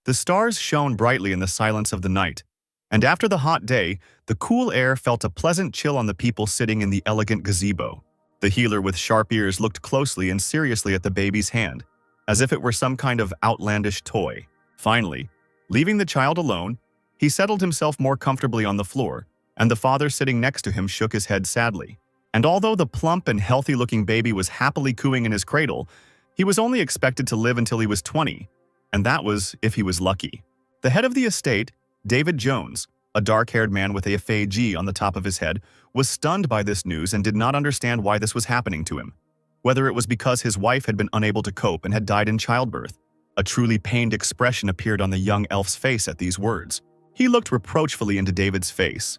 The stars shone brightly in the silence of the night, and after the hot day, the cool air felt a pleasant chill on the people sitting in the elegant gazebo. The healer with sharp ears looked closely and seriously at the baby's hand, as if it were some kind of outlandish toy. Finally, leaving the child alone, he settled himself more comfortably on the floor, and the father sitting next to him shook his head sadly. And although the plump and healthy-looking baby was happily cooing in his cradle, he was only expected to live until he was 20, and that was if he was lucky. The head of the estate, David Jones, a dark-haired man with a FAG on the top of his head, was stunned by this news and did not understand why this was happening to him. Whether it was because his wife had been unable to cope and had died in childbirth. A truly pained expression appeared on the young elf's face at these words. He looked reproachfully into David's face.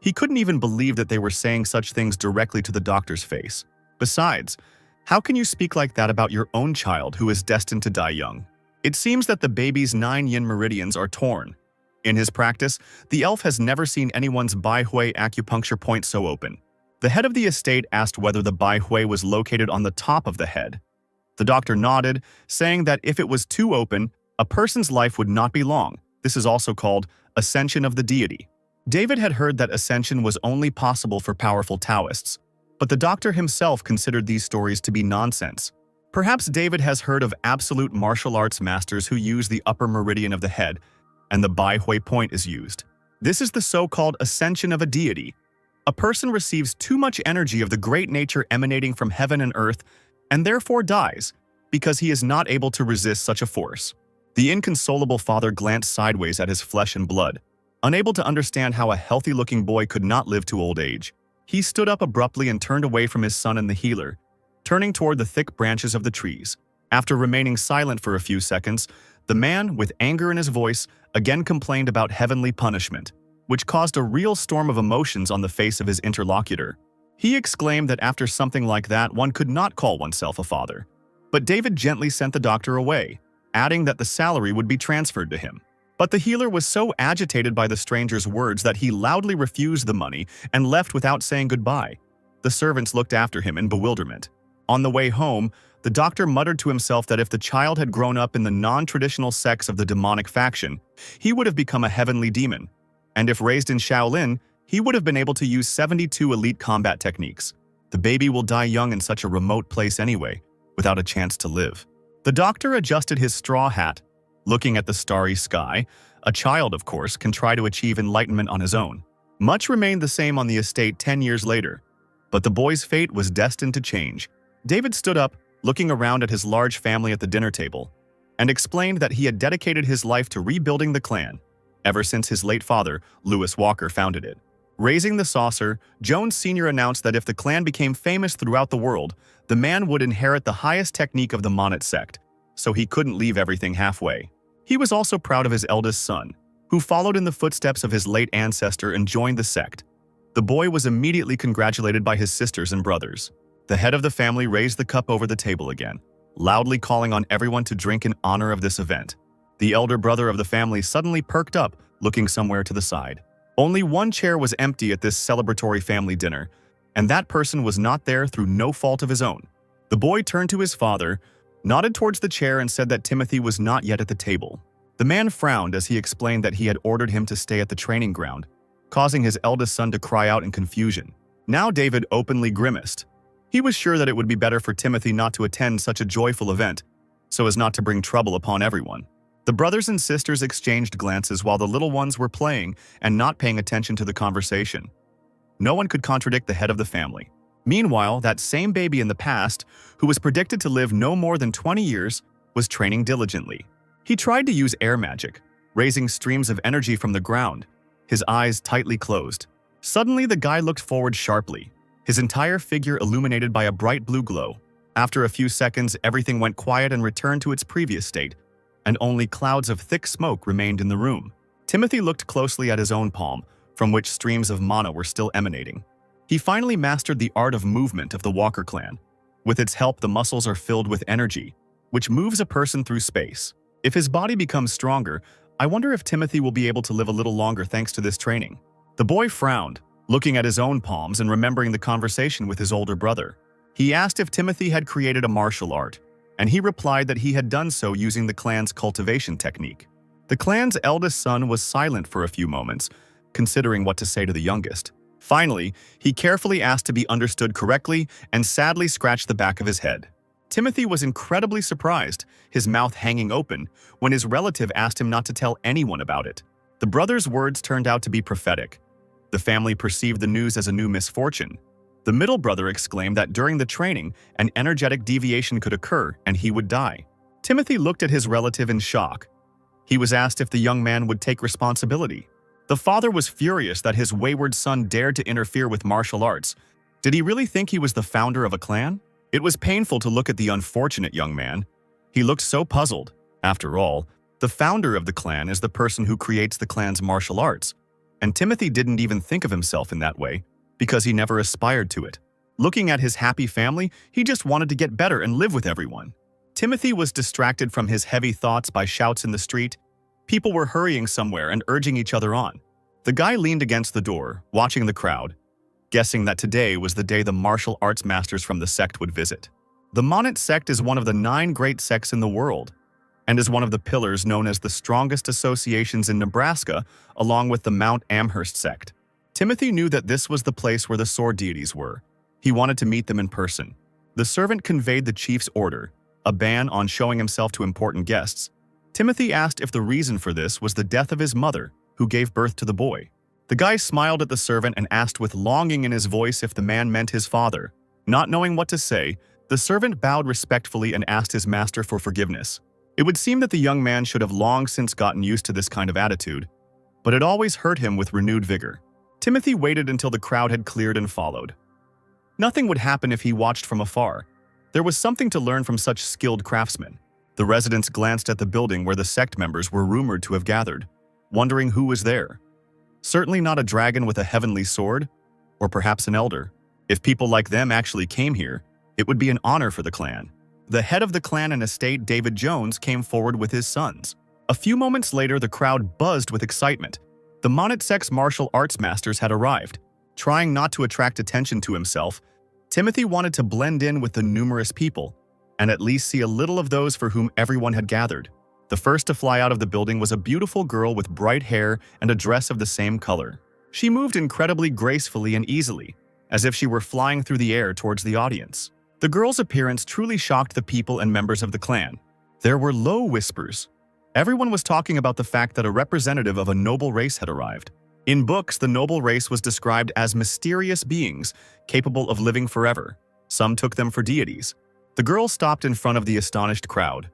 He couldn't even believe that they were saying such things directly to the doctor's face. Besides, how can you speak like that about your own child who is destined to die young? It seems that the baby's 9 yin meridians are torn. In his practice, the elf has never seen anyone's Bai Hui acupuncture point so open. The head of the estate asked whether the Bai Hui was located on the top of the head. The doctor nodded, saying that if it was too open, a person's life would not be long. This is also called ascension of the deity. David had heard that ascension was only possible for powerful Taoists, but the doctor himself considered these stories to be nonsense. Perhaps David has heard of absolute martial arts masters who use the upper meridian of the head, and the Bai Hui point is used. This is the so-called ascension of a deity. A person receives too much energy of the great nature emanating from heaven and earth, and therefore dies, because he is not able to resist such a force. The inconsolable father glanced sideways at his flesh and blood, unable to understand how a healthy-looking boy could not live to old age. He stood up abruptly and turned away from his son and the healer, turning toward the thick branches of the trees. After remaining silent for a few seconds, the man, with anger in his voice, again complained about heavenly punishment, which caused a real storm of emotions on the face of his interlocutor. He exclaimed that after something like that, one could not call oneself a father. But David gently sent the doctor away, adding that the salary would be transferred to him. But the healer was so agitated by the stranger's words that he loudly refused the money and left without saying goodbye. The servants looked after him in bewilderment. On the way home, the doctor muttered to himself that if the child had grown up in the non-traditional sects of the demonic faction, he would have become a heavenly demon. And if raised in Shaolin, he would have been able to use 72 elite combat techniques. The baby will die young in such a remote place anyway, without a chance to live. The doctor adjusted his straw hat, looking at the starry sky. A child, of course, can try to achieve enlightenment on his own. Much remained the same on the estate 10 years later, but the boy's fate was destined to change. David stood up, looking around at his large family at the dinner table, and explained that he had dedicated his life to rebuilding the clan, ever since his late father, Lewis Walker, founded it. Raising the saucer, Jones Sr. announced that if the clan became famous throughout the world, the man would inherit the highest technique of the Monet sect, so he couldn't leave everything halfway. He was also proud of his eldest son, who followed in the footsteps of his late ancestor and joined the sect. The boy was immediately congratulated by his sisters and brothers. The head of the family raised the cup over the table again, loudly calling on everyone to drink in honor of this event. The elder brother of the family suddenly perked up, looking somewhere to the side. Only one chair was empty at this celebratory family dinner, and that person was not there through no fault of his own. The boy turned to his father, nodded towards the chair and said that Timothy was not yet at the table. The man frowned as he explained that he had ordered him to stay at the training ground, causing his eldest son to cry out in confusion. Now David openly grimaced. He was sure that it would be better for Timothy not to attend such a joyful event, so as not to bring trouble upon everyone. The brothers and sisters exchanged glances while the little ones were playing and not paying attention to the conversation. No one could contradict the head of the family. Meanwhile, that same baby in the past, who was predicted to live no more than 20 years, was training diligently. He tried to use air magic, raising streams of energy from the ground, his eyes tightly closed. Suddenly, the guy looked forward sharply, his entire figure illuminated by a bright blue glow. After a few seconds, everything went quiet and returned to its previous state, and only clouds of thick smoke remained in the room. Timothy looked closely at his own palm, from which streams of mana were still emanating. He finally mastered the art of movement of the Walker clan. With its help, the muscles are filled with energy, which moves a person through space. If his body becomes stronger, I wonder if Timothy will be able to live a little longer thanks to this training. The boy frowned, looking at his own palms and remembering the conversation with his older brother. He asked if Timothy had created a martial art, and he replied that he had done so using the clan's cultivation technique. The clan's eldest son was silent for a few moments, considering what to say to the youngest. Finally, he carefully asked to be understood correctly and sadly scratched the back of his head. Timothy was incredibly surprised, his mouth hanging open, when his relative asked him not to tell anyone about it. The brother's words turned out to be prophetic. The family perceived the news as a new misfortune. The middle brother exclaimed that during the training, an energetic deviation could occur and he would die. Timothy looked at his relative in shock. He was asked if the young man would take responsibility. The father was furious that his wayward son dared to interfere with martial arts. Did he really think he was the founder of a clan? It was painful to look at the unfortunate young man. He looked so puzzled. After all, the founder of the clan is the person who creates the clan's martial arts. And Timothy didn't even think of himself in that way, because he never aspired to it. Looking at his happy family, he just wanted to get better and live with everyone. Timothy was distracted from his heavy thoughts by shouts in the street. People were hurrying somewhere and urging each other on. The guy leaned against the door, watching the crowd, guessing that today was the day the martial arts masters from the sect would visit. The Manhwa sect is one of the 9 great sects in the world, and is one of the pillars known as the strongest associations in Nebraska, along with the Mount Amherst sect. Timothy knew that this was the place where the sword deities were. He wanted to meet them in person. The servant conveyed the chief's order, a ban on showing himself to important guests. Timothy asked if the reason for this was the death of his mother, who gave birth to the boy. The guy smiled at the servant and asked with longing in his voice if the man meant his father. Not knowing what to say, the servant bowed respectfully and asked his master for forgiveness. It would seem that the young man should have long since gotten used to this kind of attitude, but it always hurt him with renewed vigor. Timothy waited until the crowd had cleared and followed. Nothing would happen if he watched from afar. There was something to learn from such skilled craftsmen. The residents glanced at the building where the sect members were rumored to have gathered, wondering who was there. Certainly not a dragon with a heavenly sword, or perhaps an elder. If people like them actually came here, it would be an honor for the clan. The head of the clan and estate, David Jones, came forward with his sons. A few moments later, the crowd buzzed with excitement. The Manhwa sect's martial arts masters had arrived. Trying not to attract attention to himself, Timothy wanted to blend in with the numerous people, and at least see a little of those for whom everyone had gathered. The first to fly out of the building was a beautiful girl with bright hair and a dress of the same color. She moved incredibly gracefully and easily, as if she were flying through the air towards the audience. The girl's appearance truly shocked the people and members of the clan. There were low whispers. Everyone was talking about the fact that a representative of a noble race had arrived. In books, the noble race was described as mysterious beings capable of living forever. Some took them for deities. The girl stopped in front of the astonished crowd,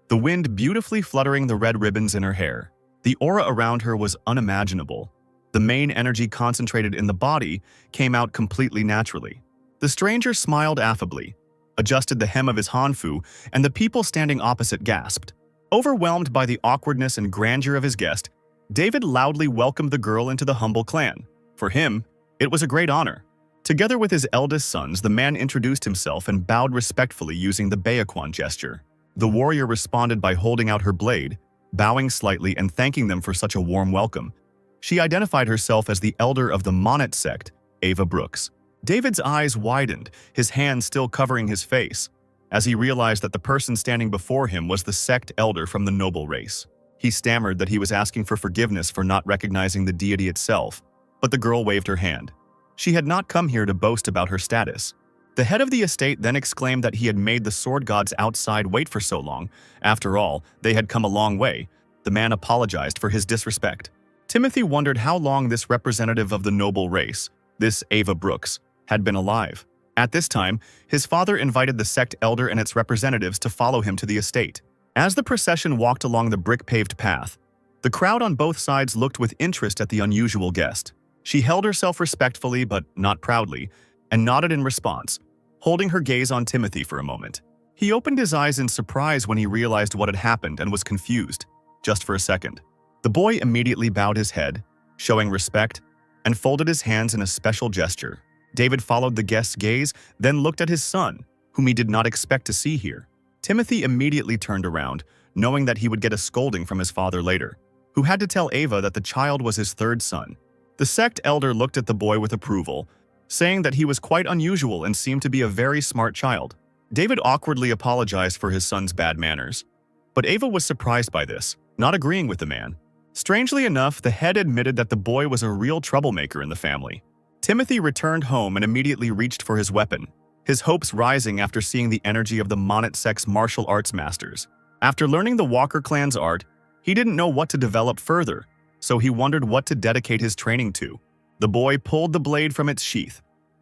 the wind beautifully fluttering the red ribbons in her hair. The aura around her was unimaginable. The main energy concentrated in the body came out completely naturally. The stranger smiled affably, adjusted the hem of his hanfu, and the people standing opposite gasped. Overwhelmed by the awkwardness and grandeur of his guest, David loudly welcomed the girl into the humble clan. For him, it was a great honor. Together with his eldest sons, the man introduced himself and bowed respectfully using the Baekwan gesture. The warrior responded by holding out her blade, bowing slightly and thanking them for such a warm welcome. She identified herself as the elder of the Manhwa sect, Ava Brooks. David's eyes widened, his hand still covering his face, as he realized that the person standing before him was the sect elder from the noble race. He stammered that he was asking for forgiveness for not recognizing the deity itself, but the girl waved her hand. She had not come here to boast about her status. The head of the estate then exclaimed that he had made the sword gods outside wait for so long. After all, they had come a long way. The man apologized for his disrespect. Timothy wondered how long this representative of the noble race, this Ava Brooks, had been alive. At this time, his father invited the sect elder and its representatives to follow him to the estate. As the procession walked along the brick-paved path, the crowd on both sides looked with interest at the unusual guest. She held herself respectfully but not proudly, and nodded in response, holding her gaze on Timothy for a moment. He opened his eyes in surprise when he realized what had happened and was confused, just for a second. The boy immediately bowed his head, showing respect, and folded his hands in a special gesture. David followed the guest's gaze, then looked at his son, whom he did not expect to see here. Timothy immediately turned around, knowing that he would get a scolding from his father later, who had to tell Ava that the child was his third son. The sect elder looked at the boy with approval, saying that he was quite unusual and seemed to be a very smart child. David awkwardly apologized for his son's bad manners, but Ava was surprised by this. not agreeing with the man. Strangely enough, the head admitted that the boy was a real troublemaker in the family. Timothy returned home and immediately reached for his weapon, his hopes rising after seeing the energy of the Monetsek's martial arts masters. After learning the Walker clan's art, he didn't know what to develop further, so he wondered what to dedicate his training to. The boy pulled the blade from its sheath.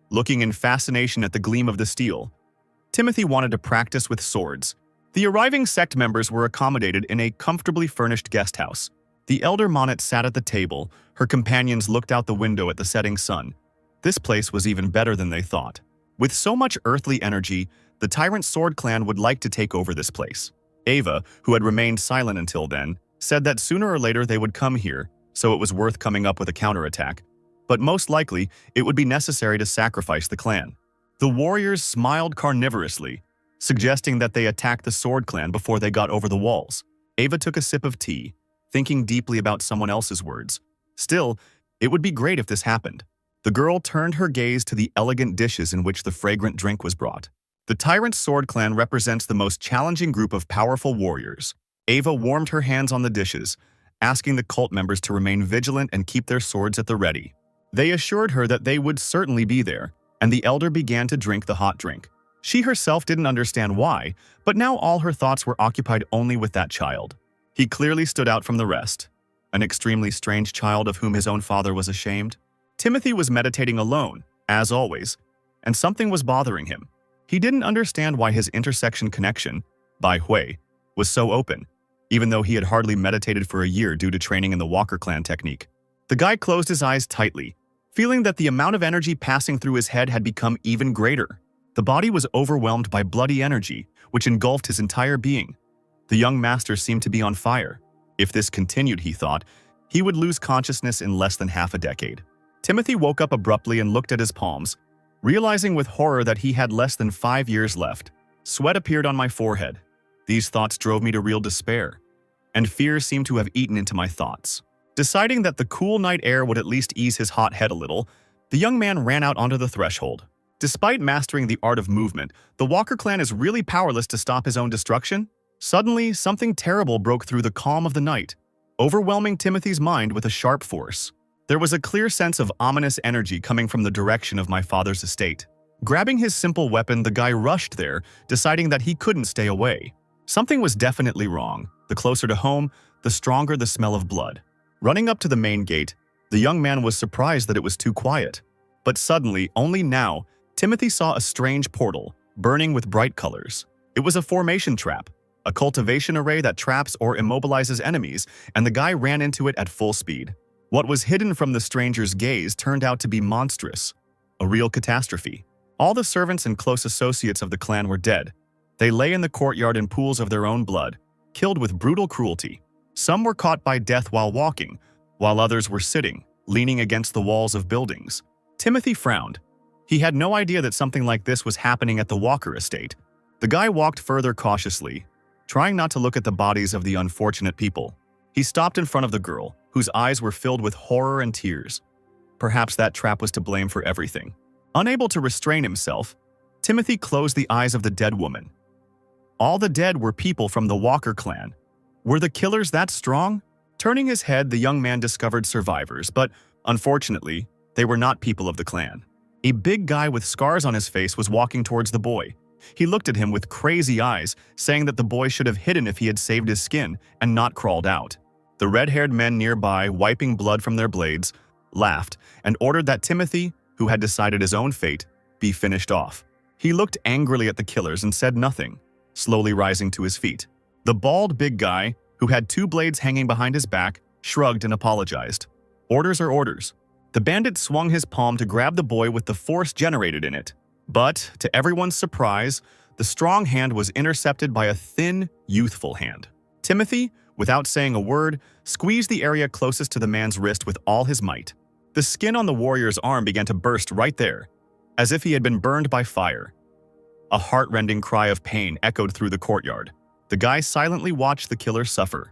Looking in fascination at the gleam of the steel, Timothy wanted to practice with swords. The arriving sect members were accommodated in a comfortably furnished guest house. The elder Monet sat at the table, her companions looked out the window at the setting sun. This place was even better than they thought. With so much earthly energy, the Tyrant Sword Clan would like to take over this place. Ava, who had remained silent until then, said that sooner or later they would come here, so it was worth coming up with a counterattack. But most likely, it would be necessary to sacrifice the clan. The warriors smiled carnivorously, suggesting that they attack the Sword Clan before they got over the walls. Ava took a sip of tea, thinking deeply about someone else's words. Still, it would be great if this happened. The girl turned her gaze to the elegant dishes in which the fragrant drink was brought. The Tyrant Sword Clan represents the most challenging group of powerful warriors. Ava warmed her hands on the dishes, asking the cult members to remain vigilant and keep their swords at the ready. They assured her that they would certainly be there, and the elder began to drink the hot drink. She herself didn't understand why, but now all her thoughts were occupied only with that child. He clearly stood out from the rest, an extremely strange child of whom his own father was ashamed. Timothy was meditating alone, as always, and something was bothering him. He didn't understand why his intersection connection, Bai Hui, was so open, even though he had hardly meditated for a year due to training in the Walker clan technique. The guy closed his eyes tightly, feeling that the amount of energy passing through his head had become even greater. The body was overwhelmed by bloody energy, which engulfed his entire being. The young master seemed to be on fire. If this continued, he thought, he would lose consciousness in less than half a decade. Timothy woke up abruptly and looked at his palms, realizing with horror that he had less than 5 years left. Sweat appeared on my forehead. These thoughts drove me to real despair, and fear seemed to have eaten into my thoughts. Deciding that the cool night air would at least ease his hot head a little, the young man ran out onto the threshold. Despite mastering the art of movement, the Walker clan is really powerless to stop his own destruction. Suddenly, something terrible broke through the calm of the night, overwhelming Timothy's mind with a sharp force. There was a clear sense of ominous energy coming from the direction of my father's estate. Grabbing his simple weapon, the guy rushed there, deciding that he couldn't stay away. Something was definitely wrong. The closer to home, the stronger the smell of blood. Running up to the main gate, the young man was surprised that it was too quiet. But suddenly, only now, Timothy saw a strange portal, burning with bright colors. It was a formation trap, a cultivation array that traps or immobilizes enemies, and the guy ran into it at full speed. What was hidden from the stranger's gaze turned out to be monstrous, a real catastrophe. All the servants and close associates of the clan were dead. They lay in the courtyard in pools of their own blood, killed with brutal cruelty. Some were caught by death while walking, while others were sitting, leaning against the walls of buildings. Timothy frowned. He had no idea that something like this was happening at the Walker estate. The guy walked further cautiously, trying not to look at the bodies of the unfortunate people. He stopped in front of the girl, whose eyes were filled with horror and tears. Perhaps that trap was to blame for everything. Unable to restrain himself, Timothy closed the eyes of the dead woman. All the dead were people from the Walker clan. Were the killers that strong? Turning his head, the young man discovered survivors, but unfortunately, they were not people of the clan. A big guy with scars on his face was walking towards the boy. He looked at him with crazy eyes, saying that the boy should have hidden if he had saved his skin and not crawled out. The red-haired men nearby, wiping blood from their blades, laughed and ordered that Timothy, who had decided his own fate, be finished off. He looked angrily at the killers and said nothing, slowly rising to his feet. The bald big guy, who had 2 blades hanging behind his back, shrugged and apologized. Orders are orders. The bandit swung his palm to grab the boy with the force generated in it. But, to everyone's surprise, the strong hand was intercepted by a thin, youthful hand. Timothy, without saying a word, squeezed the area closest to the man's wrist with all his might. The skin on the warrior's arm began to burst right there, as if he had been burned by fire. A heart-rending cry of pain echoed through the courtyard. The guy silently watched the killer suffer.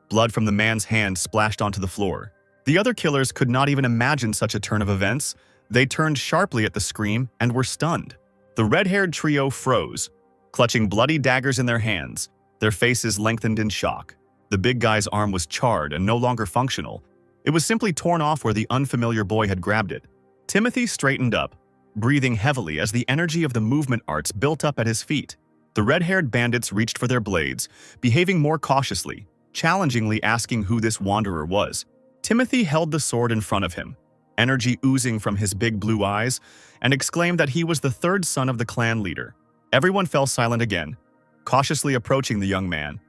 Blood from the man's hand splashed onto the floor. The other killers could not even imagine such a turn of events. They turned sharply at the scream and were stunned. The red-haired trio froze, clutching bloody daggers in their hands, their faces lengthened in shock. The big guy's arm was charred and no longer functional. It was simply torn off where the unfamiliar boy had grabbed it. Timothy straightened up, breathing heavily as the energy of the movement arts built up at his feet. The red-haired bandits reached for their blades, behaving more cautiously, challengingly asking who this wanderer was. Timothy held the sword in front of him, energy oozing from his big blue eyes, and exclaimed that he was the third son of the clan leader. Everyone fell silent again, cautiously approaching the young man.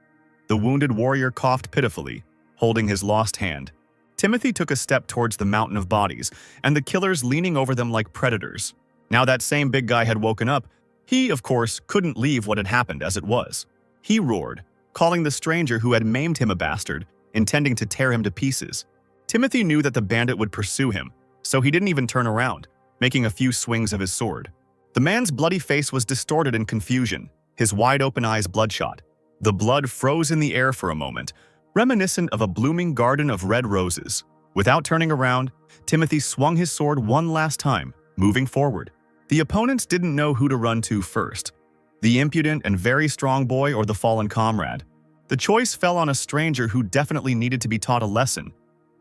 The wounded warrior coughed pitifully, holding his lost hand. Timothy took a step towards the mountain of bodies, and the killers leaning over them like predators. Now that same big guy had woken up. He, of course, couldn't leave what had happened as it was. He roared, calling the stranger who had maimed him a bastard, intending to tear him to pieces. Timothy knew that the bandit would pursue him, so he didn't even turn around, making a few swings of his sword. The man's bloody face was distorted in confusion, his wide-open eyes bloodshot. The blood froze in the air for a moment, reminiscent of a blooming garden of red roses. Without turning around, Timothy swung his sword one last time, moving forward. The opponents didn't know who to run to first, the impudent and very strong boy or the fallen comrade. The choice fell on a stranger who definitely needed to be taught a lesson,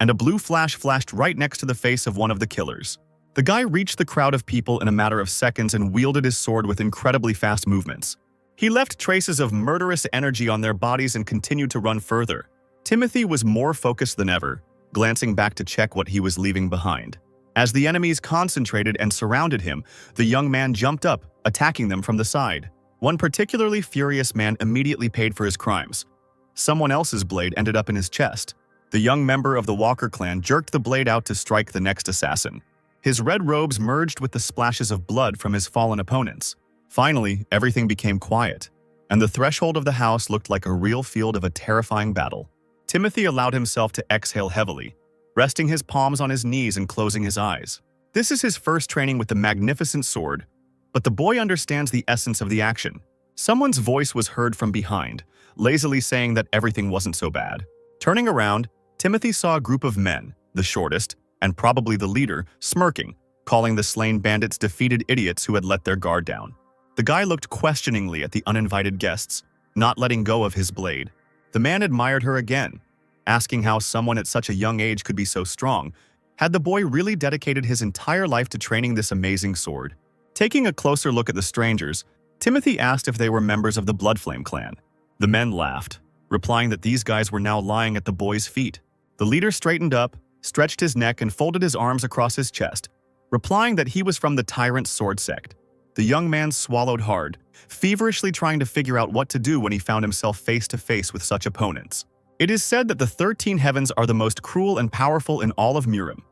and a blue flash flashed right next to the face of one of the killers. The guy reached the crowd of people in a matter of seconds and wielded his sword with incredibly fast movements. He left traces of murderous energy on their bodies and continued to run further. Timothy was more focused than ever, glancing back to check what he was leaving behind. As the enemies concentrated and surrounded him, the young man jumped up, attacking them from the side. One particularly furious man immediately paid for his crimes. Someone else's blade ended up in his chest. The young member of the Walker clan jerked the blade out to strike the next assassin. His red robes merged with the splashes of blood from his fallen opponents. Finally, everything became quiet, and the threshold of the house looked like a real field of a terrifying battle. Timothy allowed himself to exhale heavily, resting his palms on his knees and closing his eyes. This is his first training with the magnificent sword, but the boy understands the essence of the action. Someone's voice was heard from behind, lazily saying that everything wasn't so bad. Turning around, Timothy saw a group of men, the shortest, and probably the leader, smirking, calling the slain bandits defeated idiots who had let their guard down. The guy looked questioningly at the uninvited guests, not letting go of his blade. The man admired her again, asking how someone at such a young age could be so strong. Had the boy really dedicated his entire life to training this amazing sword? Taking a closer look at the strangers, Timothy asked if they were members of the Bloodflame clan. The men laughed, replying that these guys were now lying at the boy's feet. The leader straightened up, stretched his neck and folded his arms across his chest, replying that he was from the Tyrant Sword sect. The young man swallowed hard, feverishly trying to figure out what to do when he found himself face to face with such opponents. It is said that the 13 heavens are the most cruel and powerful in all of Murim.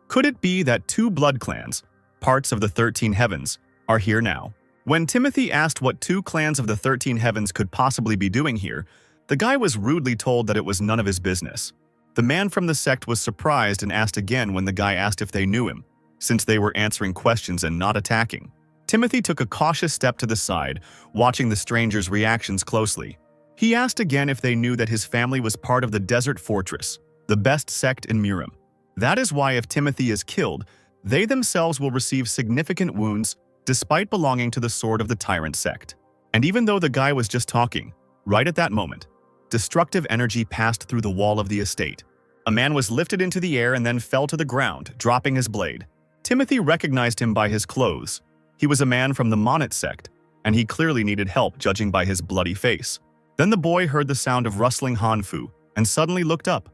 Could it be that two blood clans, parts of the 13 heavens, are here now? When Timothy asked what two clans of the 13 heavens could possibly be doing here, the guy was rudely told that it was none of his business. The man from the sect was surprised and asked again when the guy asked if they knew him, since they were answering questions and not attacking. Timothy took a cautious step to the side, watching the stranger's reactions closely. He asked again if they knew that his family was part of the Desert Fortress, the best sect in Murim. That is why if Timothy is killed, they themselves will receive significant wounds despite belonging to the Sword of the Tyrant sect. And even though the guy was just talking, right at that moment, destructive energy passed through the wall of the estate. A man was lifted into the air and then fell to the ground, dropping his blade. Timothy recognized him by his clothes. He was a man from the Monit sect, and he clearly needed help judging by his bloody face. Then the boy heard the sound of rustling hanfu and suddenly looked up.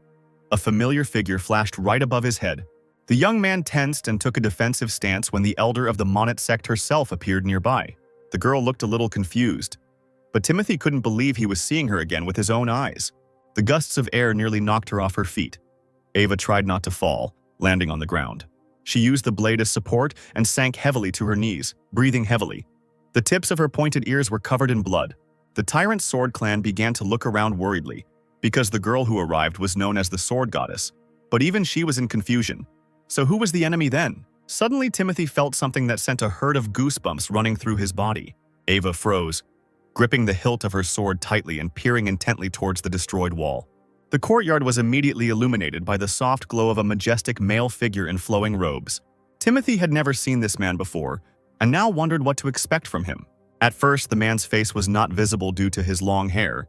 A familiar figure flashed right above his head. The young man tensed and took a defensive stance when the elder of the Monit sect herself appeared nearby. The girl looked a little confused, but Timothy couldn't believe he was seeing her again with his own eyes. The gusts of air nearly knocked her off her feet. Ava tried not to fall, landing on the ground. She used the blade as support and sank heavily to her knees, breathing heavily. The tips of her pointed ears were covered in blood. The Tyrant Sword clan began to look around worriedly, because the girl who arrived was known as the Sword Goddess. But even she was in confusion. So who was the enemy then? Suddenly Timothy felt something that sent a herd of goosebumps running through his body. Ava froze, gripping the hilt of her sword tightly and peering intently towards the destroyed wall. The courtyard was immediately illuminated by the soft glow of a majestic male figure in flowing robes. Timothy had never seen this man before, and now wondered what to expect from him. At first, the man's face was not visible due to his long hair,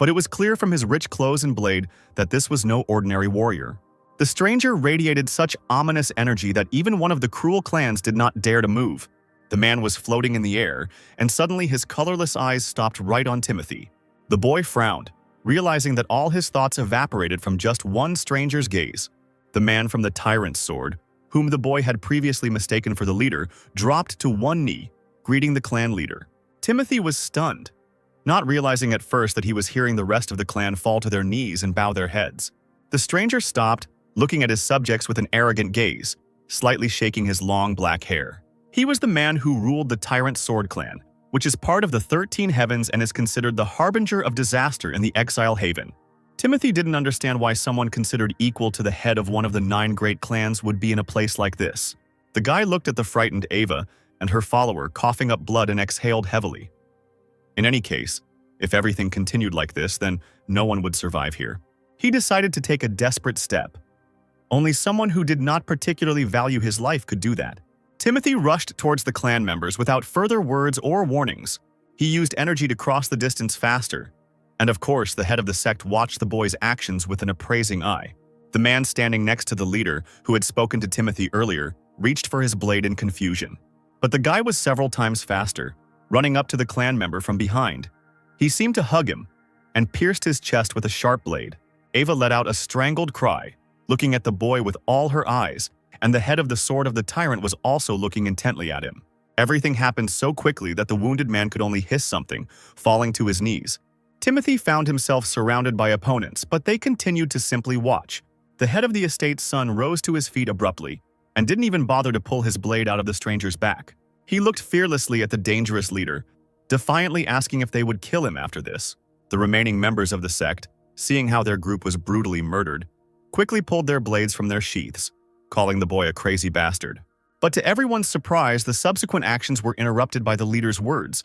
but it was clear from his rich clothes and blade that this was no ordinary warrior. The stranger radiated such ominous energy that even one of the cruel clans did not dare to move. The man was floating in the air, and suddenly his colorless eyes stopped right on Timothy. The boy frowned, realizing that all his thoughts evaporated from just one stranger's gaze. The man from the tyrant's sword, whom the boy had previously mistaken for the leader, dropped to one knee, greeting the clan leader. Timothy was stunned, not realizing at first that he was hearing the rest of the clan fall to their knees and bow their heads. The stranger stopped, looking at his subjects with an arrogant gaze, slightly shaking his long black hair. He was the man who ruled the Tyrant Sword Clan, which is part of the 13 Heavens and is considered the harbinger of disaster in the Exile Haven. Timothy didn't understand why someone considered equal to the head of one of the 9 great clans would be in a place like this. The guy looked at the frightened Ava and her follower, coughing up blood, and exhaled heavily. In any case, if everything continued like this, then no one would survive here. He decided to take a desperate step. Only someone who did not particularly value his life could do that. Timothy rushed towards the clan members without further words or warnings. He used energy to cross the distance faster. And of course, the head of the sect watched the boy's actions with an appraising eye. The man standing next to the leader, who had spoken to Timothy earlier, reached for his blade in confusion. But the guy was several times faster, running up to the clan member from behind. He seemed to hug him and pierced his chest with a sharp blade. Ava let out a strangled cry, looking at the boy with all her eyes, and the head of the sword of the tyrant was also looking intently at him. Everything happened so quickly that the wounded man could only hiss something, falling to his knees. Timothy found himself surrounded by opponents, but they continued to simply watch. The head of the estate's son rose to his feet abruptly, and didn't even bother to pull his blade out of the stranger's back. He looked fearlessly at the dangerous leader, defiantly asking if they would kill him after this. The remaining members of the sect, seeing how their group was brutally murdered, quickly pulled their blades from their sheaths, calling the boy a crazy bastard. But to everyone's surprise, the subsequent actions were interrupted by the leader's words,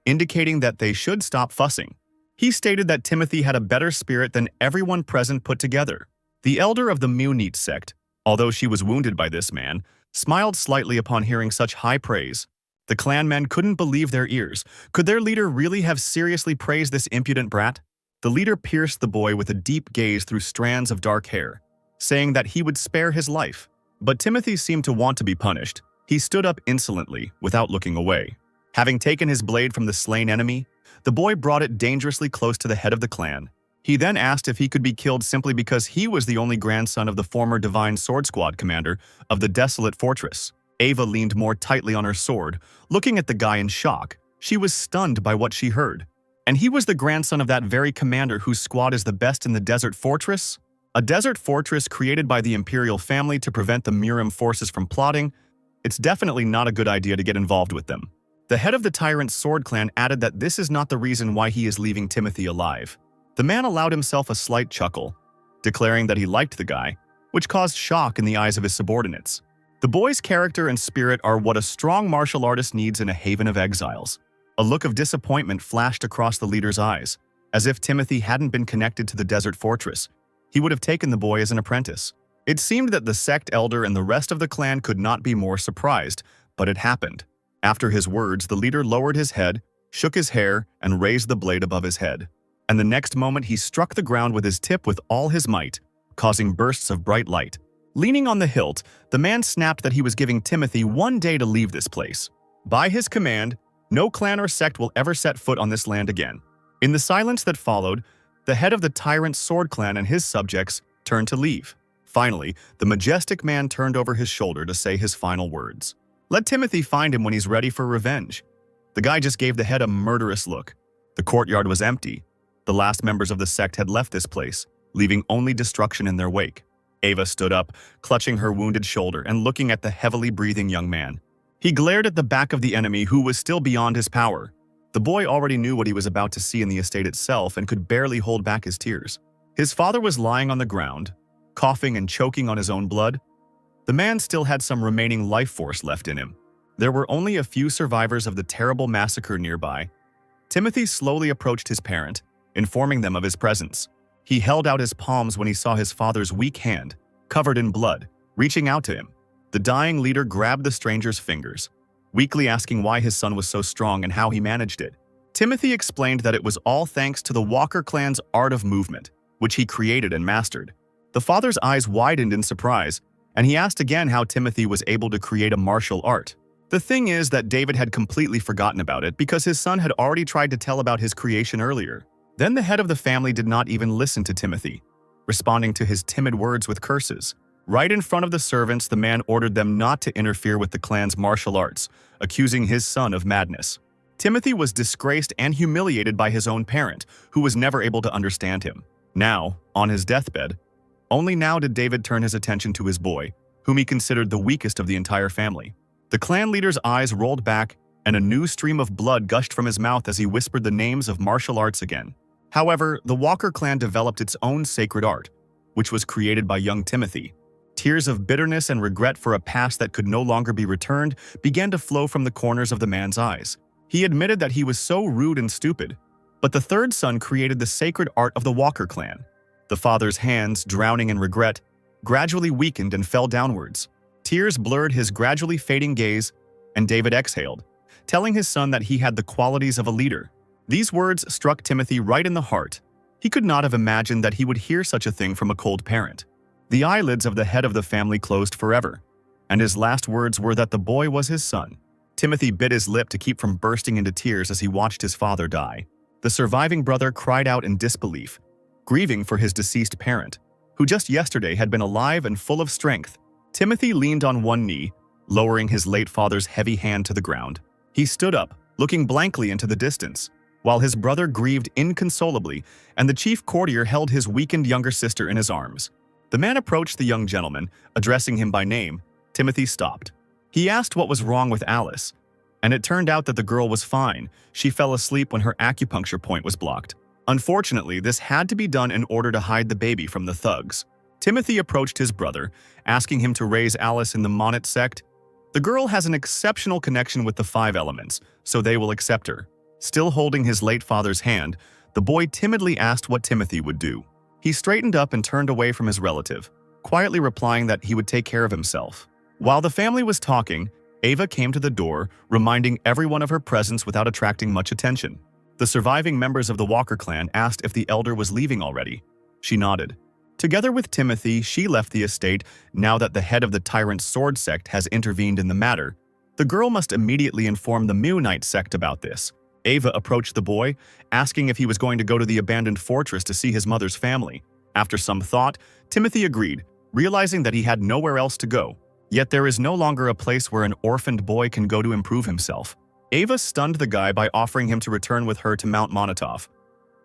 indicating that they should stop fussing. He stated that Timothy had a better spirit than everyone present put together. The elder of the Munit sect, although she was wounded by this man, smiled slightly upon hearing such high praise. The clanmen couldn't believe their ears. Could their leader really have seriously praised this impudent brat? The leader pierced the boy with a deep gaze through strands of dark hair, saying that he would spare his life. But Timothy seemed to want to be punished. He stood up insolently, without looking away. Having taken his blade from the slain enemy, the boy brought it dangerously close to the head of the clan. He then asked if he could be killed simply because he was the only grandson of the former Divine Sword Squad commander of the desolate fortress. Ava leaned more tightly on her sword, looking at the guy in shock. She was stunned by what she heard. And he was the grandson of that very commander whose squad is the best in the desert fortress? A desert fortress created by the imperial family to prevent the Murim forces from plotting? It's definitely not a good idea to get involved with them. The head of the Tyrant Sword Clan added that this is not the reason why he is leaving Timothy alive. The man allowed himself a slight chuckle, declaring that he liked the guy, which caused shock in the eyes of his subordinates. The boy's character and spirit are what a strong martial artist needs in a haven of exiles. A look of disappointment flashed across the leader's eyes. As if Timothy hadn't been connected to the desert fortress, he would have taken the boy as an apprentice. It seemed that the sect elder and the rest of the clan could not be more surprised, but it happened. After his words, the leader lowered his head, shook his hair, and raised the blade above his head. And the next moment he struck the ground with his tip with all his might, causing bursts of bright light. Leaning on the hilt, the man snapped that he was giving Timothy 1 day to leave this place. By his command, no clan or sect will ever set foot on this land again. In the silence that followed, the head of the Tyrant Sword Clan and his subjects turned to leave. Finally, the majestic man turned over his shoulder to say his final words. Let Timothy find him when he's ready for revenge. The guy just gave the head a murderous look. The courtyard was empty. The last members of the sect had left this place, leaving only destruction in their wake. Ava stood up, clutching her wounded shoulder and looking at the heavily breathing young man. He glared at the back of the enemy, who was still beyond his power. The boy already knew what he was about to see in the estate itself and could barely hold back his tears. His father was lying on the ground, coughing and choking on his own blood. The man still had some remaining life force left in him. There were only a few survivors of the terrible massacre nearby. Timothy slowly approached his parent, informing them of his presence. He held out his palms when he saw his father's weak hand, covered in blood, reaching out to him. The dying leader grabbed the stranger's fingers, weakly asking why his son was so strong and how he managed it. Timothy explained that it was all thanks to the Walker clan's art of movement, which he created and mastered. The father's eyes widened in surprise, and he asked again how Timothy was able to create a martial art. The thing is that David had completely forgotten about it because his son had already tried to tell about his creation earlier. Then the head of the family did not even listen to Timothy, responding to his timid words with curses. Right in front of the servants, the man ordered them not to interfere with the clan's martial arts, accusing his son of madness. Timothy was disgraced and humiliated by his own parent, who was never able to understand him. Now, on his deathbed, only now did David turn his attention to his boy, whom he considered the weakest of the entire family. The clan leader's eyes rolled back, and a new stream of blood gushed from his mouth as he whispered the names of martial arts again. However, the Walker clan developed its own sacred art, which was created by young Timothy. Tears of bitterness and regret for a past that could no longer be returned began to flow from the corners of the man's eyes. He admitted that he was so rude and stupid, but the third son created the sacred art of the Walker clan. The father's hands, drowning in regret, gradually weakened and fell downwards. Tears blurred his gradually fading gaze, and David exhaled, telling his son that he had the qualities of a leader. These words struck Timothy right in the heart. He could not have imagined that he would hear such a thing from a cold parent. The eyelids of the head of the family closed forever, and his last words were that the boy was his son. Timothy bit his lip to keep from bursting into tears as he watched his father die. The surviving brother cried out in disbelief, grieving for his deceased parent, who just yesterday had been alive and full of strength. Timothy leaned on one knee, lowering his late father's heavy hand to the ground. He stood up, looking blankly into the distance, while his brother grieved inconsolably, and the chief courtier held his weakened younger sister in his arms. The man approached the young gentleman, addressing him by name. Timothy stopped. He asked what was wrong with Alice, and it turned out that the girl was fine. She fell asleep when her acupuncture point was blocked. Unfortunately, this had to be done in order to hide the baby from the thugs. Timothy approached his brother, asking him to raise Alice in the Monet sect. The girl has an exceptional connection with the 5 elements, so they will accept her. Still holding his late father's hand, the boy timidly asked what Timothy would do. He straightened up and turned away from his relative, quietly replying that he would take care of himself. While the family was talking, Ava came to the door, reminding everyone of her presence without attracting much attention. The surviving members of the Walker clan asked if the elder was leaving already. She nodded. Together with Timothy, she left the estate now that the head of the tyrant sword sect has intervened in the matter. The girl must immediately inform the Moonite sect about this. Ava approached the boy, asking if he was going to go to the abandoned fortress to see his mother's family. After some thought, Timothy agreed, realizing that he had nowhere else to go. Yet there is no longer a place where an orphaned boy can go to improve himself. Ava stunned the guy by offering him to return with her to Mount Monotov.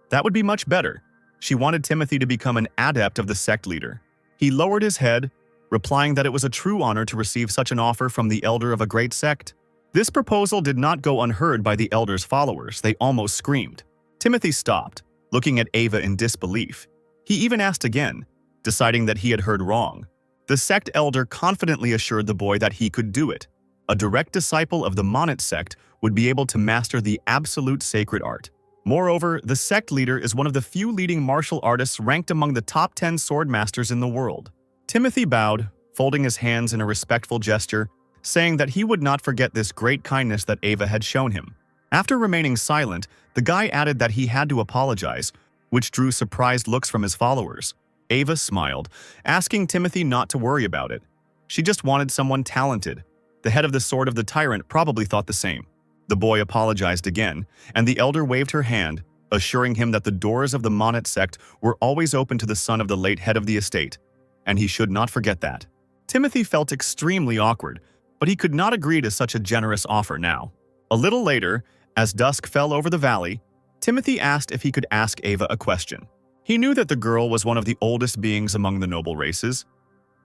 That would be much better. She wanted Timothy to become an adept of the sect leader. He lowered his head, replying that it was a true honor to receive such an offer from the elder of a great sect. This proposal did not go unheard by the elder's followers. They almost screamed. Timothy stopped, looking at Ava in disbelief. He even asked again, deciding that he had heard wrong. The sect elder confidently assured the boy that he could do it. A direct disciple of the Monet sect would be able to master the absolute sacred art. Moreover, the sect leader is one of the few leading martial artists ranked among the top 10 sword masters in the world. Timothy bowed, folding his hands in a respectful gesture, saying that he would not forget this great kindness that Ava had shown him. After remaining silent, the guy added that he had to apologize, which drew surprised looks from his followers. Ava smiled, asking Timothy not to worry about it. She just wanted someone talented. The head of the Sword of the Tyrant probably thought the same. The boy apologized again, and the elder waved her hand, assuring him that the doors of the Monet sect were always open to the son of the late head of the estate, and he should not forget that. Timothy felt extremely awkward, but he could not agree to such a generous offer now. A little later, as dusk fell over the valley, Timothy asked if he could ask Ava a question. He knew that the girl was one of the oldest beings among the noble races,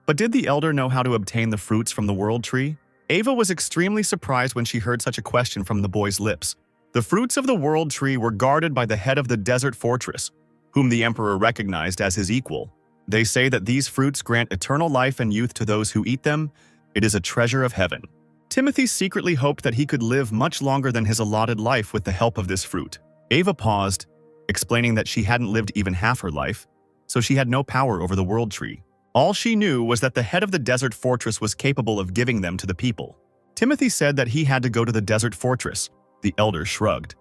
but did the elder know how to obtain the fruits from the world tree? Ava was extremely surprised when she heard such a question from the boy's lips. The fruits of the world tree were guarded by the head of the desert fortress, whom the emperor recognized as his equal. They say that these fruits grant eternal life and youth to those who eat them. It is a treasure of heaven. Timothy secretly hoped that he could live much longer than his allotted life with the help of this fruit. Ava paused, explaining that she hadn't lived even half her life, so she had no power over the world tree. All she knew was that the head of the desert fortress was capable of giving them to the people. Timothy said that he had to go to the desert fortress. The elder shrugged.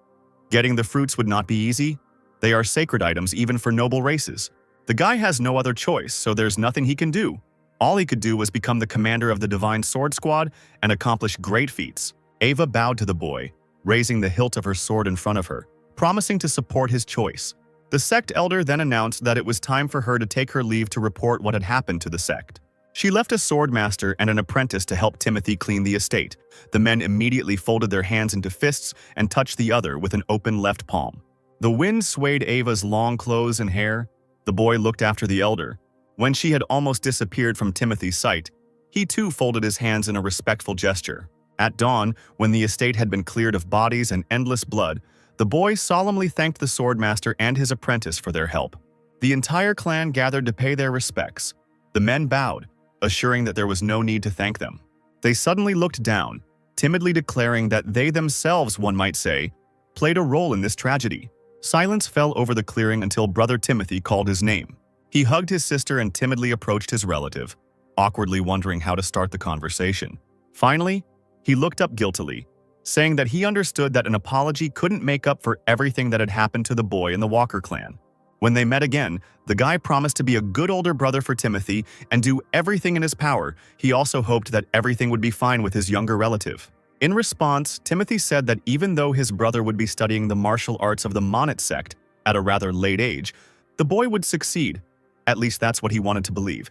Getting the fruits would not be easy. They are sacred items even for noble races. The guy has no other choice, so there's nothing he can do. All he could do was become the commander of the Divine Sword Squad and accomplish great feats. Ava bowed to the boy, raising the hilt of her sword in front of her, promising to support his choice. The sect elder then announced that it was time for her to take her leave to report what had happened to the sect. She left a sword master and an apprentice to help Timothy clean the estate. The men immediately folded their hands into fists and touched the other with an open left palm. The wind swayed Ava's long clothes and hair. The boy looked after the elder. When she had almost disappeared from Timothy's sight, he too folded his hands in a respectful gesture. At dawn, when the estate had been cleared of bodies and endless blood, the boy solemnly thanked the swordmaster and his apprentice for their help. The entire clan gathered to pay their respects. The men bowed, assuring that there was no need to thank them. They suddenly looked down, timidly declaring that they themselves, one might say, played a role in this tragedy. Silence fell over the clearing until Brother Timothy called his name. He hugged his sister and timidly approached his relative, awkwardly wondering how to start the conversation. Finally, he looked up guiltily, saying that he understood that an apology couldn't make up for everything that had happened to the boy in the Walker clan. When they met again, the guy promised to be a good older brother for Timothy and do everything in his power. He also hoped that everything would be fine with his younger relative. In response, Timothy said that even though his brother would be studying the martial arts of the Monet sect at a rather late age, the boy would succeed. At least that's what he wanted to believe.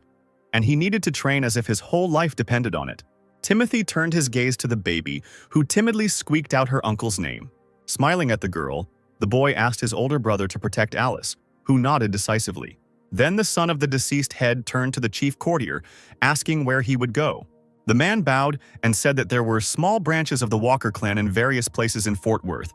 And he needed to train as if his whole life depended on it. Timothy turned his gaze to the baby, who timidly squeaked out her uncle's name. Smiling at the girl, the boy asked his older brother to protect Alice, who nodded decisively. Then the son of the deceased head turned to the chief courtier, asking where he would go. The man bowed and said that there were small branches of the Walker clan in various places in Fort Worth,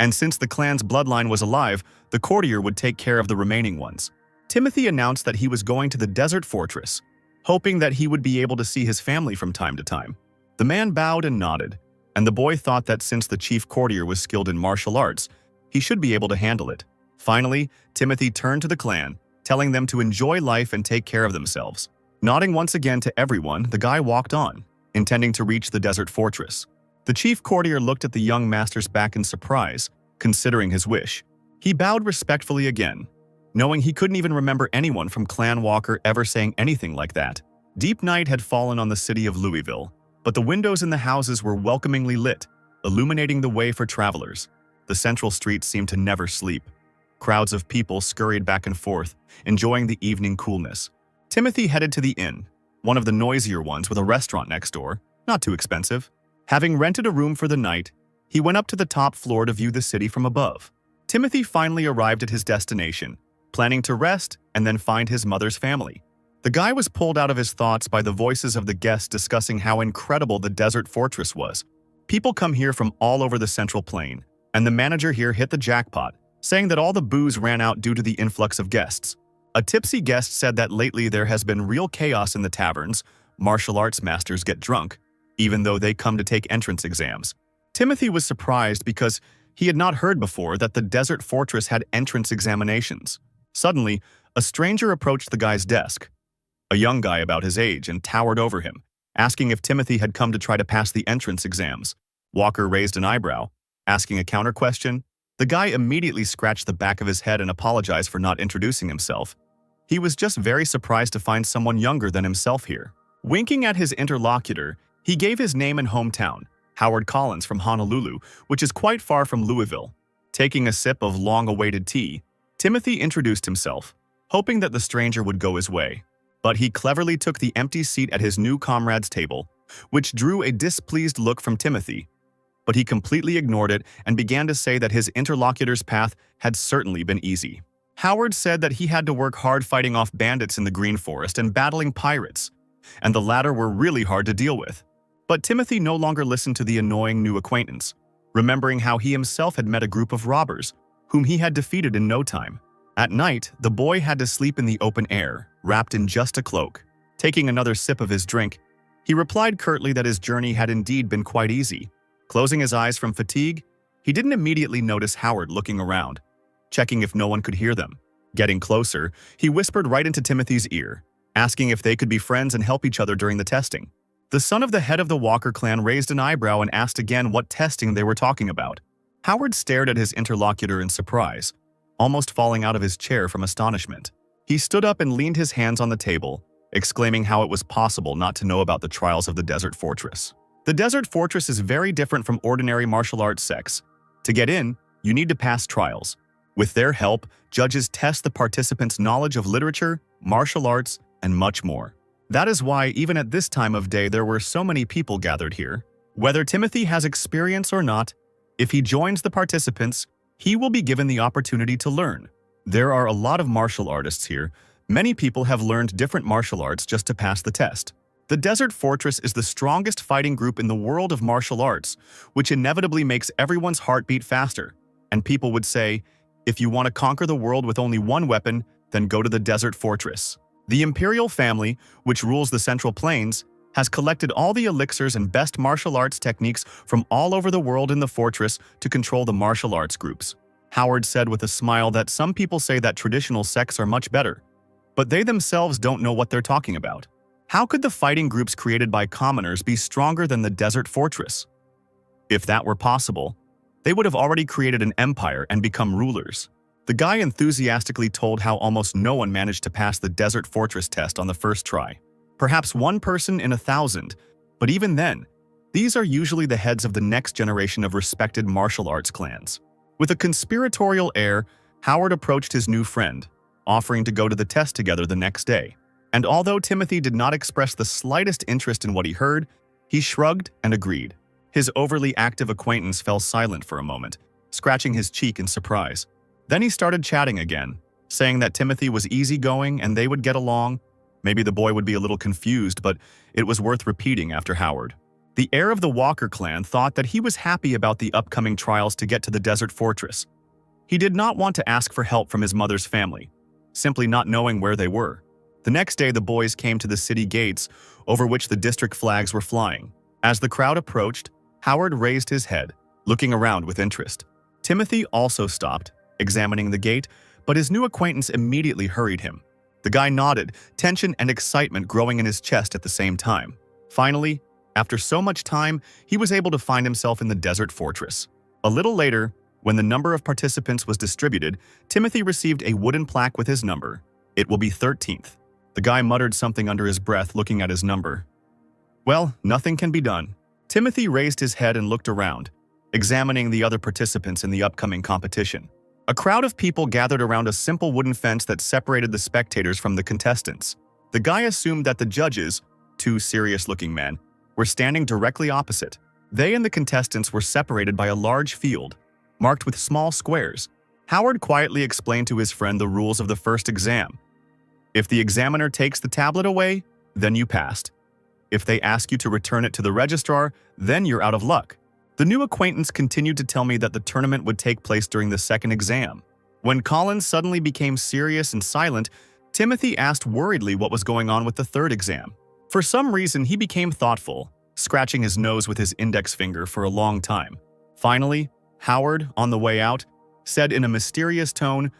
and since the clan's bloodline was alive, the courtier would take care of the remaining ones. Timothy announced that he was going to the desert fortress, hoping that he would be able to see his family from time to time. The man bowed and nodded, and the boy thought that since the chief courtier was skilled in martial arts, he should be able to handle it. Finally, Timothy turned to the clan, telling them to enjoy life and take care of themselves. Nodding once again to everyone, the guy walked on, intending to reach the desert fortress. The chief courtier looked at the young master's back in surprise, considering his wish. He bowed respectfully again, knowing he couldn't even remember anyone from Clan Walker ever saying anything like that. Deep night had fallen on the city of Louisville, but the windows in the houses were welcomingly lit, illuminating the way for travelers. The central streets seemed to never sleep. Crowds of people scurried back and forth, enjoying the evening coolness. Timothy headed to the inn, one of the noisier ones with a restaurant next door, not too expensive. Having rented a room for the night, he went up to the top floor to view the city from above. Timothy finally arrived at his destination, planning to rest and then find his mother's family. The guy was pulled out of his thoughts by the voices of the guests discussing how incredible the desert fortress was. People come here from all over the Central Plain, and the manager here hit the jackpot, saying that all the booze ran out due to the influx of guests. A tipsy guest said that lately there has been real chaos in the taverns. Martial arts masters get drunk, even though they come to take entrance exams. Timothy was surprised because he had not heard before that the desert fortress had entrance examinations. Suddenly, a stranger approached the guy's desk, a young guy about his age, and towered over him, asking if Timothy had come to try to pass the entrance exams. Walker raised an eyebrow, asking a counter question. The guy immediately scratched the back of his head and apologized for not introducing himself. He was just very surprised to find someone younger than himself here. Winking at his interlocutor, he gave his name and hometown, Howard Collins from Honolulu, which is quite far from Louisville. Taking a sip of long-awaited tea, Timothy introduced himself, hoping that the stranger would go his way. But he cleverly took the empty seat at his new comrade's table, which drew a displeased look from Timothy. But he completely ignored it and began to say that his interlocutor's path had certainly been easy. Howard said that he had to work hard fighting off bandits in the Green Forest and battling pirates, and the latter were really hard to deal with. But Timothy no longer listened to the annoying new acquaintance, remembering how he himself had met a group of robbers, whom he had defeated in no time. At night, the boy had to sleep in the open air, wrapped in just a cloak. Taking another sip of his drink, he replied curtly that his journey had indeed been quite easy. Closing his eyes from fatigue, he didn't immediately notice Howard looking around, checking if no one could hear them. Getting closer, he whispered right into Timothy's ear, asking if they could be friends and help each other during the testing. The son of the head of the Walker clan raised an eyebrow and asked again what testing they were talking about. Howard stared at his interlocutor in surprise, almost falling out of his chair from astonishment. He stood up and leaned his hands on the table, exclaiming how it was possible not to know about the trials of the Desert Fortress. The Desert Fortress is very different from ordinary martial arts sects. To get in, you need to pass trials. With their help, judges test the participants' knowledge of literature, martial arts, and much more. That is why, even at this time of day, there were so many people gathered here. Whether Timothy has experience or not, if he joins the participants, he will be given the opportunity to learn. There are a lot of martial artists here. Many people have learned different martial arts just to pass the test. The Desert Fortress is the strongest fighting group in the world of martial arts, which inevitably makes everyone's heart beat faster. And people would say, if you want to conquer the world with only one weapon, then go to the Desert Fortress. The imperial family, which rules the Central Plains, has collected all the elixirs and best martial arts techniques from all over the world in the fortress to control the martial arts groups. Howard said with a smile that some people say that traditional sects are much better, but they themselves don't know what they're talking about. How could the fighting groups created by commoners be stronger than the Desert Fortress? If that were possible, they would have already created an empire and become rulers. The guy enthusiastically told how almost no one managed to pass the Desert Fortress test on the first try. Perhaps one person in 1,000, but even then, these are usually the heads of the next generation of respected martial arts clans. With a conspiratorial air, Howard approached his new friend, offering to go to the test together the next day. And although Timothy did not express the slightest interest in what he heard, he shrugged and agreed. His overly active acquaintance fell silent for a moment, scratching his cheek in surprise. Then he started chatting again, saying that Timothy was easygoing and they would get along. Maybe the boy would be a little confused, but it was worth repeating after Howard. The heir of the Walker clan thought that he was happy about the upcoming trials to get to the Desert Fortress. He did not want to ask for help from his mother's family, simply not knowing where they were. The next day, the boys came to the city gates, over which the district flags were flying. As the crowd approached, Howard raised his head, looking around with interest. Timothy also stopped, examining the gate, but his new acquaintance immediately hurried him. The guy nodded, tension and excitement growing in his chest at the same time. Finally, after so much time, he was able to find himself in the Desert Fortress. A little later, when the number of participants was distributed, Timothy received a wooden plaque with his number. It will be 13th. The guy muttered something under his breath, looking at his number. Well, nothing can be done. Timothy raised his head and looked around, examining the other participants in the upcoming competition. A crowd of people gathered around a simple wooden fence that separated the spectators from the contestants. The guy assumed that the judges, two serious-looking men, were standing directly opposite. They and the contestants were separated by a large field, marked with small squares. Howard quietly explained to his friend the rules of the first exam. If the examiner takes the tablet away, then you passed. If they ask you to return it to the registrar, then you're out of luck. The new acquaintance continued to tell me that the tournament would take place during the second exam. When Collins suddenly became serious and silent, Timothy asked worriedly what was going on with the third exam. For some reason, he became thoughtful, scratching his nose with his index finger for a long time. Finally, Howard, on the way out, said in a mysterious tone,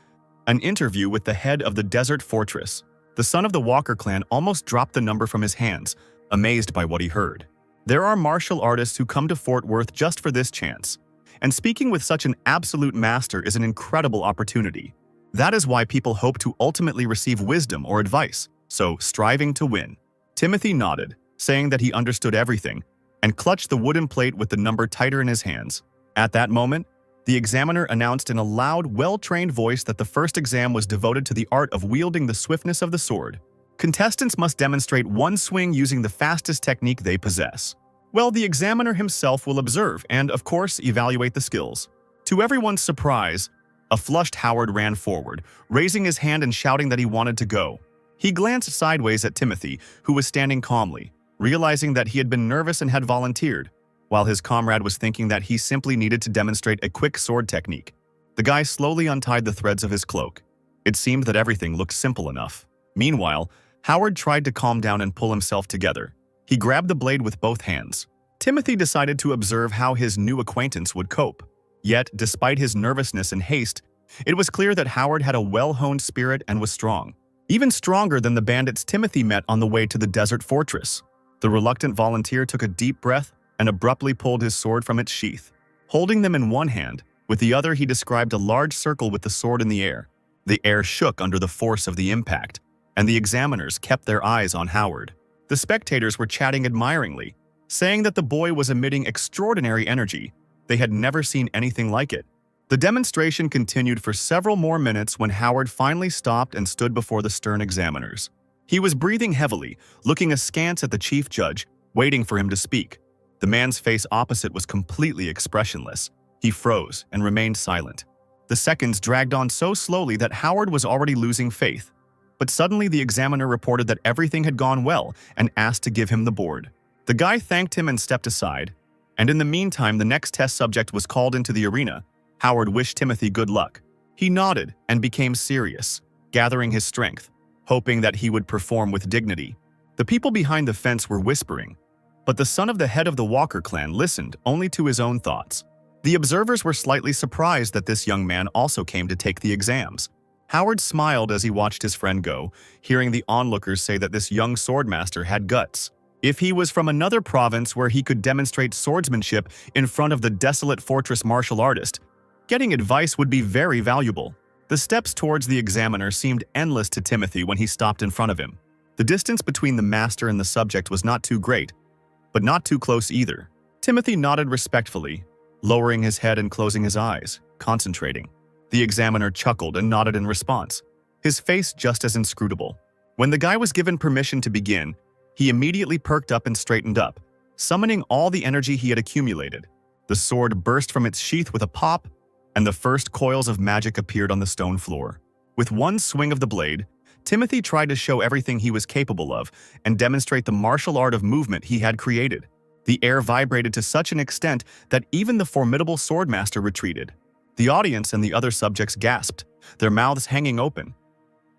"An interview with the head of the Desert Fortress." The son of the Walker clan almost dropped the number from his hands, amazed by what he heard. There are martial artists who come to Fort Worth just for this chance, and speaking with such an absolute master is an incredible opportunity. That is why people hope to ultimately receive wisdom or advice, so striving to win. Timothy nodded, saying that he understood everything, and clutched the wooden plate with the number tighter in his hands. At that moment, the examiner announced in a loud, well-trained voice that the first exam was devoted to the art of wielding the swiftness of the sword. Contestants must demonstrate one swing using the fastest technique they possess. Well, the examiner himself will observe and, of course, evaluate the skills. To everyone's surprise, a flushed Howard ran forward, raising his hand and shouting that he wanted to go. He glanced sideways at Timothy, who was standing calmly, realizing that he had been nervous and had volunteered, while his comrade was thinking that he simply needed to demonstrate a quick sword technique. The guy slowly untied the threads of his cloak. It seemed that everything looked simple enough. Meanwhile, Howard tried to calm down and pull himself together. He grabbed the blade with both hands. Timothy decided to observe how his new acquaintance would cope. Yet, despite his nervousness and haste, it was clear that Howard had a well-honed spirit and was strong. Even stronger than the bandits Timothy met on the way to the Desert Fortress. The reluctant volunteer took a deep breath and abruptly pulled his sword from its sheath. Holding them in one hand, With the other, he described a large circle with the sword in the air. The air shook under the force of the impact, and the examiners kept their eyes on Howard. The spectators were chatting admiringly, saying that the boy was emitting extraordinary energy. They had never seen anything like it. The demonstration continued for several more minutes when Howard finally stopped and stood before the stern examiners. He was breathing heavily, looking askance at the chief judge, waiting for him to speak. The man's face opposite was completely expressionless. He froze and remained silent. The seconds dragged on so slowly that Howard was already losing faith. But suddenly the examiner reported that everything had gone well and asked to give him the board. The guy thanked him and stepped aside, and in the meantime the next test subject was called into the arena. Howard wished Timothy good luck. He nodded and became serious, gathering his strength, hoping that he would perform with dignity. The people behind the fence were whispering, but the son of the head of the Walker clan listened only to his own thoughts. The observers were slightly surprised that this young man also came to take the exams. Howard smiled as he watched his friend go, hearing the onlookers say that this young swordmaster had guts. If he was from another province where he could demonstrate swordsmanship in front of the desolate fortress martial artist, getting advice would be very valuable. The steps towards the examiner seemed endless to Timothy when he stopped in front of him. The distance between the master and the subject was not too great, but not too close either. Timothy nodded respectfully, lowering his head and closing his eyes, concentrating. The examiner chuckled and nodded in response, his face just as inscrutable. When the guy was given permission to begin, he immediately perked up and straightened up, summoning all the energy he had accumulated. The sword burst from its sheath with a pop, and the first coils of magic appeared on the stone floor. With one swing of the blade, Timothy tried to show everything he was capable of and demonstrate the martial art of movement he had created. The air vibrated to such an extent that even the formidable swordmaster retreated. The audience and the other subjects gasped, their mouths hanging open.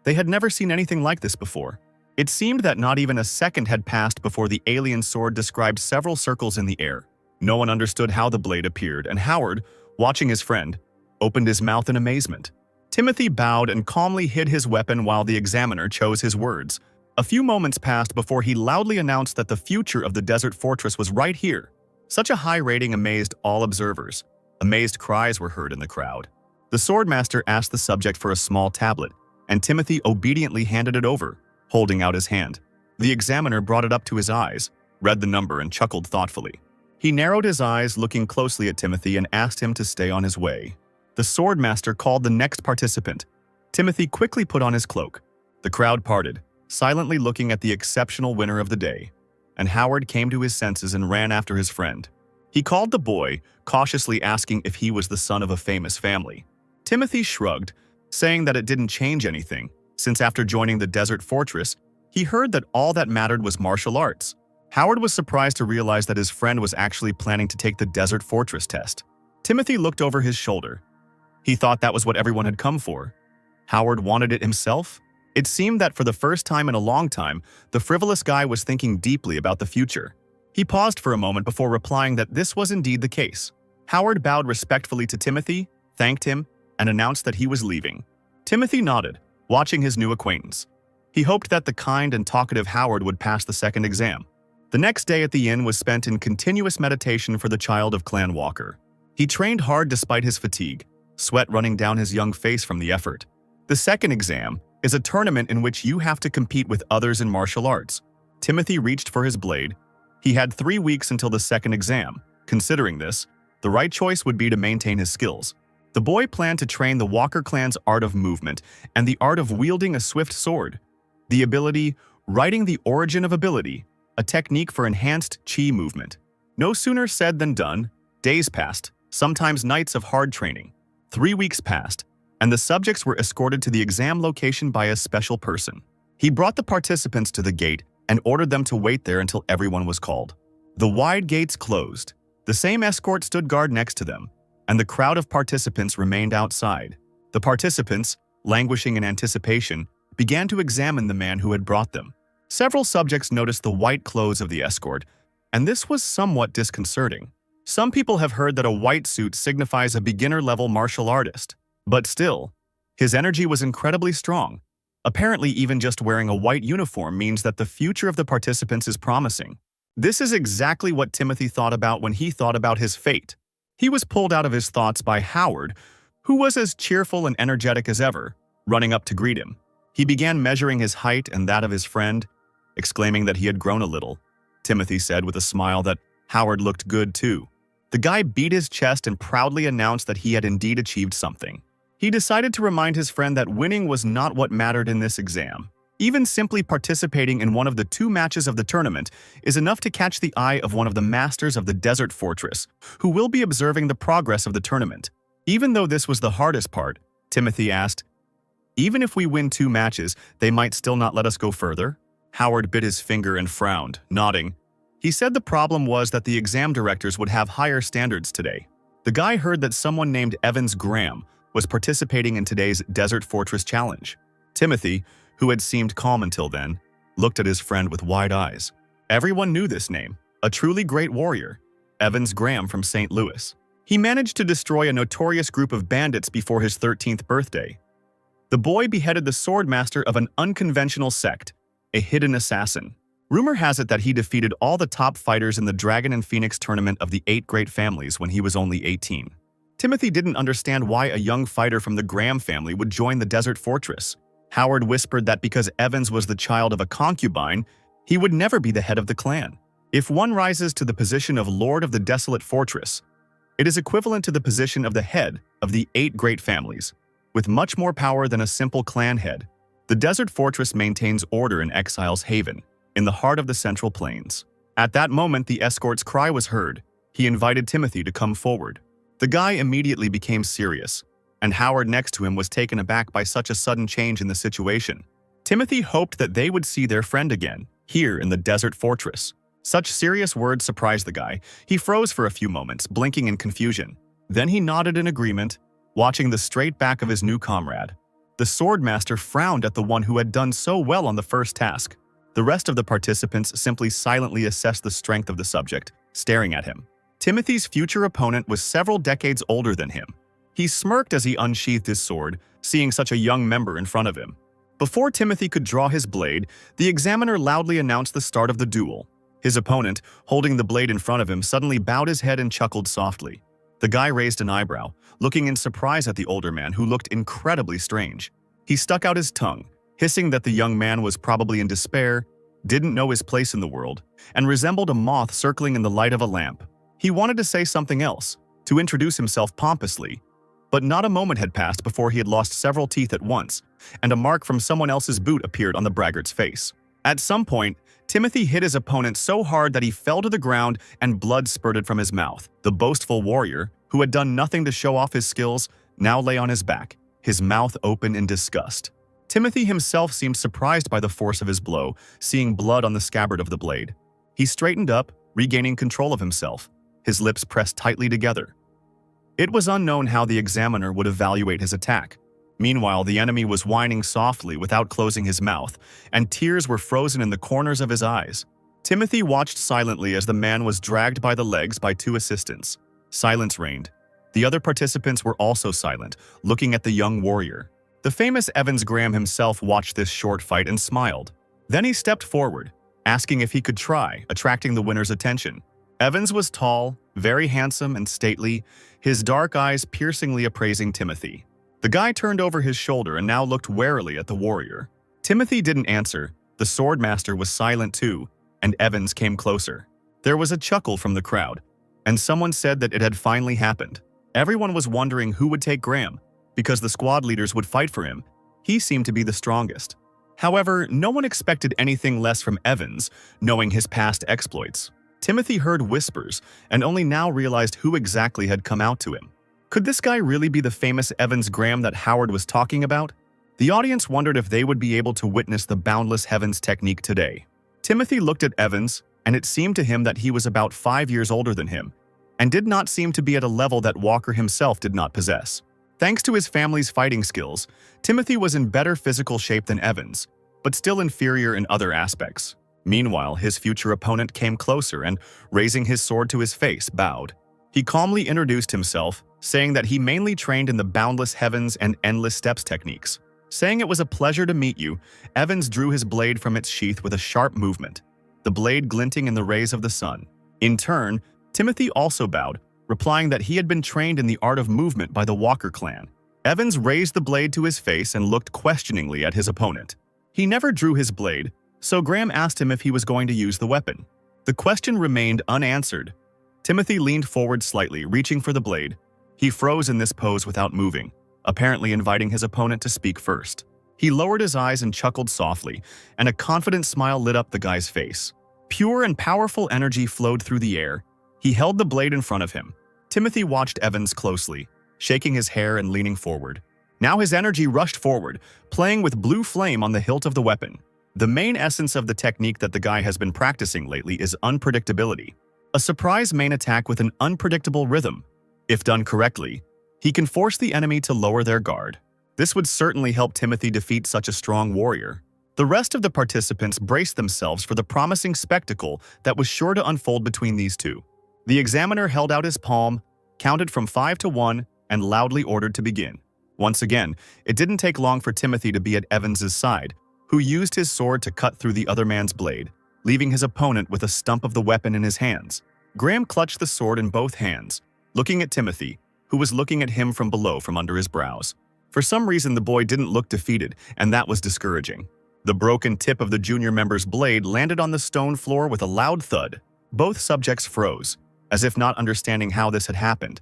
They had never seen anything like this before. It seemed that not even a second had passed before the alien sword described several circles in the air. No one understood how the blade appeared, and Howard, watching his friend, opened his mouth in amazement. Timothy bowed and calmly hid his weapon while the examiner chose his words. A few moments passed before he loudly announced that the future of the desert fortress was right here. Such a high rating amazed all observers. Amazed cries were heard in the crowd. The swordmaster asked the subject for a small tablet, and Timothy obediently handed it over, holding out his hand. The examiner brought it up to his eyes, read the number, and chuckled thoughtfully. He narrowed his eyes, looking closely at Timothy, and asked him to stay on his way. The swordmaster called the next participant. Timothy quickly put on his cloak. The crowd parted, silently looking at the exceptional winner of the day, and Howard came to his senses and ran after his friend. He called the boy, cautiously asking if he was the son of a famous family. Timothy shrugged, saying that it didn't change anything, since after joining the desert fortress, he heard that all that mattered was martial arts. Howard was surprised to realize that his friend was actually planning to take the desert fortress test. Timothy looked over his shoulder. He thought that was what everyone had come for. Howard wanted it himself? It seemed that for the first time in a long time, the frivolous guy was thinking deeply about the future. He paused for a moment before replying that this was indeed the case. Howard bowed respectfully to Timothy, thanked him, and announced that he was leaving. Timothy nodded, watching his new acquaintance. He hoped that the kind and talkative Howard would pass the second exam. The next day at the inn was spent in continuous meditation for the child of Clan Walker. He trained hard despite his fatigue, sweat running down his young face from the effort. The second exam is a tournament in which you have to compete with others in martial arts. Timothy reached for his blade. He had 3 weeks until the second exam. Considering this, the right choice would be to maintain his skills. The boy planned to train the Walker clan's art of movement and the art of wielding a swift sword. The ability, writing the origin of ability, a technique for enhanced chi movement. No sooner said than done. Days passed, sometimes nights of hard training. 3 weeks passed, and the subjects were escorted to the exam location by a special person. He brought the participants to the gate and ordered them to wait there until everyone was called. The wide gates closed. The same escort stood guard next to them, and the crowd of participants remained outside. The participants, languishing in anticipation, began to examine the man who had brought them. Several subjects noticed the white clothes of the escort, and this was somewhat disconcerting. Some people have heard that a white suit signifies a beginner-level martial artist. But still, his energy was incredibly strong. Apparently, even just wearing a white uniform means that the future of the participants is promising. This is exactly what Timothy thought about when he thought about his fate. He was pulled out of his thoughts by Howard, who was as cheerful and energetic as ever, running up to greet him. He began measuring his height and that of his friend, exclaiming that he had grown a little. Timothy said with a smile that Howard looked good too. The guy beat his chest and proudly announced that he had indeed achieved something. He decided to remind his friend that winning was not what mattered in this exam. Even simply participating in one of the 2 matches of the tournament is enough to catch the eye of one of the masters of the Desert Fortress, who will be observing the progress of the tournament. Even though this was the hardest part, Timothy asked, "Even if we win 2 matches, they might still not let us go further?" Howard bit his finger and frowned, nodding. He said the problem was that the exam directors would have higher standards today. The guy heard that someone named Evans Graham was participating in today's Desert Fortress Challenge. Timothy, who had seemed calm until then, looked at his friend with wide eyes. Everyone knew this name, a truly great warrior, Evans Graham from St. Louis. He managed to destroy a notorious group of bandits before his 13th birthday. The boy beheaded the swordmaster of an unconventional sect, a hidden assassin. Rumor has it that he defeated all the top fighters in the Dragon and Phoenix tournament of the 8 great families when he was only 18. Timothy didn't understand why a young fighter from the Graham family would join the Desert Fortress. Howard whispered that because Evans was the child of a concubine, he would never be the head of the clan. If one rises to the position of Lord of the Desolate Fortress, it is equivalent to the position of the head of the 8 great families, with much more power than a simple clan head. The Desert Fortress maintains order in Exile's Haven, in the heart of the Central Plains. At that moment, the escort's cry was heard. He invited Timothy to come forward. The guy immediately became serious, and Howard next to him was taken aback by such a sudden change in the situation. Timothy hoped that they would see their friend again, here in the Desert Fortress. Such serious words surprised the guy. He froze for a few moments, blinking in confusion. Then he nodded in agreement, watching the straight back of his new comrade. The swordmaster frowned at the one who had done so well on the first task. The rest of the participants simply silently assessed the strength of the subject, staring at him. Timothy's future opponent was several decades older than him. He smirked as he unsheathed his sword, seeing such a young member in front of him. Before Timothy could draw his blade, the examiner loudly announced the start of the duel. His opponent, holding the blade in front of him, suddenly bowed his head and chuckled softly. The guy raised an eyebrow, looking in surprise at the older man who looked incredibly strange. He stuck out his tongue, hissing that the young man was probably in despair, didn't know his place in the world, and resembled a moth circling in the light of a lamp. He wanted to say something else, to introduce himself pompously, but not a moment had passed before he had lost several teeth at once, and a mark from someone else's boot appeared on the braggart's face. At some point, Timothy hit his opponent so hard that he fell to the ground and blood spurted from his mouth. The boastful warrior, who had done nothing to show off his skills, now lay on his back, his mouth open in disgust. Timothy himself seemed surprised by the force of his blow, seeing blood on the scabbard of the blade. He straightened up, regaining control of himself, his lips pressed tightly together. It was unknown how the examiner would evaluate his attack. Meanwhile, the enemy was whining softly without closing his mouth, and tears were frozen in the corners of his eyes. Timothy watched silently as the man was dragged by the legs by 2 assistants. Silence reigned. The other participants were also silent, looking at the young warrior. The famous Evans Graham himself watched this short fight and smiled. Then he stepped forward, asking if he could try, attracting the winner's attention. Evans was tall, very handsome and stately, his dark eyes piercingly appraising Timothy. The guy turned over his shoulder and now looked warily at the warrior. Timothy didn't answer, the swordmaster was silent too, and Evans came closer. There was a chuckle from the crowd, and someone said that it had finally happened. Everyone was wondering who would take Graham, because the squad leaders would fight for him. He seemed to be the strongest. However, no one expected anything less from Evans, knowing his past exploits. Timothy heard whispers and only now realized who exactly had come out to him. Could this guy really be the famous Evans Graham that Howard was talking about? The audience wondered if they would be able to witness the boundless heavens technique today. Timothy looked at Evans, and it seemed to him that he was about 5 years older than him, and did not seem to be at a level that Walker himself did not possess. Thanks to his family's fighting skills, Timothy was in better physical shape than Evans, but still inferior in other aspects. Meanwhile, his future opponent came closer and, raising his sword to his face, bowed. He calmly introduced himself, saying that he mainly trained in the boundless heavens and endless steps techniques. Saying it was a pleasure to meet you, Evans drew his blade from its sheath with a sharp movement, the blade glinting in the rays of the sun. In turn, Timothy also bowed, replying that he had been trained in the art of movement by the Walker clan. Evans raised the blade to his face and looked questioningly at his opponent. He never drew his blade, so Graham asked him if he was going to use the weapon. The question remained unanswered. Timothy leaned forward slightly, reaching for the blade. He froze in this pose without moving, apparently inviting his opponent to speak first. He lowered his eyes and chuckled softly, and a confident smile lit up the guy's face. Pure and powerful energy flowed through the air. He held the blade in front of him. Timothy watched Evans closely, shaking his hair and leaning forward. Now his energy rushed forward, playing with blue flame on the hilt of the weapon. The main essence of the technique that the guy has been practicing lately is unpredictability. A surprise main attack with an unpredictable rhythm. If done correctly, he can force the enemy to lower their guard. This would certainly help Timothy defeat such a strong warrior. The rest of the participants braced themselves for the promising spectacle that was sure to unfold between these two. The examiner held out his palm, counted from 5 to 1, and loudly ordered to begin. Once again, it didn't take long for Timothy to be at Evans's side, who used his sword to cut through the other man's blade, leaving his opponent with a stump of the weapon in his hands. Graham clutched the sword in both hands, looking at Timothy, who was looking at him from below from under his brows. For some reason, the boy didn't look defeated, and that was discouraging. The broken tip of the junior member's blade landed on the stone floor with a loud thud. Both subjects froze, as if not understanding how this had happened,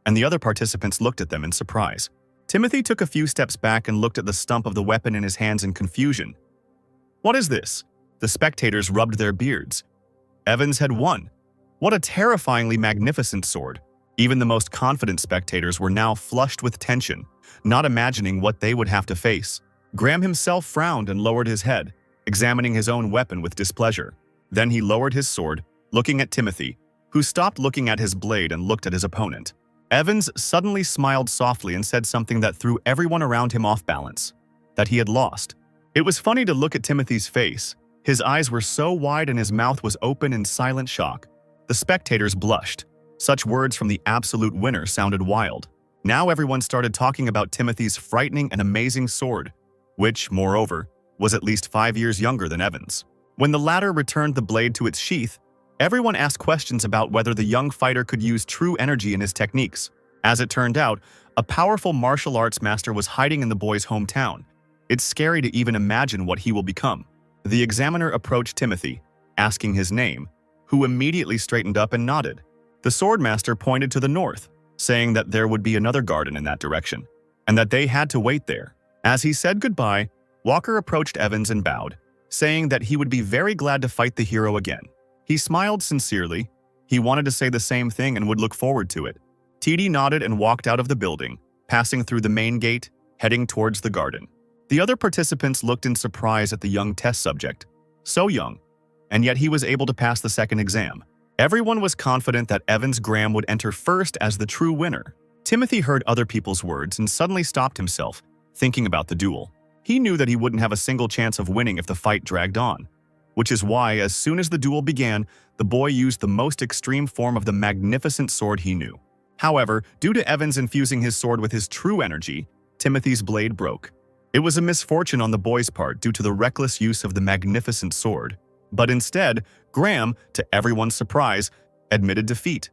and the other participants looked at them in surprise. Timothy took a few steps back and looked at the stump of the weapon in his hands in confusion. "What is this?" The spectators rubbed their beards. Evans had won. What a terrifyingly magnificent sword. Even the most confident spectators were now flushed with tension, not imagining what they would have to face. Graham himself frowned and lowered his head, examining his own weapon with displeasure. Then he lowered his sword, looking at Timothy, who stopped looking at his blade and looked at his opponent. Evans suddenly smiled softly and said something that threw everyone around him off balance, that he had lost. It was funny to look at Timothy's face. His eyes were so wide and his mouth was open in silent shock. The spectators blushed. Such words from the absolute winner sounded wild. Now everyone started talking about Timothy's frightening and amazing sword, which, moreover, was at least 5 years younger than Evans. When the latter returned the blade to its sheath, everyone asked questions about whether the young fighter could use true energy in his techniques. As it turned out, a powerful martial arts master was hiding in the boy's hometown. It's scary to even imagine what he will become. The examiner approached Timothy, asking his name, who immediately straightened up and nodded. The swordmaster pointed to the north, saying that there would be another garden in that direction, and that they had to wait there. As he said goodbye, Walker approached Evans and bowed, saying that he would be very glad to fight the hero again. He smiled sincerely. He wanted to say the same thing and would look forward to it. TD nodded and walked out of the building, passing through the main gate, heading towards the garden. The other participants looked in surprise at the young test subject. So young, and yet he was able to pass the second exam. Everyone was confident that Evans Graham would enter first as the true winner. Timothy heard other people's words and suddenly stopped himself, thinking about the duel. He knew that he wouldn't have a single chance of winning if the fight dragged on, which is why, as soon as the duel began, the boy used the most extreme form of the magnificent sword he knew. However, due to Evans infusing his sword with his true energy, Timothy's blade broke. It was a misfortune on the boy's part due to the reckless use of the magnificent sword. But instead, Graham, to everyone's surprise, admitted defeat.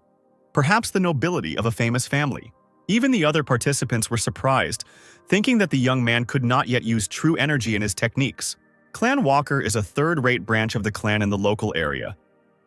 Perhaps the nobility of a famous family. Even the other participants were surprised, thinking that the young man could not yet use true energy in his techniques. Clan Walker is a third-rate branch of the clan in the local area.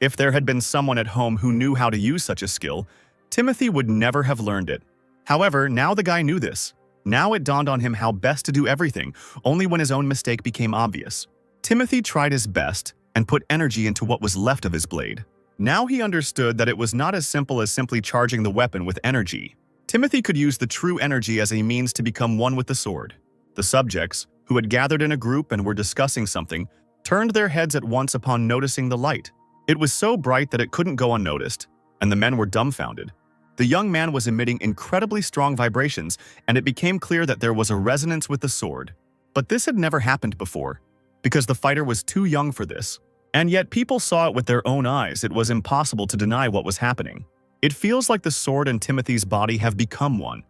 If there had been someone at home who knew how to use such a skill, Timothy would never have learned it. However, now the guy knew this. Now it dawned on him how best to do everything, only when his own mistake became obvious. Timothy tried his best and put energy into what was left of his blade. Now he understood that it was not as simple as simply charging the weapon with energy. Timothy could use the true energy as a means to become one with the sword. The subjects, who had gathered in a group and were discussing something, turned their heads at once upon noticing the light. It was so bright that it couldn't go unnoticed, and the men were dumbfounded. The young man was emitting incredibly strong vibrations, and it became clear that there was a resonance with the sword. But this had never happened before, because the fighter was too young for this. And yet people saw it with their own eyes. It was impossible to deny what was happening. It feels like the sword and Timothy's body have become one.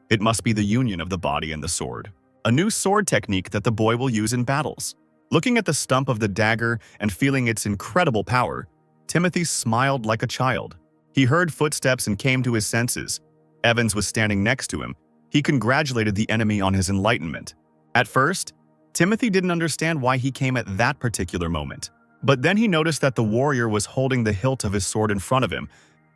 It must be the union of the body and the sword. A new sword technique that the boy will use in battles. Looking at the stump of the dagger and feeling its incredible power, Timothy smiled like a child. He heard footsteps and came to his senses. Evans was standing next to him. He congratulated the enemy on his enlightenment. At first, Timothy didn't understand why he came at that particular moment. But then he noticed that the warrior was holding the hilt of his sword in front of him,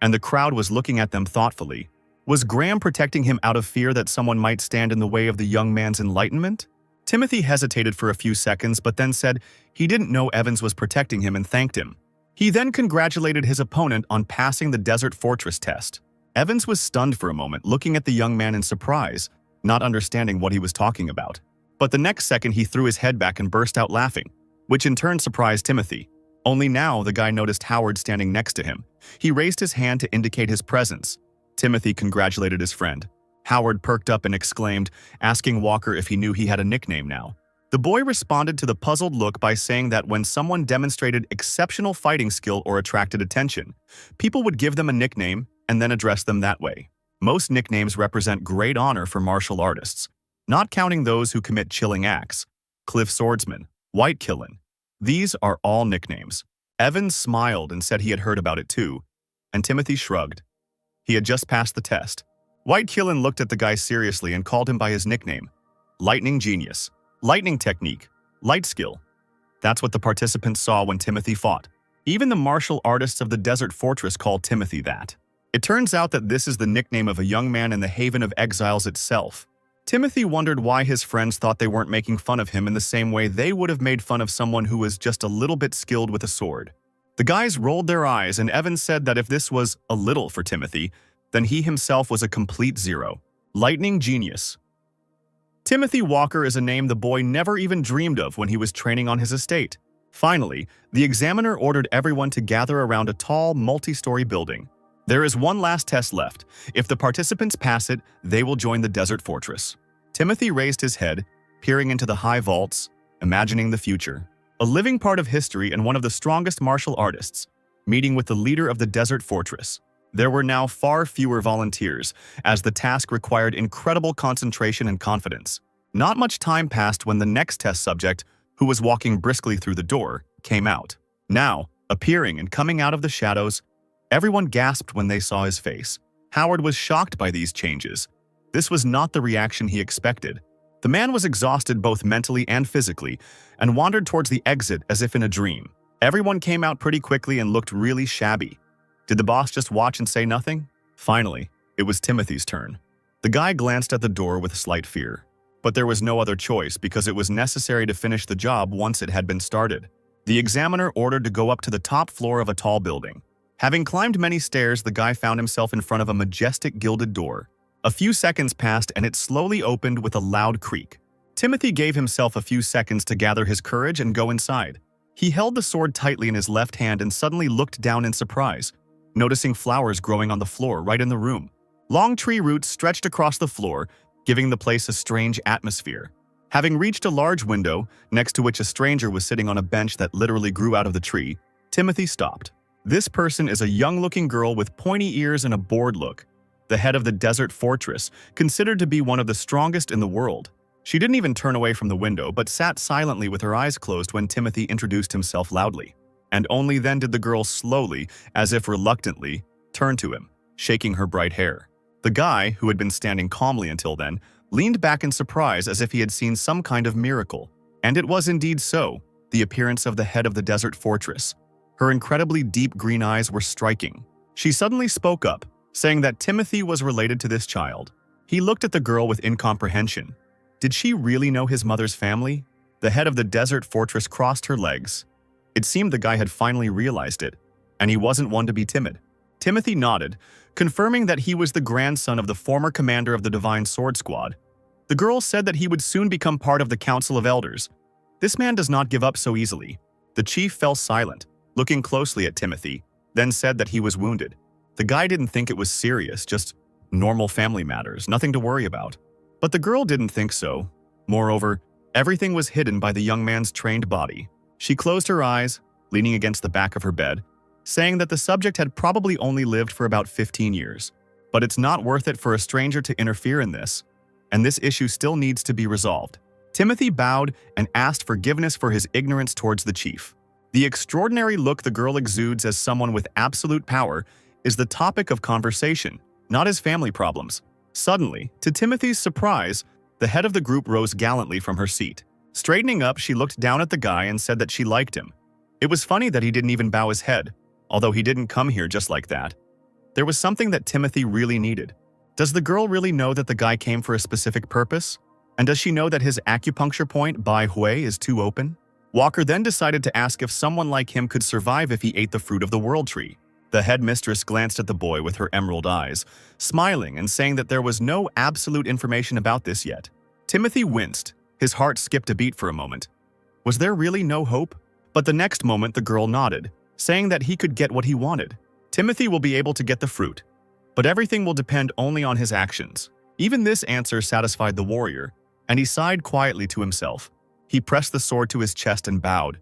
and the crowd was looking at them thoughtfully. Was Graham protecting him out of fear that someone might stand in the way of the young man's enlightenment? Timothy hesitated for a few seconds, but then said he didn't know Evans was protecting him and thanked him. He then congratulated his opponent on passing the Desert Fortress test. Evans was stunned for a moment, looking at the young man in surprise, not understanding what he was talking about. But the next second he threw his head back and burst out laughing, which in turn surprised Timothy. Only now the guy noticed Howard standing next to him. He raised his hand to indicate his presence. Timothy congratulated his friend. Howard perked up and exclaimed, asking Walker if he knew he had a nickname now. The boy responded to the puzzled look by saying that when someone demonstrated exceptional fighting skill or attracted attention, people would give them a nickname and then address them that way. Most nicknames represent great honor for martial artists, not counting those who commit chilling acts. Cliff Swordsman, White Killin. These are all nicknames. Evans smiled and said he had heard about it too, and Timothy shrugged. He had just passed the test. White Killin looked at the guy seriously and called him by his nickname. Lightning Genius, Lightning Technique, Light Skill. That's what the participants saw when Timothy fought. Even the martial artists of the Desert Fortress called Timothy that. It turns out that this is the nickname of a young man in the Haven of Exiles itself. Timothy wondered why his friends thought they weren't making fun of him in the same way they would have made fun of someone who was just a little bit skilled with a sword. The guys rolled their eyes, and Evans said that if this was a little for Timothy, then he himself was a complete zero. Lightning Genius. Timothy Walker is a name the boy never even dreamed of when he was training on his estate. Finally, the examiner ordered everyone to gather around a tall, multi-story building. There is one last test left. If the participants pass it, they will join the Desert Fortress. Timothy raised his head, peering into the high vaults, imagining the future. A living part of history and one of the strongest martial artists, meeting with the leader of the Desert Fortress. There were now far fewer volunteers, as the task required incredible concentration and confidence. Not much time passed when the next test subject, who was walking briskly through the door, came out. Now, appearing and coming out of the shadows, everyone gasped when they saw his face. Howard was shocked by these changes. This was not the reaction he expected. The man was exhausted both mentally and physically, and wandered towards the exit as if in a dream. Everyone came out pretty quickly and looked really shabby. Did the boss just watch and say nothing? Finally, it was Timothy's turn. The guy glanced at the door with slight fear. But there was no other choice because it was necessary to finish the job once it had been started. The examiner ordered to go up to the top floor of a tall building. Having climbed many stairs, the guy found himself in front of a majestic gilded door. A few seconds passed and it slowly opened with a loud creak. Timothy gave himself a few seconds to gather his courage and go inside. He held the sword tightly in his left hand and suddenly looked down in surprise, noticing flowers growing on the floor right in the room. Long tree roots stretched across the floor, giving the place a strange atmosphere. Having reached a large window, next to which a stranger was sitting on a bench that literally grew out of the tree, Timothy stopped. This person is a young-looking girl with pointy ears and a bored look, the head of the Desert Fortress, considered to be one of the strongest in the world. She didn't even turn away from the window, but sat silently with her eyes closed when Timothy introduced himself loudly. And only then did the girl slowly, as if reluctantly, turn to him, shaking her bright hair. The guy, who had been standing calmly until then, leaned back in surprise as if he had seen some kind of miracle. And it was indeed so, the appearance of the head of the Desert Fortress. Her incredibly deep green eyes were striking. She suddenly spoke up, saying that Timothy was related to this child. He looked at the girl with incomprehension. Did she really know his mother's family? The head of the Desert Fortress crossed her legs. It seemed the guy had finally realized it, and he wasn't one to be timid. Timothy nodded, confirming that he was the grandson of the former commander of the Divine Sword Squad. The girl said that he would soon become part of the Council of Elders. This man does not give up so easily. The chief fell silent, looking closely at Timothy, then said that he was wounded. The guy didn't think it was serious, just normal family matters, nothing to worry about. But the girl didn't think so. Moreover, everything was hidden by the young man's trained body. She closed her eyes, leaning against the back of her bed, saying that the subject had probably only lived for about 15 years. But it's not worth it for a stranger to interfere in this, and this issue still needs to be resolved. Timothy bowed and asked forgiveness for his ignorance towards the chief. The extraordinary look the girl exudes as someone with absolute power is the topic of conversation, not his family problems. Suddenly, to Timothy's surprise, the head of the group rose gallantly from her seat. Straightening up, she looked down at the guy and said that she liked him. It was funny that he didn't even bow his head, although he didn't come here just like that. There was something that Timothy really needed. Does the girl really know that the guy came for a specific purpose? And does she know that his acupuncture point, Bai Hui, is too open? Walker then decided to ask if someone like him could survive if he ate the fruit of the world tree. The headmistress glanced at the boy with her emerald eyes, smiling and saying that there was no absolute information about this yet. Timothy winced. His heart skipped a beat for a moment. Was there really no hope? But the next moment the girl nodded, saying that he could get what he wanted. Timothy will be able to get the fruit, but everything will depend only on his actions. Even this answer satisfied the warrior, and he sighed quietly to himself. He pressed the sword to his chest and bowed,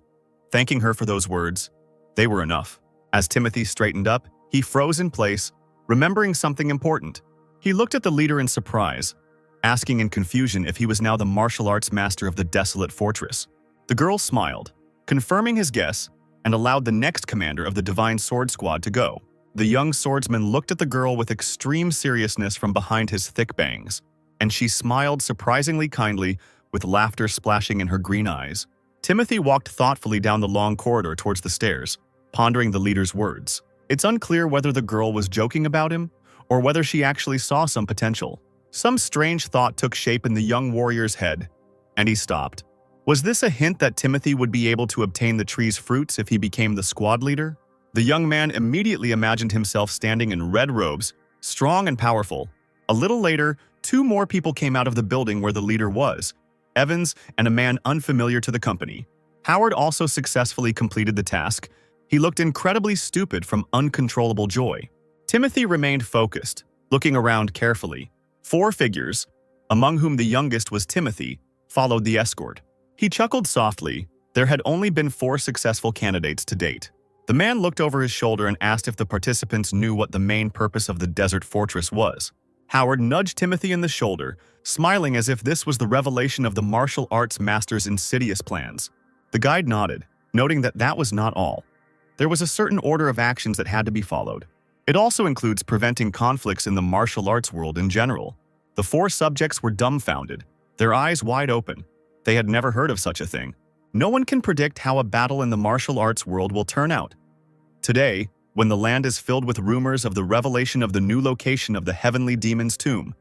thanking her for those words. They were enough. As Timothy straightened up, he froze in place, remembering something important. He looked at the leader in surprise, asking in confusion if he was now the martial arts master of the desolate fortress. The girl smiled, confirming his guess, and allowed the next commander of the Divine Sword Squad to go. The young swordsman looked at the girl with extreme seriousness from behind his thick bangs, and she smiled surprisingly kindly, with laughter splashing in her green eyes. Timothy walked thoughtfully down the long corridor towards the stairs, pondering the leader's words. It's unclear whether the girl was joking about him, or whether she actually saw some potential. Some strange thought took shape in the young warrior's head, and he stopped. Was this a hint that Timothy would be able to obtain the tree's fruits if he became the squad leader? The young man immediately imagined himself standing in red robes, strong and powerful. A little later, 2 more people came out of the building where the leader was, Evans and a man unfamiliar to the company. Howard also successfully completed the task. He looked incredibly stupid from uncontrollable joy. Timothy remained focused, looking around carefully. 4 figures, among whom the youngest was Timothy, followed the escort. He chuckled softly. There had only been 4 successful candidates to date. The man looked over his shoulder and asked if the participants knew what the main purpose of the desert fortress was. Howard nudged Timothy in the shoulder, smiling as if this was the revelation of the martial arts master's insidious plans. The guide nodded, noting that that was not all. There was a certain order of actions that had to be followed. It also includes preventing conflicts in the martial arts world in general. The 4 subjects were dumbfounded, their eyes wide open. They had never heard of such a thing. No one can predict how a battle in the martial arts world will turn out. Today, when the land is filled with rumors of the revelation of the new location of the heavenly demon's tomb,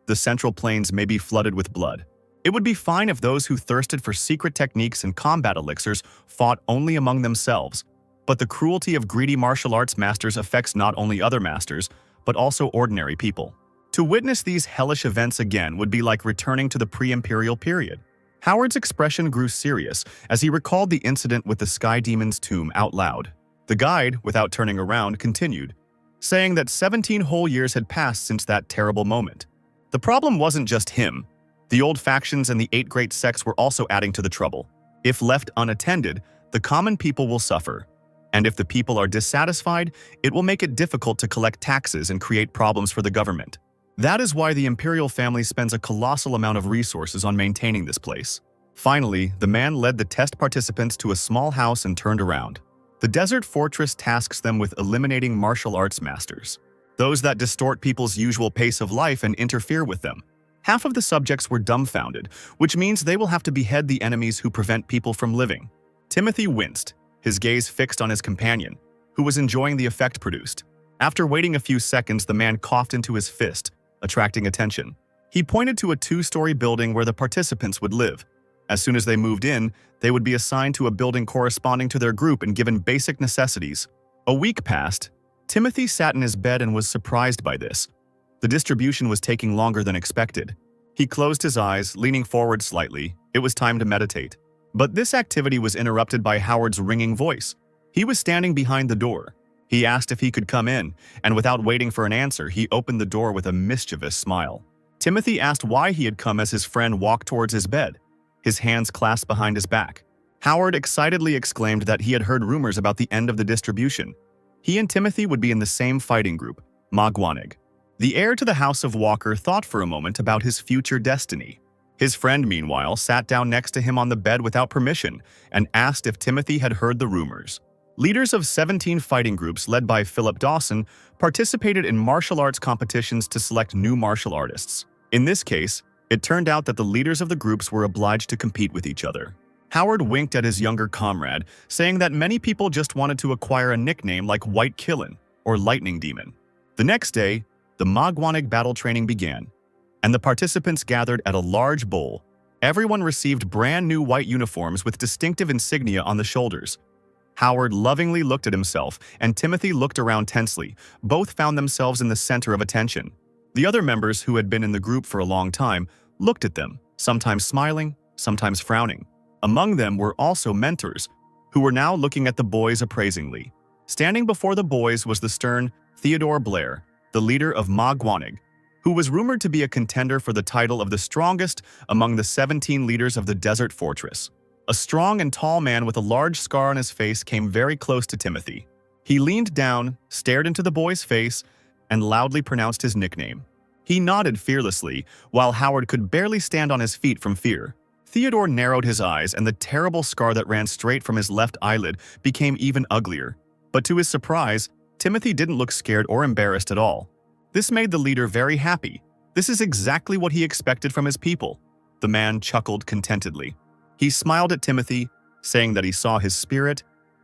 the central plains may be flooded with blood. It would be fine if those who thirsted for secret techniques and combat elixirs fought only among themselves, but the cruelty of greedy martial arts masters affects not only other masters, but also ordinary people. To witness these hellish events again would be like returning to the pre-imperial period. Howard's expression grew serious as he recalled the incident with the Sky Demon's tomb out loud. The guide, without turning around, continued, saying that 17 whole years had passed since that terrible moment. The problem wasn't just him. The old factions and the 8 great sects were also adding to the trouble. If left unattended, the common people will suffer. And if the people are dissatisfied, it will make it difficult to collect taxes and create problems for the government. That is why the imperial family spends a colossal amount of resources on maintaining this place. Finally, the man led the test participants to a small house and turned around. The desert fortress tasks them with eliminating martial arts masters, those that distort people's usual pace of life and interfere with them. Half of the subjects were dumbfounded, which means they will have to behead the enemies who prevent people from living. Timothy winced, his gaze fixed on his companion, who was enjoying the effect produced. After waiting a few seconds, the man coughed into his fist, attracting attention. He pointed to a 2-story building where the participants would live. As soon as they moved in, they would be assigned to a building corresponding to their group and given basic necessities. A week passed. Timothy sat in his bed and was surprised by this. The distribution was taking longer than expected. He closed his eyes, leaning forward slightly. It was time to meditate. But this activity was interrupted by Howard's ringing voice. He was standing behind the door. He asked if he could come in, and without waiting for an answer, he opened the door with a mischievous smile. Timothy asked why he had come as his friend walked towards his bed, his hands clasped behind his back. Howard excitedly exclaimed that he had heard rumors about the end of the distribution. He and Timothy would be in the same fighting group, Magwanig. The heir to the House of Walker thought for a moment about his future destiny. His friend, meanwhile, sat down next to him on the bed without permission and asked if Timothy had heard the rumors. Leaders of 17 fighting groups led by Philip Dawson participated in martial arts competitions to select new martial artists. In this case, it turned out that the leaders of the groups were obliged to compete with each other. Howard winked at his younger comrade, saying that many people just wanted to acquire a nickname like White Killin or Lightning Demon. The next day, the mangacap battle training began, and the participants gathered at a large bowl. Everyone received brand new white uniforms with distinctive insignia on the shoulders. Howard lovingly looked at himself, and Timothy looked around tensely. Both found themselves in the center of attention. The other members, who had been in the group for a long time, looked at them, sometimes smiling, sometimes frowning. Among them were also mentors, who were now looking at the boys appraisingly. Standing before the boys was the stern Theodore Blair, the leader of mangacap, who was rumored to be a contender for the title of the strongest among the 17 leaders of the desert fortress. A strong and tall man with a large scar on his face came very close to Timothy. He leaned down, stared into the boy's face, and loudly pronounced his nickname. He nodded fearlessly, while Howard could barely stand on his feet from fear. Theodore narrowed his eyes, and the terrible scar that ran straight from his left eyelid became even uglier. But to his surprise, Timothy didn't look scared or embarrassed at all. This made the leader very happy. This is exactly what he expected from his people. The man chuckled contentedly. He smiled at Timothy, saying that he saw his spirit.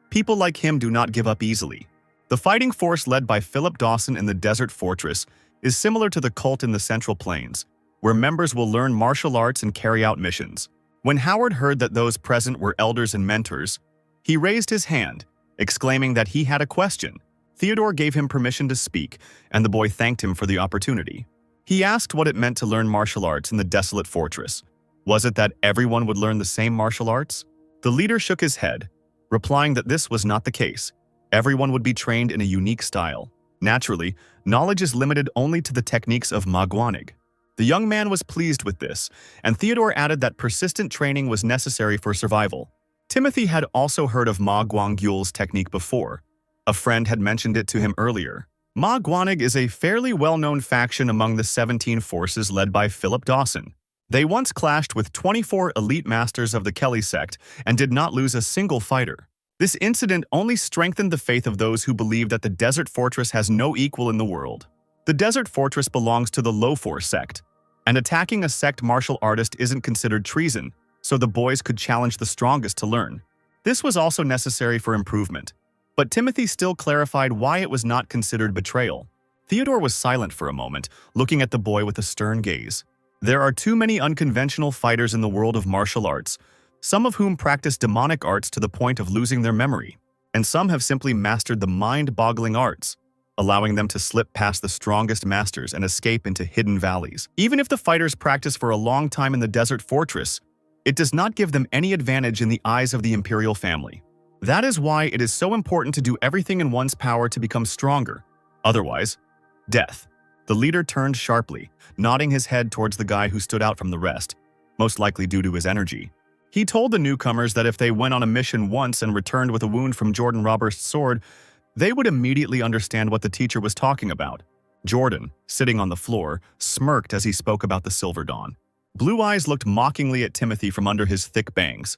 People like him do not give up easily. The fighting force led by Philip Dawson in the desert fortress is similar to the cult in the Central Plains, where members will learn martial arts and carry out missions. When Howard heard that those present were elders and mentors, he raised his hand, exclaiming that he had a question. Theodore gave him permission to speak, and the boy thanked him for the opportunity. He asked what it meant to learn martial arts in the desolate fortress. Was it that everyone would learn the same martial arts? The leader shook his head, replying that this was not the case. Everyone would be trained in a unique style. Naturally, knowledge is limited only to the techniques of mangacap. The young man was pleased with this, and Theodore added that persistent training was necessary for survival. Timothy had also heard of mangacap's technique before. A friend had mentioned it to him earlier. Mangacap is a fairly well-known faction among the 17 forces led by Philip Dawson. They once clashed with 24 elite masters of the Kelly sect and did not lose a single fighter. This incident only strengthened the faith of those who believe that the Desert Fortress has no equal in the world. The Desert Fortress belongs to the Lofor sect, and attacking a sect martial artist isn't considered treason, so the boys could challenge the strongest to learn. This was also necessary for improvement, but Timothy still clarified why it was not considered betrayal. Theodore was silent for a moment, looking at the boy with a stern gaze. There are too many unconventional fighters in the world of martial arts, some of whom practice demonic arts to the point of losing their memory, and some have simply mastered the mind-boggling arts, allowing them to slip past the strongest masters and escape into hidden valleys. Even if the fighters practice for a long time in the Desert Fortress, it does not give them any advantage in the eyes of the imperial family. That is why it is so important to do everything in one's power to become stronger. Otherwise, death. The leader turned sharply, nodding his head towards the guy who stood out from the rest, most likely due to his energy. He told the newcomers that if they went on a mission once and returned with a wound from Jordan Robert's sword, they would immediately understand what the teacher was talking about. Jordan, sitting on the floor, smirked as he spoke about the Silver Dawn. Blue Eyes looked mockingly at Timothy from under his thick bangs.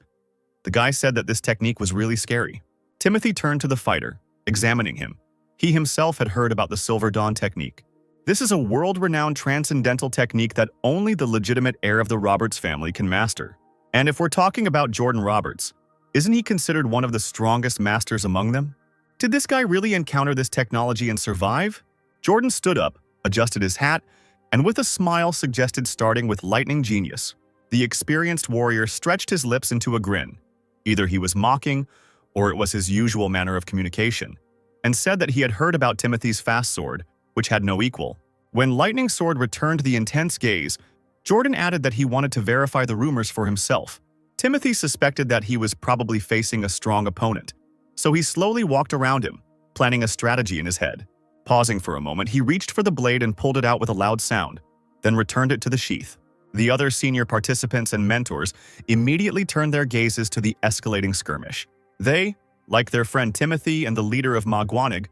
The guy said that this technique was really scary. Timothy turned to the fighter, examining him. He himself had heard about the Silver Dawn technique. This is a world-renowned transcendental technique that only the legitimate heir of the Roberts family can master. And if we're talking about Jordan Roberts, isn't he considered one of the strongest masters among them? Did this guy really encounter this technology and survive? Jordan stood up, adjusted his hat, and with a smile suggested starting with lightning genius. The experienced warrior stretched his lips into a grin. Either he was mocking, or it was his usual manner of communication, and said that he had heard about Timothy's fast sword, which had no equal. When Lightning Sword returned the intense gaze, Jordan added that he wanted to verify the rumors for himself. Timothy suspected that he was probably facing a strong opponent, so he slowly walked around him, planning a strategy in his head. Pausing for a moment, he reached for the blade and pulled it out with a loud sound, then returned it to the sheath. The other senior participants and mentors immediately turned their gazes to the escalating skirmish. They, like their friend Timothy and the leader of mangacap,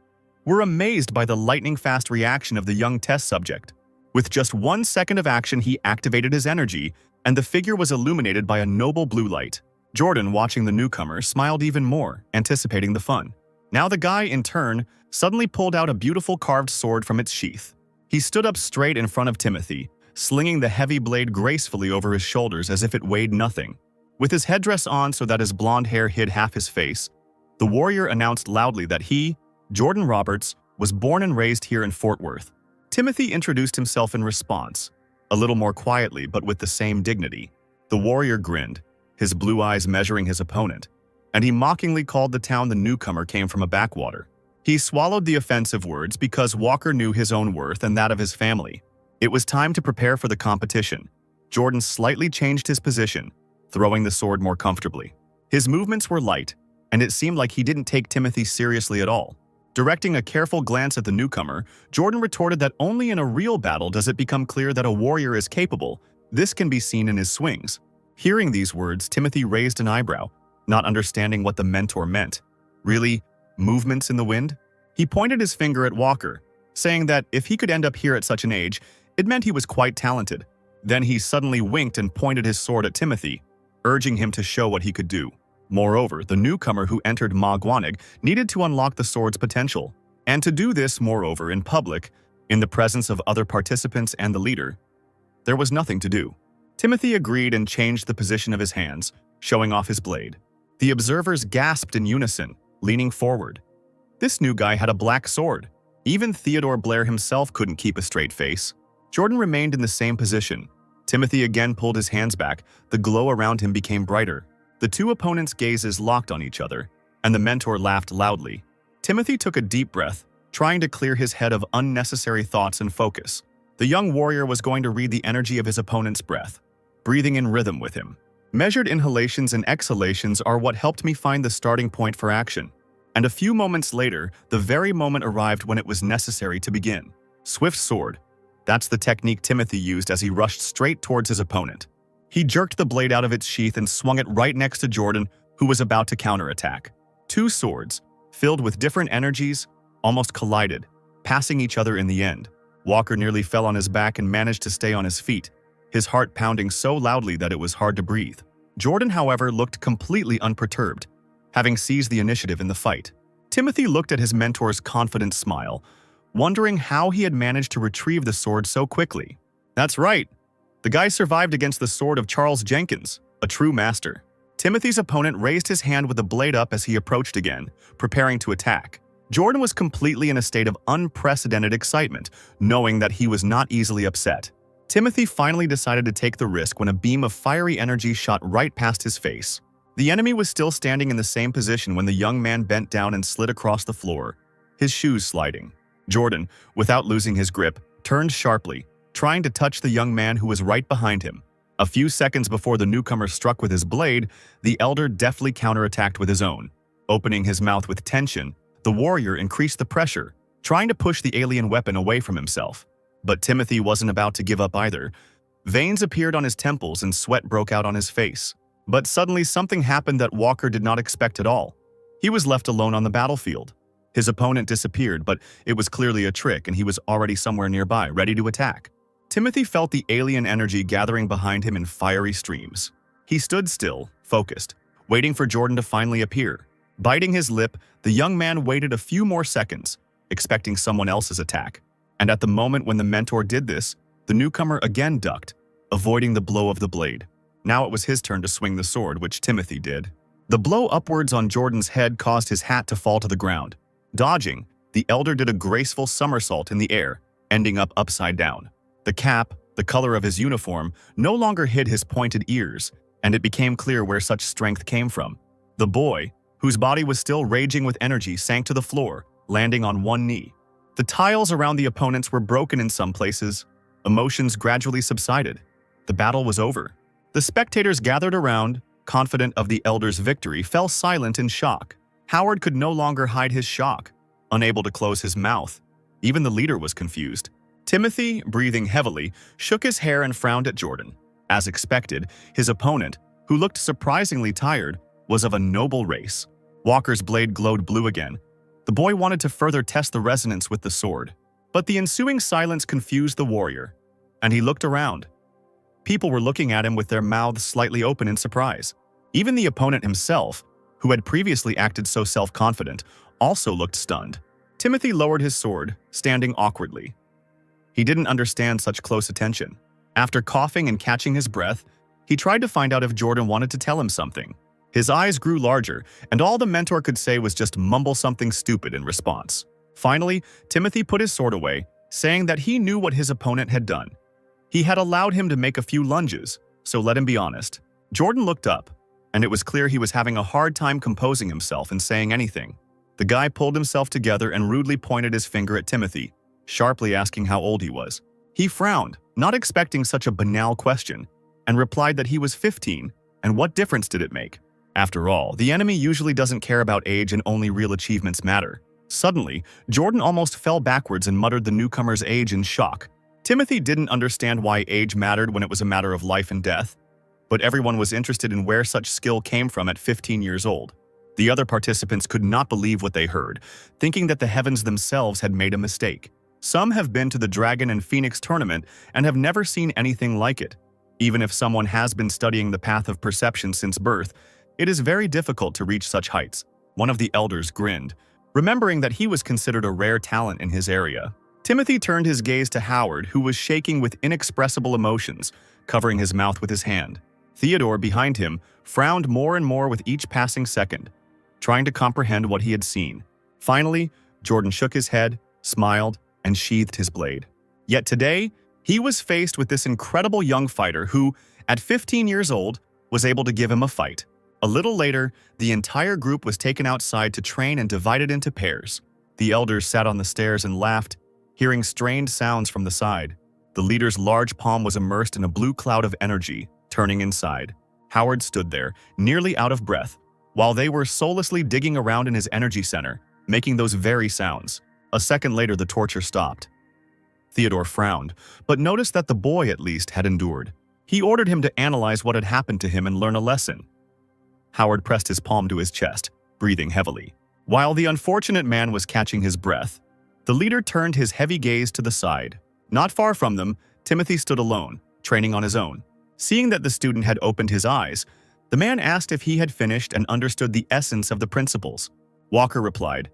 were amazed by the lightning-fast reaction of the young test subject. With just 1 second of action, he activated his energy, and the figure was illuminated by a noble blue light. Jordan, watching the newcomer, smiled even more, anticipating the fun. Now the guy, in turn, suddenly pulled out a beautiful carved sword from its sheath. He stood up straight in front of Timothy, slinging the heavy blade gracefully over his shoulders as if it weighed nothing. With his headdress on so that his blonde hair hid half his face, the warrior announced loudly that he, Jordan Roberts, was born and raised here in Fort Worth. Timothy introduced himself in response, a little more quietly but with the same dignity. The warrior grinned, his blue eyes measuring his opponent, and he mockingly called the town the newcomer came from a backwater. He swallowed the offensive words because Walker knew his own worth and that of his family. It was time to prepare for the competition. Jordan slightly changed his position, throwing the sword more comfortably. His movements were light, and it seemed like he didn't take Timothy seriously at all. Directing a careful glance at the newcomer, Jordan retorted that only in a real battle does it become clear that a warrior is capable. This can be seen in his swings. Hearing these words, Timothy raised an eyebrow, not understanding what the mentor meant. Really? Movements in the wind? He pointed his finger at Walker, saying that if he could end up here at such an age, it meant he was quite talented. Then he suddenly winked and pointed his sword at Timothy, urging him to show what he could do. Moreover, the newcomer who entered Magwanig needed to unlock the sword's potential. And to do this, moreover, in public, in the presence of other participants and the leader, there was nothing to do. Timothy agreed and changed the position of his hands, showing off his blade. The observers gasped in unison, leaning forward. This new guy had a black sword. Even Theodore Blair himself couldn't keep a straight face. Jordan remained in the same position. Timothy again pulled his hands back. The glow around him became brighter. The two opponents' gazes locked on each other, and the mentor laughed loudly. Timothy took a deep breath, trying to clear his head of unnecessary thoughts and focus. The young warrior was going to read the energy of his opponent's breath, breathing in rhythm with him. Measured inhalations and exhalations are what helped me find the starting point for action. And a few moments later, the very moment arrived when it was necessary to begin. Swift sword. That's the technique Timothy used as he rushed straight towards his opponent. He jerked the blade out of its sheath and swung it right next to Jordan, who was about to counterattack. Two swords, filled with different energies, almost collided, passing each other in the end. Walker nearly fell on his back and managed to stay on his feet, his heart pounding so loudly that it was hard to breathe. Jordan, however, looked completely unperturbed, having seized the initiative in the fight. Timothy looked at his mentor's confident smile, wondering how he had managed to retrieve the sword so quickly. That's right. The guy survived against the sword of Charles Jenkins, a true master. Timothy's opponent raised his hand with the blade up as he approached again, preparing to attack. Jordan was completely in a state of unprecedented excitement, knowing that he was not easily upset. Timothy finally decided to take the risk when a beam of fiery energy shot right past his face. The enemy was still standing in the same position when the young man bent down and slid across the floor, his shoes sliding. Jordan, without losing his grip, turned sharply, trying to touch the young man who was right behind him. A few seconds before the newcomer struck with his blade, the elder deftly counterattacked with his own. Opening his mouth with tension, the warrior increased the pressure, trying to push the alien weapon away from himself. But Timothy wasn't about to give up either. Veins appeared on his temples and sweat broke out on his face. But suddenly something happened that Walker did not expect at all. He was left alone on the battlefield. His opponent disappeared, but it was clearly a trick and he was already somewhere nearby, ready to attack. Timothy felt the alien energy gathering behind him in fiery streams. He stood still, focused, waiting for Jordan to finally appear. Biting his lip, the young man waited a few more seconds, expecting someone else's attack. And at the moment when the mentor did this, the newcomer again ducked, avoiding the blow of the blade. Now it was his turn to swing the sword, which Timothy did. The blow upwards on Jordan's head caused his hat to fall to the ground. Dodging, the elder did a graceful somersault in the air, ending up upside down. The cap, the color of his uniform, no longer hid his pointed ears, and it became clear where such strength came from. The boy, whose body was still raging with energy, sank to the floor, landing on one knee. The tiles around the opponents were broken in some places. Emotions gradually subsided. The battle was over. The spectators gathered around, confident of the elder's victory, fell silent in shock. Howard could no longer hide his shock, unable to close his mouth. Even the leader was confused. Timothy, breathing heavily, shook his hair and frowned at Jordan. As expected, his opponent, who looked surprisingly tired, was of a noble race. Walker's blade glowed blue again. The boy wanted to further test the resonance with the sword. But the ensuing silence confused the warrior, and he looked around. People were looking at him with their mouths slightly open in surprise. Even the opponent himself, who had previously acted so self-confident, also looked stunned. Timothy lowered his sword, standing awkwardly. He didn't understand such close attention. After coughing and catching his breath, he tried to find out if Jordan wanted to tell him something. His eyes grew larger, and all the mentor could say was just mumble something stupid in response. Finally, Timothy put his sword away, saying that he knew what his opponent had done. He had allowed him to make a few lunges, so let him be honest. Jordan looked up, and it was clear he was having a hard time composing himself and saying anything. The guy pulled himself together and rudely pointed his finger at Timothy, sharply asking how old he was. He frowned, not expecting such a banal question, and replied that he was 15, and what difference did it make? After all, the enemy usually doesn't care about age and only real achievements matter. Suddenly, Jordan almost fell backwards and muttered the newcomer's age in shock. Timothy didn't understand why age mattered when it was a matter of life and death, but everyone was interested in where such skill came from at 15 years old. The other participants could not believe what they heard, thinking that the heavens themselves had made a mistake. Some have been to the Dragon and Phoenix tournament and have never seen anything like it. Even if someone has been studying the path of perception since birth, it is very difficult to reach such heights. One of the elders grinned, remembering that he was considered a rare talent in his area. Timothy turned his gaze to Howard, who was shaking with inexpressible emotions, covering his mouth with his hand. Theodore, behind him, frowned more and more with each passing second, trying to comprehend what he had seen. Finally, Jordan shook his head, smiled, and sheathed his blade. Yet today, he was faced with this incredible young fighter who, at 15 years old, was able to give him a fight. A little later, the entire group was taken outside to train and divided into pairs. The elders sat on the stairs and laughed, hearing strained sounds from the side. The leader's large palm was immersed in a blue cloud of energy, turning inside. Howard stood there, nearly out of breath, while they were soullessly digging around in his energy center, making those very sounds. A second later, the torture stopped. Theodore frowned, but noticed that the boy, at least, had endured. He ordered him to analyze what had happened to him and learn a lesson. Howard pressed his palm to his chest, breathing heavily. While the unfortunate man was catching his breath, the leader turned his heavy gaze to the side. Not far from them, Timothy stood alone, training on his own. Seeing that the student had opened his eyes, the man asked if he had finished and understood the essence of the principles. Walker replied,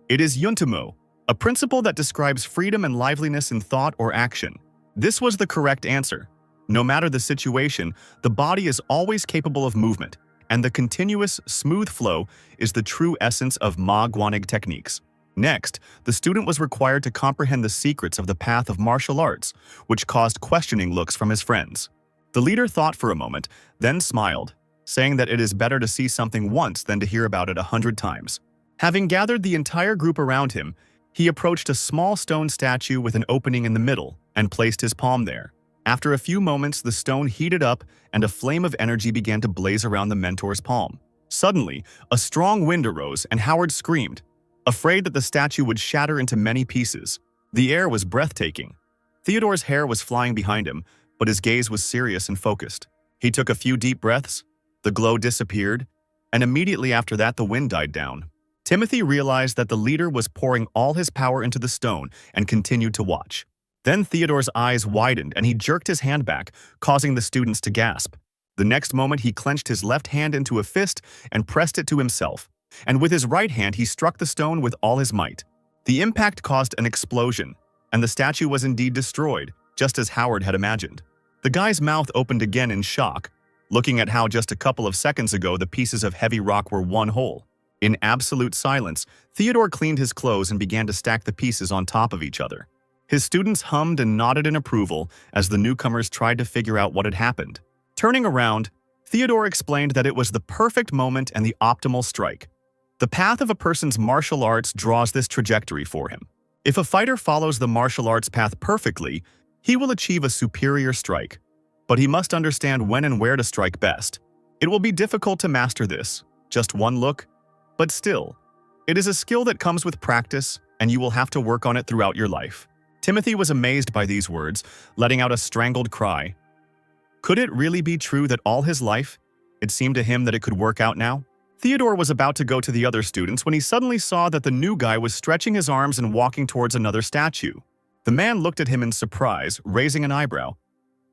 "It is Yuntumo, a principle that describes freedom and liveliness in thought or action." This was the correct answer. No matter the situation, the body is always capable of movement, and the continuous, smooth flow is the true essence of Ma-Guanig techniques. Next, the student was required to comprehend the secrets of the path of martial arts, which caused questioning looks from his friends. The leader thought for a moment, then smiled, saying that it is better to see something once than to hear about it 100 times. Having gathered the entire group around him, he approached a small stone statue with an opening in the middle and placed his palm there. After a few moments, the stone heated up and a flame of energy began to blaze around the mentor's palm. Suddenly, a strong wind arose and Howard screamed, afraid that the statue would shatter into many pieces. The air was breathtaking. Theodore's hair was flying behind him, but his gaze was serious and focused. He took a few deep breaths, the glow disappeared, and immediately after that the wind died down. Timothy realized that the leader was pouring all his power into the stone and continued to watch. Then Theodore's eyes widened and he jerked his hand back, causing the students to gasp. The next moment he clenched his left hand into a fist and pressed it to himself, and with his right hand he struck the stone with all his might. The impact caused an explosion, and the statue was indeed destroyed, just as Howard had imagined. The guy's mouth opened again in shock, looking at how just a couple of seconds ago the pieces of heavy rock were one whole. In absolute silence, Theodore cleaned his clothes and began to stack the pieces on top of each other. His students hummed and nodded in approval as the newcomers tried to figure out what had happened. Turning around, Theodore explained that it was the perfect moment and the optimal strike. The path of a person's martial arts draws this trajectory for him. If a fighter follows the martial arts path perfectly, he will achieve a superior strike. But he must understand when and where to strike best. It will be difficult to master this, just one look, but still, it is a skill that comes with practice, and you will have to work on it throughout your life. Timothy was amazed by these words, letting out a strangled cry. Could it really be true that all his life, it seemed to him that it could work out now? Theodore was about to go to the other students when he suddenly saw that the new guy was stretching his arms and walking towards another statue. The man looked at him in surprise, raising an eyebrow.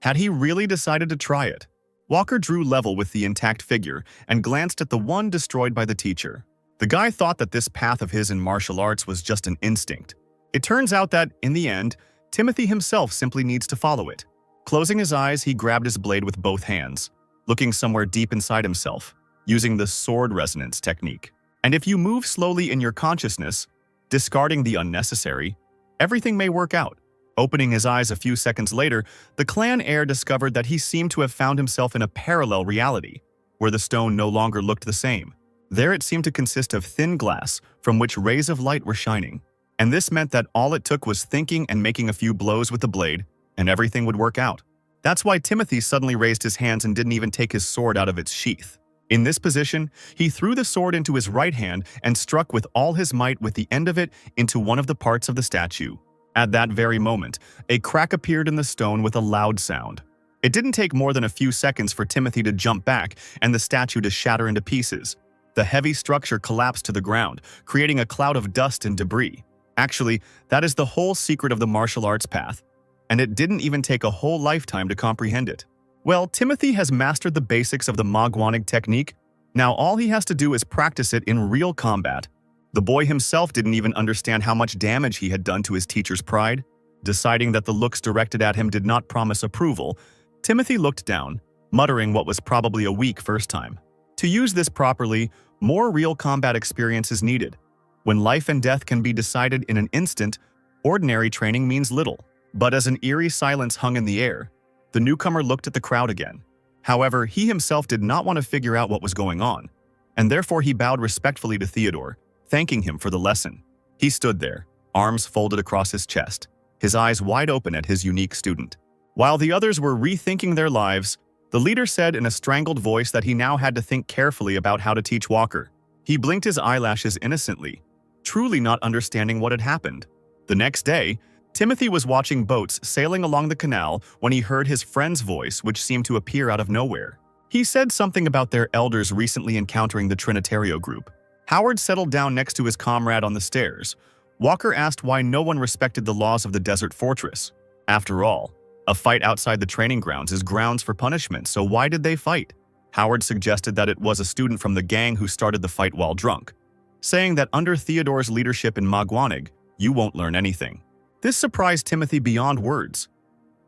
Had he really decided to try it? Walker drew level with the intact figure and glanced at the one destroyed by the teacher. The guy thought that this path of his in martial arts was just an instinct. It turns out that, in the end, Timothy himself simply needs to follow it. Closing his eyes, he grabbed his blade with both hands, looking somewhere deep inside himself, using the sword resonance technique. And if you move slowly in your consciousness, discarding the unnecessary, everything may work out. Opening his eyes a few seconds later, the clan heir discovered that he seemed to have found himself in a parallel reality, where the stone no longer looked the same. There it seemed to consist of thin glass from which rays of light were shining. And this meant that all it took was thinking and making a few blows with the blade, and everything would work out. That's why Timothy suddenly raised his hands and didn't even take his sword out of its sheath. In this position, he threw the sword into his right hand and struck with all his might with the end of it into one of the parts of the statue. At that very moment, a crack appeared in the stone with a loud sound. It didn't take more than a few seconds for Timothy to jump back and the statue to shatter into pieces. The heavy structure collapsed to the ground, creating a cloud of dust and debris. Actually, that is the whole secret of the martial arts path, and it didn't even take a whole lifetime to comprehend it. Well, Timothy has mastered the basics of the Magwanig technique. Now all he has to do is practice it in real combat. The boy himself didn't even understand how much damage he had done to his teacher's pride. Deciding that the looks directed at him did not promise approval, Timothy looked down, muttering what was probably a weak first time. To use this properly, more real combat experience is needed. When life and death can be decided in an instant, ordinary training means little. But as an eerie silence hung in the air, the newcomer looked at the crowd again. However, he himself did not want to figure out what was going on, and therefore he bowed respectfully to Theodore, thanking him for the lesson. He stood there, arms folded across his chest, his eyes wide open at his unique student. While the others were rethinking their lives, the leader said in a strangled voice that he now had to think carefully about how to teach Walker. He blinked his eyelashes innocently, truly not understanding what had happened. The next day, Timothy was watching boats sailing along the canal when he heard his friend's voice, which seemed to appear out of nowhere. He said something about their elders recently encountering the Trinitario group. Howard settled down next to his comrade on the stairs. Walker asked why no one respected the laws of the desert fortress. After all, a fight outside the training grounds is grounds for punishment, so why did they fight? Howard suggested that it was a student from the gang who started the fight while drunk, saying that under Theodore's leadership in Magwanig, you won't learn anything. This surprised Timothy beyond words.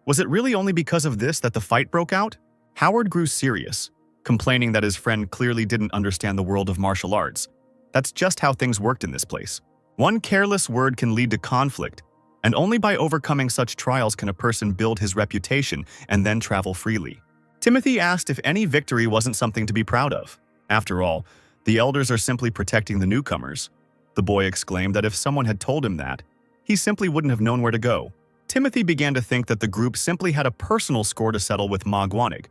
Was it really only because of this that the fight broke out? Howard grew serious, complaining that his friend clearly didn't understand the world of martial arts. That's just how things worked in this place. One careless word can lead to conflict, and only by overcoming such trials can a person build his reputation and then travel freely. Timothy asked if any victory wasn't something to be proud of. After all, the elders are simply protecting the newcomers. The boy exclaimed that if someone had told him that, he simply wouldn't have known where to go. Timothy began to think that the group simply had a personal score to settle with Magwanig,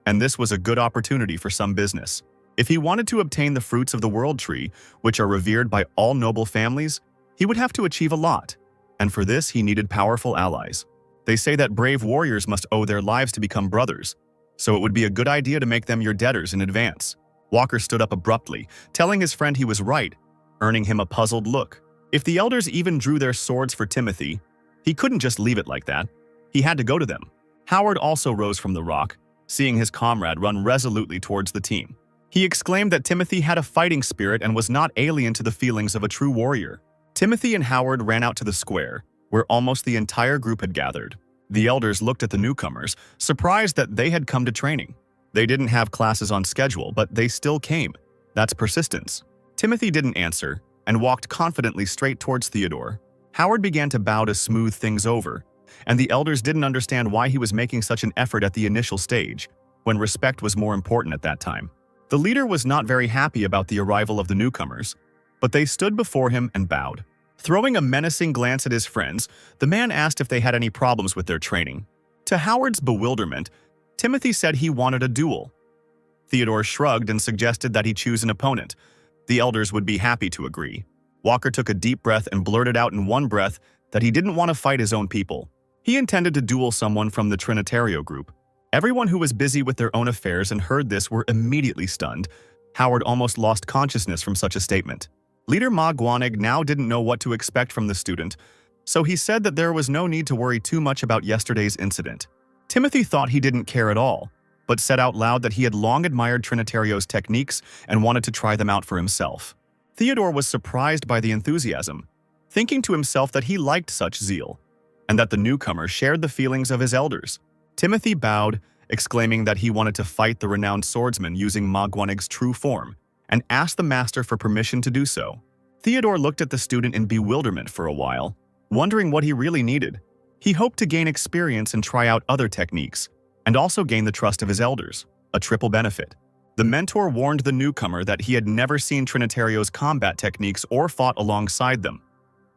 and this was a good opportunity for some business. If he wanted to obtain the fruits of the World Tree, which are revered by all noble families, he would have to achieve a lot, and for this he needed powerful allies. They say that brave warriors must owe their lives to become brothers, so it would be a good idea to make them your debtors in advance. Walker stood up abruptly, telling his friend he was right, earning him a puzzled look. If the elders even drew their swords for Timothy, he couldn't just leave it like that. He had to go to them. Howard also rose from the rock, seeing his comrade run resolutely towards the team. He exclaimed that Timothy had a fighting spirit and was not alien to the feelings of a true warrior. Timothy and Howard ran out to the square, where almost the entire group had gathered. The elders looked at the newcomers, surprised that they had come to training. They didn't have classes on schedule, but they still came. That's persistence. Timothy didn't answer and walked confidently straight towards Theodore. Howard began to bow to smooth things over, and the elders didn't understand why he was making such an effort at the initial stage, when respect was more important at that time. The leader was not very happy about the arrival of the newcomers, but they stood before him and bowed. Throwing a menacing glance at his friends, the man asked if they had any problems with their training. To Howard's bewilderment, Timothy said he wanted a duel. Theodore shrugged and suggested that he choose an opponent. The elders would be happy to agree. Walker took a deep breath and blurted out in one breath that he didn't want to fight his own people. He intended to duel someone from the Trinitario group. Everyone who was busy with their own affairs and heard this were immediately stunned. Howard almost lost consciousness from such a statement. Leader Magwanig now didn't know what to expect from the student, so he said that there was no need to worry too much about yesterday's incident. Timothy thought he didn't care at all, but said out loud that he had long admired Trinitario's techniques and wanted to try them out for himself. Theodore was surprised by the enthusiasm, thinking to himself that he liked such zeal, and that the newcomer shared the feelings of his elders. Timothy bowed, exclaiming that he wanted to fight the renowned swordsman using Magwanig's true form, and asked the master for permission to do so. Theodore looked at the student in bewilderment for a while, wondering what he really needed. He hoped to gain experience and try out other techniques, and also gain the trust of his elders, a triple benefit. The mentor warned the newcomer that he had never seen Trinitario's combat techniques or fought alongside them.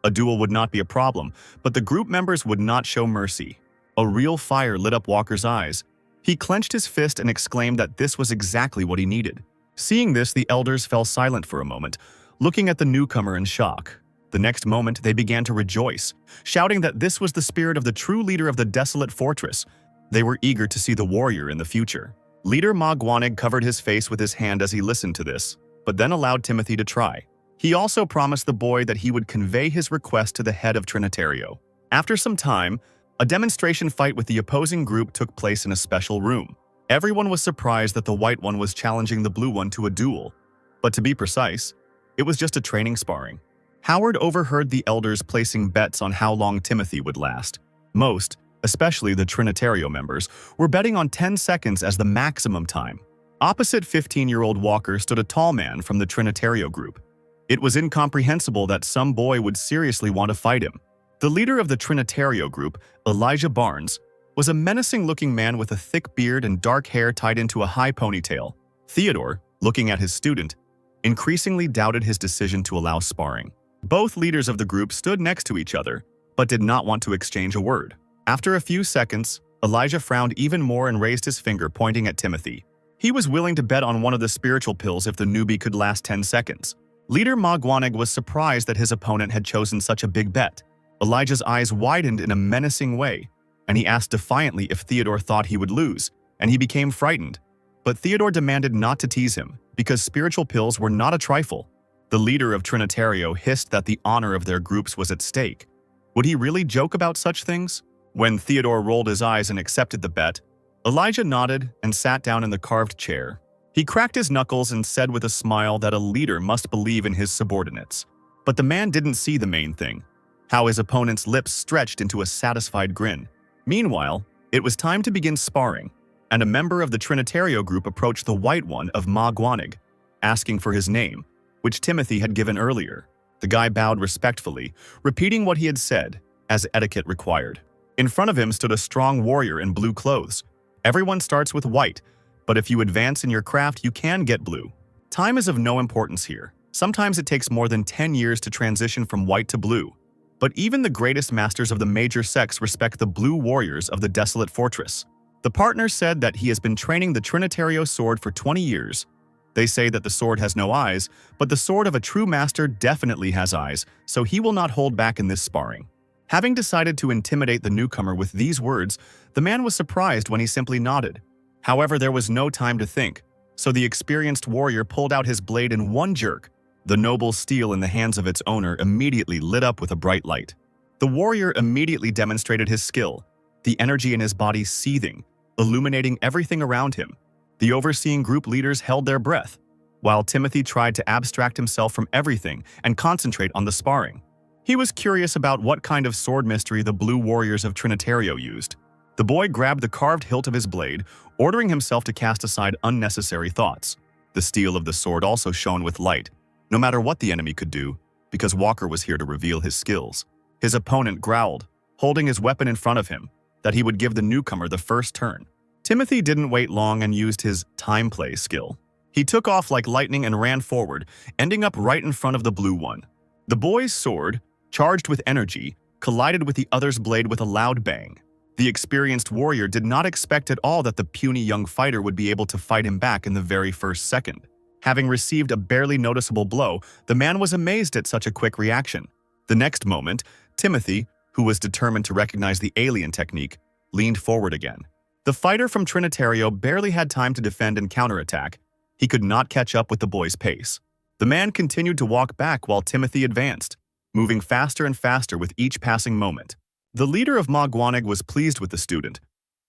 A duel would not be a problem, but the group members would not show mercy. A real fire lit up Walker's eyes. He clenched his fist and exclaimed that this was exactly what he needed. Seeing this, the elders fell silent for a moment, looking at the newcomer in shock. The next moment, they began to rejoice, shouting that this was the spirit of the true leader of the desolate fortress. They were eager to see the warrior in the future. Leader Magwanig covered his face with his hand as he listened to this, but then allowed Timothy to try. He also promised the boy that he would convey his request to the head of Trinitario. After some time, a demonstration fight with the opposing group took place in a special room. Everyone was surprised that the white one was challenging the blue one to a duel. But to be precise, it was just a training sparring. Howard overheard the elders placing bets on how long Timothy would last. Most, especially the Trinitario members, were betting on 10 seconds as the maximum time. Opposite 15-year-old Walker stood a tall man from the Trinitario group. It was incomprehensible that some boy would seriously want to fight him. The leader of the Trinitario group, Elijah Barnes, was a menacing-looking man with a thick beard and dark hair tied into a high ponytail. Theodore, looking at his student, increasingly doubted his decision to allow sparring. Both leaders of the group stood next to each other, but did not want to exchange a word. After a few seconds, Elijah frowned even more and raised his finger, pointing at Timothy. He was willing to bet on one of the spiritual pills if the newbie could last 10 seconds. Leader Magwanig was surprised that his opponent had chosen such a big bet. Elijah's eyes widened in a menacing way, and he asked defiantly if Theodore thought he would lose, and he became frightened. But Theodore demanded not to tease him, because spiritual pills were not a trifle. The leader of Trinitario hissed that the honor of their groups was at stake. Would he really joke about such things? When Theodore rolled his eyes and accepted the bet, Elijah nodded and sat down in the carved chair. He cracked his knuckles and said with a smile that a leader must believe in his subordinates. But the man didn't see the main thing, how his opponent's lips stretched into a satisfied grin. Meanwhile, it was time to begin sparring, and a member of the Trinitario group approached the white one of Magwanig, asking for his name, which Timothy had given earlier. The guy bowed respectfully, repeating what he had said, as etiquette required. In front of him stood a strong warrior in blue clothes. Everyone starts with white, but if you advance in your craft, you can get blue. Time is of no importance here. Sometimes it takes more than 10 years to transition from white to blue. But even the greatest masters of the major sects respect the blue warriors of the desolate fortress. The partner said that he has been training the Trinitario sword for 20 years. They say that the sword has no eyes, but the sword of a true master definitely has eyes, so he will not hold back in this sparring. Having decided to intimidate the newcomer with these words, the man was surprised when he simply nodded. However, there was no time to think, so the experienced warrior pulled out his blade in one jerk. The noble steel in the hands of its owner immediately lit up with a bright light. The warrior immediately demonstrated his skill, the energy in his body seething, illuminating everything around him. The overseeing group leaders held their breath, while Timothy tried to abstract himself from everything and concentrate on the sparring. He was curious about what kind of sword mystery the blue warriors of Trinitario used. The boy grabbed the carved hilt of his blade, ordering himself to cast aside unnecessary thoughts. The steel of the sword also shone with light, no matter what the enemy could do, because Walker was here to reveal his skills. His opponent growled, holding his weapon in front of him, that he would give the newcomer the first turn. Timothy didn't wait long and used his time play skill. He took off like lightning and ran forward, ending up right in front of the blue one. The boy's sword, charged with energy, collided with the other's blade with a loud bang. The experienced warrior did not expect at all that the puny young fighter would be able to fight him back in the very first second. Having received a barely noticeable blow, the man was amazed at such a quick reaction. The next moment, Timothy, who was determined to recognize the alien technique, leaned forward again. The fighter from Trinitario barely had time to defend and counterattack. He could not catch up with the boy's pace. The man continued to walk back while Timothy advanced, moving faster and faster with each passing moment. The leader of Magwanig was pleased with the student,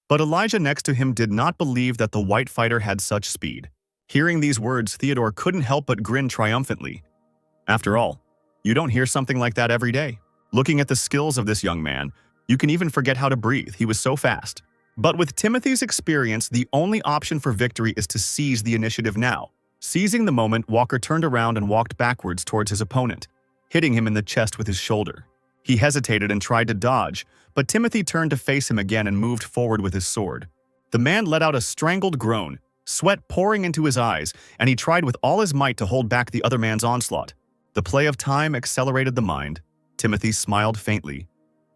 but Elijah next to him did not believe that the white fighter had such speed. Hearing these words, Theodore couldn't help but grin triumphantly. After all, you don't hear something like that every day. Looking at the skills of this young man, you can even forget how to breathe. He was so fast. But with Timothy's experience, the only option for victory is to seize the initiative now. Seizing the moment, Walker turned around and walked backwards towards his opponent, hitting him in the chest with his shoulder. He hesitated and tried to dodge, but Timothy turned to face him again and moved forward with his sword. The man let out a strangled groan, sweat pouring into his eyes, and he tried with all his might to hold back the other man's onslaught. The play of time accelerated the mind. Timothy smiled faintly.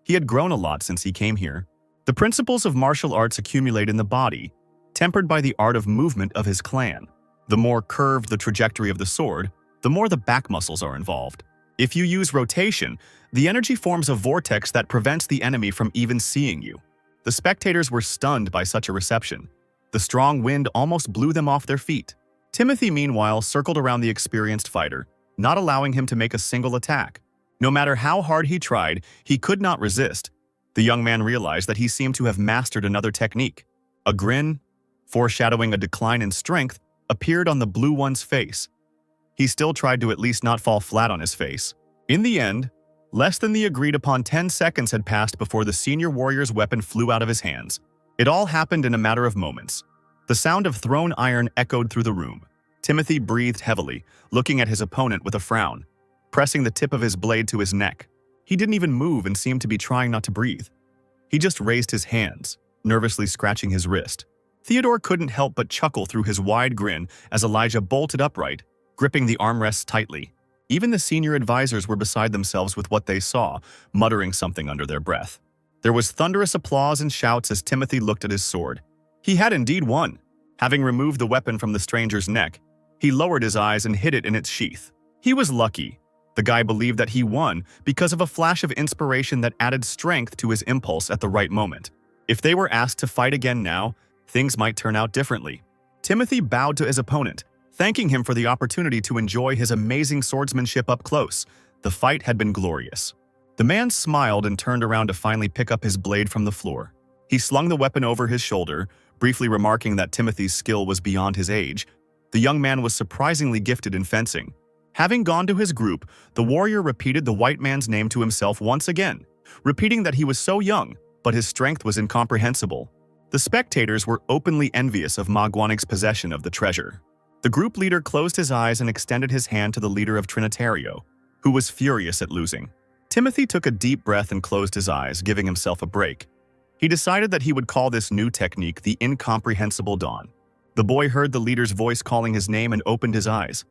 He had grown a lot since he came here. The principles of martial arts accumulate in the body, tempered by the art of movement of his clan. The more curved the trajectory of the sword, the more the back muscles are involved. If you use rotation, the energy forms a vortex that prevents the enemy from even seeing you. The spectators were stunned by such a reception. The strong wind almost blew them off their feet. Timothy, meanwhile, circled around the experienced fighter, not allowing him to make a single attack. No matter how hard he tried, he could not resist. The young man realized that he seemed to have mastered another technique. A grin, foreshadowing a decline in strength, appeared on the blue one's face. He still tried to at least not fall flat on his face. In the end, less than the agreed-upon 10 seconds had passed before the senior warrior's weapon flew out of his hands. It all happened in a matter of moments. The sound of thrown iron echoed through the room. Timothy breathed heavily, looking at his opponent with a frown, pressing the tip of his blade to his neck. He didn't even move and seemed to be trying not to breathe. He just raised his hands, nervously scratching his wrist. Theodore couldn't help but chuckle through his wide grin as Elijah bolted upright, gripping the armrests tightly. Even the senior advisors were beside themselves with what they saw, muttering something under their breath. There was thunderous applause and shouts as Timothy looked at his sword. He had indeed won. Having removed the weapon from the stranger's neck, he lowered his eyes and hid it in its sheath. He was lucky. The guy believed that he won because of a flash of inspiration that added strength to his impulse at the right moment. If they were asked to fight again now, things might turn out differently. Timothy bowed to his opponent, thanking him for the opportunity to enjoy his amazing swordsmanship up close. The fight had been glorious. The man smiled and turned around to finally pick up his blade from the floor. He slung the weapon over his shoulder, briefly remarking that Timothy's skill was beyond his age. The young man was surprisingly gifted in fencing. Having gone to his group, the warrior repeated the white man's name to himself once again, repeating that he was so young, but his strength was incomprehensible. The spectators were openly envious of Magwanig's possession of the treasure. The group leader closed his eyes and extended his hand to the leader of Trinitario, who was furious at losing. Timothy took a deep breath and closed his eyes, giving himself a break. He decided that he would call this new technique the incomprehensible dawn. The boy heard the leader's voice calling his name and opened his eyes.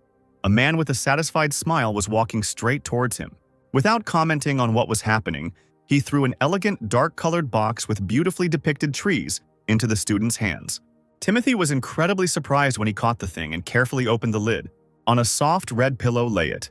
A man with a satisfied smile was walking straight towards him. Without commenting on what was happening, he threw an elegant, dark-colored box with beautifully depicted trees into the student's hands. Timothy was incredibly surprised when he caught the thing and carefully opened the lid. On a soft red pillow lay it,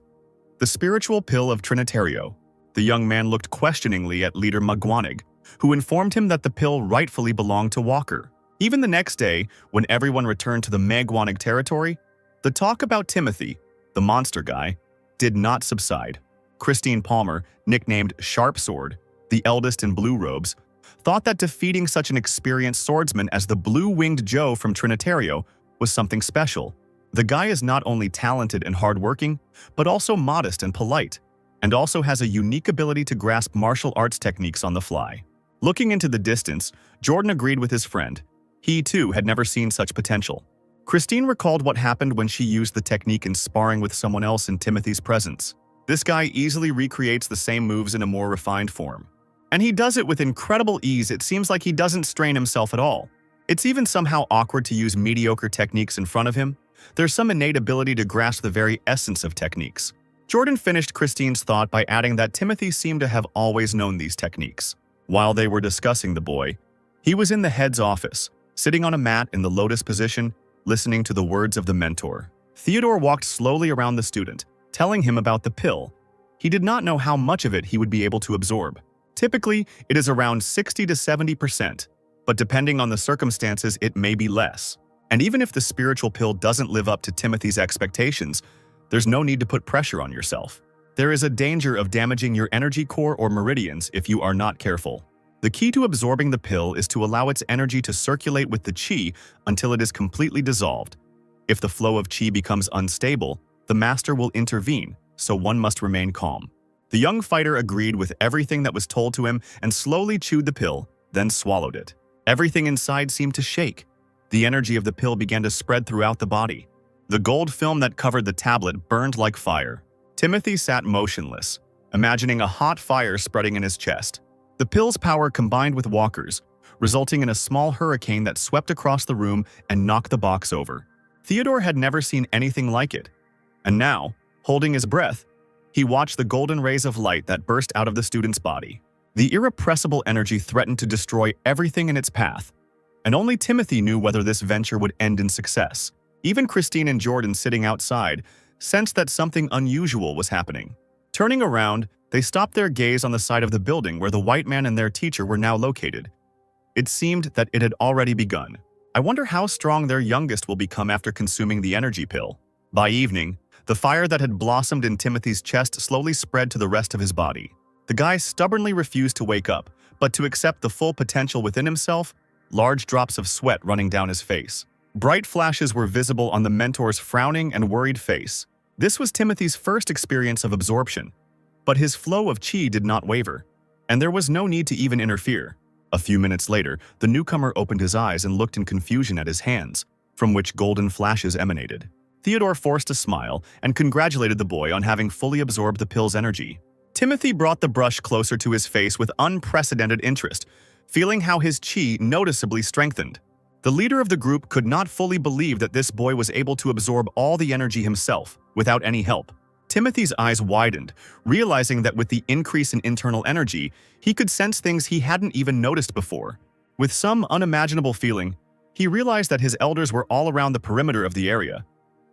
the spiritual pill of Trinitario. The young man looked questioningly at leader Magwanig, who informed him that the pill rightfully belonged to Walker. Even the next day, when everyone returned to the Magwanig territory, the talk about Timothy, the monster guy, did not subside. Christine Palmer, nicknamed Sharp Sword, the eldest in blue robes, thought that defeating such an experienced swordsman as the Blue-Winged Joe from Trinitario was something special. The guy is not only talented and hardworking, but also modest and polite, and also has a unique ability to grasp martial arts techniques on the fly. Looking into the distance, Jordan agreed with his friend. He, too, had never seen such potential. Christine recalled what happened when she used the technique in sparring with someone else in Timothy's presence. This guy easily recreates the same moves in a more refined form. And he does it with incredible ease. It seems like he doesn't strain himself at all. It's even somehow awkward to use mediocre techniques in front of him. There's some innate ability to grasp the very essence of techniques. Jordan finished Christine's thought by adding that Timothy seemed to have always known these techniques. While they were discussing the boy, he was in the head's office, sitting on a mat in the lotus position, listening to the words of the mentor. Theodore walked slowly around the student, telling him about the pill. He did not know how much of it he would be able to absorb. Typically, it is around 60 to 70%, but depending on the circumstances, it may be less. And even if the spiritual pill doesn't live up to Timothy's expectations, there's no need to put pressure on yourself. There is a danger of damaging your energy core or meridians if you are not careful. The key to absorbing the pill is to allow its energy to circulate with the qi until it is completely dissolved. If the flow of qi becomes unstable, the master will intervene, so one must remain calm. The young fighter agreed with everything that was told to him and slowly chewed the pill, then swallowed it. Everything inside seemed to shake. The energy of the pill began to spread throughout the body. The gold film that covered the tablet burned like fire. Timothy sat motionless, imagining a hot fire spreading in his chest. The pill's power combined with Walker's, resulting in a small hurricane that swept across the room and knocked the box over. Theodore had never seen anything like it. And now, holding his breath, he watched the golden rays of light that burst out of the student's body. The irrepressible energy threatened to destroy everything in its path, and only Timothy knew whether this venture would end in success. Even Christine and Jordan, sitting outside, sensed that something unusual was happening. Turning around, they stopped their gaze on the side of the building where the white man and their teacher were now located. It seemed that it had already begun. I wonder how strong their youngest will become after consuming the energy pill. By evening, the fire that had blossomed in Timothy's chest slowly spread to the rest of his body. The guy stubbornly refused to wake up, but to accept the full potential within himself, large drops of sweat running down his face. Bright flashes were visible on the mentor's frowning and worried face. This was Timothy's first experience of absorption, but his flow of chi did not waver, and there was no need to even interfere. A few minutes later, the newcomer opened his eyes and looked in confusion at his hands, from which golden flashes emanated. Theodore forced a smile and congratulated the boy on having fully absorbed the pill's energy. Timothy brought the brush closer to his face with unprecedented interest, feeling how his chi noticeably strengthened. The leader of the group could not fully believe that this boy was able to absorb all the energy himself, without any help. Timothy's eyes widened, realizing that with the increase in internal energy, he could sense things he hadn't even noticed before. With some unimaginable feeling, he realized that his elders were all around the perimeter of the area.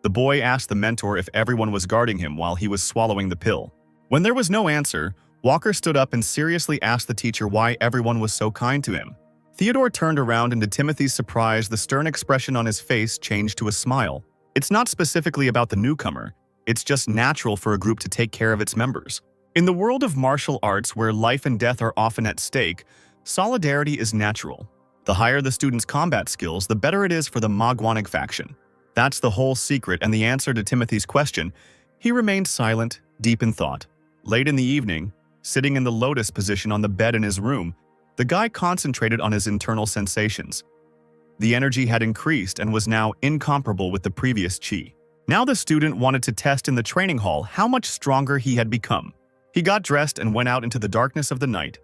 The boy asked the mentor if everyone was guarding him while he was swallowing the pill. When there was no answer, Walker stood up and seriously asked the teacher why everyone was so kind to him. Theodore turned around, and to Timothy's surprise, the stern expression on his face changed to a smile. It's not specifically about the newcomer. It's just natural for a group to take care of its members. In the world of martial arts, where life and death are often at stake, solidarity is natural. The higher the student's combat skills, the better it is for the Magwanig faction. That's the whole secret and the answer to Timothy's question. He remained silent, deep in thought. Late in the evening, sitting in the lotus position on the bed in his room, the guy concentrated on his internal sensations. The energy had increased and was now incomparable with the previous chi. Now the student wanted to test in the training hall how much stronger he had become. He got dressed and went out into the darkness of the night.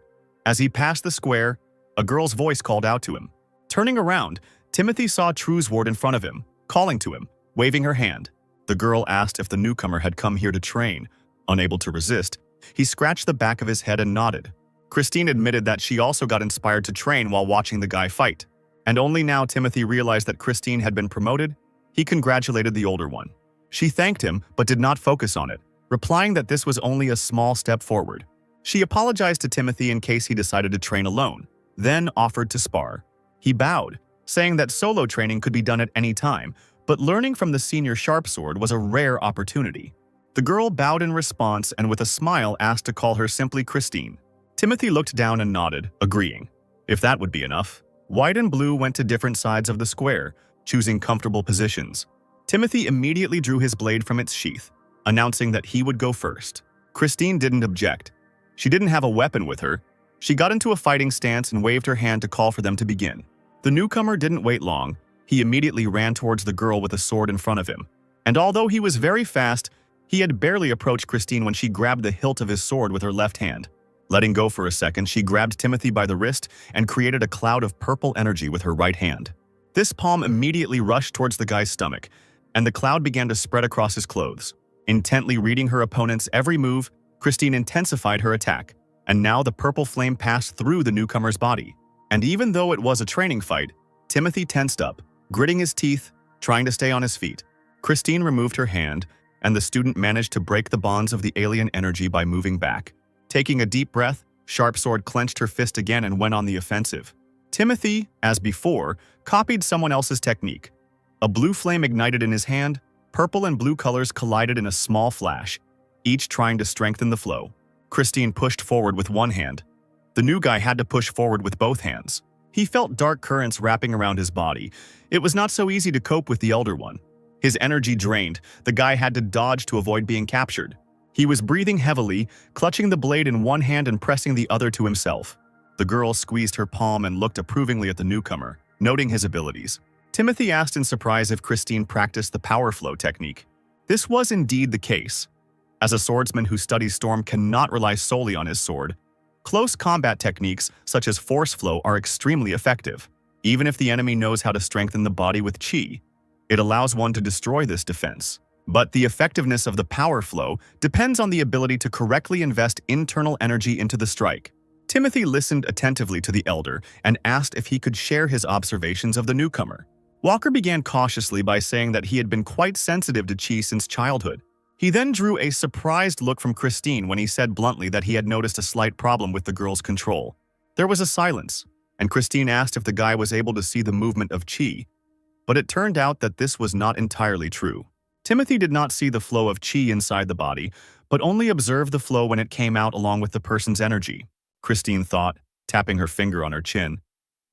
As he passed the square, a girl's voice called out to him. Turning around, Timothy saw Truesward in front of him, calling to him, waving her hand. The girl asked if the newcomer had come here to train. Unable to resist, he scratched the back of his head and nodded. Christine admitted that she also got inspired to train while watching the guy fight. And only now Timothy realized that Christine had been promoted. He congratulated the older one. She thanked him but did not focus on it, replying that this was only a small step forward. She apologized to Timothy in case he decided to train alone, then offered to spar. He bowed, saying that solo training could be done at any time, but learning from the senior sharpsword was a rare opportunity. The girl bowed in response and with a smile asked to call her simply Christine. Timothy looked down and nodded, agreeing. If that would be enough. White and blue went to different sides of the square, choosing comfortable positions. Timothy immediately drew his blade from its sheath, announcing that he would go first. Christine didn't object. She didn't have a weapon with her. She got into a fighting stance and waved her hand to call for them to begin. The newcomer didn't wait long. He immediately ran towards the girl with a sword in front of him. And although he was very fast, he had barely approached Christine when she grabbed the hilt of his sword with her left hand. Letting go for a second, she grabbed Timothy by the wrist and created a cloud of purple energy with her right hand. This palm immediately rushed towards the guy's stomach, and the cloud began to spread across his clothes. Intently reading her opponent's every move, Christine intensified her attack, and now the purple flame passed through the newcomer's body. And even though it was a training fight, Timothy tensed up, gritting his teeth, trying to stay on his feet. Christine removed her hand, and the student managed to break the bonds of the alien energy by moving back. Taking a deep breath, Sharpsword clenched her fist again and went on the offensive. Timothy, as before, copied someone else's technique. A blue flame ignited in his hand, purple and blue colors collided in a small flash, each trying to strengthen the flow. Christine pushed forward with one hand. The new guy had to push forward with both hands. He felt dark currents wrapping around his body. It was not so easy to cope with the elder one. His energy drained, the guy had to dodge to avoid being captured. He was breathing heavily, clutching the blade in one hand and pressing the other to himself. The girl squeezed her palm and looked approvingly at the newcomer, noting his abilities. Timothy asked in surprise if Christine practiced the power flow technique. This was indeed the case. As a swordsman who studies Storm cannot rely solely on his sword, close combat techniques such as force flow are extremely effective. Even if the enemy knows how to strengthen the body with chi, it allows one to destroy this defense. But the effectiveness of the power flow depends on the ability to correctly invest internal energy into the strike. Timothy listened attentively to the elder and asked if he could share his observations of the newcomer. Walker began cautiously by saying that he had been quite sensitive to chi since childhood. He then drew a surprised look from Christine when he said bluntly that he had noticed a slight problem with the girl's control. There was a silence, and Christine asked if the guy was able to see the movement of chi, but it turned out that this was not entirely true. Timothy did not see the flow of chi inside the body, but only observed the flow when it came out along with the person's energy. Christine thought, tapping her finger on her chin.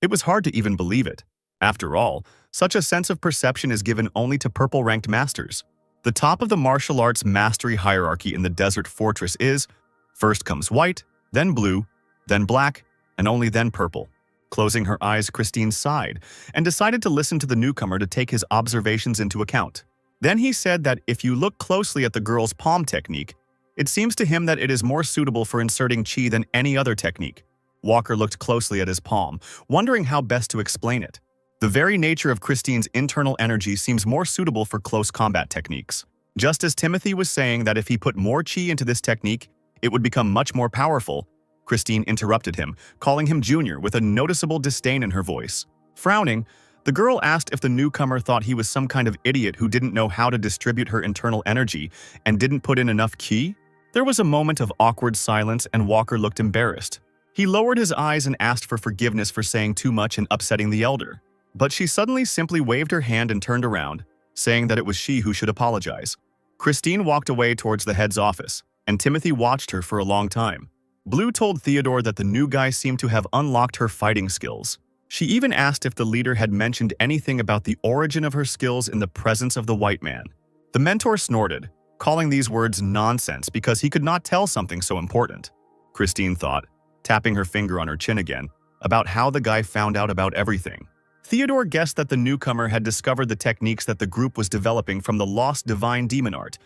It was hard to even believe it. After all, such a sense of perception is given only to purple-ranked masters. The top of the martial arts mastery hierarchy in the Desert Fortress is, first comes white, then blue, then black, and only then purple. Closing her eyes, Christine sighed and decided to listen to the newcomer to take his observations into account. Then he said that if you look closely at the girl's palm technique, it seems to him that it is more suitable for inserting chi than any other technique. Walker looked closely at his palm, wondering how best to explain it. The very nature of Christine's internal energy seems more suitable for close combat techniques. Just as Timothy was saying that if he put more chi into this technique, it would become much more powerful, Christine interrupted him, calling him Junior with a noticeable disdain in her voice. Frowning, the girl asked if the newcomer thought he was some kind of idiot who didn't know how to distribute her internal energy and didn't put in enough chi. There was a moment of awkward silence and Walker looked embarrassed. He lowered his eyes and asked for forgiveness for saying too much and upsetting the elder. But she suddenly simply waved her hand and turned around, saying that it was she who should apologize. Christine walked away towards the head's office, and Timothy watched her for a long time. Blue told Theodore that the new guy seemed to have unlocked her fighting skills. She even asked if the leader had mentioned anything about the origin of her skills in the presence of the white man. The mentor snorted, calling these words nonsense because he could not tell something so important. Christine thought, tapping her finger on her chin again, about how the guy found out about everything. Theodore guessed that the newcomer had discovered the techniques that the group was developing from the lost divine demon art,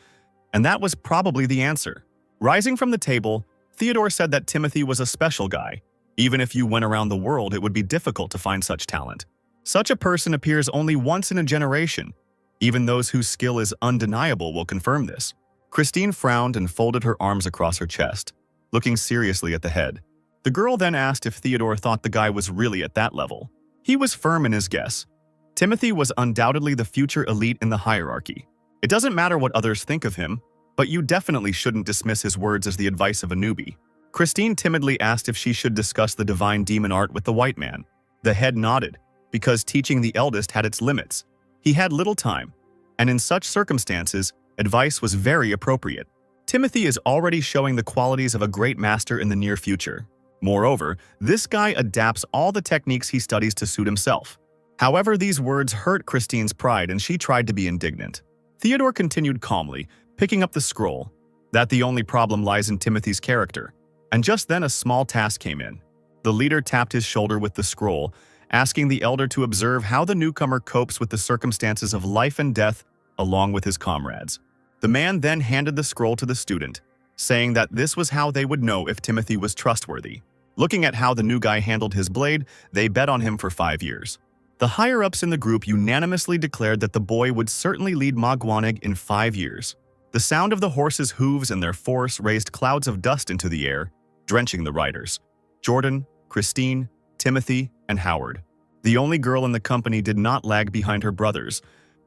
and that was probably the answer. Rising from the table, Theodore said that Timothy was a special guy. Even if you went around the world, it would be difficult to find such talent. Such a person appears only once in a generation. Even those whose skill is undeniable will confirm this. Christine frowned and folded her arms across her chest, looking seriously at the head. The girl then asked if Theodore thought the guy was really at that level. He was firm in his guess. Timothy was undoubtedly the future elite in the hierarchy. It doesn't matter what others think of him, but you definitely shouldn't dismiss his words as the advice of a newbie. Christine timidly asked if she should discuss the divine demon art with the white man. The head nodded, because teaching the eldest had its limits. He had little time, and in such circumstances, advice was very appropriate. Timothy is already showing the qualities of a great master in the near future. Moreover, this guy adapts all the techniques he studies to suit himself. However, these words hurt Christine's pride and she tried to be indignant. Theodore continued calmly, picking up the scroll, that the only problem lies in Timothy's character. And just then a small task came in. The leader tapped his shoulder with the scroll, asking the elder to observe how the newcomer copes with the circumstances of life and death along with his comrades. The man then handed the scroll to the student, saying that this was how they would know if Timothy was trustworthy. Looking at how the new guy handled his blade, they bet on him for 5 years. The higher-ups in the group unanimously declared that the boy would certainly lead Magwaneg in 5 years. The sound of the horses' hooves and their force raised clouds of dust into the air, drenching the riders. Jordan, Christine, Timothy, and Howard. The only girl in the company did not lag behind her brothers,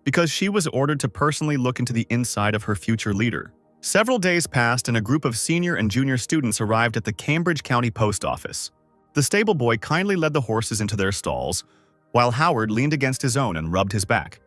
because she was ordered to personally look into the inside of her future leader. Several days passed and a group of senior and junior students arrived at the Cambridge County Post Office. The stable boy kindly led the horses into their stalls, while Howard leaned against his own and rubbed his back.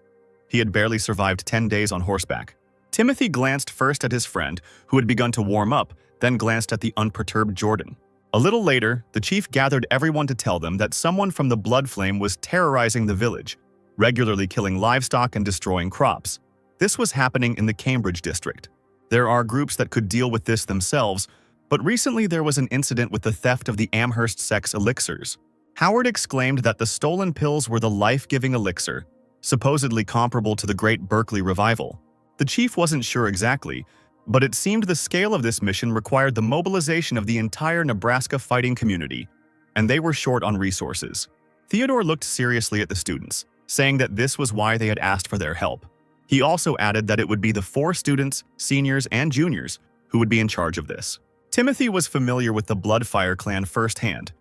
He had barely survived 10 days on horseback. Timothy glanced first at his friend, who had begun to warm up, then glanced at the unperturbed Jordan. A little later, the chief gathered everyone to tell them that someone from the Blood Flame was terrorizing the village, regularly killing livestock and destroying crops. This was happening in the Cambridge district. There are groups that could deal with this themselves, but recently there was an incident with the theft of the Amherst sex elixirs. Howard exclaimed that the stolen pills were the life-giving elixir, supposedly comparable to the Great Berkeley Revival. The chief wasn't sure exactly, but it seemed the scale of this mission required the mobilization of the entire Nebraska fighting community, and they were short on resources. Theodore looked seriously at the students, saying that this was why they had asked for their help. He also added that it would be the 4 students, seniors, and juniors who would be in charge of this. Timothy was familiar with the Bloodfire clan firsthand,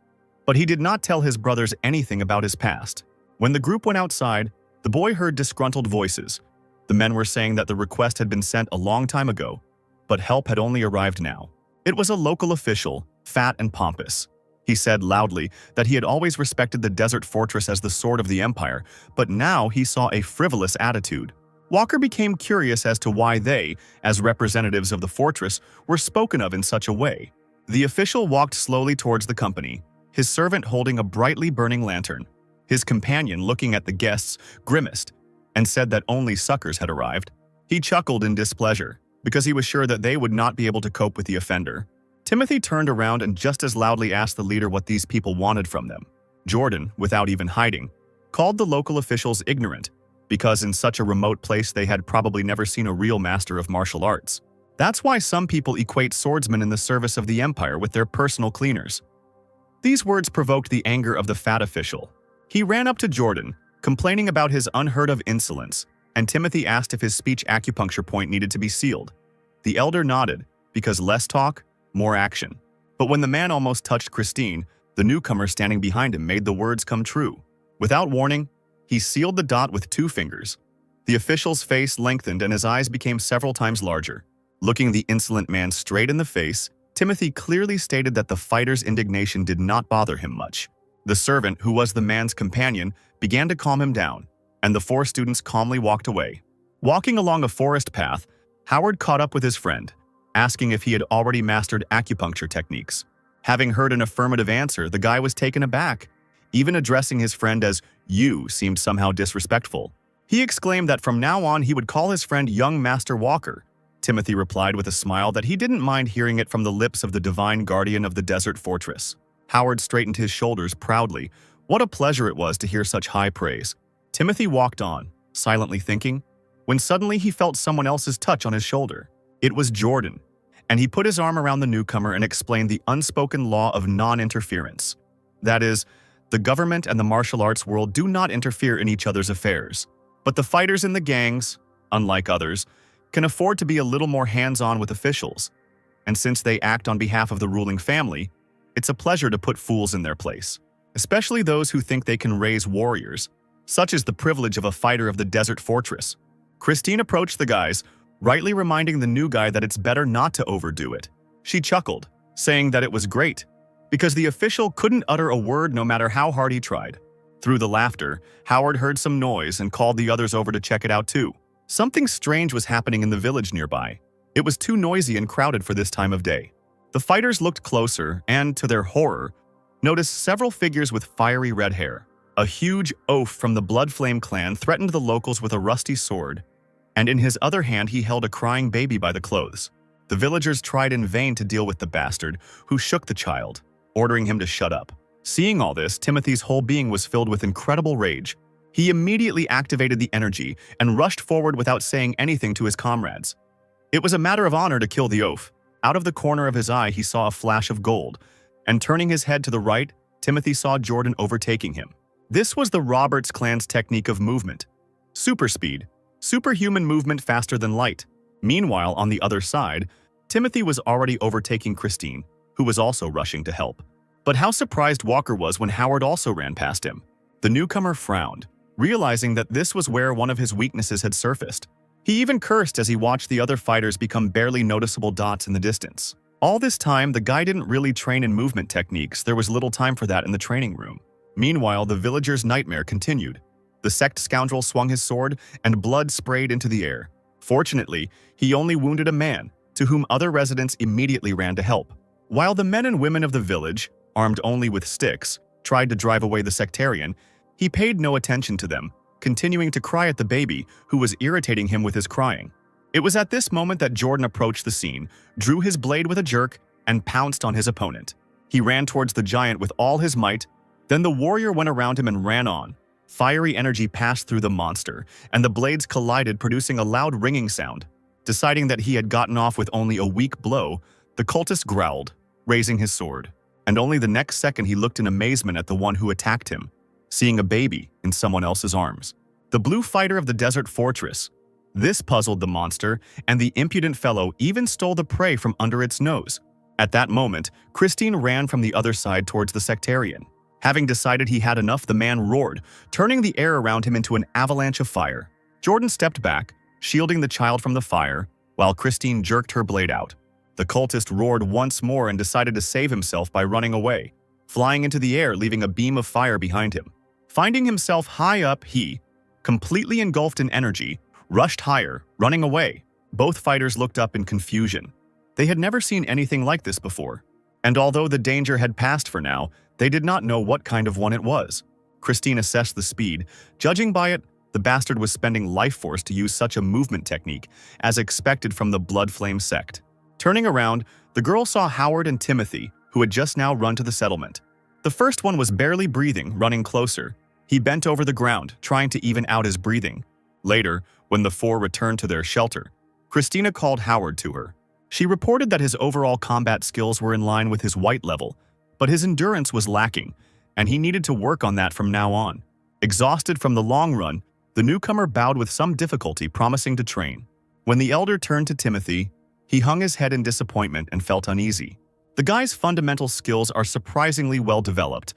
but he did not tell his brothers anything about his past. When the group went outside, the boy heard disgruntled voices. The men were saying that the request had been sent a long time ago, but help had only arrived now. It was a local official, fat and pompous. He said loudly that he had always respected the desert fortress as the sword of the empire, but now he saw a frivolous attitude. Walker became curious as to why they, as representatives of the fortress, were spoken of in such a way. The official walked slowly towards the company, his servant holding a brightly burning lantern. His companion, looking at the guests, grimaced and said that only suckers had arrived. He chuckled in displeasure, because he was sure that they would not be able to cope with the offender. Timothy turned around and just as loudly asked the leader what these people wanted from them. Jordan, without even hiding, called the local officials ignorant, because in such a remote place they had probably never seen a real master of martial arts. That's why some people equate swordsmen in the service of the empire with their personal cleaners. These words provoked the anger of the fat official. He ran up to Jordan, complaining about his unheard-of insolence, and Timothy asked if his speech acupuncture point needed to be sealed. The elder nodded, because less talk, more action. But when the man almost touched Christine, the newcomer standing behind him made the words come true. Without warning, he sealed the dot with 2 fingers. The official's face lengthened and his eyes became several times larger. Looking the insolent man straight in the face, Timothy clearly stated that the fighter's indignation did not bother him much. The servant, who was the man's companion, began to calm him down, and the 4 students calmly walked away. Walking along a forest path, Howard caught up with his friend, asking if he had already mastered acupuncture techniques. Having heard an affirmative answer, the guy was taken aback. Even addressing his friend as "you" seemed somehow disrespectful. He exclaimed that from now on he would call his friend Young Master Walker. Timothy replied with a smile that he didn't mind hearing it from the lips of the divine guardian of the desert fortress. Howard straightened his shoulders proudly. What a pleasure it was to hear such high praise. Timothy walked on, silently thinking, when suddenly he felt someone else's touch on his shoulder. It was Jordan, and he put his arm around the newcomer and explained the unspoken law of non-interference. That is, the government and the martial arts world do not interfere in each other's affairs. But the fighters in the gangs, unlike others, can afford to be a little more hands-on with officials. And since they act on behalf of the ruling family, it's a pleasure to put fools in their place, especially those who think they can raise warriors. Such is the privilege of a fighter of the desert fortress. Christine approached the guys, rightly reminding the new guy that it's better not to overdo it. She chuckled, saying that it was great, because the official couldn't utter a word no matter how hard he tried. Through the laughter, Howard heard some noise and called the others over to check it out too. Something strange was happening in the village nearby. It was too noisy and crowded for this time of day. The fighters looked closer and, to their horror, noticed several figures with fiery red hair. A huge oaf from the Bloodflame clan threatened the locals with a rusty sword, and in his other hand he held a crying baby by the clothes. The villagers tried in vain to deal with the bastard, who shook the child, ordering him to shut up. Seeing all this, Timothy's whole being was filled with incredible rage. He immediately activated the energy and rushed forward without saying anything to his comrades. It was a matter of honor to kill the oaf. Out of the corner of his eye he saw a flash of gold, and turning his head to the right, Timothy saw Jordan overtaking him. This was the Roberts clan's technique of movement. Super speed. Superhuman movement faster than light. Meanwhile, on the other side, Timothy was already overtaking Christine, who was also rushing to help. But how surprised Walker was when Howard also ran past him. The newcomer frowned, realizing that this was where one of his weaknesses had surfaced. He even cursed as he watched the other fighters become barely noticeable dots in the distance. All this time, the guy didn't really train in movement techniques. There was little time for that in the training room. Meanwhile, the villager's nightmare continued. The sect scoundrel swung his sword, and blood sprayed into the air. Fortunately, he only wounded a man, to whom other residents immediately ran to help. While the men and women of the village, armed only with sticks, tried to drive away the sectarian, he paid no attention to them, continuing to cry at the baby, who was irritating him with his crying. It was at this moment that Jordan approached the scene, drew his blade with a jerk, and pounced on his opponent. He ran towards the giant with all his might. Then the warrior went around him and ran on. Fiery energy passed through the monster, and the blades collided, producing a loud ringing sound. Deciding that he had gotten off with only a weak blow, the cultist growled, raising his sword. And only the next second he looked in amazement at the one who attacked him, seeing a baby in someone else's arms. The blue fighter of the desert fortress. This puzzled the monster, and the impudent fellow even stole the prey from under its nose. At that moment, Christine ran from the other side towards the sectarian. Having decided he had enough, the man roared, turning the air around him into an avalanche of fire. Jordan stepped back, shielding the child from the fire, while Christine jerked her blade out. The cultist roared once more and decided to save himself by running away, flying into the air, leaving a beam of fire behind him. Finding himself high up, he, completely engulfed in energy, rushed higher, running away. Both fighters looked up in confusion. They had never seen anything like this before, and although the danger had passed for now, they did not know what kind of one it was. Christine assessed the speed. Judging by it, the bastard was spending life force to use such a movement technique, as expected from the Blood Flame sect. Turning around, the girl saw Howard and Timothy, who had just now run to the settlement. The first one was barely breathing, running closer. He bent over the ground, trying to even out his breathing. Later, when the four returned to their shelter, Christina called Howard to her. She reported that his overall combat skills were in line with his white level, but his endurance was lacking, and he needed to work on that from now on. Exhausted from the long run, the newcomer bowed with some difficulty, promising to train. When the elder turned to Timothy, he hung his head in disappointment and felt uneasy. The guy's fundamental skills are surprisingly well developed,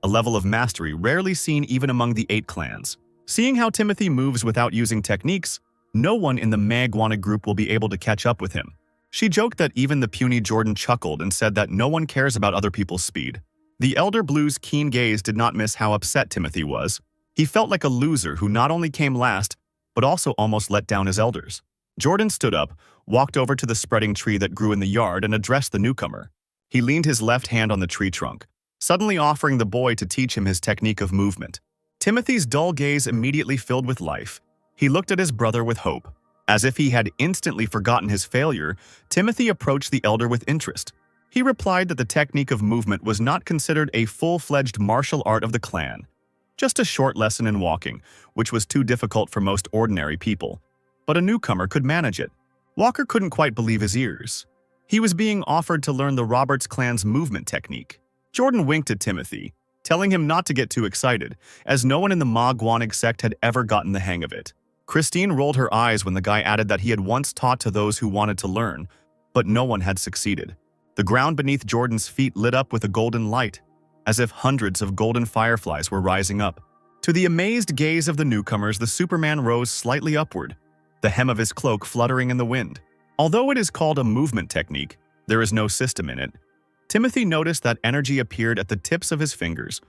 a level of mastery rarely seen even among the 8 clans. Seeing how Timothy moves without using techniques, no one in the Manhwa group will be able to catch up with him. She joked that even the puny Jordan chuckled and said that no one cares about other people's speed. The elder blue's keen gaze did not miss how upset Timothy was. He felt like a loser who not only came last, but also almost let down his elders. Jordan stood up, walked over to the spreading tree that grew in the yard and addressed the newcomer. He leaned his left hand on the tree trunk, suddenly offering the boy to teach him his technique of movement. Timothy's dull gaze immediately filled with life. He looked at his brother with hope. As if he had instantly forgotten his failure, Timothy approached the elder with interest. He replied that the technique of movement was not considered a full-fledged martial art of the clan, just a short lesson in walking, which was too difficult for most ordinary people. But a newcomer could manage it. Walker couldn't quite believe his ears. He was being offered to learn the Roberts clan's movement technique. Jordan winked at Timothy, telling him not to get too excited, as no one in the Manhwa sect had ever gotten the hang of it. Christine rolled her eyes when the guy added that he had once taught to those who wanted to learn, but no one had succeeded. The ground beneath Jordan's feet lit up with a golden light, as if hundreds of golden fireflies were rising up. To the amazed gaze of the newcomers, the Superman rose slightly upward, the hem of his cloak fluttering in the wind. Although it is called a movement technique, there is no system in it. Timothy noticed that energy appeared at the tips of his fingers,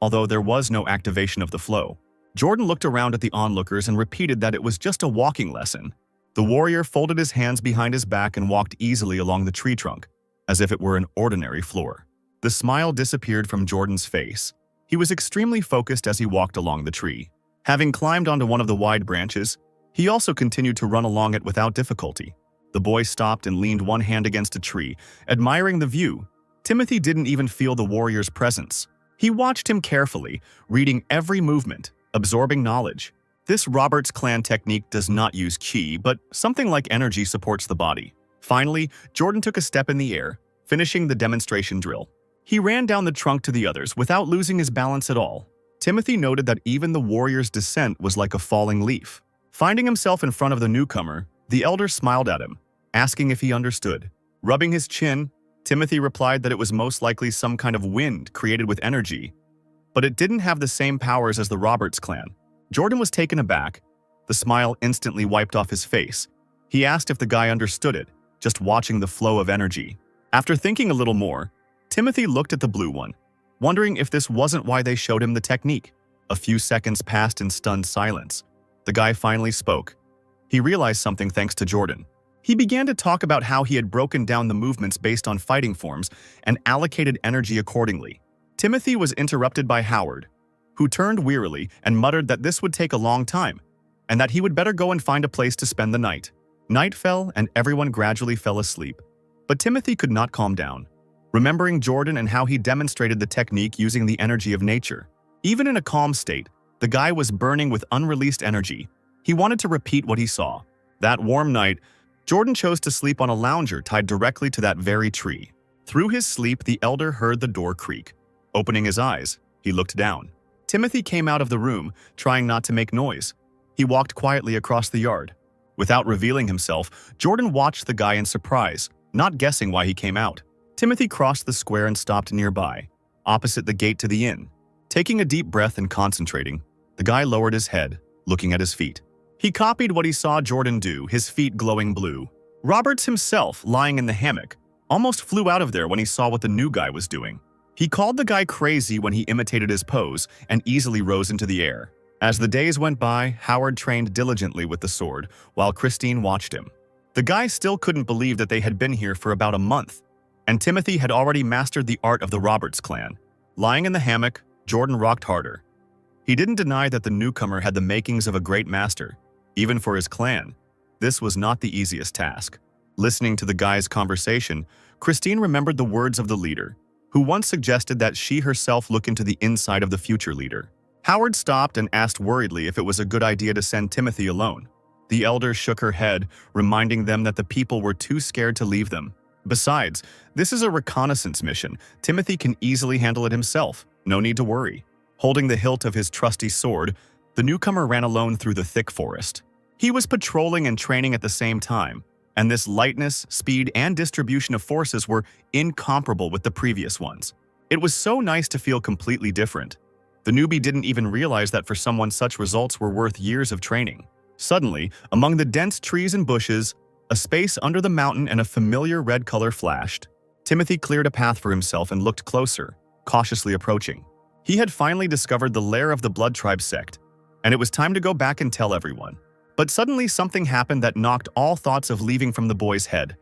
although there was no activation of the flow. Jordan looked around at the onlookers and repeated that it was just a walking lesson. The warrior folded his hands behind his back and walked easily along the tree trunk, as if it were an ordinary floor. The smile disappeared from Jordan's face. He was extremely focused as he walked along the tree. Having climbed onto one of the wide branches, he also continued to run along it without difficulty. The boy stopped and leaned one hand against a tree, admiring the view. Timothy didn't even feel the warrior's presence. He watched him carefully, reading every movement, absorbing knowledge. This Roberts clan technique does not use chi, but something like energy supports the body. Finally, Jordan took a step in the air, finishing the demonstration drill. He ran down the trunk to the others without losing his balance at all. Timothy noted that even the warrior's descent was like a falling leaf. Finding himself in front of the newcomer, the elder smiled at him, asking if he understood. Rubbing his chin, Timothy replied that it was most likely some kind of wind created with energy, but it didn't have the same powers as the Roberts clan. Jordan was taken aback. The smile instantly wiped off his face. He asked if the guy understood it, just watching the flow of energy. After thinking a little more, Timothy looked at the blue one, wondering if this wasn't why they showed him the technique. A few seconds passed in stunned silence. The guy finally spoke. He realized something thanks to Jordan. He began to talk about how he had broken down the movements based on fighting forms and allocated energy accordingly. Timothy was interrupted by Howard, who turned wearily and muttered that this would take a long time, and that he would better go and find a place to spend the night. Night fell and everyone gradually fell asleep. But Timothy could not calm down, remembering Jordan and how he demonstrated the technique using the energy of nature. Even in a calm state, the guy was burning with unreleased energy. He wanted to repeat what he saw. That warm night, Jordan chose to sleep on a lounger tied directly to that very tree. Through his sleep, the elder heard the door creak. Opening his eyes, he looked down. Timothy came out of the room, trying not to make noise. He walked quietly across the yard. Without revealing himself, Jordan watched the guy in surprise, not guessing why he came out. Timothy crossed the square and stopped nearby, opposite the gate to the inn. Taking a deep breath and concentrating, the guy lowered his head, looking at his feet. He copied what he saw Jordan do, his feet glowing blue. Roberts himself, lying in the hammock, almost flew out of there when he saw what the new guy was doing. He called the guy crazy when he imitated his pose and easily rose into the air. As the days went by, Howard trained diligently with the sword, while Christine watched him. The guy still couldn't believe that they had been here for about a month, and Timothy had already mastered the art of the Roberts clan. Lying in the hammock, Jordan rocked harder. He didn't deny that the newcomer had the makings of a great master. Even for his clan, this was not the easiest task. Listening to the guy's conversation, Christine remembered the words of the leader, who once suggested that she herself look into the inside of the future leader. Howard stopped and asked worriedly if it was a good idea to send Timothy alone. The elder shook her head, reminding them that the people were too scared to leave them. Besides, this is a reconnaissance mission. Timothy can easily handle it himself. No need to worry. Holding the hilt of his trusty sword, the newcomer ran alone through the thick forest. He was patrolling and training at the same time, and this lightness, speed, and distribution of forces were incomparable with the previous ones. It was so nice to feel completely different. The newbie didn't even realize that for someone such results were worth years of training. Suddenly, among the dense trees and bushes, a space under the mountain and a familiar red color flashed. Timothy cleared a path for himself and looked closer, cautiously approaching. He had finally discovered the lair of the Blood Tribe sect, and it was time to go back and tell everyone. But suddenly something happened that knocked all thoughts of leaving from the boy's head.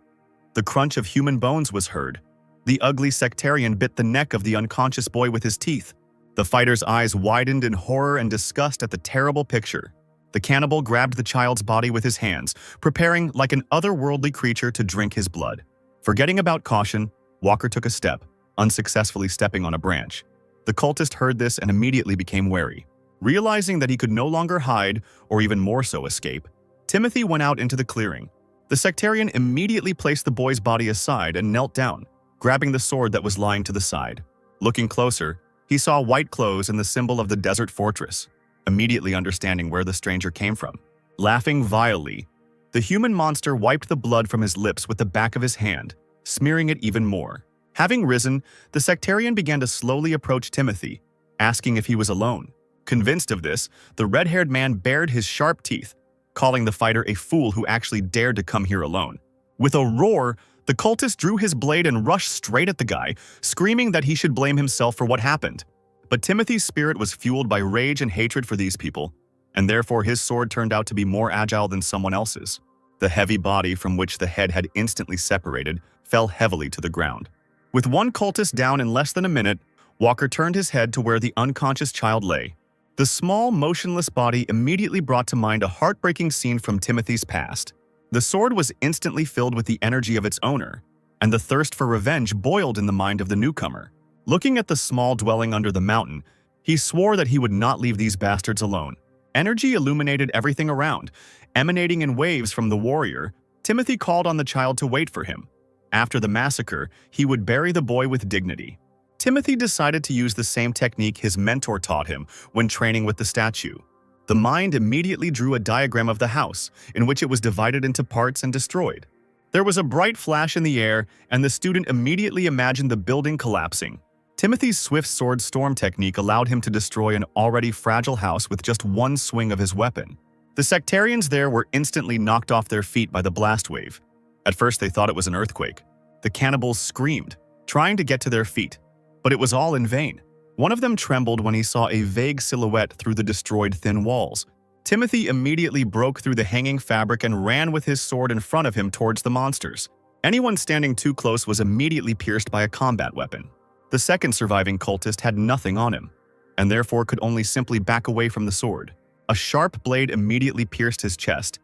The crunch of human bones was heard. The ugly sectarian bit the neck of the unconscious boy with his teeth. The fighter's eyes widened in horror and disgust at the terrible picture. The cannibal grabbed the child's body with his hands, preparing like an otherworldly creature to drink his blood. Forgetting about caution, Walker took a step, unsuccessfully stepping on a branch. The cultist heard this and immediately became wary. Realizing that he could no longer hide, or even more so escape, Timothy went out into the clearing. The sectarian immediately placed the boy's body aside and knelt down, grabbing the sword that was lying to the side. Looking closer, he saw white clothes and the symbol of the desert fortress, immediately understanding where the stranger came from. Laughing vilely, the human monster wiped the blood from his lips with the back of his hand, smearing it even more. Having risen, the sectarian began to slowly approach Timothy, asking if he was alone. Convinced of this, the red-haired man bared his sharp teeth, calling the fighter a fool who actually dared to come here alone. With a roar, the cultist drew his blade and rushed straight at the guy, screaming that he should blame himself for what happened. But Timothy's spirit was fueled by rage and hatred for these people, and therefore his sword turned out to be more agile than someone else's. The heavy body from which the head had instantly separated fell heavily to the ground. With one cultist down in less than a minute, Walker turned his head to where the unconscious child lay. The small, motionless body immediately brought to mind a heartbreaking scene from Timothy's past. The sword was instantly filled with the energy of its owner, and the thirst for revenge boiled in the mind of the newcomer. Looking at the small dwelling under the mountain, he swore that he would not leave these bastards alone. Energy illuminated everything around. Emanating in waves from the warrior, Timothy called on the child to wait for him. After the massacre, he would bury the boy with dignity. Timothy decided to use the same technique his mentor taught him when training with the statue. The mind immediately drew a diagram of the house, in which it was divided into parts and destroyed. There was a bright flash in the air, and the student immediately imagined the building collapsing. Timothy's swift sword storm technique allowed him to destroy an already fragile house with just one swing of his weapon. The sectarians there were instantly knocked off their feet by the blast wave. At first they thought it was an earthquake. The cannibals screamed, trying to get to their feet, but it was all in vain. One of them trembled when he saw a vague silhouette through the destroyed thin walls. Timothy immediately broke through the hanging fabric and ran with his sword in front of him towards the monsters. Anyone standing too close was immediately pierced by a combat weapon. The second surviving cultist had nothing on him, and therefore could only simply back away from the sword. A sharp blade immediately pierced his chest,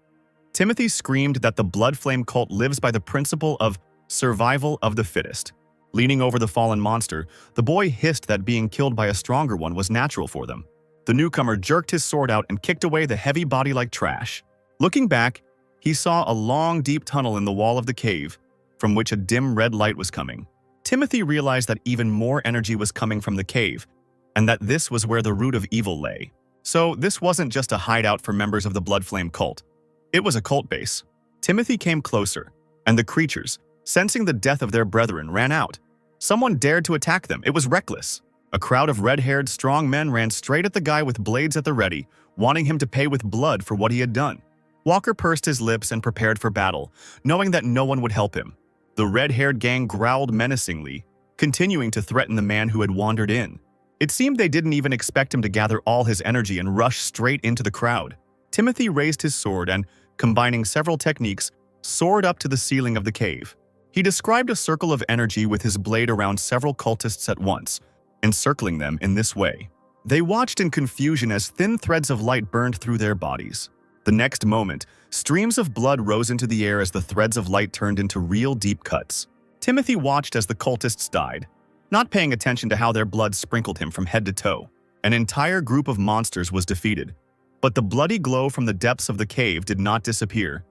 Timothy screamed that the Blood Flame cult lives by the principle of survival of the fittest. Leaning over the fallen monster, the boy hissed that being killed by a stronger one was natural for them. The newcomer jerked his sword out and kicked away the heavy body like trash. Looking back, he saw a long, deep tunnel in the wall of the cave, from which a dim red light was coming. Timothy realized that even more energy was coming from the cave, and that this was where the root of evil lay. So this wasn't just a hideout for members of the Blood Flame cult. It was a cult base. Timothy came closer, and the creatures, sensing the death of their brethren, ran out. Someone dared to attack them. It was reckless. A crowd of red-haired, strong men ran straight at the guy with blades at the ready, wanting him to pay with blood for what he had done. Walker pursed his lips and prepared for battle, knowing that no one would help him. The red-haired gang growled menacingly, continuing to threaten the man who had wandered in. It seemed they didn't even expect him to gather all his energy and rush straight into the crowd. Timothy raised his sword and, combining several techniques, soared up to the ceiling of the cave. He described a circle of energy with his blade around several cultists at once, encircling them in this way. They watched in confusion as thin threads of light burned through their bodies. The next moment, streams of blood rose into the air as the threads of light turned into real deep cuts. Timothy watched as the cultists died, not paying attention to how their blood sprinkled him from head to toe. An entire group of monsters was defeated, but the bloody glow from the depths of the cave did not disappear.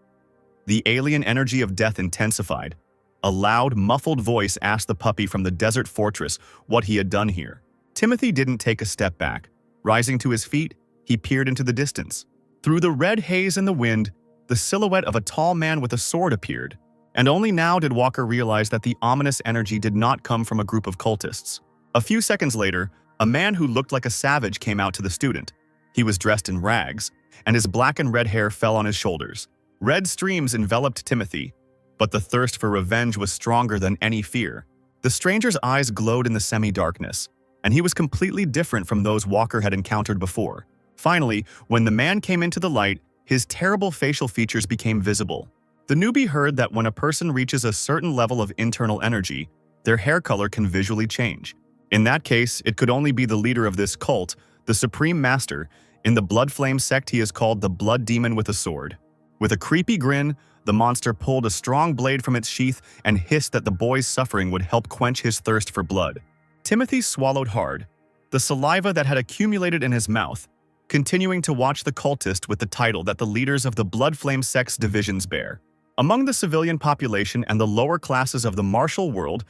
The alien energy of death intensified. A loud, muffled voice asked the puppy from the desert fortress what he had done here. Timothy didn't take a step back. Rising to his feet, he peered into the distance. Through the red haze and the wind, the silhouette of a tall man with a sword appeared. And only now did Walker realize that the ominous energy did not come from a group of cultists. A few seconds later, a man who looked like a savage came out to the student. He was dressed in rags, and his black and red hair fell on his shoulders. Red streams enveloped Timothy, but the thirst for revenge was stronger than any fear. The stranger's eyes glowed in the semi-darkness, and he was completely different from those Walker had encountered before. Finally, when the man came into the light, his terrible facial features became visible. The newbie heard that when a person reaches a certain level of internal energy, their hair color can visually change. In that case, it could only be the leader of this cult, the Supreme Master. In the Blood Flame sect, he is called the Blood Demon with a sword. With a creepy grin, the monster pulled a strong blade from its sheath and hissed that the boy's suffering would help quench his thirst for blood. Timothy swallowed hard, the saliva that had accumulated in his mouth, continuing to watch the cultist with the title that the leaders of the Blood Flame sect's divisions bear. Among the civilian population and the lower classes of the martial world,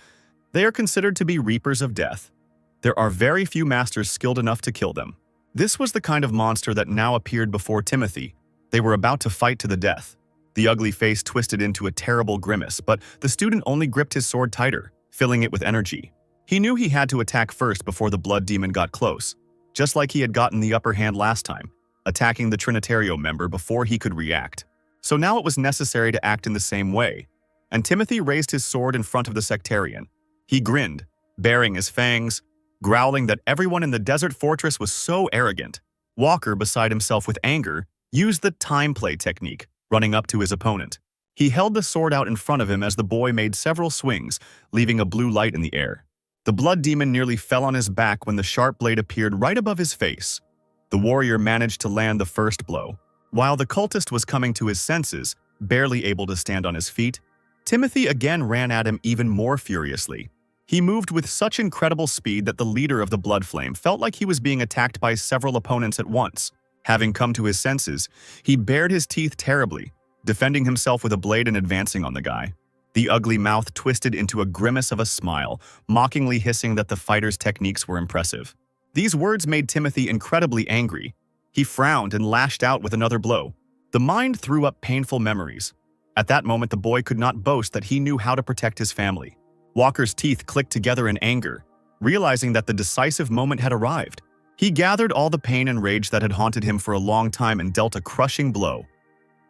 they are considered to be reapers of death. There are very few masters skilled enough to kill them. This was the kind of monster that now appeared before Timothy. They were about to fight to the death. The ugly face twisted into a terrible grimace, but the student only gripped his sword tighter, filling it with energy. He knew he had to attack first before the blood demon got close, just like he had gotten the upper hand last time, attacking the Trinitario member before he could react. So now it was necessary to act in the same way, and Timothy raised his sword in front of the sectarian. He grinned, baring his fangs, growling that everyone in the desert fortress was so arrogant. Walker, beside himself with anger, used the time play technique, running up to his opponent. He held the sword out in front of him as the boy made several swings, leaving a blue light in the air. The blood demon nearly fell on his back when the sharp blade appeared right above his face. The warrior managed to land the first blow. While the cultist was coming to his senses, barely able to stand on his feet, Timothy again ran at him even more furiously. He moved with such incredible speed that the leader of the Blood Flame felt like he was being attacked by several opponents at once. Having come to his senses, he bared his teeth terribly, defending himself with a blade and advancing on the guy. The ugly mouth twisted into a grimace of a smile, mockingly hissing that the fighter's techniques were impressive. These words made Timothy incredibly angry. He frowned and lashed out with another blow. The mind threw up painful memories. At that moment, the boy could not boast that he knew how to protect his family. Walker's teeth clicked together in anger, realizing that the decisive moment had arrived. He gathered all the pain and rage that had haunted him for a long time and dealt a crushing blow.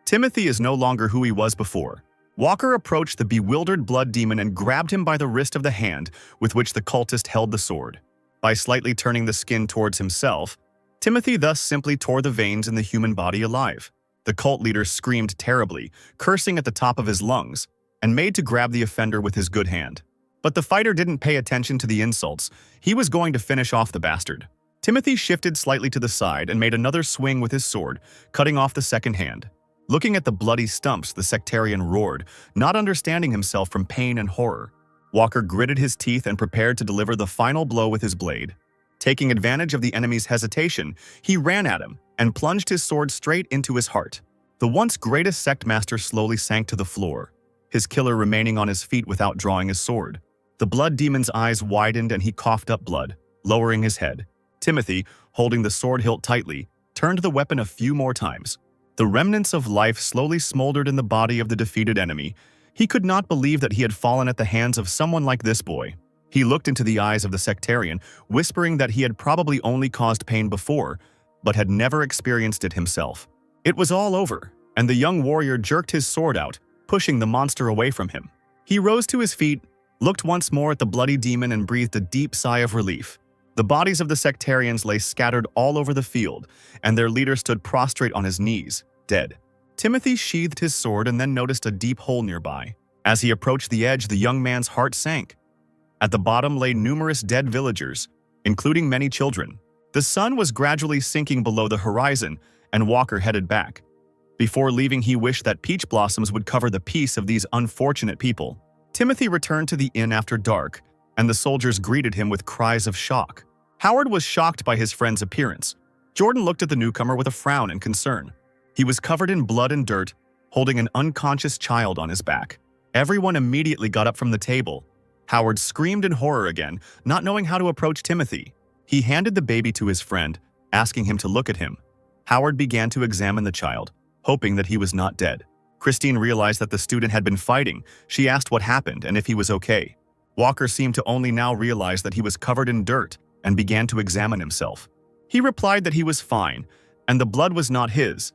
Timothy is no longer who he was before. Walker approached the bewildered blood demon and grabbed him by the wrist of the hand with which the cultist held the sword. By slightly turning the skin towards himself, Timothy thus simply tore the veins in the human body alive. The cult leader screamed terribly, cursing at the top of his lungs, and made to grab the offender with his good hand. But the fighter didn't pay attention to the insults. He was going to finish off the bastard. Timothy shifted slightly to the side and made another swing with his sword, cutting off the second hand. Looking at the bloody stumps, the sectarian roared, not understanding himself from pain and horror. Walker gritted his teeth and prepared to deliver the final blow with his blade. Taking advantage of the enemy's hesitation, he ran at him and plunged his sword straight into his heart. The once greatest sect master slowly sank to the floor, his killer remaining on his feet without drawing his sword. The blood demon's eyes widened and he coughed up blood, lowering his head. Timothy, holding the sword hilt tightly, turned the weapon a few more times. The remnants of life slowly smoldered in the body of the defeated enemy. He could not believe that he had fallen at the hands of someone like this boy. He looked into the eyes of the sectarian, whispering that he had probably only caused pain before, but had never experienced it himself. It was all over, and the young warrior jerked his sword out, pushing the monster away from him. He rose to his feet, looked once more at the bloody demon and breathed a deep sigh of relief. The bodies of the sectarians lay scattered all over the field, and their leader stood prostrate on his knees, dead. Timothy sheathed his sword and then noticed a deep hole nearby. As he approached the edge, the young man's heart sank. At the bottom lay numerous dead villagers, including many children. The sun was gradually sinking below the horizon, and Walker headed back. Before leaving, he wished that peach blossoms would cover the peace of these unfortunate people. Timothy returned to the inn after dark, and the soldiers greeted him with cries of shock. Howard was shocked by his friend's appearance. Jordan looked at the newcomer with a frown and concern. He was covered in blood and dirt, holding an unconscious child on his back. Everyone immediately got up from the table. Howard screamed in horror again, not knowing how to approach Timothy. He handed the baby to his friend, asking him to look at him. Howard began to examine the child, hoping that he was not dead. Christine realized that the student had been fighting. She asked what happened and if he was okay. Walker seemed to only now realize that he was covered in dirt and began to examine himself. He replied that he was fine, and the blood was not his.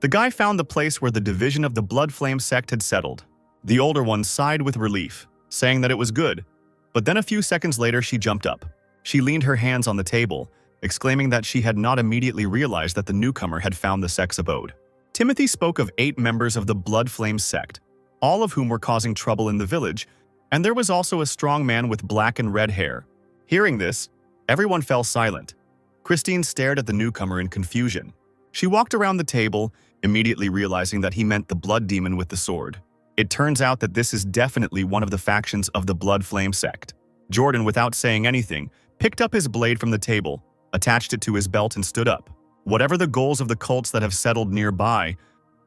The guy found the place where the division of the Blood Flame sect had settled. The older one sighed with relief, saying that it was good, but then a few seconds later she jumped up. She leaned her hands on the table, exclaiming that she had not immediately realized that the newcomer had found the sect's abode. Timothy spoke of 8 members of the Blood Flame sect, all of whom were causing trouble in the village, and there was also a strong man with black and red hair. Hearing this, everyone fell silent. Christine stared at the newcomer in confusion. She walked around the table, immediately realizing that he meant the blood demon with the sword. It turns out that this is definitely one of the factions of the Blood Flame sect. Jordan, without saying anything, picked up his blade from the table, attached it to his belt and stood up. Whatever the goals of the cults that have settled nearby,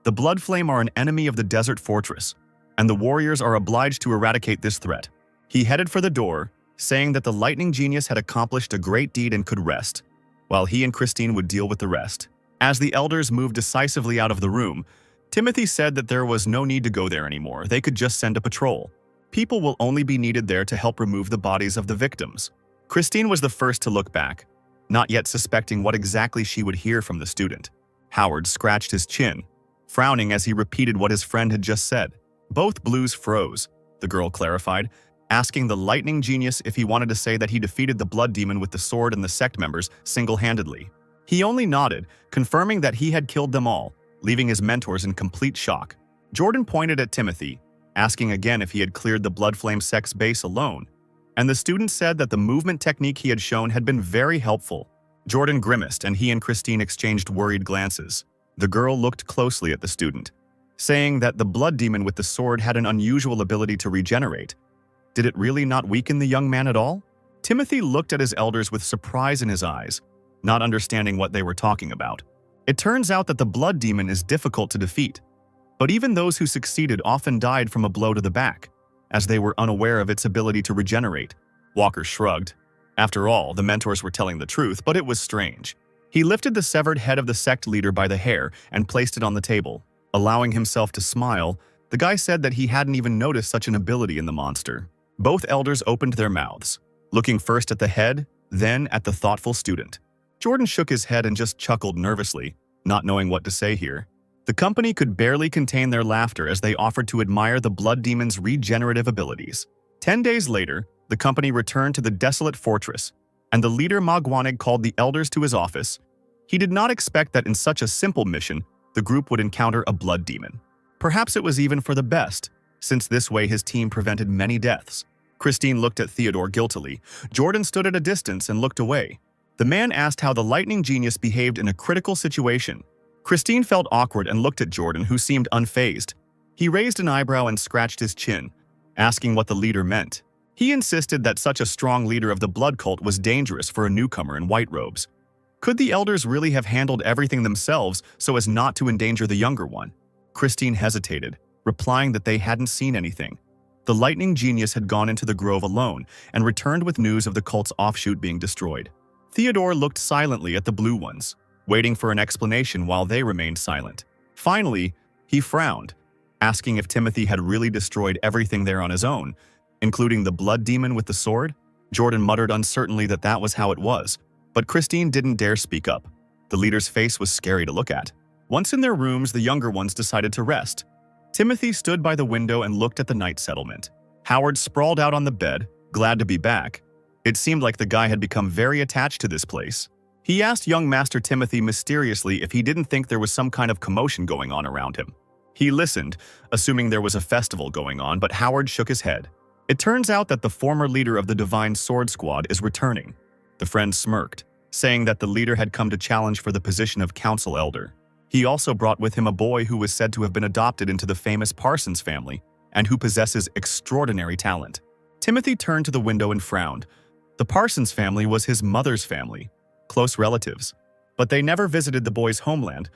the Blood Flame are an enemy of the desert fortress, and the warriors are obliged to eradicate this threat. He headed for the door, saying that the lightning genius had accomplished a great deed and could rest, while he and Christine would deal with the rest. As the elders moved decisively out of the room, Timothy said that there was no need to go there anymore. They could just send a patrol. People will only be needed there to help remove the bodies of the victims. Christine was the first to look back, not yet suspecting what exactly she would hear from the student. Howard scratched his chin, frowning as he repeated what his friend had just said. Both blues froze, the girl clarified, asking the lightning genius if he wanted to say that he defeated the blood demon with the sword and the sect members single-handedly. He only nodded, confirming that he had killed them all, leaving his mentors in complete shock. Jordan pointed at Timothy, asking again if he had cleared the Blood Flame sect's base alone, and the student said that the movement technique he had shown had been very helpful. Jordan grimaced, and he and Christine exchanged worried glances. The girl looked closely at the student, saying that the blood demon with the sword had an unusual ability to regenerate. Did it really not weaken the young man at all? Timothy looked at his elders with surprise in his eyes, not understanding what they were talking about. It turns out that the blood demon is difficult to defeat, but even those who succeeded often died from a blow to the back, as they were unaware of its ability to regenerate. Walker shrugged. After all, the mentors were telling the truth, but it was strange. He lifted the severed head of the sect leader by the hair and placed it on the table. Allowing himself to smile, the guy said that he hadn't even noticed such an ability in the monster. Both elders opened their mouths, looking first at the head, then at the thoughtful student. Jordan shook his head and just chuckled nervously, not knowing what to say here. The company could barely contain their laughter as they offered to admire the blood demon's regenerative abilities. 10 days later, the company returned to the desolate fortress, and the leader Magwanig called the elders to his office. He did not expect that in such a simple mission, the group would encounter a blood demon. Perhaps it was even for the best, since this way his team prevented many deaths. Christine looked at Theodore guiltily. Jordan stood at a distance and looked away. The man asked how the lightning genius behaved in a critical situation. Christine felt awkward and looked at Jordan, who seemed unfazed. He raised an eyebrow and scratched his chin, asking what the leader meant. He insisted that such a strong leader of the blood cult was dangerous for a newcomer in white robes. Could the elders really have handled everything themselves so as not to endanger the younger one? Christine hesitated, replying that they hadn't seen anything. The lightning genius had gone into the grove alone and returned with news of the cult's offshoot being destroyed. Theodore looked silently at the blue ones, waiting for an explanation while they remained silent. Finally, he frowned, asking if Timothy had really destroyed everything there on his own, including the blood demon with the sword. Jordan muttered uncertainly that that was how it was, but Christine didn't dare speak up. The leader's face was scary to look at. Once in their rooms, the younger ones decided to rest. Timothy stood by the window and looked at the night settlement. Howard sprawled out on the bed, glad to be back. It seemed like the guy had become very attached to this place. He asked young Master Timothy mysteriously if he didn't think there was some kind of commotion going on around him. He listened, assuming there was a festival going on, but Howard shook his head. It turns out that the former leader of the Divine Sword Squad is returning. The friend smirked, saying that the leader had come to challenge for the position of council elder. He also brought with him a boy who was said to have been adopted into the famous Parsons family and who possesses extraordinary talent. Timothy turned to the window and frowned. The Parsons family was his mother's family, close relatives, but they never visited the boy's homeland,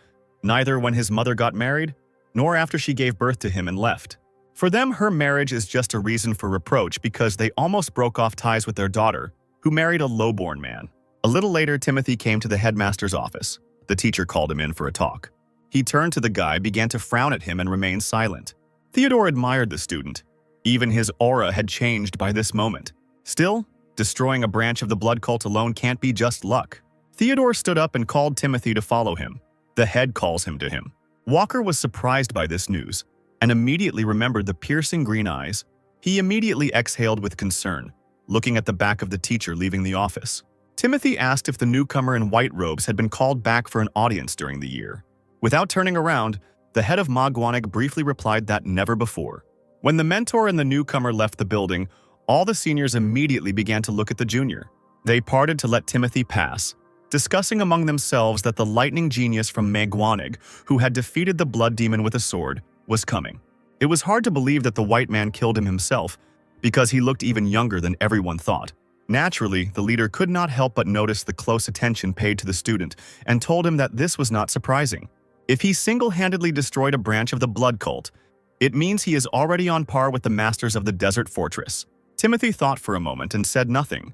neither when his mother got married, nor after she gave birth to him and left. For them, her marriage is just a reason for reproach because they almost broke off ties with their daughter, who married a lowborn man. A little later, Timothy came to the headmaster's office. The teacher called him in for a talk. He turned to the guy, began to frown at him, and remained silent. Theodore admired the student. Even his aura had changed by this moment. Still, destroying a branch of the blood cult alone can't be just luck. Theodore stood up and called Timothy to follow him. The head calls him to him. Walker was surprised by this news and immediately remembered the piercing green eyes. He immediately exhaled with concern, looking at the back of the teacher leaving the office. Timothy asked if the newcomer in white robes had been called back for an audience during the year. Without turning around, the head of Magwanig briefly replied that never before. When the mentor and the newcomer left the building, all the seniors immediately began to look at the junior. They parted to let Timothy pass, discussing among themselves that the lightning genius from Magwanig, who had defeated the blood demon with a sword, was coming. It was hard to believe that the white man killed him himself, because he looked even younger than everyone thought. Naturally, the leader could not help but notice the close attention paid to the student and told him that this was not surprising. If he single-handedly destroyed a branch of the blood cult, it means he is already on par with the masters of the desert fortress. Timothy thought for a moment and said nothing.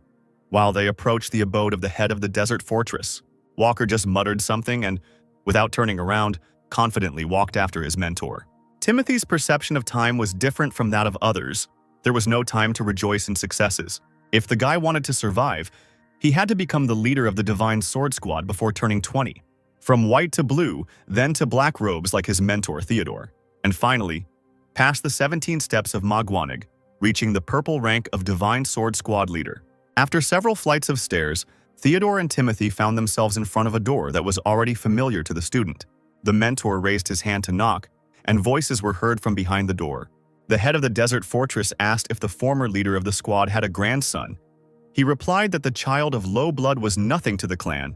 While they approached the abode of the head of the desert fortress, Walker just muttered something and, without turning around, confidently walked after his mentor. Timothy's perception of time was different from that of others. There was no time to rejoice in successes. If the guy wanted to survive, he had to become the leader of the Divine Sword Squad before turning 20. From white to blue, then to black robes like his mentor Theodore. And finally, past the 17 steps of Magwanig, reaching the purple rank of Divine Sword Squad leader. After several flights of stairs, Theodore and Timothy found themselves in front of a door that was already familiar to the student. The mentor raised his hand to knock, and voices were heard from behind the door. The head of the desert fortress asked if the former leader of the squad had a grandson. He replied that the child of low blood was nothing to the clan.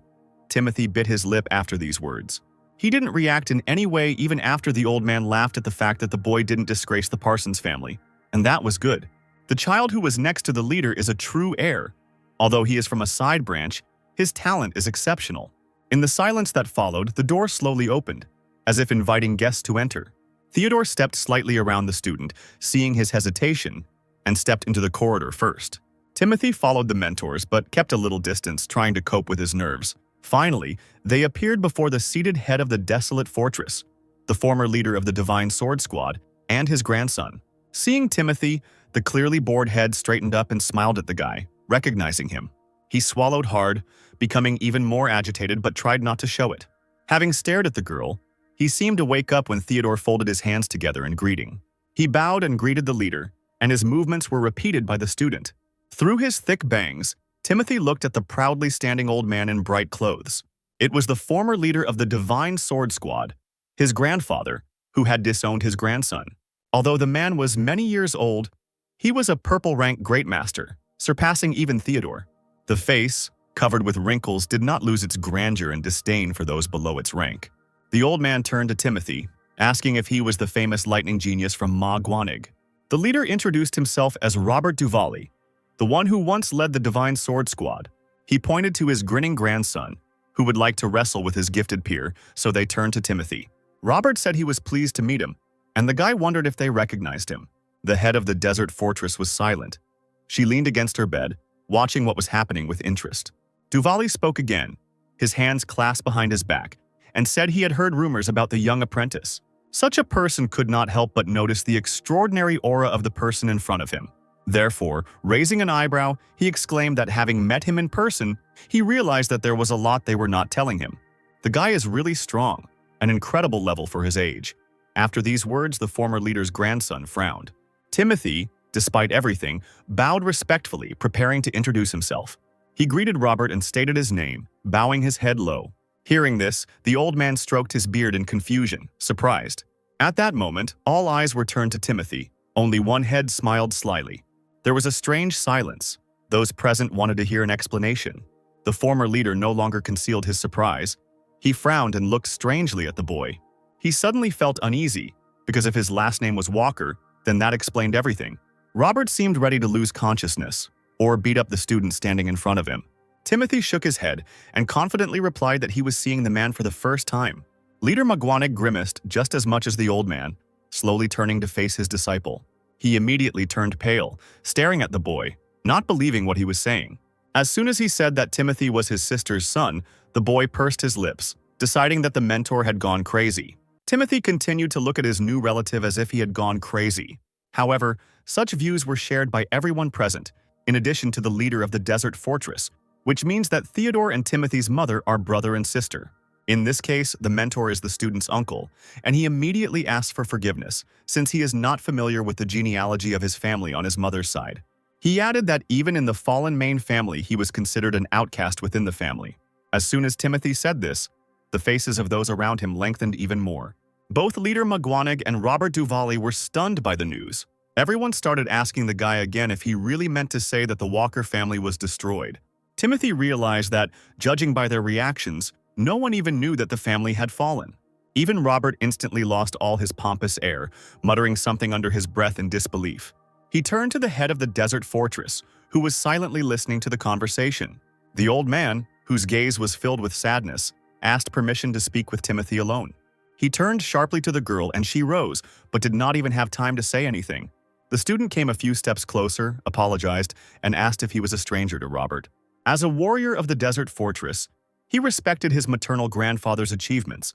Timothy bit his lip after these words. He didn't react in any way even after the old man laughed at the fact that the boy didn't disgrace the Parsons family. And that was good. The child who was next to the leader is a true heir. Although he is from a side branch, his talent is exceptional. In the silence that followed, the door slowly opened, as if inviting guests to enter. Theodore stepped slightly around the student, seeing his hesitation, and stepped into the corridor first. Timothy followed the mentors but kept a little distance, trying to cope with his nerves. Finally, they appeared before the seated head of the desolate fortress, the former leader of the Divine Sword Squad, and his grandson. Seeing Timothy, the clearly bored head straightened up and smiled at the guy, recognizing him. He swallowed hard, becoming even more agitated but tried not to show it. Having stared at the girl, he seemed to wake up when Theodore folded his hands together in greeting. He bowed and greeted the leader, and his movements were repeated by the student. Through his thick bangs, Timothy looked at the proudly standing old man in bright clothes. It was the former leader of the Divine Sword Squad, his grandfather, who had disowned his grandson. Although the man was many years old, he was a purple-rank great master, surpassing even Theodore. The face, covered with wrinkles, did not lose its grandeur and disdain for those below its rank. The old man turned to Timothy, asking if he was the famous lightning genius from Manhwa. The leader introduced himself as Robert Duvali, the one who once led the Divine Sword Squad. He pointed to his grinning grandson, who would like to wrestle with his gifted peer, so they turned to Timothy. Robert said he was pleased to meet him, and the guy wondered if they recognized him. The head of the desert fortress was silent. She leaned against her bed, watching what was happening with interest. Duvali spoke again, his hands clasped behind his back, and said he had heard rumors about the young apprentice. Such a person could not help but notice the extraordinary aura of the person in front of him. Therefore, raising an eyebrow, he exclaimed that having met him in person, he realized that there was a lot they were not telling him. The guy is really strong, an incredible level for his age. After these words, the former leader's grandson frowned. Timothy, despite everything, bowed respectfully, preparing to introduce himself. He greeted Robert and stated his name, bowing his head low. Hearing this, the old man stroked his beard in confusion, surprised. At that moment, all eyes were turned to Timothy. Only one head smiled slyly. There was a strange silence. Those present wanted to hear an explanation. The former leader no longer concealed his surprise. He frowned and looked strangely at the boy. He suddenly felt uneasy, because if his last name was Walker, then that explained everything. Robert seemed ready to lose consciousness, or beat up the student standing in front of him. Timothy shook his head and confidently replied that he was seeing the man for the first time. Leader Manhwa grimaced just as much as the old man, slowly turning to face his disciple. He immediately turned pale, staring at the boy, not believing what he was saying. As soon as he said that Timothy was his sister's son, the boy pursed his lips, deciding that the mentor had gone crazy. Timothy continued to look at his new relative as if he had gone crazy. However, such views were shared by everyone present, in addition to the leader of the desert fortress, which means that Theodore and Timothy's mother are brother and sister. In this case, the mentor is the student's uncle, and he immediately asks for forgiveness, since he is not familiar with the genealogy of his family on his mother's side. He added that even in the fallen main family, he was considered an outcast within the family. As soon as Timothy said this, the faces of those around him lengthened even more. Both leader Manhwa and Robert Duvali were stunned by the news. Everyone started asking the guy again if he really meant to say that the Walker family was destroyed. Timothy realized that, judging by their reactions, no one even knew that the family had fallen. Even Robert instantly lost all his pompous air, muttering something under his breath in disbelief. He turned to the head of the desert fortress, who was silently listening to the conversation. The old man, whose gaze was filled with sadness, asked permission to speak with Timothy alone. He turned sharply to the girl and she rose, but did not even have time to say anything. The student came a few steps closer, apologized, and asked if he was a stranger to Robert. As a warrior of the desert fortress, he respected his maternal grandfather's achievements,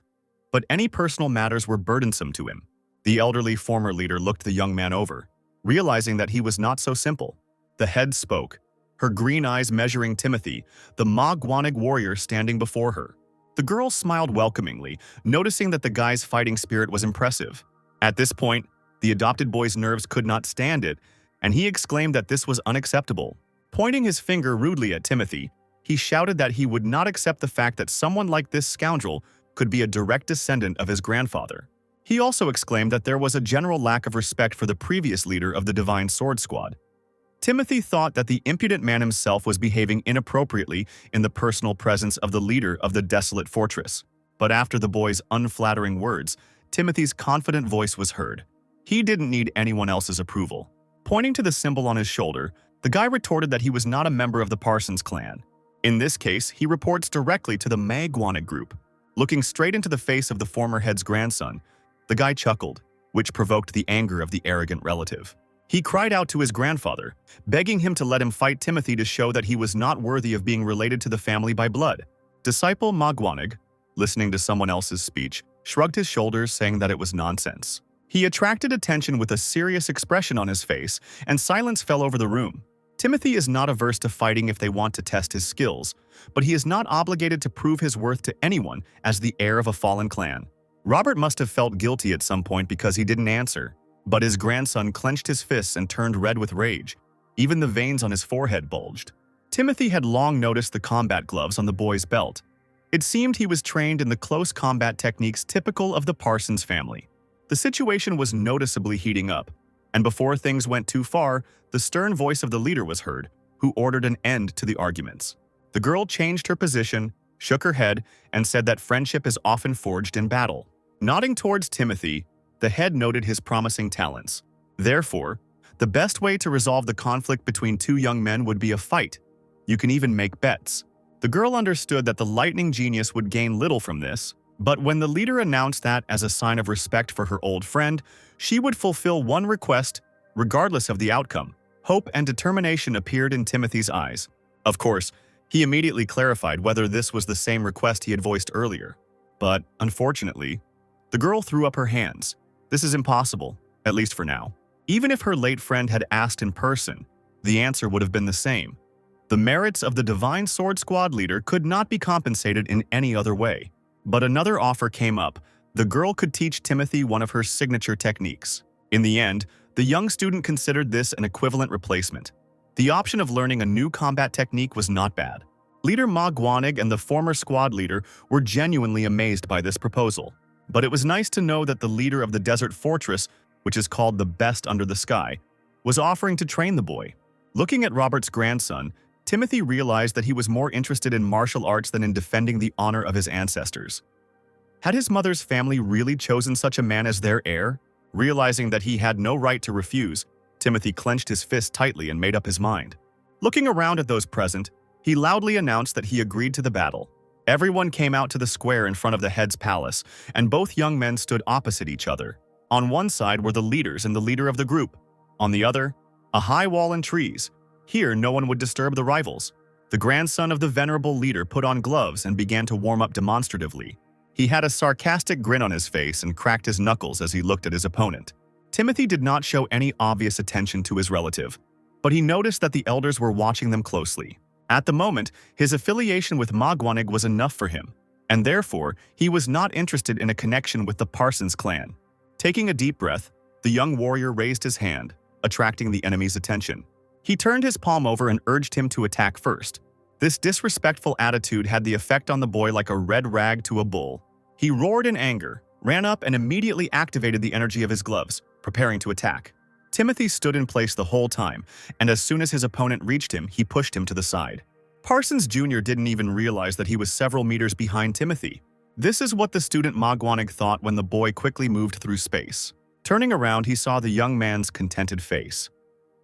but any personal matters were burdensome to him. The elderly former leader looked the young man over, realizing that he was not so simple. The head spoke, her green eyes measuring Timothy, the Manhwa warrior standing before her. The girl smiled welcomingly, noticing that the guy's fighting spirit was impressive. At this point, the adopted boy's nerves could not stand it, and he exclaimed that this was unacceptable. Pointing his finger rudely at Timothy, he shouted that he would not accept the fact that someone like this scoundrel could be a direct descendant of his grandfather. He also exclaimed that there was a general lack of respect for the previous leader of the Divine Sword Squad. Timothy thought that the impudent man himself was behaving inappropriately in the personal presence of the leader of the desolate fortress. But after the boy's unflattering words, Timothy's confident voice was heard. He didn't need anyone else's approval. Pointing to the symbol on his shoulder, the guy retorted that he was not a member of the Parsons clan. In this case, he reports directly to the Manhwa group. Looking straight into the face of the former head's grandson, the guy chuckled, which provoked the anger of the arrogant relative. He cried out to his grandfather, begging him to let him fight Timothy to show that he was not worthy of being related to the family by blood. Disciple Manhwa, listening to someone else's speech, shrugged his shoulders, saying that it was nonsense. He attracted attention with a serious expression on his face, and silence fell over the room. Timothy is not averse to fighting if they want to test his skills, but he is not obligated to prove his worth to anyone as the heir of a fallen clan. Robert must have felt guilty at some point because he didn't answer, but his grandson clenched his fists and turned red with rage. Even the veins on his forehead bulged. Timothy had long noticed the combat gloves on the boy's belt. It seemed he was trained in the close combat techniques typical of the Parsons family. The situation was noticeably heating up, and before things went too far, the stern voice of the leader was heard, who ordered an end to the arguments. The girl changed her position, shook her head, and said that friendship is often forged in battle. Nodding towards Timothy, the head noted his promising talents. Therefore, the best way to resolve the conflict between two young men would be a fight. You can even make bets. The girl understood that the lightning genius would gain little from this, but when the leader announced that as a sign of respect for her old friend, she would fulfill one request, regardless of the outcome. Hope and determination appeared in Timothy's eyes. Of course, he immediately clarified whether this was the same request he had voiced earlier. But, unfortunately, the girl threw up her hands. This is impossible, at least for now. Even if her late friend had asked in person, the answer would have been the same. The merits of the Divine Sword Squad leader could not be compensated in any other way. But another offer came up. The girl could teach Timothy one of her signature techniques. In the end, the young student considered this an equivalent replacement. The option of learning a new combat technique was not bad. Leader Ma Guanig and the former squad leader were genuinely amazed by this proposal. But it was nice to know that the leader of the desert fortress, which is called the Best Under the Sky, was offering to train the boy. Looking at Robert's grandson, Timothy realized that he was more interested in martial arts than in defending the honor of his ancestors. Had his mother's family really chosen such a man as their heir? Realizing that he had no right to refuse, Timothy clenched his fist tightly and made up his mind. Looking around at those present, he loudly announced that he agreed to the battle. Everyone came out to the square in front of the head's palace, and both young men stood opposite each other. On one side were the leaders and the leader of the group. On the other, a high wall and trees. Here, no one would disturb the rivals. The grandson of the venerable leader put on gloves and began to warm up demonstratively. He had a sarcastic grin on his face and cracked his knuckles as he looked at his opponent. Timothy did not show any obvious attention to his relative, but he noticed that the elders were watching them closely. At the moment, his affiliation with Ma Guanig was enough for him, and therefore, he was not interested in a connection with the Parsons clan. Taking a deep breath, the young warrior raised his hand, attracting the enemy's attention. He turned his palm over and urged him to attack first. This disrespectful attitude had the effect on the boy like a red rag to a bull. He roared in anger, ran up, and immediately activated the energy of his gloves, preparing to attack. Timothy stood in place the whole time, and as soon as his opponent reached him, he pushed him to the side. Parsons Jr. didn't even realize that he was several meters behind Timothy. This is what the student Ma Guanig thought when the boy quickly moved through space. Turning around, he saw the young man's contented face.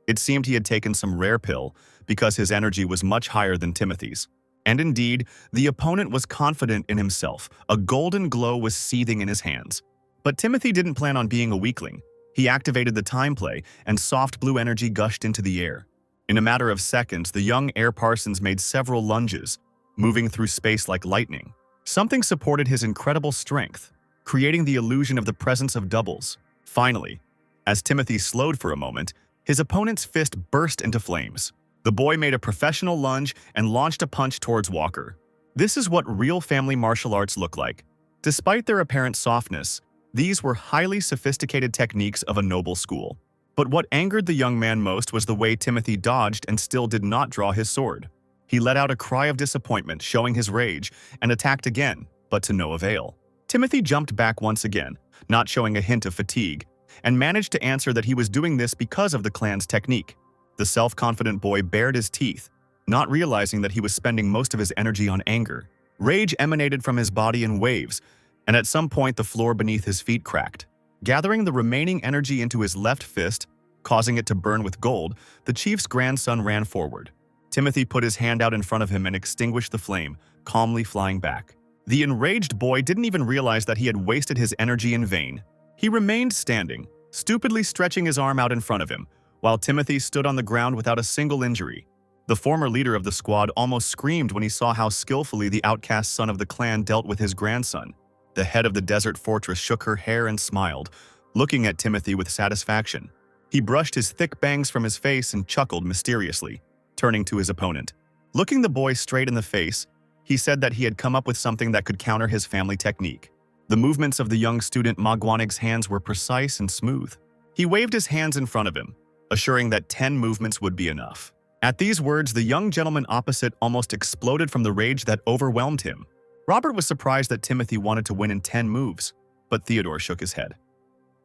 It seemed he had taken some rare pill because his energy was much higher than Timothy's. And indeed, the opponent was confident in himself. A golden glow was seething in his hands. But Timothy didn't plan on being a weakling. He activated the time play, and soft blue energy gushed into the air. In a matter of seconds, the young heir Parsons made several lunges, moving through space like lightning. Something supported his incredible strength, creating the illusion of the presence of doubles. Finally, as Timothy slowed for a moment, his opponent's fist burst into flames. The boy made a professional lunge and launched a punch towards Walker. This is what real family martial arts look like. Despite their apparent softness, these were highly sophisticated techniques of a noble school. But what angered the young man most was the way Timothy dodged and still did not draw his sword. He let out a cry of disappointment, showing his rage, and attacked again, but to no avail. Timothy jumped back once again, not showing a hint of fatigue, and managed to answer that he was doing this because of the clan's technique. The self-confident boy bared his teeth, not realizing that he was spending most of his energy on anger. Rage emanated from his body in waves, and at some point the floor beneath his feet cracked. Gathering the remaining energy into his left fist, causing it to burn with gold, the chief's grandson ran forward. Timothy put his hand out in front of him and extinguished the flame, calmly flying back. The enraged boy didn't even realize that he had wasted his energy in vain. He remained standing, stupidly stretching his arm out in front of him, while Timothy stood on the ground without a single injury. The former leader of the squad almost screamed when he saw how skillfully the outcast son of the clan dealt with his grandson. The head of the desert fortress shook her hair and smiled, looking at Timothy with satisfaction. He brushed his thick bangs from his face and chuckled mysteriously, turning to his opponent. Looking the boy straight in the face, he said that he had come up with something that could counter his family technique. The movements of the young student Ma Guanig's hands were precise and smooth. He waved his hands in front of him, assuring that 10 movements would be enough. At these words, the young gentleman opposite almost exploded from the rage that overwhelmed him. Robert was surprised that Timothy wanted to win in 10 moves, but Theodore shook his head.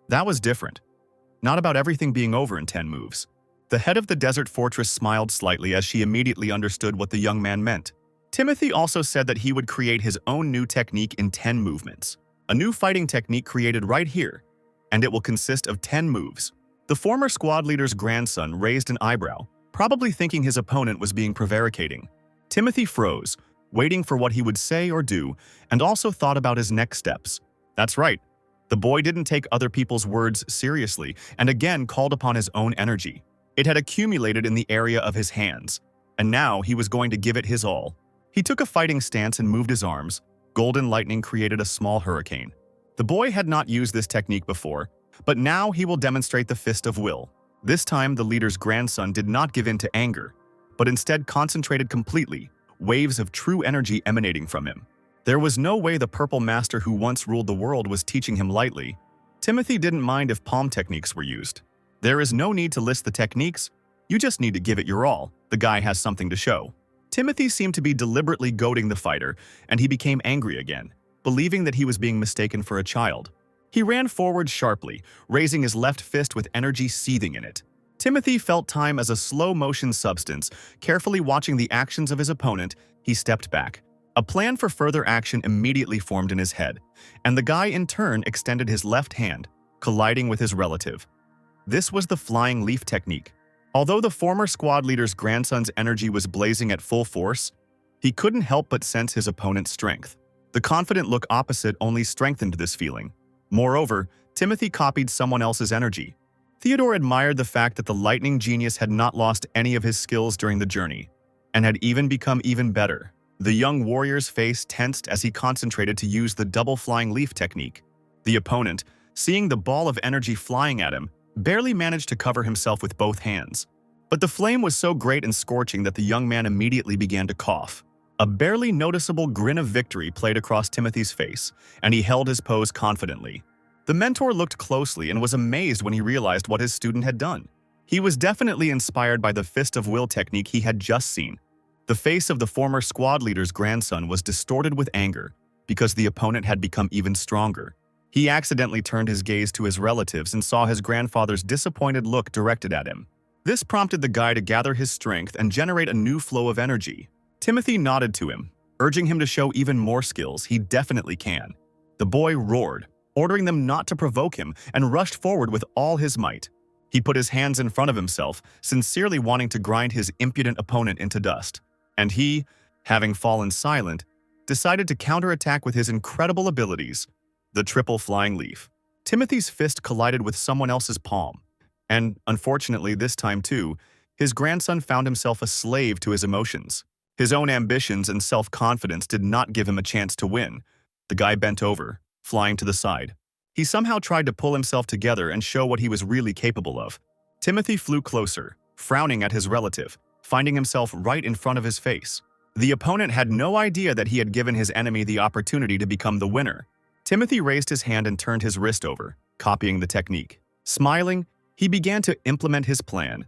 That was different. Not about everything being over in 10 moves. The head of the desert fortress smiled slightly as she immediately understood what the young man meant. Timothy also said that he would create his own new technique in 10 movements. A new fighting technique created right here, and it will consist of 10 moves. The former squad leader's grandson raised an eyebrow, probably thinking his opponent was being prevaricating. Timothy froze, waiting for what he would say or do, and also thought about his next steps. That's right. The boy didn't take other people's words seriously and again called upon his own energy. It had accumulated in the area of his hands, and now he was going to give it his all. He took a fighting stance and moved his arms. Golden lightning created a small hurricane. The boy had not used this technique before, but now he will demonstrate the fist of will. This time, the leader's grandson did not give in to anger, but instead concentrated completely, waves of true energy emanating from him. There was no way the purple master who once ruled the world was teaching him lightly. Timothy didn't mind if palm techniques were used. There is no need to list the techniques, you just need to give it your all. The guy has something to show. Timothy seemed to be deliberately goading the fighter, and he became angry again, believing that he was being mistaken for a child. He ran forward sharply, raising his left fist with energy seething in it. Timothy felt time as a slow-motion substance. Carefully watching the actions of his opponent, he stepped back. A plan for further action immediately formed in his head, and the guy in turn extended his left hand, colliding with his relative. This was the flying leaf technique. Although the former squad leader's grandson's energy was blazing at full force, he couldn't help but sense his opponent's strength. The confident look opposite only strengthened this feeling. Moreover, Timothy copied someone else's energy. Theodore admired the fact that the lightning genius had not lost any of his skills during the journey, and had even become even better. The young warrior's face tensed as he concentrated to use the double flying leaf technique. The opponent, seeing the ball of energy flying at him, barely managed to cover himself with both hands. But the flame was so great and scorching that the young man immediately began to cough. A barely noticeable grin of victory played across Timothy's face, and he held his pose confidently. The mentor looked closely and was amazed when he realized what his student had done. He was definitely inspired by the fist of will technique he had just seen. The face of the former squad leader's grandson was distorted with anger because the opponent had become even stronger. He accidentally turned his gaze to his relatives and saw his grandfather's disappointed look directed at him. This prompted the guy to gather his strength and generate a new flow of energy. Timothy nodded to him, urging him to show even more skills. He definitely can. The boy roared, ordering them not to provoke him, and rushed forward with all his might. He put his hands in front of himself, sincerely wanting to grind his impudent opponent into dust. And he, having fallen silent, decided to counterattack with his incredible abilities. The triple flying leaf. Timothy's fist collided with someone else's palm. And, unfortunately this time too, his grandson found himself a slave to his emotions. His own ambitions and self-confidence did not give him a chance to win. The guy bent over, flying to the side. He somehow tried to pull himself together and show what he was really capable of. Timothy flew closer, frowning at his relative, finding himself right in front of his face. The opponent had no idea that he had given his enemy the opportunity to become the winner. Timothy raised his hand and turned his wrist over, copying the technique. Smiling, he began to implement his plan.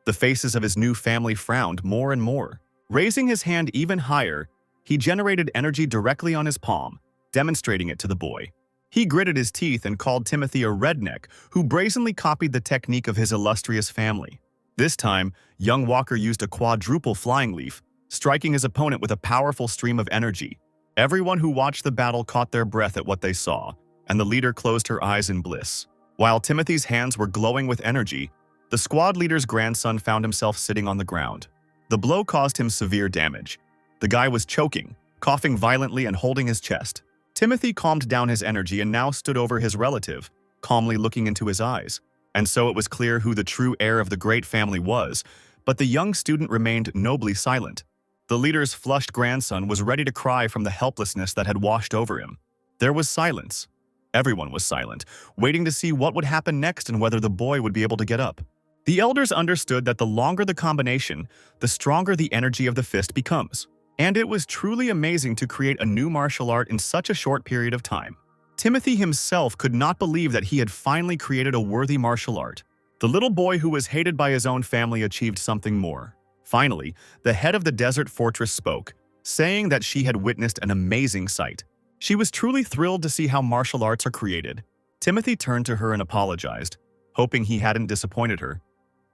The faces of his new family frowned more and more. Raising his hand even higher, he generated energy directly on his palm, demonstrating it to the boy. He gritted his teeth and called Timothy a redneck who brazenly copied the technique of his illustrious family. This time, young Walker used a quadruple flying leaf, striking his opponent with a powerful stream of energy. Everyone who watched the battle caught their breath at what they saw, and the leader closed her eyes in bliss. While Timothy's hands were glowing with energy, the squad leader's grandson found himself sitting on the ground. The blow caused him severe damage. The guy was choking, coughing violently and holding his chest. Timothy calmed down his energy and now stood over his relative, calmly looking into his eyes. And so it was clear who the true heir of the great family was, but the young student remained nobly silent. The leader's flushed grandson was ready to cry from the helplessness that had washed over him. There was silence. Everyone was silent, waiting to see what would happen next and whether the boy would be able to get up. The elders understood that the longer the combination, the stronger the energy of the fist becomes. And it was truly amazing to create a new martial art in such a short period of time. Timothy himself could not believe that he had finally created a worthy martial art. The little boy who was hated by his own family achieved something more. Finally, the head of the desert fortress spoke, saying that she had witnessed an amazing sight. She was truly thrilled to see how martial arts are created. Timothy turned to her and apologized, hoping he hadn't disappointed her.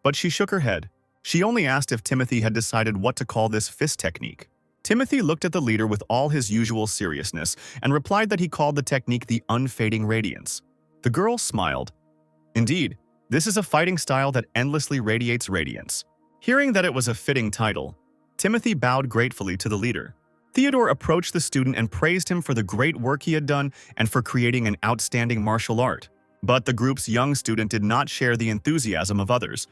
But she shook her head. She only asked if Timothy had decided what to call this fist technique. Timothy looked at the leader with all his usual seriousness and replied that he called the technique the unfading radiance. The girl smiled. Indeed, this is a fighting style that endlessly radiates radiance. Hearing that it was a fitting title, Timothy bowed gratefully to the leader. Theodore approached the student and praised him for the great work he had done and for creating an outstanding martial art. But the group's young student did not share the enthusiasm of others.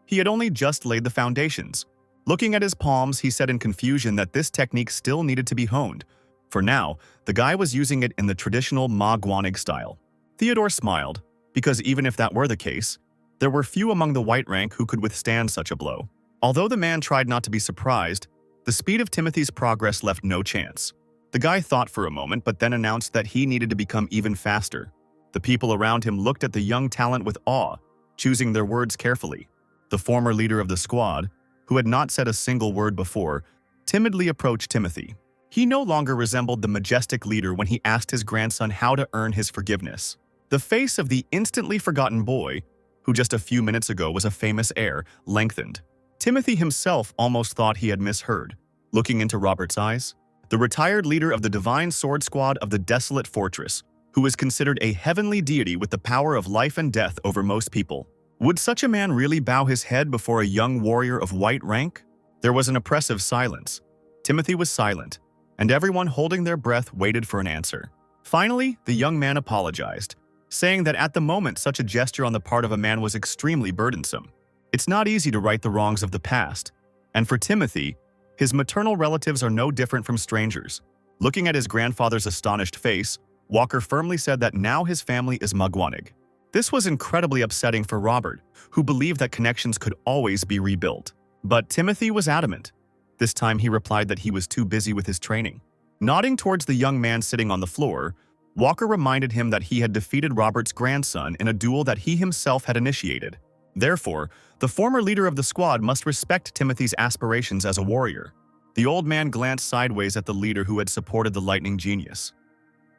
He had only just laid the foundations. Looking at his palms, he said in confusion that this technique still needed to be honed. For now, the guy was using it in the traditional mangwaneg style. Theodore smiled, because even if that were the case, there were few among the white rank who could withstand such a blow. Although the man tried not to be surprised, the speed of Timothy's progress left no chance. The guy thought for a moment, but then announced that he needed to become even faster. The people around him looked at the young talent with awe, choosing their words carefully. The former leader of the squad, who had not said a single word before, timidly approached Timothy. He no longer resembled the majestic leader when he asked his grandson how to earn his forgiveness. The face of the instantly forgotten boy, who just a few minutes ago was a famous heir, lengthened. Timothy himself almost thought he had misheard. Looking into Robert's eyes, the retired leader of the Divine Sword Squad of the Desolate Fortress, who is considered a heavenly deity with the power of life and death over most people. Would such a man really bow his head before a young warrior of white rank? There was an oppressive silence. Timothy was silent, and everyone holding their breath waited for an answer. Finally, the young man apologized, saying that at the moment such a gesture on the part of a man was extremely burdensome. It's not easy to right the wrongs of the past, and for Timothy, his maternal relatives are no different from strangers. Looking at his grandfather's astonished face, Walker firmly said that now his family is mangwaneg. This was incredibly upsetting for Robert, who believed that connections could always be rebuilt. But Timothy was adamant. This time he replied that he was too busy with his training. Nodding towards the young man sitting on the floor, Walker reminded him that he had defeated Robert's grandson in a duel that he himself had initiated. Therefore, the former leader of the squad must respect Timothy's aspirations as a warrior. The old man glanced sideways at the leader who had supported the lightning genius.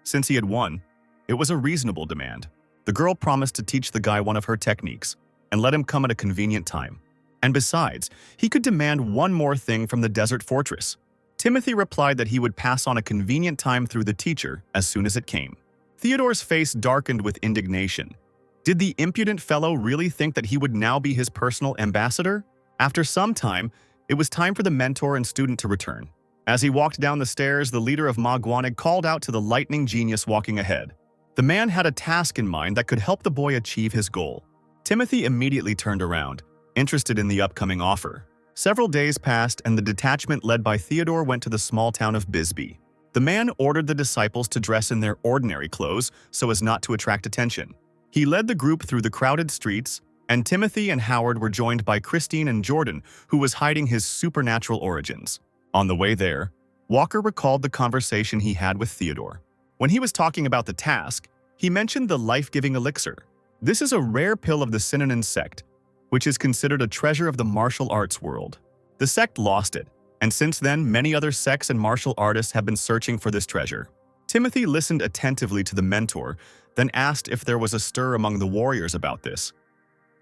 Since he had won, it was a reasonable demand. The girl promised to teach the guy one of her techniques and let him come at a convenient time. And besides, he could demand one more thing from the desert fortress. Timothy replied that he would pass on a convenient time through the teacher as soon as it came. Theodore's face darkened with indignation. Did the impudent fellow really think that he would now be his personal ambassador? After some time, it was time for the mentor and student to return. As he walked down the stairs, the leader of mangwaneg called out to the lightning genius walking ahead. The man had a task in mind that could help the boy achieve his goal. Timothy immediately turned around, interested in the upcoming offer. Several days passed, and the detachment led by Theodore went to the small town of Bisbee. The man ordered the disciples to dress in their ordinary clothes so as not to attract attention. He led the group through the crowded streets, and Timothy and Howard were joined by Christine and Jordan, who was hiding his supernatural origins. On the way there, Walker recalled the conversation he had with Theodore. When he was talking about the task, he mentioned the life-giving elixir. This is a rare pill of the Synonym sect, which is considered a treasure of the martial arts world. The sect lost it, and since then many other sects and martial artists have been searching for this treasure. Timothy listened attentively to the mentor, then asked if there was a stir among the warriors about this.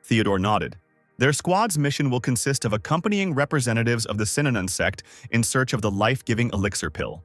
Theodore nodded. Their squad's mission will consist of accompanying representatives of the Synonym sect in search of the life-giving elixir pill.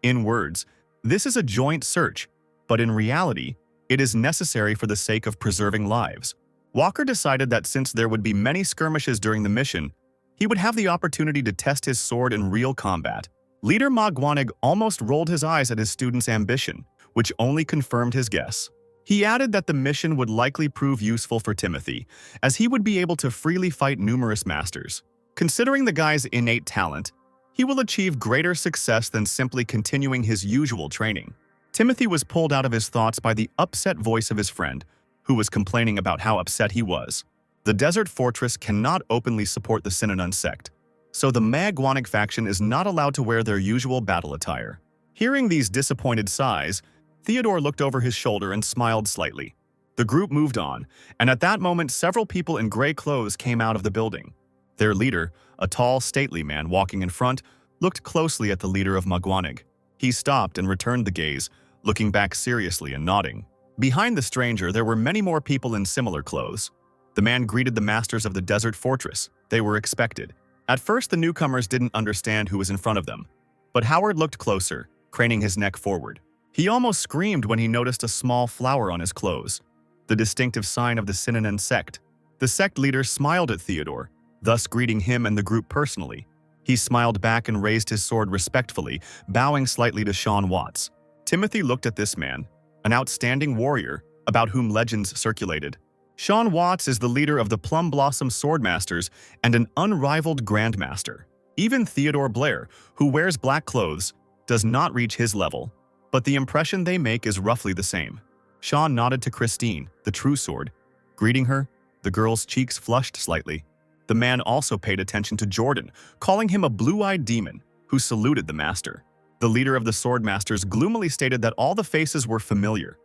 In words, this is a joint search, but in reality, it is necessary for the sake of preserving lives. Walker decided that since there would be many skirmishes during the mission, he would have the opportunity to test his sword in real combat. Leader mangwaneg almost rolled his eyes at his student's ambition, which only confirmed his guess. He added that the mission would likely prove useful for Timothy, as he would be able to freely fight numerous masters. Considering the guy's innate talent, he will achieve greater success than simply continuing his usual training. Timothy was pulled out of his thoughts by the upset voice of his friend, who was complaining about how upset he was. The Desert Fortress cannot openly support the Synonym sect, so the mangwaneg faction is not allowed to wear their usual battle attire. Hearing these disappointed sighs, Theodore looked over his shoulder and smiled slightly. The group moved on, and at that moment several people in gray clothes came out of the building. Their leader, a tall, stately man walking in front, looked closely at the leader of mangwaneg. He stopped and returned the gaze, looking back seriously and nodding. Behind the stranger, there were many more people in similar clothes. The man greeted the masters of the Desert Fortress. They were expected. At first, the newcomers didn't understand who was in front of them, but Howard looked closer, craning his neck forward. He almost screamed when he noticed a small flower on his clothes, the distinctive sign of the Synonym sect. The sect leader smiled at Theodore, thus greeting him and the group personally. He smiled back and raised his sword respectfully, bowing slightly to Sean Watts. Timothy looked at this man, an outstanding warrior, about whom legends circulated. Sean Watts is the leader of the Plum Blossom Swordmasters and an unrivaled grandmaster. Even Theodore Blair, who wears black clothes, does not reach his level, but the impression they make is roughly the same. Sean nodded to Christine, the true sword. Greeting her, the girl's cheeks flushed slightly. The man also paid attention to Jordan, calling him a blue-eyed demon, who saluted the master. The leader of the Swordmasters gloomily stated that all the faces were familiar,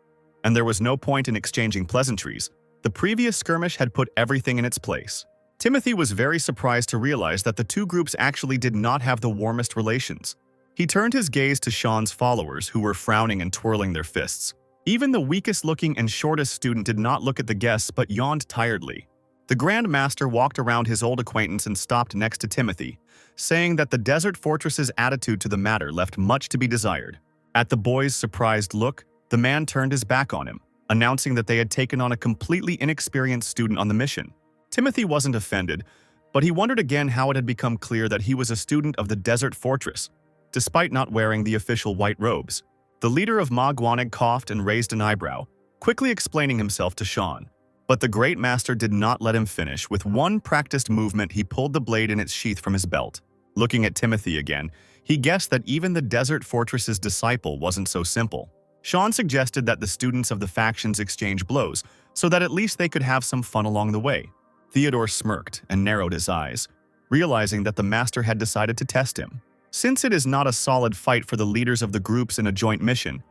and there was no point in exchanging pleasantries. The previous skirmish had put everything in its place. Timothy was very surprised to realize that the two groups actually did not have the warmest relations. He turned his gaze to Sean's followers, who were frowning and twirling their fists. Even the weakest-looking and shortest student did not look at the guests but yawned tiredly. The Grand Master walked around his old acquaintance and stopped next to Timothy, saying that the Desert Fortress's attitude to the matter left much to be desired. At the boy's surprised look, the man turned his back on him, announcing that they had taken on a completely inexperienced student on the mission. Timothy wasn't offended, but he wondered again how it had become clear that he was a student of the Desert Fortress, despite not wearing the official white robes. The leader of Magwanag coughed and raised an eyebrow, quickly explaining himself to Sean. But the Great Master did not let him finish. With one practiced movement, he pulled the blade in its sheath from his belt. Looking at Timothy again, he guessed that even the Desert Fortress's disciple wasn't so simple. Sean suggested that the students of the factions exchange blows, so that at least they could have some fun along the way. Theodore smirked and narrowed his eyes, realizing that the master had decided to test him. Since it is not a solid fight for the leaders of the groups in a joint mission,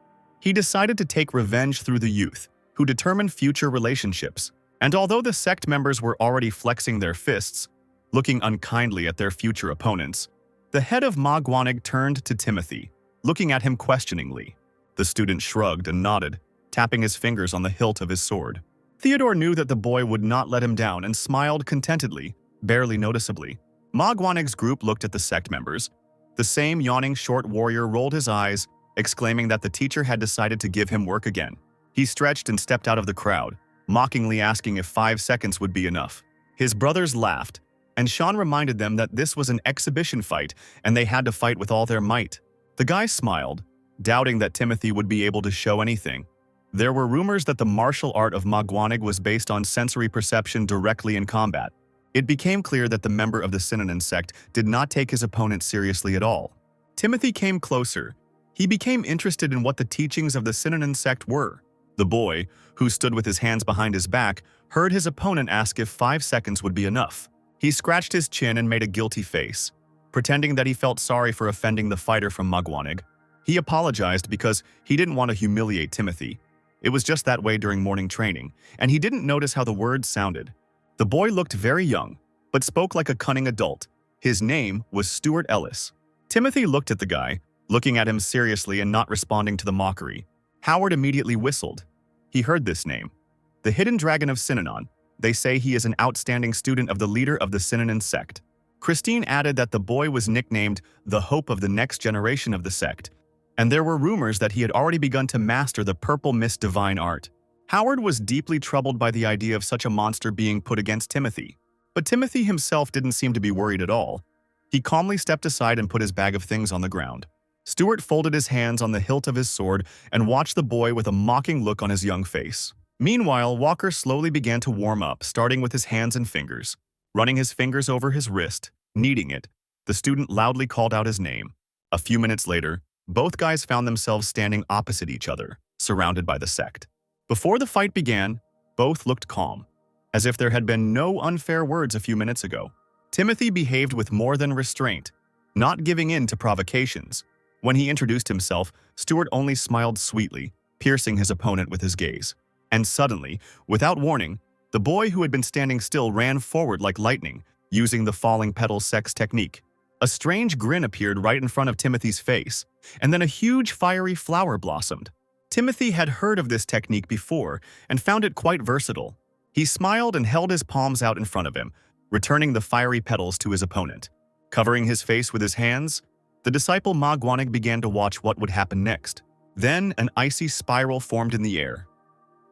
he decided to take revenge through the youth, who determined future relationships. And although the sect members were already flexing their fists, looking unkindly at their future opponents, the head of Magwanag turned to Timothy, looking at him questioningly. The student shrugged and nodded, tapping his fingers on the hilt of his sword. Theodore knew that the boy would not let him down and smiled contentedly, barely noticeably. Magwanag's group looked at the sect members. The same yawning short warrior rolled his eyes, exclaiming that the teacher had decided to give him work again. He stretched and stepped out of the crowd, mockingly asking if 5 seconds would be enough. His brothers laughed, and Sean reminded them that this was an exhibition fight and they had to fight with all their might. The guy smiled, doubting that Timothy would be able to show anything. There were rumors that the martial art of Magwanag was based on sensory perception directly in combat. It became clear that the member of the Synonym sect did not take his opponent seriously at all. Timothy came closer. He became interested in what the teachings of the Synonym sect were. The boy, who stood with his hands behind his back, heard his opponent ask if 5 seconds would be enough. He scratched his chin and made a guilty face, pretending that he felt sorry for offending the fighter from Magwanag. He apologized because he didn't want to humiliate Timothy. It was just that way during morning training, and he didn't notice how the words sounded. The boy looked very young, but spoke like a cunning adult. His name was Stuart Ellis. Timothy looked at the guy, looking at him seriously and not responding to the mockery. Howard immediately whistled. He heard this name. The Hidden Dragon of Synonon. They say he is an outstanding student of the leader of the Synonym sect. Christine added that the boy was nicknamed the hope of the next generation of the sect, and there were rumors that he had already begun to master the Purple Mist divine art. Howard was deeply troubled by the idea of such a monster being put against Timothy. But Timothy himself didn't seem to be worried at all. He calmly stepped aside and put his bag of things on the ground. Stuart folded his hands on the hilt of his sword and watched the boy with a mocking look on his young face. Meanwhile, Walker slowly began to warm up, starting with his hands and fingers. Running his fingers over his wrist, kneading it, the student loudly called out his name. A few minutes later, both guys found themselves standing opposite each other, surrounded by the sect. Before the fight began, both looked calm, as if there had been no unfair words a few minutes ago. Timothy behaved with more than restraint, not giving in to provocations. When he introduced himself, Stuart only smiled sweetly, piercing his opponent with his gaze. And suddenly, without warning, the boy who had been standing still ran forward like lightning, using the falling petal sex technique. A strange grin appeared right in front of Timothy's face, and then a huge fiery flower blossomed. Timothy had heard of this technique before and found it quite versatile. He smiled and held his palms out in front of him, returning the fiery petals to his opponent. Covering his face with his hands, the disciple Magwanig began to watch what would happen next. Then, an icy spiral formed in the air.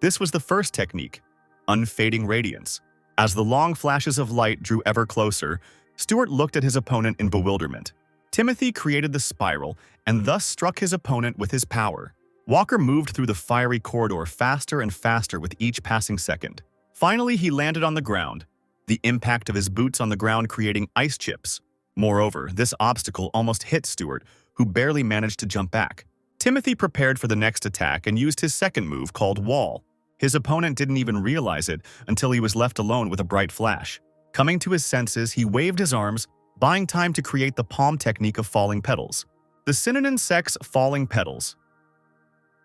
This was the first technique, unfading radiance. As the long flashes of light drew ever closer, Stuart looked at his opponent in bewilderment. Timothy created the spiral and thus struck his opponent with his power. Walker moved through the fiery corridor faster and faster with each passing second. Finally, he landed on the ground, the impact of his boots on the ground creating ice chips. Moreover, this obstacle almost hit Stuart, who barely managed to jump back. Timothy prepared for the next attack and used his second move called Wall. His opponent didn't even realize it until he was left alone with a bright flash. Coming to his senses, he waved his arms, buying time to create the palm technique of falling petals. The synonym sex falling petals.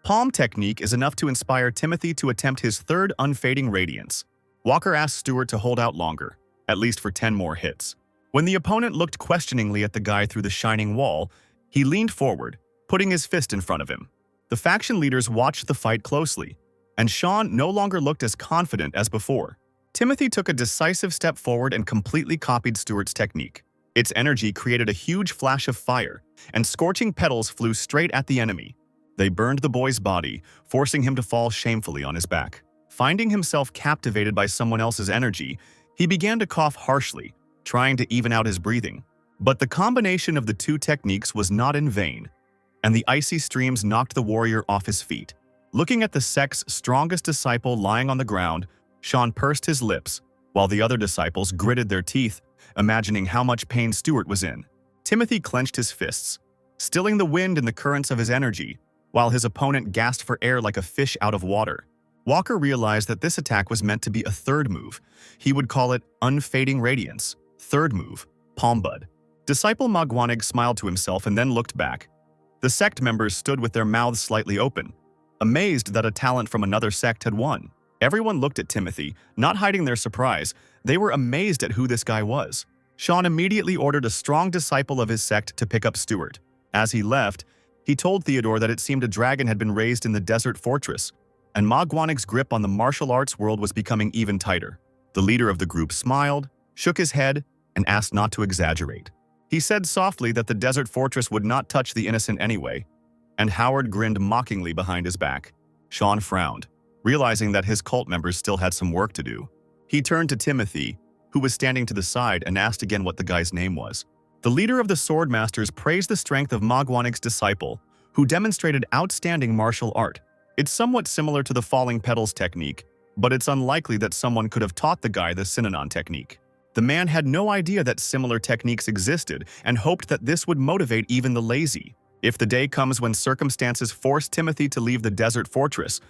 Palm technique is enough to inspire Timothy to attempt his third unfading radiance. Walker asked Stuart to hold out longer, at least for 10 more hits. When the opponent looked questioningly at the guy through the shining wall, he leaned forward, putting his fist in front of him. The faction leaders watched the fight closely, and Sean no longer looked as confident as before. Timothy took a decisive step forward and completely copied Stuart's technique. Its energy created a huge flash of fire, and scorching petals flew straight at the enemy. They burned the boy's body, forcing him to fall shamefully on his back. Finding himself captivated by someone else's energy, he began to cough harshly, trying to even out his breathing. But the combination of the two techniques was not in vain, and the icy streams knocked the warrior off his feet. Looking at the sect's strongest disciple lying on the ground, Sean pursed his lips, while the other disciples gritted their teeth, imagining how much pain Stuart was in. Timothy clenched his fists, stilling the wind and the currents of his energy, while his opponent gasped for air like a fish out of water. Walker realized that this attack was meant to be a third move. He would call it Unfading Radiance. Third move, Palm Bud. Disciple Magwanig smiled to himself and then looked back. The sect members stood with their mouths slightly open, amazed that a talent from another sect had won. Everyone looked at Timothy, not hiding their surprise. They were amazed at who this guy was. Sean immediately ordered a strong disciple of his sect to pick up Stuart. As he left, he told Theodore that it seemed a dragon had been raised in the desert fortress, and Magwanig's grip on the martial arts world was becoming even tighter. The leader of the group smiled, shook his head, and asked not to exaggerate. He said softly that the desert fortress would not touch the innocent anyway, and Howard grinned mockingly behind his back. Sean frowned, realizing that his cult members still had some work to do. He turned to Timothy, who was standing to the side, and asked again what the guy's name was. The leader of the Swordmasters praised the strength of Magwanig's disciple, who demonstrated outstanding martial art. It's somewhat similar to the falling petals technique, but it's unlikely that someone could have taught the guy the Synanon technique. The man had no idea that similar techniques existed and hoped that this would motivate even the lazy. If the day comes when circumstances force Timothy to leave the desert fortress,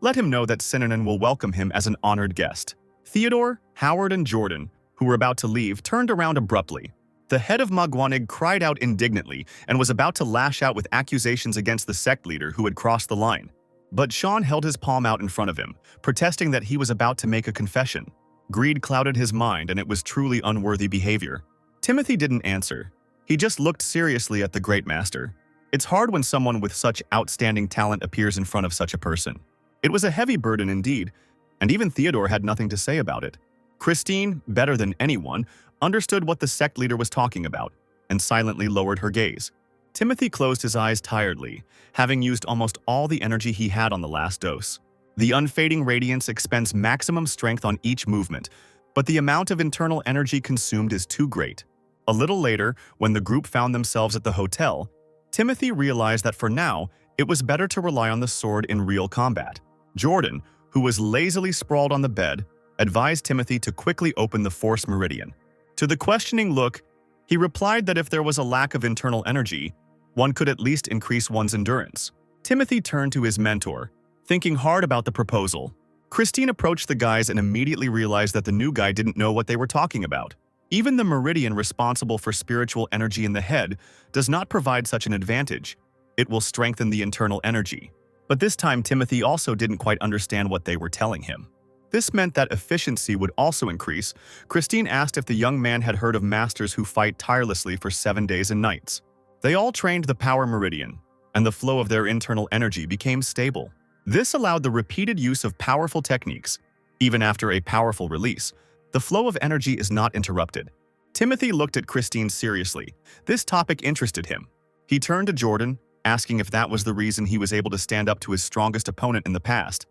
let him know that Synanon will welcome him as an honored guest. Theodore, Howard, and Jordan, who were about to leave, turned around abruptly. The head of Magwanig cried out indignantly and was about to lash out with accusations against the sect leader who had crossed the line. But Sean held his palm out in front of him, protesting that he was about to make a confession. Greed clouded his mind, and it was truly unworthy behavior. Timothy didn't answer. He just looked seriously at the Great Master. It's hard when someone with such outstanding talent appears in front of such a person. It was a heavy burden indeed, and even Theodore had nothing to say about it. Christine, better than anyone, understood what the sect leader was talking about, and silently lowered her gaze. Timothy closed his eyes tiredly, having used almost all the energy he had on the last dose. The unfading radiance expends maximum strength on each movement, but the amount of internal energy consumed is too great. A little later, when the group found themselves at the hotel, Timothy realized that for now, it was better to rely on the sword in real combat. Jordan, who was lazily sprawled on the bed, advised Timothy to quickly open the Force Meridian. To the questioning look, he replied that if there was a lack of internal energy, one could at least increase one's endurance. Timothy turned to his mentor, thinking hard about the proposal. Christine approached the guys and immediately realized that the new guy didn't know what they were talking about. Even the meridian responsible for spiritual energy in the head does not provide such an advantage. It will strengthen the internal energy. But this time Timothy also didn't quite understand what they were telling him. This meant that efficiency would also increase. Christine asked if the young man had heard of masters who fight tirelessly for 7 days and nights. They all trained the power meridian, and the flow of their internal energy became stable. This allowed the repeated use of powerful techniques. Even after a powerful release, the flow of energy is not interrupted. Timothy looked at Christine seriously. This topic interested him. He turned to Jordan, asking if that was the reason he was able to stand up to his strongest opponent in the past.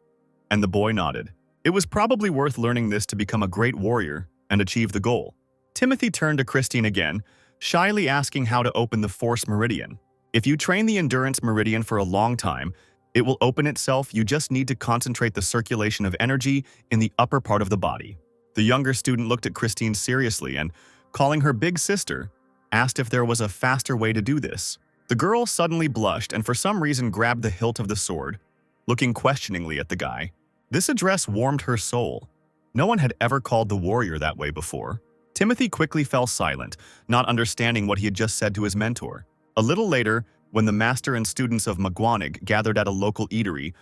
And the boy nodded. It was probably worth learning this to become a great warrior and achieve the goal. Timothy turned to Christine again, shyly asking how to open the Force Meridian. If you train the Endurance Meridian for a long time, it will open itself. You just need to concentrate the circulation of energy in the upper part of the body. The younger student looked at Christine seriously and, calling her big sister, asked if there was a faster way to do this. The girl suddenly blushed and for some reason grabbed the hilt of the sword, looking questioningly at the guy. This address warmed her soul. No one had ever called the warrior that way before. Timothy quickly fell silent, not understanding what he had just said to his mentor. A little later, when the master and students of Magwanig gathered at a local eatery,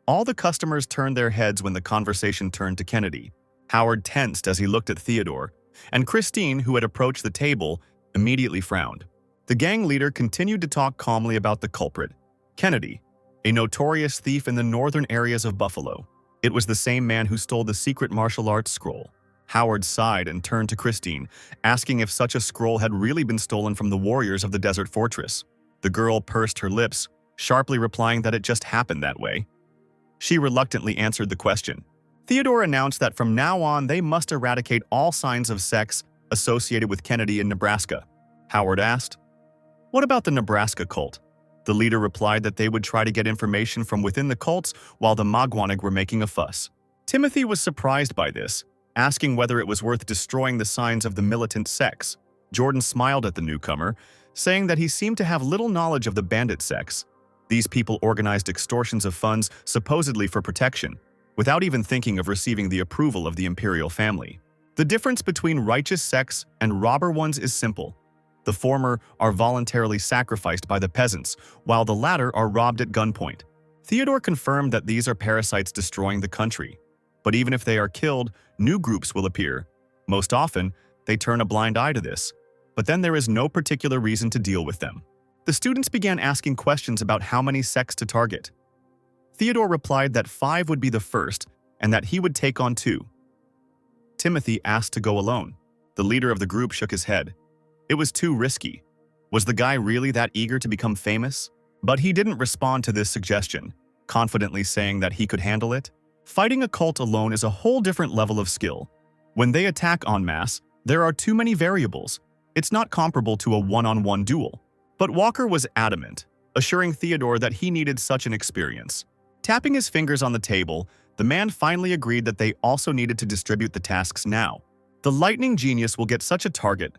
all the customers turned their heads when the conversation turned to Kennedy. Howard tensed as he looked at Theodore, and Christine, who had approached the table, immediately frowned. The gang leader continued to talk calmly about the culprit, Kennedy, a notorious thief in the northern areas of Buffalo. It was the same man who stole the secret martial arts scroll. Howard sighed and turned to Christine, asking if such a scroll had really been stolen from the warriors of the desert fortress. The girl pursed her lips, sharply replying that it just happened that way. She reluctantly answered the question. Theodore announced that from now on they must eradicate all signs of sex associated with Kennedy in Nebraska. Howard asked, "What about the Nebraska cult?" The leader replied that they would try to get information from within the cults while the Magwanig were making a fuss. Timothy was surprised by this, asking whether it was worth destroying the signs of the militant sects. Jordan smiled at the newcomer, saying that he seemed to have little knowledge of the bandit sects. These people organized extortions of funds supposedly for protection, without even thinking of receiving the approval of the imperial family. The difference between righteous sects and robber ones is simple. The former are voluntarily sacrificed by the peasants, while the latter are robbed at gunpoint. Theodore confirmed that these are parasites destroying the country. But even if they are killed, new groups will appear. Most often, they turn a blind eye to this, but then there is no particular reason to deal with them. The students began asking questions about how many sects to target. Theodore replied that 5 would be the first and that he would take on 2. Timothy asked to go alone. The leader of the group shook his head. It was too risky. Was the guy really that eager to become famous? But he didn't respond to this suggestion, confidently saying that he could handle it. Fighting a cult alone is a whole different level of skill. When they attack en masse, there are too many variables. It's not comparable to a one-on-one duel. But Walker was adamant, assuring Theodore that he needed such an experience. Tapping his fingers on the table, the man finally agreed that they also needed to distribute the tasks now. The lightning genius will get such a target,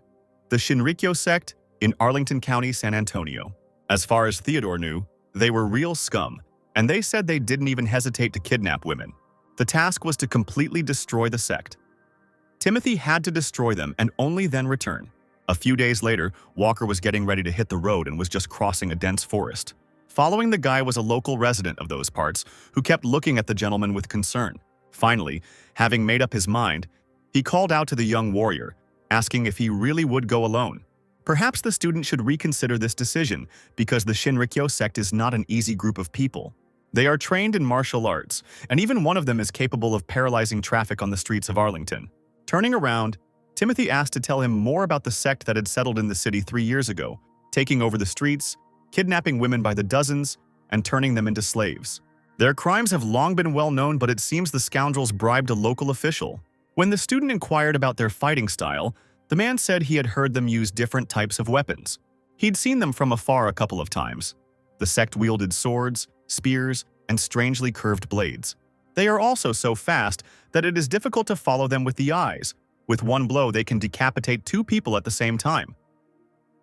the Shinrikyo sect in Arlington County, San Antonio. As far as Theodore knew, they were real scum, and they said they didn't even hesitate to kidnap women. The task was to completely destroy the sect. Timothy had to destroy them and only then return. A few days later, Walker was getting ready to hit the road and was just crossing a dense forest. Following the guy was a local resident of those parts who kept looking at the gentleman with concern. Finally, having made up his mind, he called out to the young warrior, asking if he really would go alone. Perhaps the student should reconsider this decision because the Shinrikyo sect is not an easy group of people. They are trained in martial arts, and even one of them is capable of paralyzing traffic on the streets of Arlington. Turning around, Timothy asked to tell him more about the sect that had settled in the city 3 years ago, taking over the streets, kidnapping women by the dozens, and turning them into slaves. Their crimes have long been well known, but it seems the scoundrels bribed a local official. When the student inquired about their fighting style, the man said he had heard them use different types of weapons. He'd seen them from afar a couple of times. The sect wielded swords, spears, and strangely curved blades. They are also so fast that it is difficult to follow them with the eyes. With one blow, they can decapitate 2 people at the same time.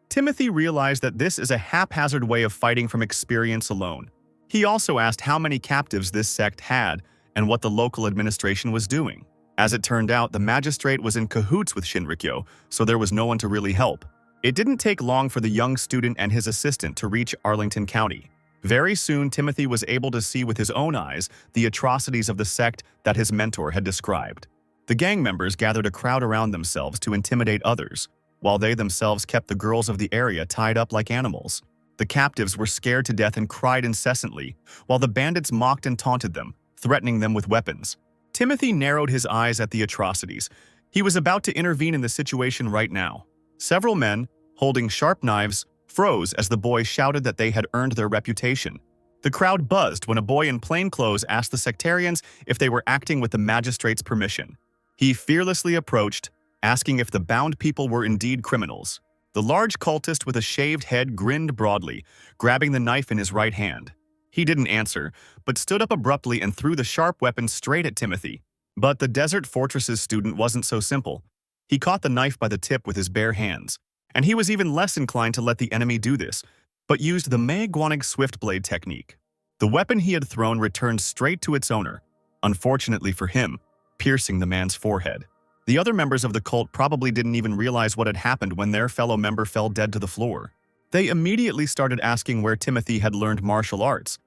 Timothy realized that this is a haphazard way of fighting from experience alone. He also asked how many captives this sect had and what the local administration was doing. As it turned out, the magistrate was in cahoots with Shinrikyo, so there was no one to really help. It didn't take long for the young student and his assistant to reach Arlington County. Very soon, Timothy was able to see with his own eyes the atrocities of the sect that his mentor had described. The gang members gathered a crowd around themselves to intimidate others, while they themselves kept the girls of the area tied up like animals. The captives were scared to death and cried incessantly, while the bandits mocked and taunted them, threatening them with weapons. Timothy narrowed his eyes at the atrocities. He was about to intervene in the situation right now. Several men, holding sharp knives, froze as the boy shouted that they had earned their reputation. The crowd buzzed when a boy in plain clothes asked the sectarians if they were acting with the magistrate's permission. He fearlessly approached, asking if the bound people were indeed criminals. The large cultist with a shaved head grinned broadly, grabbing the knife in his right hand. He didn't answer, but stood up abruptly and threw the sharp weapon straight at Timothy. But the Desert Fortress's student wasn't so simple. He caught the knife by the tip with his bare hands, and he was even less inclined to let the enemy do this, but used the mangacap swift blade technique. The weapon he had thrown returned straight to its owner, unfortunately for him, piercing the man's forehead. The other members of the cult probably didn't even realize what had happened when their fellow member fell dead to the floor. They immediately started asking where Timothy had learned martial arts,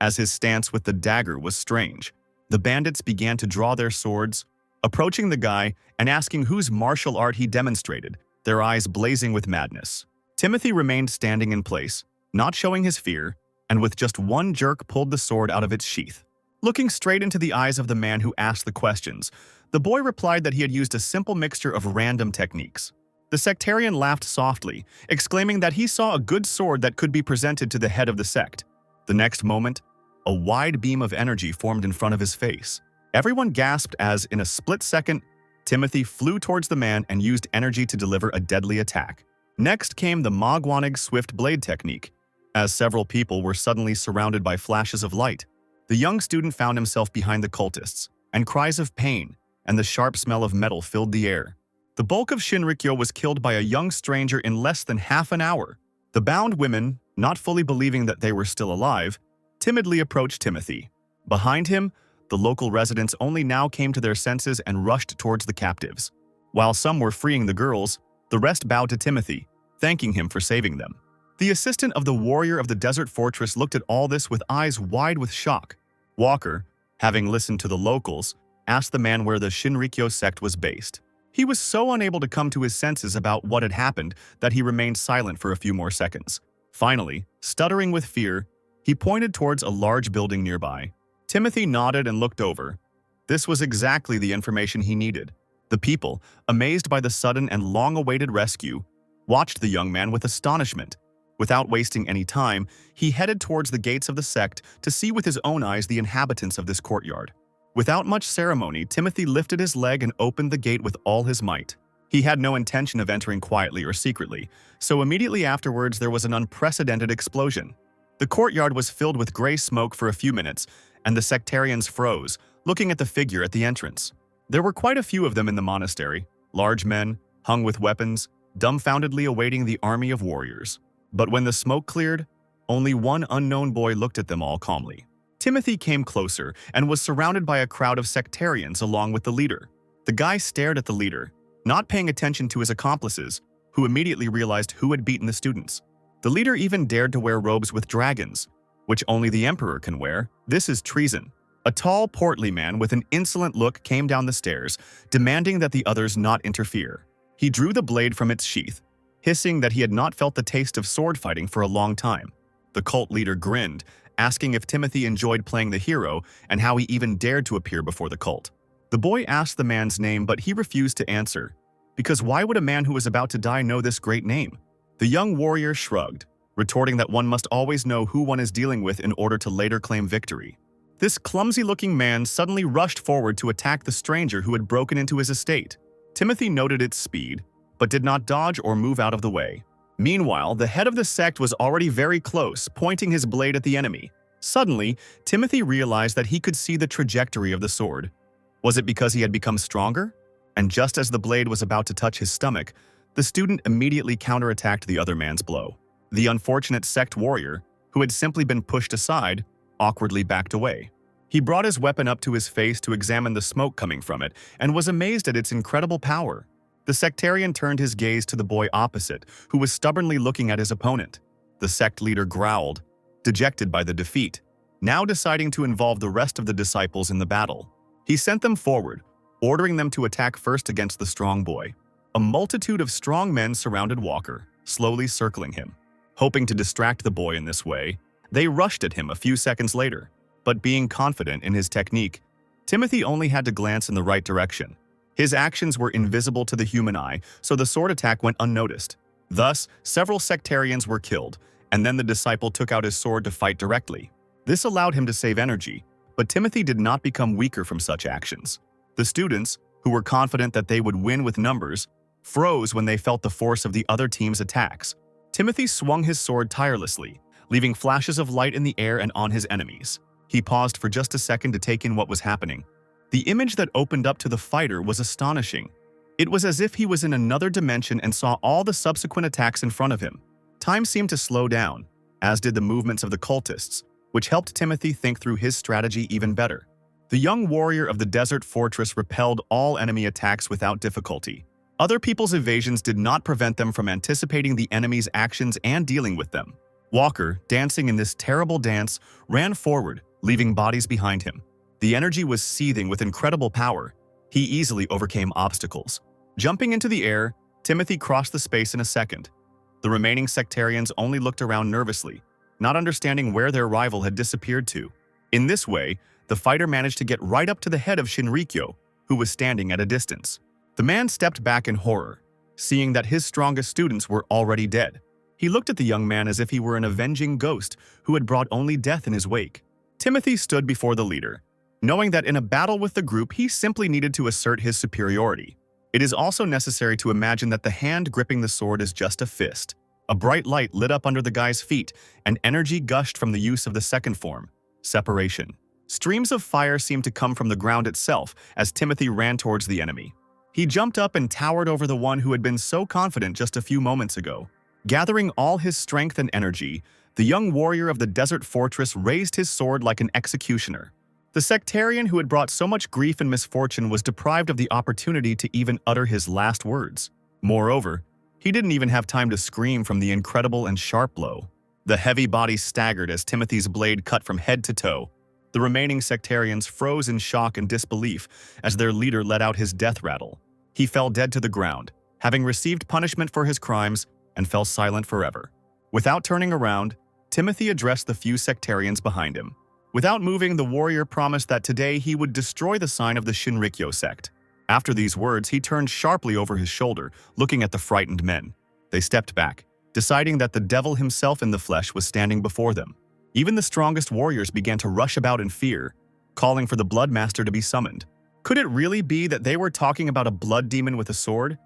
as his stance with the dagger was strange. The bandits began to draw their swords, approaching the guy and asking whose martial art he demonstrated, their eyes blazing with madness. Timothy remained standing in place, not showing his fear, and with just one jerk pulled the sword out of its sheath. Looking straight into the eyes of the man who asked the questions, the boy replied that he had used a simple mixture of random techniques. The sectarian laughed softly, exclaiming that he saw a good sword that could be presented to the head of the sect. The next moment, a wide beam of energy formed in front of his face. Everyone gasped as, in a split second, Timothy flew towards the man and used energy to deliver a deadly attack. Next came the mangacap swift blade technique, as several people were suddenly surrounded by flashes of light. The young student found himself behind the cultists, and cries of pain and the sharp smell of metal filled the air. The bulk of Shinrikyo was killed by a young stranger in less than half an hour. The bound women, not fully believing that they were still alive, timidly approached Timothy. Behind him, the local residents only now came to their senses and rushed towards the captives. While some were freeing the girls, the rest bowed to Timothy, thanking him for saving them. The assistant of the warrior of the desert fortress looked at all this with eyes wide with shock. Walker, having listened to the locals, asked the man where the Shinrikyo sect was based. He was so unable to come to his senses about what had happened that he remained silent for a few more seconds. Finally, stuttering with fear, he pointed towards a large building nearby. Timothy nodded and looked over. This was exactly the information he needed. The people, amazed by the sudden and long-awaited rescue, watched the young man with astonishment. Without wasting any time, he headed towards the gates of the sect to see with his own eyes the inhabitants of this courtyard. Without much ceremony, Timothy lifted his leg and opened the gate with all his might. He had no intention of entering quietly or secretly, so immediately afterwards there was an unprecedented explosion. The courtyard was filled with gray smoke for a few minutes, and the sectarians froze, looking at the figure at the entrance. There were quite a few of them in the monastery, large men, hung with weapons, dumbfoundedly awaiting the army of warriors. But when the smoke cleared, only one unknown boy looked at them all calmly. Timothy came closer and was surrounded by a crowd of sectarians along with the leader. The guy stared at the leader, not paying attention to his accomplices, who immediately realized who had beaten the students. The leader even dared to wear robes with dragons, which only the emperor can wear. This is treason. A tall, portly man with an insolent look came down the stairs, demanding that the others not interfere. He drew the blade from its sheath, hissing that he had not felt the taste of sword fighting for a long time. The cult leader grinned, asking if Timothy enjoyed playing the hero and how he even dared to appear before the cult. The boy asked the man's name, but he refused to answer, because why would a man who was about to die know this great name? The young warrior shrugged, retorting that one must always know who one is dealing with in order to later claim victory. This clumsy-looking man suddenly rushed forward to attack the stranger who had broken into his estate. Timothy noted its speed, but did not dodge or move out of the way. Meanwhile, the head of the sect was already very close, pointing his blade at the enemy. Suddenly, Timothy realized that he could see the trajectory of the sword. Was it because he had become stronger? And just as the blade was about to touch his stomach, the student immediately counterattacked the other man's blow. The unfortunate sect warrior, who had simply been pushed aside, awkwardly backed away. He brought his weapon up to his face to examine the smoke coming from it and was amazed at its incredible power. The sectarian turned his gaze to the boy opposite, who was stubbornly looking at his opponent. The sect leader growled, dejected by the defeat, now deciding to involve the rest of the disciples in the battle. He sent them forward, ordering them to attack first against the strong boy. A multitude of strong men surrounded Walker, slowly circling him. Hoping to distract the boy in this way, they rushed at him a few seconds later. But being confident in his technique, Timothy only had to glance in the right direction. His actions were invisible to the human eye, so the sword attack went unnoticed. Thus, several sectarians were killed, and then the disciple took out his sword to fight directly. This allowed him to save energy, but Timothy did not become weaker from such actions. The students, who were confident that they would win with numbers, froze when they felt the force of the other team's attacks. Timothy swung his sword tirelessly, leaving flashes of light in the air and on his enemies. He paused for just a second to take in what was happening. The image that opened up to the fighter was astonishing. It was as if he was in another dimension and saw all the subsequent attacks in front of him. Time seemed to slow down, as did the movements of the cultists, which helped Timothy think through his strategy even better. The young warrior of the desert fortress repelled all enemy attacks without difficulty. Other people's evasions did not prevent them from anticipating the enemy's actions and dealing with them. Walker, dancing in this terrible dance, ran forward, leaving bodies behind him. The energy was seething with incredible power. He easily overcame obstacles. Jumping into the air, Timothy crossed the space in a second. The remaining sectarians only looked around nervously, not understanding where their rival had disappeared to. In this way, the fighter managed to get right up to the head of Shinrikyo, who was standing at a distance. The man stepped back in horror, seeing that his strongest students were already dead. He looked at the young man as if he were an avenging ghost who had brought only death in his wake. Timothy stood before the leader, knowing that in a battle with the group he simply needed to assert his superiority. It is also necessary to imagine that the hand gripping the sword is just a fist. A bright light lit up under the guy's feet, and energy gushed from the use of the second form, separation. Streams of fire seemed to come from the ground itself as Timothy ran towards the enemy. He jumped up and towered over the one who had been so confident just a few moments ago. Gathering all his strength and energy, the young warrior of the desert fortress raised his sword like an executioner. The sectarian who had brought so much grief and misfortune was deprived of the opportunity to even utter his last words. Moreover, he didn't even have time to scream from the incredible and sharp blow. The heavy body staggered as Timothy's blade cut from head to toe. The remaining sectarians froze in shock and disbelief as their leader let out his death rattle. He fell dead to the ground, having received punishment for his crimes, and fell silent forever. Without turning around, Timothy addressed the few sectarians behind him. Without moving, the warrior promised that today he would destroy the sign of the Shinrikyo sect. After these words, he turned sharply over his shoulder, looking at the frightened men. They stepped back, deciding that the devil himself in the flesh was standing before them. Even the strongest warriors began to rush about in fear, calling for the Blood Master to be summoned. Could it really be that they were talking about a blood demon with a sword?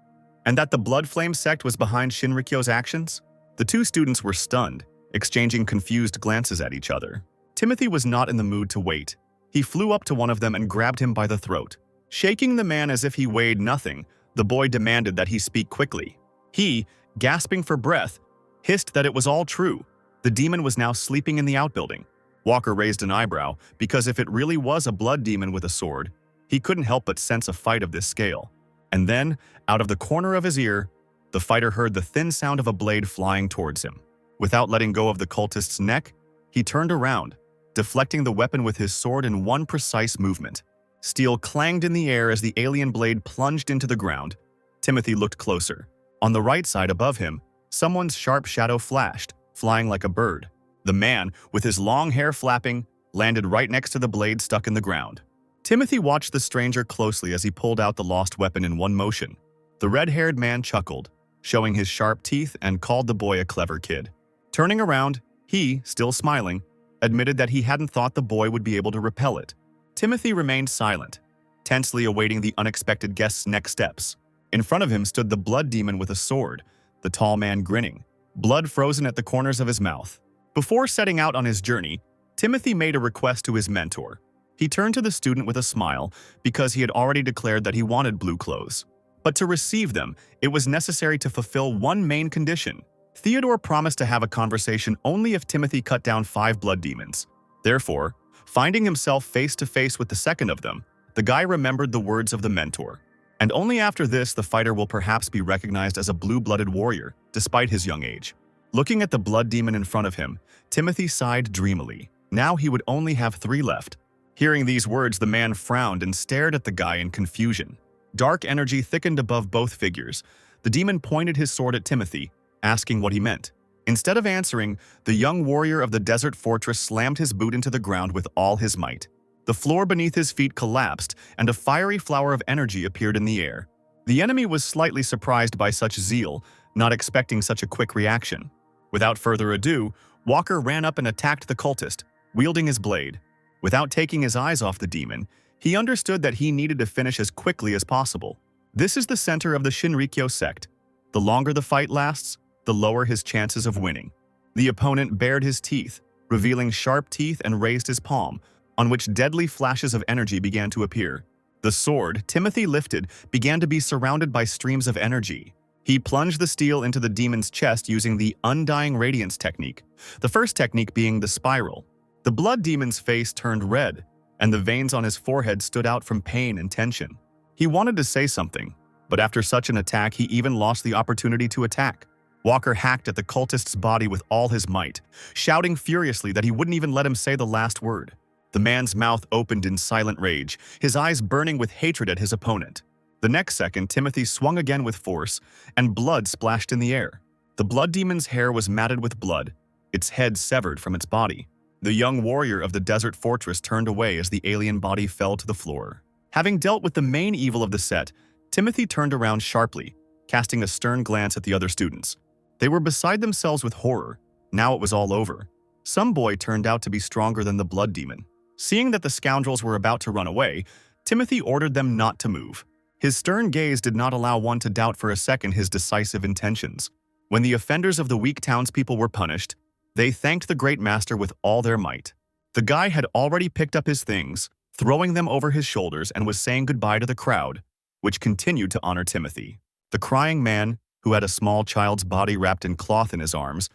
And that the Blood Flame sect was behind Shinrikyo's actions? The two students were stunned, exchanging confused glances at each other. Timothy was not in the mood to wait. He flew up to one of them and grabbed him by the throat. Shaking the man as if he weighed nothing, the boy demanded that he speak quickly. He, gasping for breath, hissed that it was all true. The demon was now sleeping in the outbuilding. Walker raised an eyebrow, because if it really was a blood demon with a sword, he couldn't help but sense a fight of this scale. And then, out of the corner of his ear, the fighter heard the thin sound of a blade flying towards him. Without letting go of the cultist's neck, he turned around, deflecting the weapon with his sword in one precise movement. Steel clanged in the air as the alien blade plunged into the ground. Timothy looked closer. On the right side above him, someone's sharp shadow flashed, flying like a bird. The man, with his long hair flapping, landed right next to the blade stuck in the ground. Timothy watched the stranger closely as he pulled out the lost weapon in one motion. The red-haired man chuckled, showing his sharp teeth, and called the boy a clever kid. Turning around, he, still smiling, admitted that he hadn't thought the boy would be able to repel it. Timothy remained silent, tensely awaiting the unexpected guest's next steps. In front of him stood the blood demon with a sword, the tall man grinning, blood frozen at the corners of his mouth. Before setting out on his journey, Timothy made a request to his mentor. He turned to the student with a smile because he had already declared that he wanted blue clothes. But to receive them, it was necessary to fulfill one main condition. Theodore promised to have a conversation only if Timothy cut down 5 blood demons. Therefore, finding himself face to face with the second of them, the guy remembered the words of the mentor. And only after this the fighter will perhaps be recognized as a blue-blooded warrior, despite his young age. Looking at the blood demon in front of him, Timothy sighed dreamily. Now he would only have 3 left. Hearing these words, the man frowned and stared at the guy in confusion. Dark energy thickened above both figures. The demon pointed his sword at Timothy, asking what he meant. Instead of answering, the young warrior of the desert fortress slammed his boot into the ground with all his might. The floor beneath his feet collapsed, and a fiery flower of energy appeared in the air. The enemy was slightly surprised by such zeal, not expecting such a quick reaction. Without further ado, Walker ran up and attacked the cultist, wielding his blade. Without taking his eyes off the demon, he understood that he needed to finish as quickly as possible. This is the center of the Shinrikyo sect. The longer the fight lasts, the lower his chances of winning. The opponent bared his teeth, revealing sharp teeth, and raised his palm, on which deadly flashes of energy began to appear. The sword, Timothy lifted, began to be surrounded by streams of energy. He plunged the steel into the demon's chest using the Undying Radiance technique, the first technique being the spiral. The blood demon's face turned red, and the veins on his forehead stood out from pain and tension. He wanted to say something, but after such an attack, he even lost the opportunity to attack. Walker hacked at the cultist's body with all his might, shouting furiously that he wouldn't even let him say the last word. The man's mouth opened in silent rage, his eyes burning with hatred at his opponent. The next second, Timothy swung again with force, and blood splashed in the air. The blood demon's hair was matted with blood, its head severed from its body. The young warrior of the desert fortress turned away as the alien body fell to the floor. Having dealt with the main evil of the set, Timothy turned around sharply, casting a stern glance at the other students. They were beside themselves with horror. Now it was all over. Some boy turned out to be stronger than the blood demon. Seeing that the scoundrels were about to run away, Timothy ordered them not to move. His stern gaze did not allow one to doubt for a second his decisive intentions. When the offenders of the weak townspeople were punished, they thanked the great master with all their might. The guy had already picked up his things, throwing them over his shoulders, and was saying goodbye to the crowd, which continued to honor Timothy. The crying man, who had a small child's body wrapped in cloth in his arms,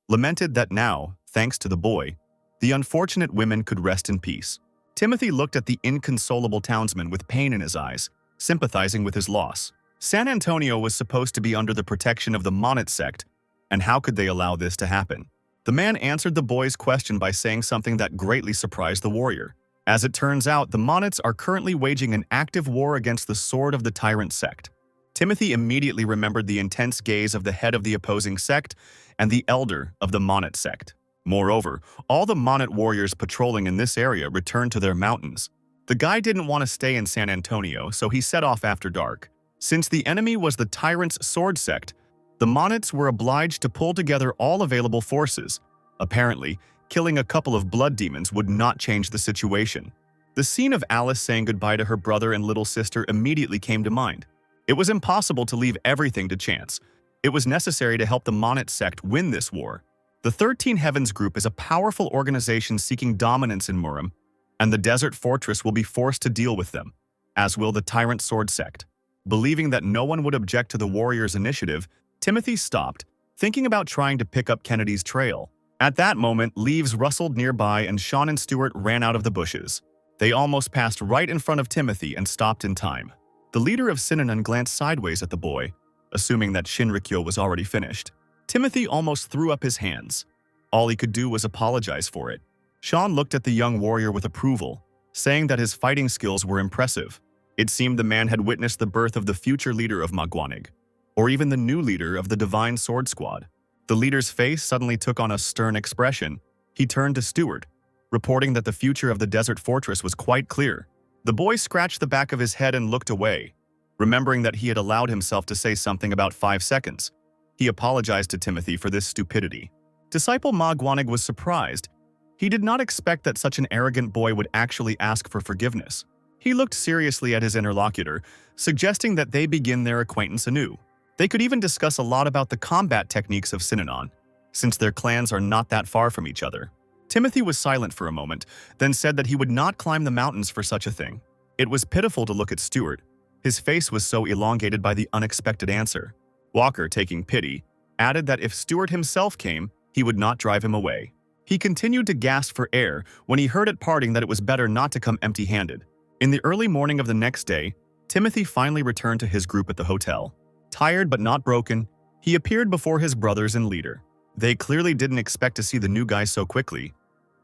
lamented that now, thanks to the boy, the unfortunate women could rest in peace. Timothy looked at the inconsolable townsman with pain in his eyes, sympathizing with his loss. San Antonio was supposed to be under the protection of the Monet sect, and how could they allow this to happen? The man answered the boy's question by saying something that greatly surprised the warrior. As it turns out, the Monets are currently waging an active war against the Sword of the Tyrant sect. Timothy immediately remembered the intense gaze of the head of the opposing sect and the elder of the Monet sect. Moreover, all the Monet warriors patrolling in this area returned to their mountains. The guy didn't want to stay in San Antonio, so he set off after dark. Since the enemy was the Tyrant's sword sect, the Monets were obliged to pull together all available forces. Apparently, killing a couple of blood demons would not change the situation. The scene of Alice saying goodbye to her brother and little sister immediately came to mind. It was impossible to leave everything to chance. It was necessary to help the Monet sect win this war. The 13 Heavens Group is a powerful organization seeking dominance in Murim, and the Desert Fortress will be forced to deal with them, as will the Tyrant Sword sect. Believing that no one would object to the warriors' initiative, Timothy stopped, thinking about trying to pick up Kennedy's trail. At that moment, leaves rustled nearby and Sean and Stewart ran out of the bushes. They almost passed right in front of Timothy and stopped in time. The leader of Synonon glanced sideways at the boy, assuming that Shinrikyo was already finished. Timothy almost threw up his hands. All he could do was apologize for it. Sean looked at the young warrior with approval, saying that his fighting skills were impressive. It seemed the man had witnessed the birth of the future leader of Magwanig, or even the new leader of the Divine Sword Squad. The leader's face suddenly took on a stern expression. He turned to Stewart, reporting that the future of the Desert Fortress was quite clear. The boy scratched the back of his head and looked away, remembering that he had allowed himself to say something about 5 seconds. He apologized to Timothy for this stupidity. Disciple Magwanig was surprised. He did not expect that such an arrogant boy would actually ask for forgiveness. He looked seriously at his interlocutor, suggesting that they begin their acquaintance anew. They could even discuss a lot about the combat techniques of Synonon, since their clans are not that far from each other. Timothy was silent for a moment, then said that he would not climb the mountains for such a thing. It was pitiful to look at Stewart. His face was so elongated by the unexpected answer. Walker, taking pity, added that if Stewart himself came, he would not drive him away. He continued to gasp for air when he heard at parting that it was better not to come empty-handed. In the early morning of the next day, Timothy finally returned to his group at the hotel. Tired but not broken, he appeared before his brothers and leader. They clearly didn't expect to see the new guy so quickly.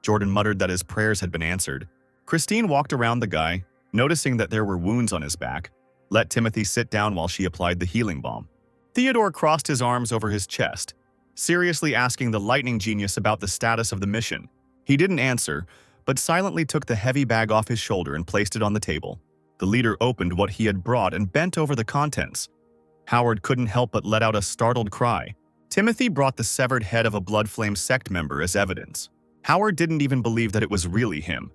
Jordan muttered that his prayers had been answered. Christine walked around the guy, noticing that there were wounds on his back, let Timothy sit down while she applied the healing balm. Theodore crossed his arms over his chest, seriously asking the lightning genius about the status of the mission. He didn't answer, but silently took the heavy bag off his shoulder and placed it on the table. The leader opened what he had brought and bent over the contents. Howard couldn't help but let out a startled cry. Timothy brought the severed head of a Blood Flame sect member as evidence. Howard didn't even believe that it was really him.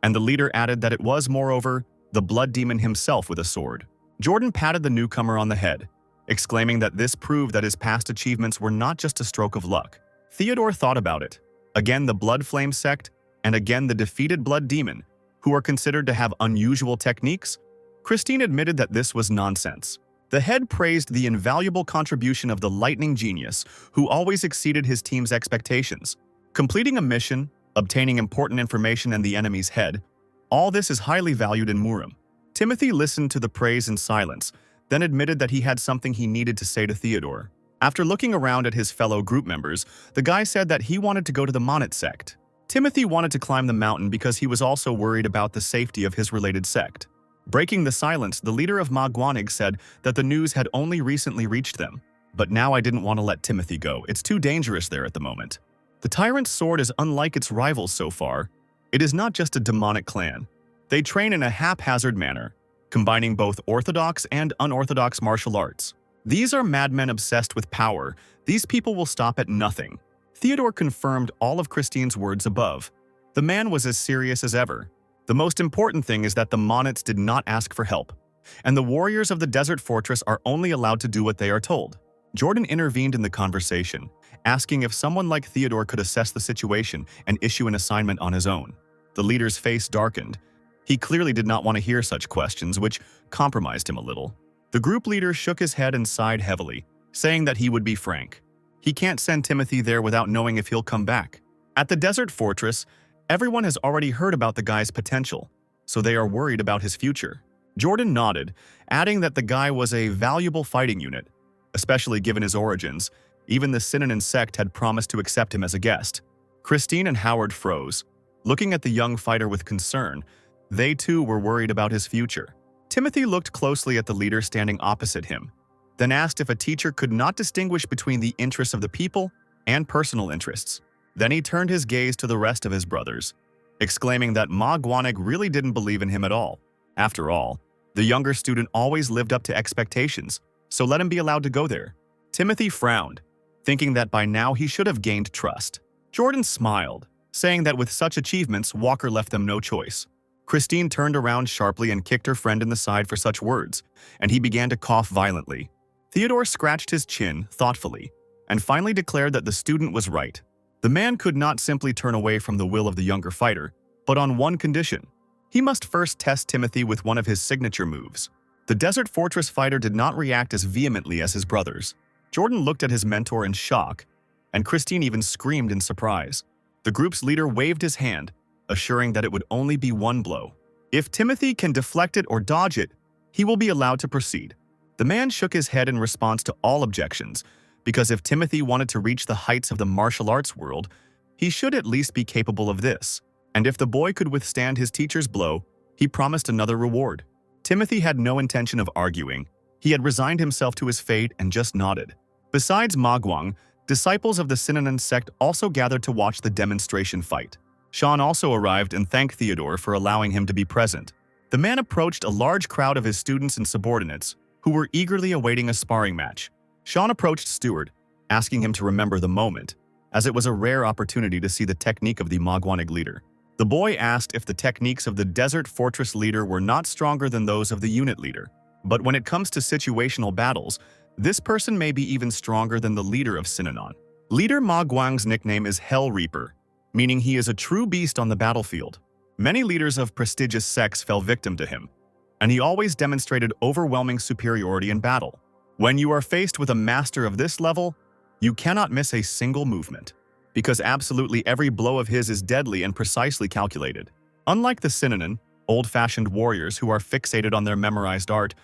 And the leader added that it was, moreover, the blood demon himself with a sword. Jordan patted the newcomer on the head, exclaiming that this proved that his past achievements were not just a stroke of luck. Theodore thought about it. Again the Blood Flame sect, and again the defeated blood demon, who are considered to have unusual techniques. Christine admitted that this was nonsense. The head praised the invaluable contribution of the lightning genius, who always exceeded his team's expectations. Completing a mission, obtaining important information and the enemy's head, all this is highly valued in Murim. Timothy listened to the praise in silence, then admitted that he had something he needed to say to Theodore. After looking around at his fellow group members, the guy said that he wanted to go to the Monit sect. Timothy wanted to climb the mountain because he was also worried about the safety of his related sect. Breaking the silence, the leader of Magwanig said that the news had only recently reached them. But now I didn't want to let Timothy go. It's too dangerous there at the moment. The tyrant's sword is unlike its rivals so far. It is not just a demonic clan. They train in a haphazard manner, combining both orthodox and unorthodox martial arts. These are madmen obsessed with power. These people will stop at nothing. Theodore confirmed all of Christine's words above. The man was as serious as ever. The most important thing is that the Monits did not ask for help, and the warriors of the desert fortress are only allowed to do what they are told. Jordan intervened in the conversation, asking if someone like Theodore could assess the situation and issue an assignment on his own. The leader's face darkened. He clearly did not want to hear such questions, which compromised him a little. The group leader shook his head and sighed heavily, saying that he would be frank. He can't send Timothy there without knowing if he'll come back. At the desert fortress, everyone has already heard about the guy's potential, so they are worried about his future. Jordan nodded, adding that the guy was a valuable fighting unit, especially given his origins. Even the Synonym sect had promised to accept him as a guest. Christine and Howard froze, looking at the young fighter with concern. They too were worried about his future. Timothy looked closely at the leader standing opposite him, then asked if a teacher could not distinguish between the interests of the people and personal interests. Then he turned his gaze to the rest of his brothers, exclaiming that Magwanig really didn't believe in him at all. After all, the younger student always lived up to expectations, so let him be allowed to go there. Timothy frowned, thinking that by now he should have gained trust. Jordan smiled, saying that with such achievements, Walker left them no choice. Christine turned around sharply and kicked her friend in the side for such words, and he began to cough violently. Theodore scratched his chin thoughtfully, and finally declared that the student was right. The man could not simply turn away from the will of the younger fighter, but on one condition. He must first test Timothy with one of his signature moves. The Desert Fortress fighter did not react as vehemently as his brothers. Jordan looked at his mentor in shock, and Christine even screamed in surprise. The group's leader waved his hand, assuring that it would only be one blow. If Timothy can deflect it or dodge it, he will be allowed to proceed. The man shook his head in response to all objections, because if Timothy wanted to reach the heights of the martial arts world, he should at least be capable of this. And if the boy could withstand his teacher's blow, he promised another reward. Timothy had no intention of arguing. He had resigned himself to his fate and just nodded. Besides Magwang, disciples of the Synonym sect also gathered to watch the demonstration fight. Sean also arrived and thanked Theodore for allowing him to be present. The man approached a large crowd of his students and subordinates, who were eagerly awaiting a sparring match. Sean approached Stewart, asking him to remember the moment, as it was a rare opportunity to see the technique of the Magwanig leader. The boy asked if the techniques of the Desert Fortress leader were not stronger than those of the unit leader. But when it comes to situational battles, this person may be even stronger than the leader of Synonym. Leader Magwang's nickname is Hell Reaper, meaning he is a true beast on the battlefield. Many leaders of prestigious sects fell victim to him, and he always demonstrated overwhelming superiority in battle. When you are faced with a master of this level, you cannot miss a single movement, because absolutely every blow of his is deadly and precisely calculated. Unlike the Synonym, old-fashioned warriors who are fixated on their memorized art,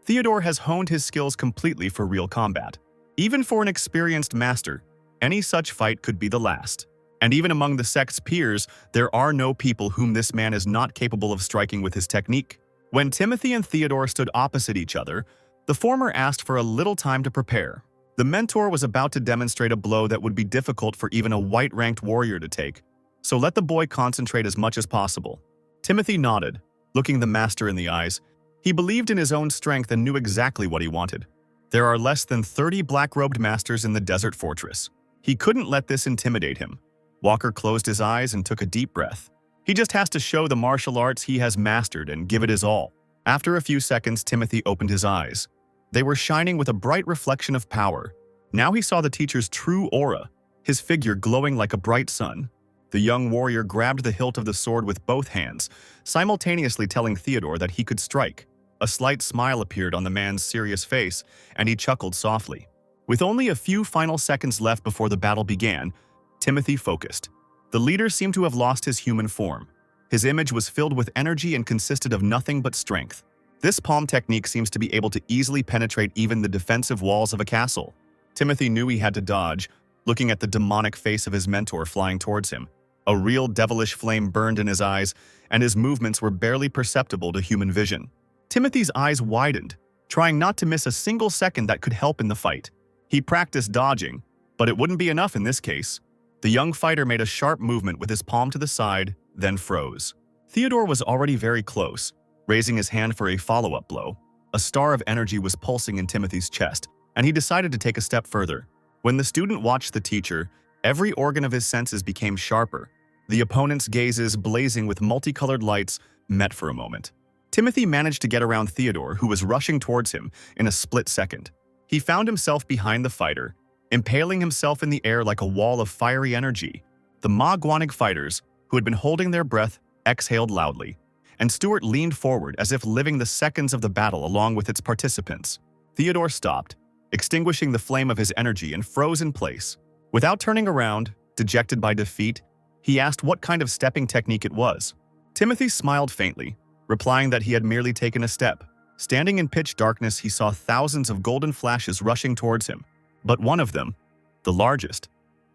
Theodore has honed his skills completely for real combat. Even for an experienced master, any such fight could be the last. And even among the sect's peers, there are no people whom this man is not capable of striking with his technique. When Timothy and Theodore stood opposite each other, the former asked for a little time to prepare. The mentor was about to demonstrate a blow that would be difficult for even a white-ranked warrior to take, so let the boy concentrate as much as possible." Timothy nodded, looking the master in the eyes. He believed in his own strength and knew exactly what he wanted. There are less than 30 black-robed masters in the desert fortress. He couldn't let this intimidate him. Walker closed his eyes and took a deep breath. He just has to show the martial arts he has mastered and give it his all. After a few seconds, Timothy opened his eyes. They were shining with a bright reflection of power. Now he saw the teacher's true aura, his figure glowing like a bright sun. The young warrior grabbed the hilt of the sword with both hands, simultaneously telling Theodore that he could strike. A slight smile appeared on the man's serious face, and he chuckled softly. With only a few final seconds left before the battle began, Timothy focused. The leader seemed to have lost his human form. His image was filled with energy and consisted of nothing but strength. This palm technique seems to be able to easily penetrate even the defensive walls of a castle. Timothy knew he had to dodge, looking at the demonic face of his mentor flying towards him. A real devilish flame burned in his eyes, and his movements were barely perceptible to human vision. Timothy's eyes widened, trying not to miss a single second that could help in the fight. He practiced dodging, but it wouldn't be enough in this case. The young fighter made a sharp movement with his palm to the side, then froze. Theodore was already very close, raising his hand for a follow-up blow. A star of energy was pulsing in Timothy's chest, and he decided to take a step further. When the student watched the teacher, every organ of his senses became sharper. The opponent's gazes, blazing with multicolored lights, met for a moment. Timothy managed to get around Theodore, who was rushing towards him, in a split second. He found himself behind the fighter, impaling himself in the air like a wall of fiery energy. The Manhwa fighters, who had been holding their breath, exhaled loudly, and Stuart leaned forward as if living the seconds of the battle along with its participants. Theodore stopped, extinguishing the flame of his energy, and froze in place. Without turning around, dejected by defeat, he asked what kind of stepping technique it was. Timothy smiled faintly, replying that he had merely taken a step. Standing in pitch darkness, he saw thousands of golden flashes rushing towards him. But one of them, the largest,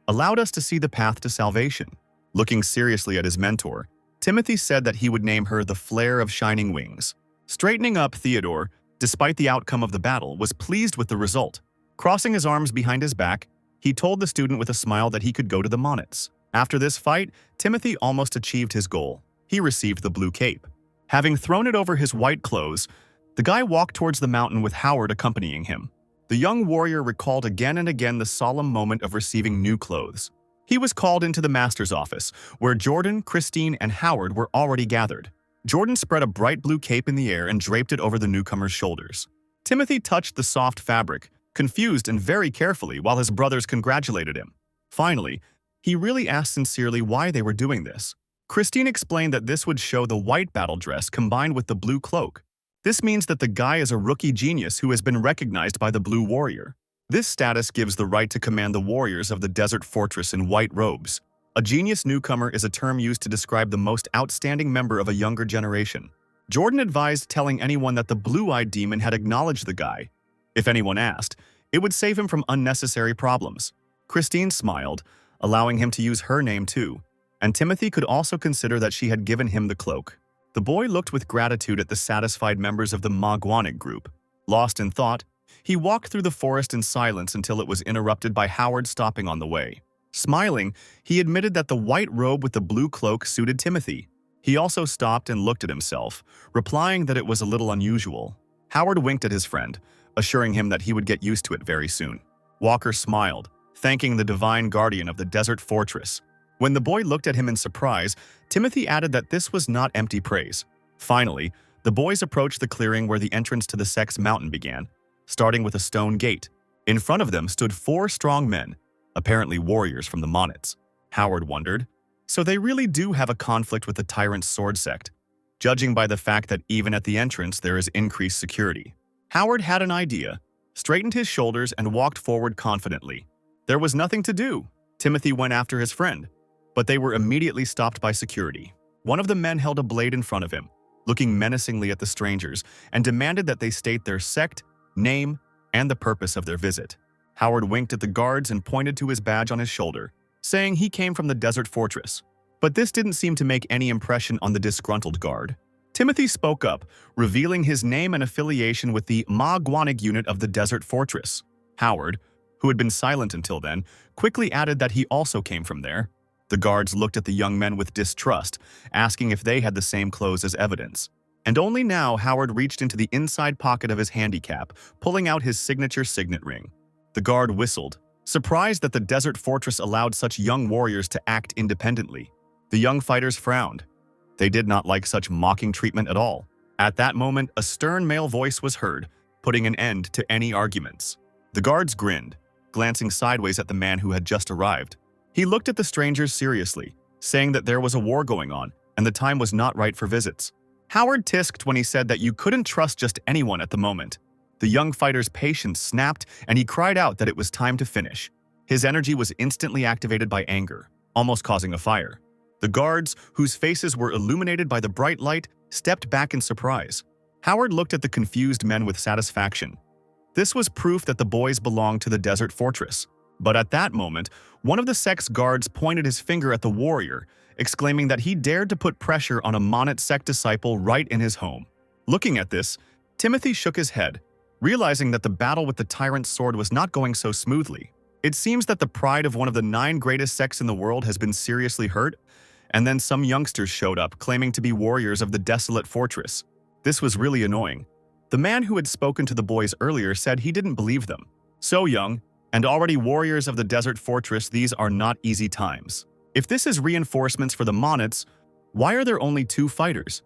allowed us to see the path to salvation. Looking seriously at his mentor, Timothy said that he would name her the Flare of Shining Wings. Straightening up, Theodore, despite the outcome of the battle, was pleased with the result. Crossing his arms behind his back, he told the student with a smile that he could go to the Monets. After this fight, Timothy almost achieved his goal. He received the blue cape. Having thrown it over his white clothes, the guy walked towards the mountain with Howard accompanying him. The young warrior recalled again and again the solemn moment of receiving new clothes. He was called into the master's office, where Jordan, Christine, and Howard were already gathered. Jordan spread a bright blue cape in the air and draped it over the newcomer's shoulders. Timothy touched the soft fabric, confused and very carefully, while his brothers congratulated him. Finally, he really asked sincerely why they were doing this. Christine explained that this would show the white battle dress combined with the blue cloak. This means that the guy is a rookie genius who has been recognized by the Blue Warrior. This status gives the right to command the warriors of the desert fortress in white robes. A genius newcomer is a term used to describe the most outstanding member of a younger generation. Jordan advised telling anyone that the blue-eyed demon had acknowledged the guy. If anyone asked, it would save him from unnecessary problems. Christine smiled, allowing him to use her name too, and Timothy could also consider that she had given him the cloak. The boy looked with gratitude at the satisfied members of the Manhwa group. Lost in thought, he walked through the forest in silence until it was interrupted by Howard stopping on the way. Smiling, he admitted that the white robe with the blue cloak suited Timothy. He also stopped and looked at himself, replying that it was a little unusual. Howard winked at his friend, assuring him that he would get used to it very soon. Walker smiled, thanking the divine guardian of the desert fortress. When the boy looked at him in surprise, Timothy added that this was not empty praise. Finally, the boys approached the clearing where the entrance to the Sex Mountain began, starting with a stone gate. In front of them stood 4 strong men, apparently warriors from the Monets. Howard wondered, so they really do have a conflict with the tyrant's sword sect, judging by the fact that even at the entrance there is increased security. Howard had an idea, straightened his shoulders, and walked forward confidently. There was nothing to do. Timothy went after his friend, but they were immediately stopped by security. One of the men held a blade in front of him, looking menacingly at the strangers, and demanded that they state their sect, name, and the purpose of their visit. Howard winked at the guards and pointed to his badge on his shoulder, saying he came from the desert fortress. But this didn't seem to make any impression on the disgruntled guard. Timothy spoke up, revealing his name and affiliation with the Manhwa unit of the desert fortress. Howard, who had been silent until then, quickly added that he also came from there. The guards looked at the young men with distrust, asking if they had the same clothes as evidence. And only now Howard reached into the inside pocket of his handicap, pulling out his signature signet ring. The guard whistled, surprised that the desert fortress allowed such young warriors to act independently. The young fighters frowned. They did not like such mocking treatment at all. At that moment, a stern male voice was heard, putting an end to any arguments. The guards grinned, glancing sideways at the man who had just arrived. He looked at the strangers seriously, saying that there was a war going on and the time was not right for visits. Howard tisked when he said that you couldn't trust just anyone at the moment. The young fighter's patience snapped and he cried out that it was time to finish. His energy was instantly activated by anger, almost causing a fire. The guards, whose faces were illuminated by the bright light, stepped back in surprise. Howard looked at the confused men with satisfaction. This was proof that the boys belonged to the desert fortress. But at that moment, one of the sect's guards pointed his finger at the warrior, exclaiming that he dared to put pressure on a Manat sect disciple right in his home. Looking at this, Timothy shook his head, realizing that the battle with the tyrant's sword was not going so smoothly. It seems that the pride of one of the 9 greatest sects in the world has been seriously hurt, and then some youngsters showed up claiming to be warriors of the desolate fortress. This was really annoying. The man who had spoken to the boys earlier said he didn't believe them. So young, and already warriors of the desert fortress, these are not easy times. If this is reinforcements for the Manats, why are there only 2 fighters?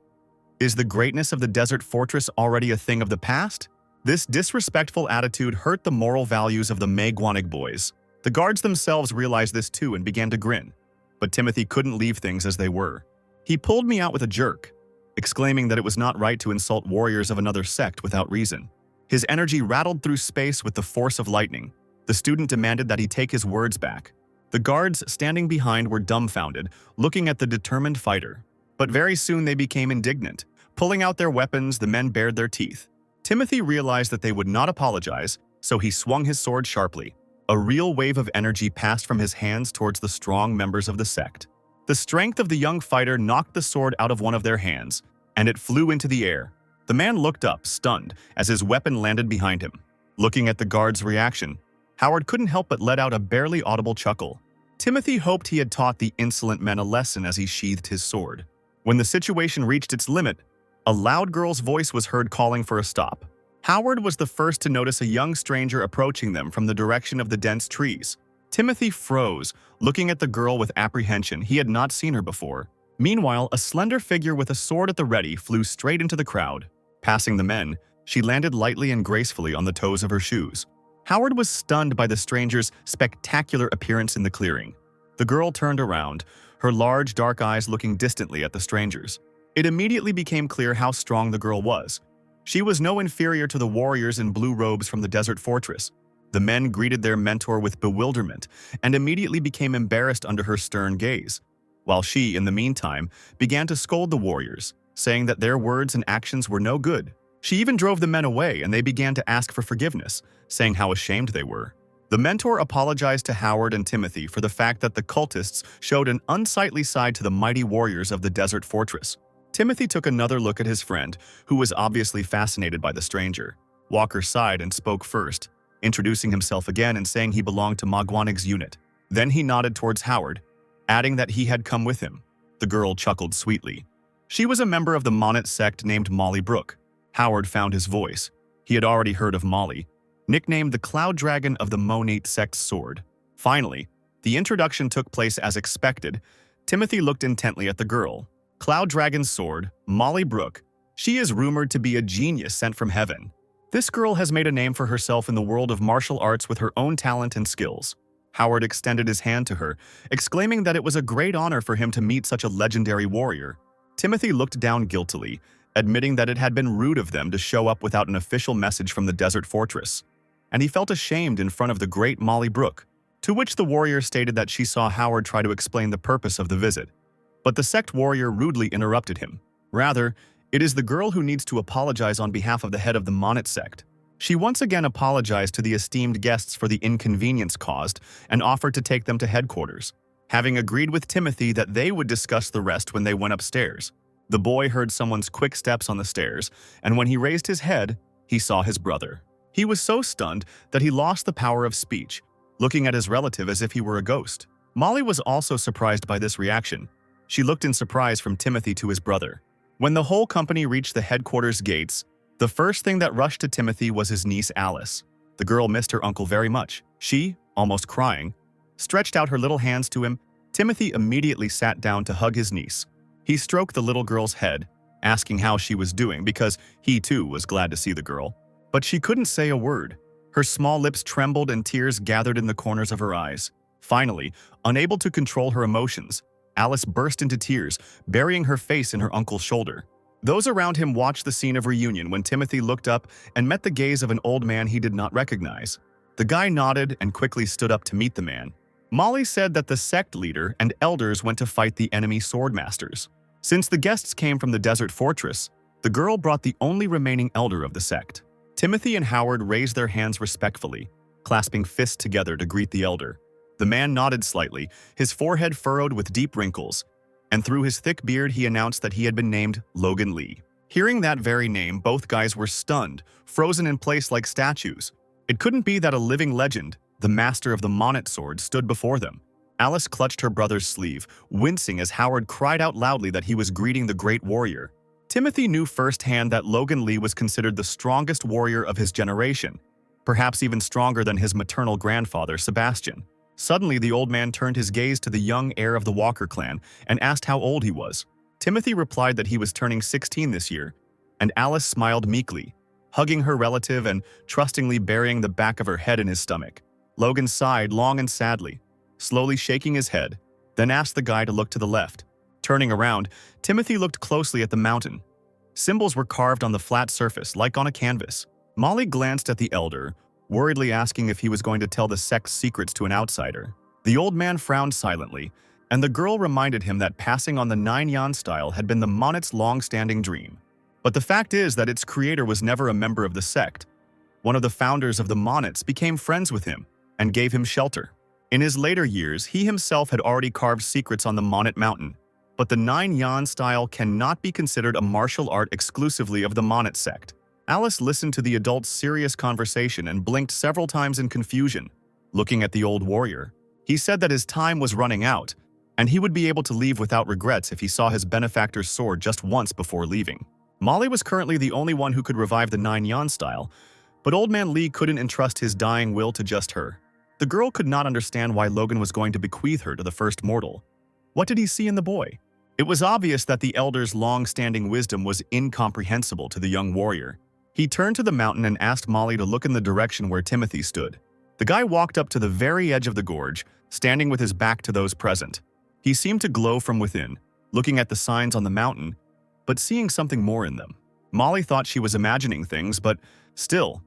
Is the greatness of the desert fortress already a thing of the past? This disrespectful attitude hurt the moral values of the Maguanig boys. The guards themselves realized this too and began to grin. But Timothy couldn't leave things as they were. He pulled me out with a jerk, exclaiming that it was not right to insult warriors of another sect without reason. His energy rattled through space with the force of lightning. The student demanded that he take his words back. The guards standing behind were dumbfounded, looking at the determined fighter. But very soon they became indignant. Pulling out their weapons, the men bared their teeth. Timothy realized that they would not apologize, so he swung his sword sharply. A real wave of energy passed from his hands towards the strong members of the sect. The strength of the young fighter knocked the sword out of one of their hands, and it flew into the air. The man looked up, stunned, as his weapon landed behind him. Looking at the guard's reaction, Howard couldn't help but let out a barely audible chuckle. Timothy hoped he had taught the insolent men a lesson as he sheathed his sword. When the situation reached its limit, a loud girl's voice was heard calling for a stop. Howard was the first to notice a young stranger approaching them from the direction of the dense trees. Timothy froze, looking at the girl with apprehension. He had not seen her before. Meanwhile, a slender figure with a sword at the ready flew straight into the crowd. Passing the men, she landed lightly and gracefully on the toes of her shoes. Howard was stunned by the stranger's spectacular appearance in the clearing. The girl turned around, her large dark eyes looking distantly at the strangers. It immediately became clear how strong the girl was. She was no inferior to the warriors in blue robes from the desert fortress. The men greeted their mentor with bewilderment and immediately became embarrassed under her stern gaze, while she, in the meantime, began to scold the warriors, saying that their words and actions were no good. She even drove the men away and they began to ask for forgiveness, saying how ashamed they were. The mentor apologized to Howard and Timothy for the fact that the cultists showed an unsightly side to the mighty warriors of the desert fortress. Timothy took another look at his friend, who was obviously fascinated by the stranger. Walker sighed and spoke first, introducing himself again and saying he belonged to Maguanig's unit. Then he nodded towards Howard, adding that he had come with him. The girl chuckled sweetly. She was a member of the Manat sect named Molly Brooke. Howard found his voice. He had already heard of Molly, nicknamed the Cloud Dragon of the Monate sect's sword. Finally, the introduction took place as expected. Timothy looked intently at the girl. Cloud Dragon's sword, Molly Brooke. She is rumored to be a genius sent from heaven. This girl has made a name for herself in the world of martial arts with her own talent and skills. Howard extended his hand to her, exclaiming that it was a great honor for him to meet such a legendary warrior. Timothy looked down guiltily, admitting that it had been rude of them to show up without an official message from the desert fortress. And he felt ashamed in front of the great Molly Brooke, to which the warrior stated that she saw Howard try to explain the purpose of the visit. But the sect warrior rudely interrupted him. Rather, it is the girl who needs to apologize on behalf of the head of the Manat sect. She once again apologized to the esteemed guests for the inconvenience caused and offered to take them to headquarters, having agreed with Timothy that they would discuss the rest when they went upstairs. The boy heard someone's quick steps on the stairs, and when he raised his head, he saw his brother. He was so stunned that he lost the power of speech, looking at his relative as if he were a ghost. Molly was also surprised by this reaction. She looked in surprise from Timothy to his brother. When the whole company reached the headquarters gates, the first thing that rushed to Timothy was his niece Alice. The girl missed her uncle very much. She, almost crying, stretched out her little hands to him. Timothy immediately sat down to hug his niece. He stroked the little girl's head, asking how she was doing because he too was glad to see the girl. But she couldn't say a word. Her small lips trembled and tears gathered in the corners of her eyes. Finally, unable to control her emotions, Alice burst into tears, burying her face in her uncle's shoulder. Those around him watched the scene of reunion when Timothy looked up and met the gaze of an old man he did not recognize. The guy nodded and quickly stood up to meet the man. Molly said that the sect leader and elders went to fight the enemy swordmasters. Since the guests came from the desert fortress, the girl brought the only remaining elder of the sect. Timothy and Howard raised their hands respectfully, clasping fists together to greet the elder. The man nodded slightly, his forehead furrowed with deep wrinkles, and through his thick beard he announced that he had been named Logan Lee. Hearing that very name, both guys were stunned, frozen in place like statues. It couldn't be that a living legend, the master of the Monet sword, stood before them. Alice clutched her brother's sleeve, wincing as Howard cried out loudly that he was greeting the great warrior. Timothy knew firsthand that Logan Lee was considered the strongest warrior of his generation, perhaps even stronger than his maternal grandfather, Sebastian. Suddenly, the old man turned his gaze to the young heir of the Walker clan and asked how old he was. Timothy replied that he was turning 16 this year, and Alice smiled meekly, hugging her relative and trustingly burying the back of her head in his stomach. Logan sighed long and sadly, slowly shaking his head, then asked the guy to look to the left. Turning around, Timothy looked closely at the mountain. Symbols were carved on the flat surface, like on a canvas. Molly glanced at the elder, worriedly asking if he was going to tell the sect's secrets to an outsider. The old man frowned silently, and the girl reminded him that passing on the 9-yan style had been the Monet's long-standing dream. But the fact is that its creator was never a member of the sect. One of the founders of the Monets became friends with him and gave him shelter. In his later years, he himself had already carved secrets on the Monet Mountain, but the 9-yan style cannot be considered a martial art exclusively of the Monet sect. Alice listened to the adult's serious conversation and blinked several times in confusion, looking at the old warrior. He said that his time was running out, and he would be able to leave without regrets if he saw his benefactor's sword just once before leaving. Molly was currently the only one who could revive the 9-yan style, but Old Man Lee couldn't entrust his dying will to just her. The girl could not understand why Logan was going to bequeath her to the first mortal. What did he see in the boy? It was obvious that the elder's long-standing wisdom was incomprehensible to the young warrior. He turned to the mountain and asked Molly to look in the direction where Timothy stood. The guy walked up to the very edge of the gorge, standing with his back to those present. He seemed to glow from within, looking at the signs on the mountain, but seeing something more in them. Molly thought she was imagining things, but still,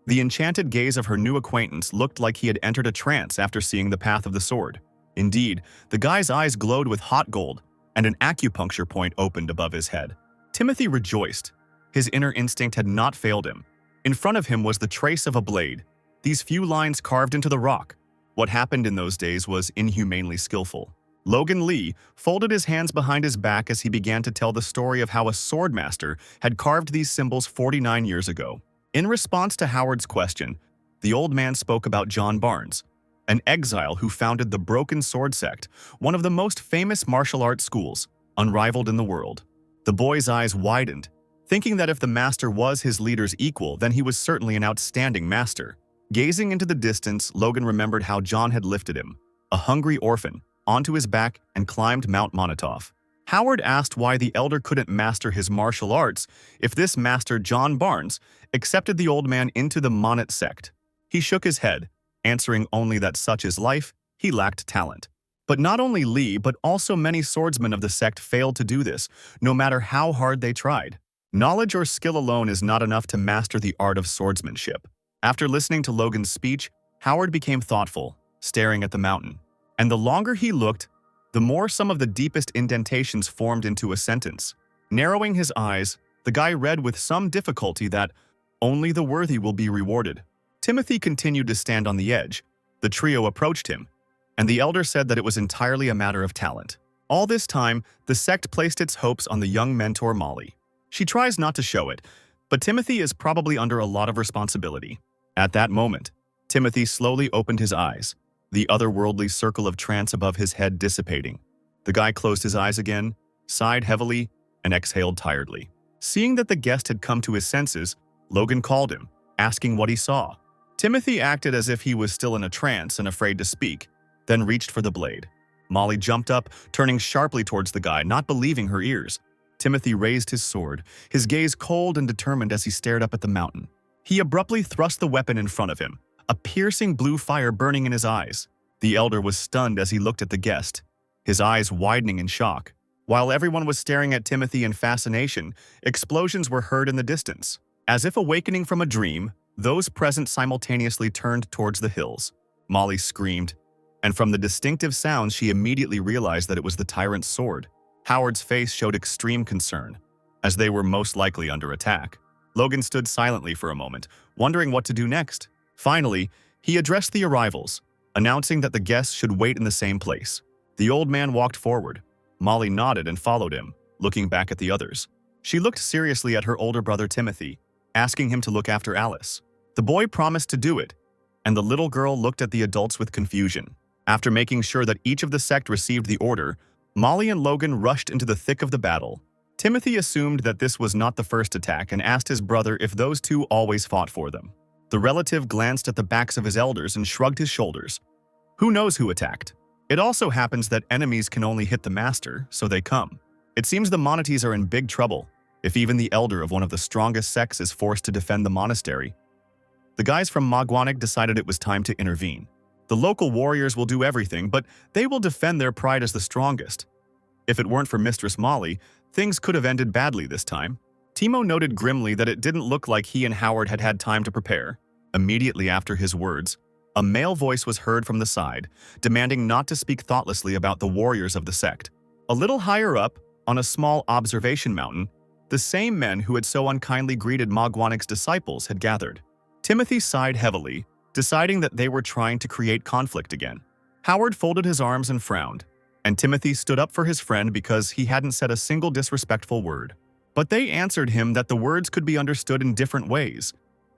the enchanted gaze of her new acquaintance looked like he had entered a trance after seeing the path of the sword. Indeed, the guy's eyes glowed with hot gold, and an acupuncture point opened above his head. Timothy rejoiced. His inner instinct had not failed him. In front of him was the trace of a blade, these few lines carved into the rock. What happened in those days was inhumanely skillful. Logan Lee folded his hands behind his back as he began to tell the story of how a swordmaster had carved these symbols 49 years ago. In response to Howard's question, the old man spoke about John Barnes, an exile who founded the Broken Sword Sect, one of the most famous martial arts schools, unrivaled in the world. The boy's eyes widened, thinking that if the master was his leader's equal, then he was certainly an outstanding master. Gazing into the distance, Logan remembered how John had lifted him, a hungry orphan, onto his back and climbed Mount Monotov. Howard asked why the elder couldn't master his martial arts if this master, John Barnes, accepted the old man into the Monet sect. He shook his head, answering only that such is life, he lacked talent. But not only Lee, but also many swordsmen of the sect failed to do this, no matter how hard they tried. Knowledge or skill alone is not enough to master the art of swordsmanship. After listening to Logan's speech, Howard became thoughtful, staring at the mountain. And the longer he looked, the more some of the deepest indentations formed into a sentence. Narrowing his eyes, the guy read with some difficulty that only the worthy will be rewarded. Timothy continued to stand on the edge. The trio approached him, and the elder said that it was entirely a matter of talent. All this time, the sect placed its hopes on the young mentor Molly. She tries not to show it, but Timothy is probably under a lot of responsibility. At that moment, Timothy slowly opened his eyes. the otherworldly circle of trance above his head dissipating. The guy closed his eyes again, sighed heavily, and exhaled tiredly. Seeing that the guest had come to his senses, Logan called him, asking what he saw. Timothy acted as if he was still in a trance and afraid to speak, then reached for the blade. Molly jumped up, turning sharply towards the guy, not believing her ears. Timothy raised his sword, his gaze cold and determined as he stared up at the mountain. He abruptly thrust the weapon in front of him, a piercing blue fire burning in his eyes. The elder was stunned as he looked at the guest, his eyes widening in shock. While everyone was staring at Timothy in fascination, explosions were heard in the distance. As if awakening from a dream, those present simultaneously turned towards the hills. Molly screamed, and from the distinctive sounds she immediately realized that it was the tyrant's sword. Howard's face showed extreme concern, as they were most likely under attack. Logan stood silently for a moment, wondering what to do next. Finally, he addressed the arrivals, announcing that the guests should wait in the same place. The old man walked forward. Molly nodded and followed him, looking back at the others. She looked seriously at her older brother Timothy, asking him to look after Alice. The boy promised to do it, and the little girl looked at the adults with confusion. After making sure that each of the sect received the order, Molly and Logan rushed into the thick of the battle. Timothy assumed that this was not the first attack and asked his brother if those two always fought for them. The relative glanced at the backs of his elders and shrugged his shoulders. Who knows who attacked? It also happens that enemies can only hit the master, so they come. It seems the Moneties are in big trouble, if even the elder of one of the strongest sects is forced to defend the monastery. The guys from Magwanig decided it was time to intervene. The local warriors will do everything, but they will defend their pride as the strongest. If it weren't for Mistress Molly, things could have ended badly this time. Timo noted grimly that it didn't look like he and Howard had had time to prepare. Immediately after his words, a male voice was heard from the side, demanding not to speak thoughtlessly about the warriors of the sect. A little higher up, on a small observation mountain, the same men who had so unkindly greeted Magwanig's disciples had gathered. Timothy sighed heavily, deciding that they were trying to create conflict again. Howard folded his arms and frowned, and Timothy stood up for his friend because he hadn't said a single disrespectful word. But they answered him that the words could be understood in different ways.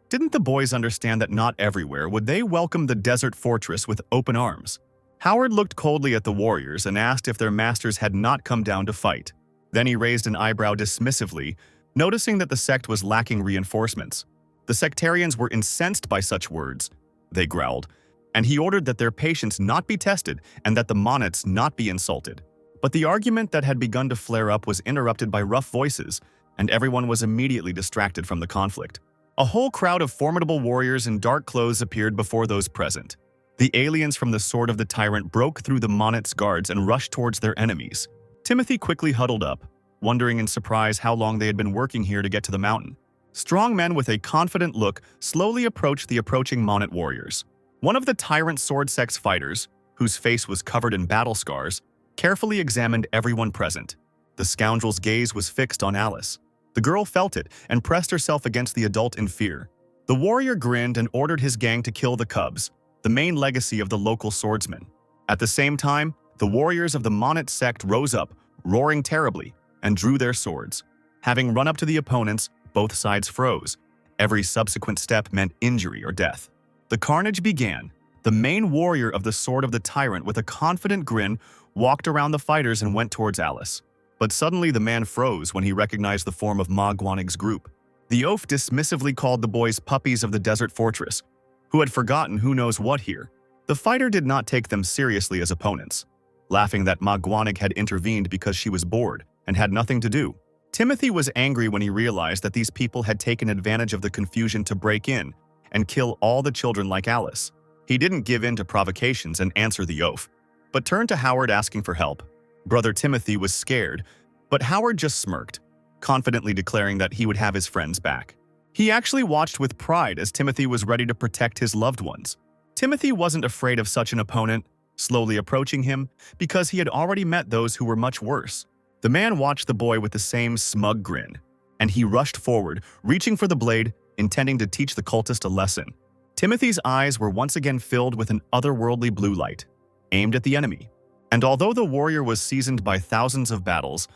Didn't the boys understand that not everywhere would they welcome the desert fortress with open arms? Howard looked coldly at the warriors and asked if their masters had not come down to fight. Then he raised an eyebrow dismissively, noticing that the sect was lacking reinforcements. The sectarians were incensed by such words. They growled, and he ordered that their patience not be tested and that the Monets not be insulted. But the argument that had begun to flare up was interrupted by rough voices, and everyone was immediately distracted from the conflict. A whole crowd of formidable warriors in dark clothes appeared before those present. The aliens from the Sword of the Tyrant broke through the Monets' guards and rushed towards their enemies. Timothy quickly huddled up, wondering in surprise how long they had been working here to get to the mountain. Strong men with a confident look slowly approached the approaching Monet warriors. One of the Tyrant Sword Sect's fighters, whose face was covered in battle scars, carefully examined everyone present. The scoundrel's gaze was fixed on Alice. The girl felt it and pressed herself against the adult in fear. The warrior grinned and ordered his gang to kill the cubs, the main legacy of the local swordsmen. At the same time, the warriors of the Monet sect rose up, roaring terribly, and drew their swords. Having run up to the opponents, both sides froze. Every subsequent step meant injury or death. The carnage began. The main warrior of the Sword of the Tyrant, with a confident grin, walked around the fighters and went towards Alice. But suddenly the man froze when he recognized the form of Magwanig's group. The oaf dismissively called the boys puppies of the desert fortress, who had forgotten who knows what here. The fighter did not take them seriously as opponents, laughing that Magwanig had intervened because she was bored and had nothing to do. Timothy was angry when he realized that these people had taken advantage of the confusion to break in and kill all the children like Alice. He didn't give in to provocations and answer the oaf, but turned to Howard asking for help. Brother Timothy was scared, but Howard just smirked, confidently declaring that he would have his friends back. He actually watched with pride as Timothy was ready to protect his loved ones. Timothy wasn't afraid of such an opponent, slowly approaching him, because he had already met those who were much worse. The man watched the boy with the same smug grin, and he rushed forward, reaching for the blade, intending to teach the cultist a lesson. Timothy's eyes were once again filled with an otherworldly blue light, aimed at the enemy. And although the warrior was seasoned by thousands of battles,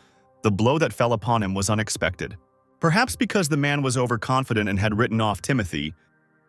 the blow that fell upon him was unexpected. Perhaps because the man was overconfident and had written off Timothy,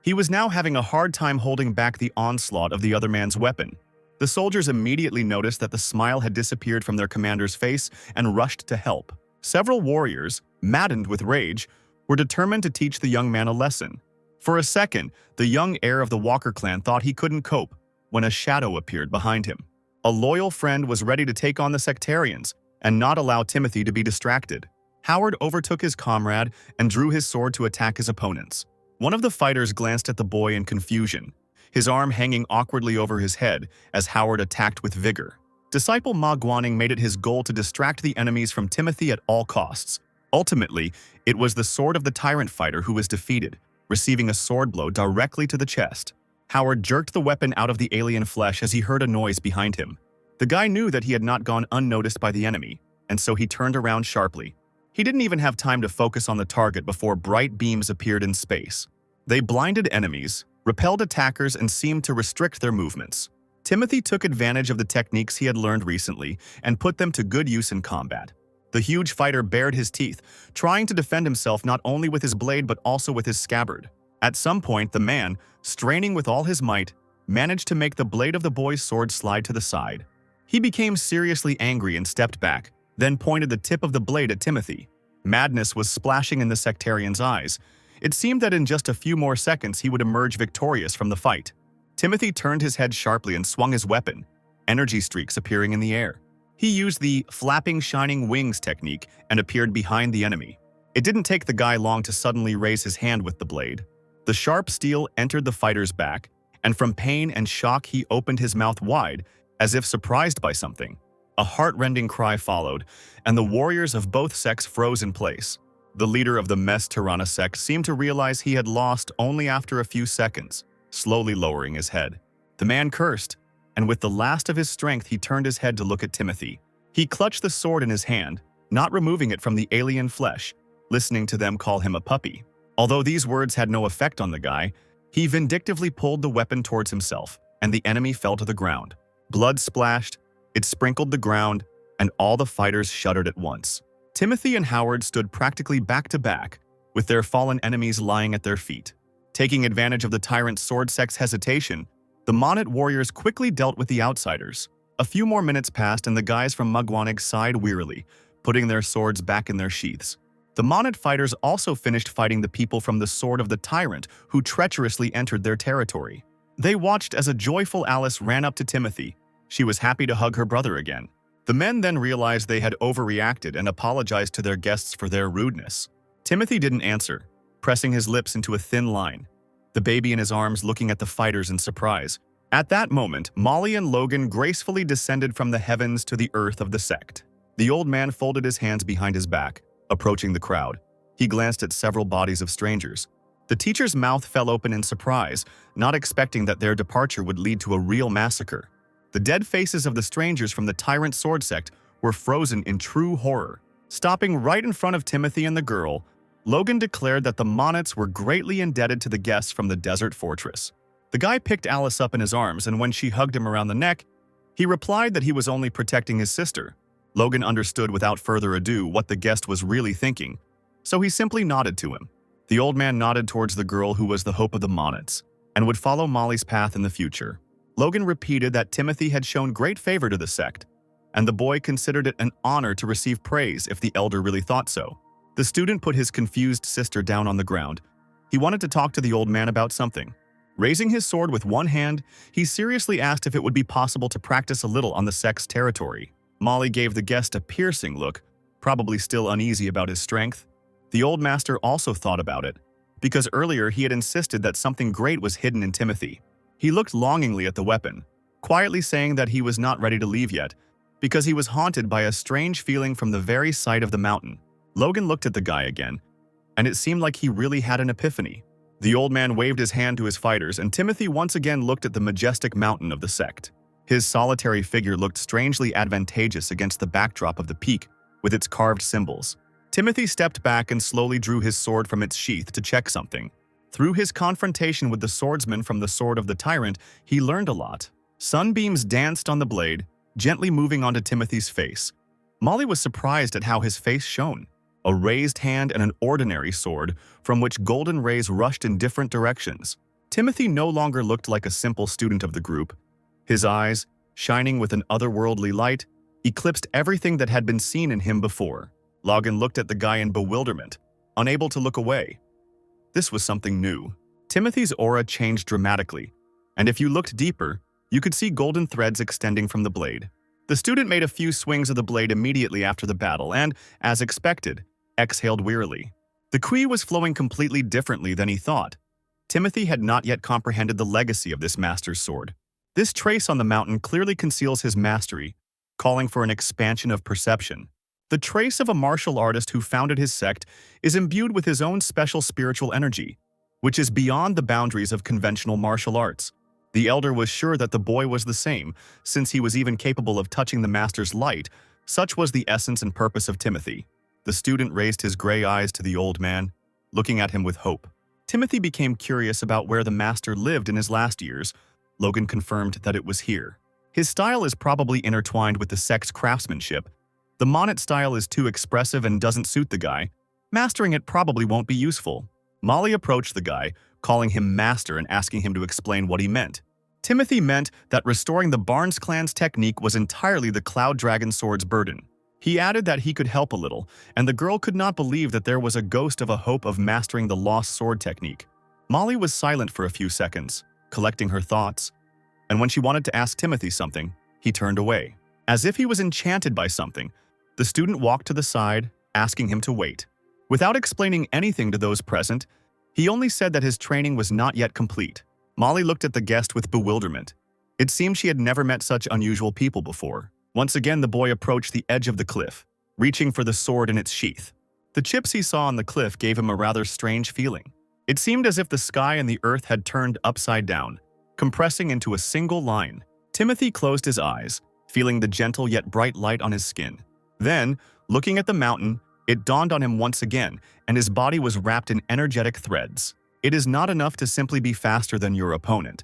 He was now having a hard time holding back the onslaught of the other man's weapon. The soldiers immediately noticed that the smile had disappeared from their commander's face and rushed to help. Several warriors, maddened with rage, were determined to teach the young man a lesson. For a second, the young heir of the Walker clan thought he couldn't cope when a shadow appeared behind him. A loyal friend was ready to take on the sectarians and not allow Timothy to be distracted. Howard overtook his comrade and drew his sword to attack his opponents. One of the fighters glanced at the boy in confusion, his arm hanging awkwardly over his head as Howard attacked with vigor. Disciple Ma Guaning made it his goal to distract the enemies from Timothy at all costs. Ultimately, it was the sword of the tyrant fighter who was defeated, receiving a sword blow directly to the chest. Howard jerked the weapon out of the alien flesh as he heard a noise behind him. The guy knew that he had not gone unnoticed by the enemy, and so he turned around sharply. He didn't even have time to focus on the target before bright beams appeared in space. They blinded enemies, repelled attackers, and seemed to restrict their movements. Timothy took advantage of the techniques he had learned recently and put them to good use in combat. The huge fighter bared his teeth, trying to defend himself not only with his blade but also with his scabbard. At some point, the man, straining with all his might, managed to make the blade of the boy's sword slide to the side. He became seriously angry and stepped back, then pointed the tip of the blade at Timothy. Madness was splashing in the sectarian's eyes. It seemed that in just a few more seconds he would emerge victorious from the fight. Timothy turned his head sharply and swung his weapon, energy streaks appearing in the air. He used the flapping shining wings technique and appeared behind the enemy. It didn't take the guy long to suddenly raise his hand with the blade. The sharp steel entered the fighter's back, and from pain and shock he opened his mouth wide, as if surprised by something. A heart-rending cry followed, and the warriors of both sects froze in place. The leader of the Mes Tirana sect seemed to realize he had lost only after a few seconds, slowly lowering his head. The man cursed, and with the last of his strength he turned his head to look at Timothy. He clutched the sword in his hand, not removing it from the alien flesh, listening to them call him a puppy. Although these words had no effect on the guy, he vindictively pulled the weapon towards himself, and the enemy fell to the ground. Blood splashed, it sprinkled the ground, and all the fighters shuddered at once. Timothy and Howard stood practically back to back, with their fallen enemies lying at their feet. Taking advantage of the tyrant sword sect's hesitation, the Monat warriors quickly dealt with the outsiders. A few more minutes passed and the guys from Mugwanig sighed wearily, putting their swords back in their sheaths. The Monat fighters also finished fighting the people from the sword of the tyrant who treacherously entered their territory. They watched as a joyful Alice ran up to Timothy. She was happy to hug her brother again. The men then realized they had overreacted and apologized to their guests for their rudeness. Timothy didn't answer, pressing his lips into a thin line, the baby in his arms looking at the fighters in surprise. At that moment, Molly and Logan gracefully descended from the heavens to the earth of the sect. The old man folded his hands behind his back, approaching the crowd. He glanced at several bodies of strangers. The teacher's mouth fell open in surprise, not expecting that their departure would lead to a real massacre. The dead faces of the strangers from the tyrant sword sect were frozen in true horror. Stopping right in front of Timothy and the girl, Logan declared that the Monats were greatly indebted to the guests from the desert fortress. The guy picked Alice up in his arms, and when she hugged him around the neck, he replied that he was only protecting his sister. Logan understood without further ado what the guest was really thinking, so he simply nodded to him. The old man nodded towards the girl who was the hope of the Monats, and would follow Molly's path in the future. Logan repeated that Timothy had shown great favor to the sect, and the boy considered it an honor to receive praise if the elder really thought so. The student put his confused sister down on the ground. He wanted to talk to the old man about something. Raising his sword with one hand, he seriously asked if it would be possible to practice a little on the sect's territory. Molly gave the guest a piercing look, probably still uneasy about his strength. The old master also thought about it, because earlier he had insisted that something great was hidden in Timothy. He looked longingly at the weapon, quietly saying that he was not ready to leave yet, because he was haunted by a strange feeling from the very side of the mountain. Logan looked at the guy again, and it seemed like he really had an epiphany. The old man waved his hand to his fighters, and Timothy once again looked at the majestic mountain of the sect. His solitary figure looked strangely advantageous against the backdrop of the peak, with its carved symbols. Timothy stepped back and slowly drew his sword from its sheath to check something. Through his confrontation with the swordsman from the sword of the tyrant, he learned a lot. Sunbeams danced on the blade, gently moving onto Timothy's face. Molly was surprised at how his face shone. A raised hand and an ordinary sword, from which golden rays rushed in different directions. Timothy no longer looked like a simple student of the group. His eyes, shining with an otherworldly light, eclipsed everything that had been seen in him before. Logan looked at the guy in bewilderment, unable to look away. This was something new. Timothy's aura changed dramatically, and if you looked deeper, you could see golden threads extending from the blade. The student made a few swings of the blade immediately after the battle and, as expected, exhaled wearily. The ki was flowing completely differently than he thought. Timothy had not yet comprehended the legacy of this master's sword. This trace on the mountain clearly conceals his mastery, calling for an expansion of perception. The trace of a martial artist who founded his sect is imbued with his own special spiritual energy, which is beyond the boundaries of conventional martial arts. The elder was sure that the boy was the same, since he was even capable of touching the master's light. Such was the essence and purpose of Timothy. The student raised his gray eyes to the old man, looking at him with hope. Timothy became curious about where the master lived in his last years. Logan confirmed that it was here. His style is probably intertwined with the sect's craftsmanship. The Monet style is too expressive and doesn't suit the guy. Mastering it probably won't be useful. Molly approached the guy, calling him master and asking him to explain what he meant. Timothy meant that restoring the Barnes clan's technique was entirely the Cloud Dragon sword's burden. He added that he could help a little, and the girl could not believe that there was a ghost of a hope of mastering the lost sword technique. Molly was silent for a few seconds, collecting her thoughts, and when she wanted to ask Timothy something, he turned away. As if he was enchanted by something, the student walked to the side, asking him to wait. Without explaining anything to those present, he only said that his training was not yet complete. Molly looked at the guest with bewilderment. It seemed she had never met such unusual people before. Once again, the boy approached the edge of the cliff, reaching for the sword in its sheath. The chips he saw on the cliff gave him a rather strange feeling. It seemed as if the sky and the earth had turned upside down, compressing into a single line. Timothy closed his eyes, feeling the gentle yet bright light on his skin. Then, looking at the mountain, it dawned on him once again, and his body was wrapped in energetic threads. It is not enough to simply be faster than your opponent.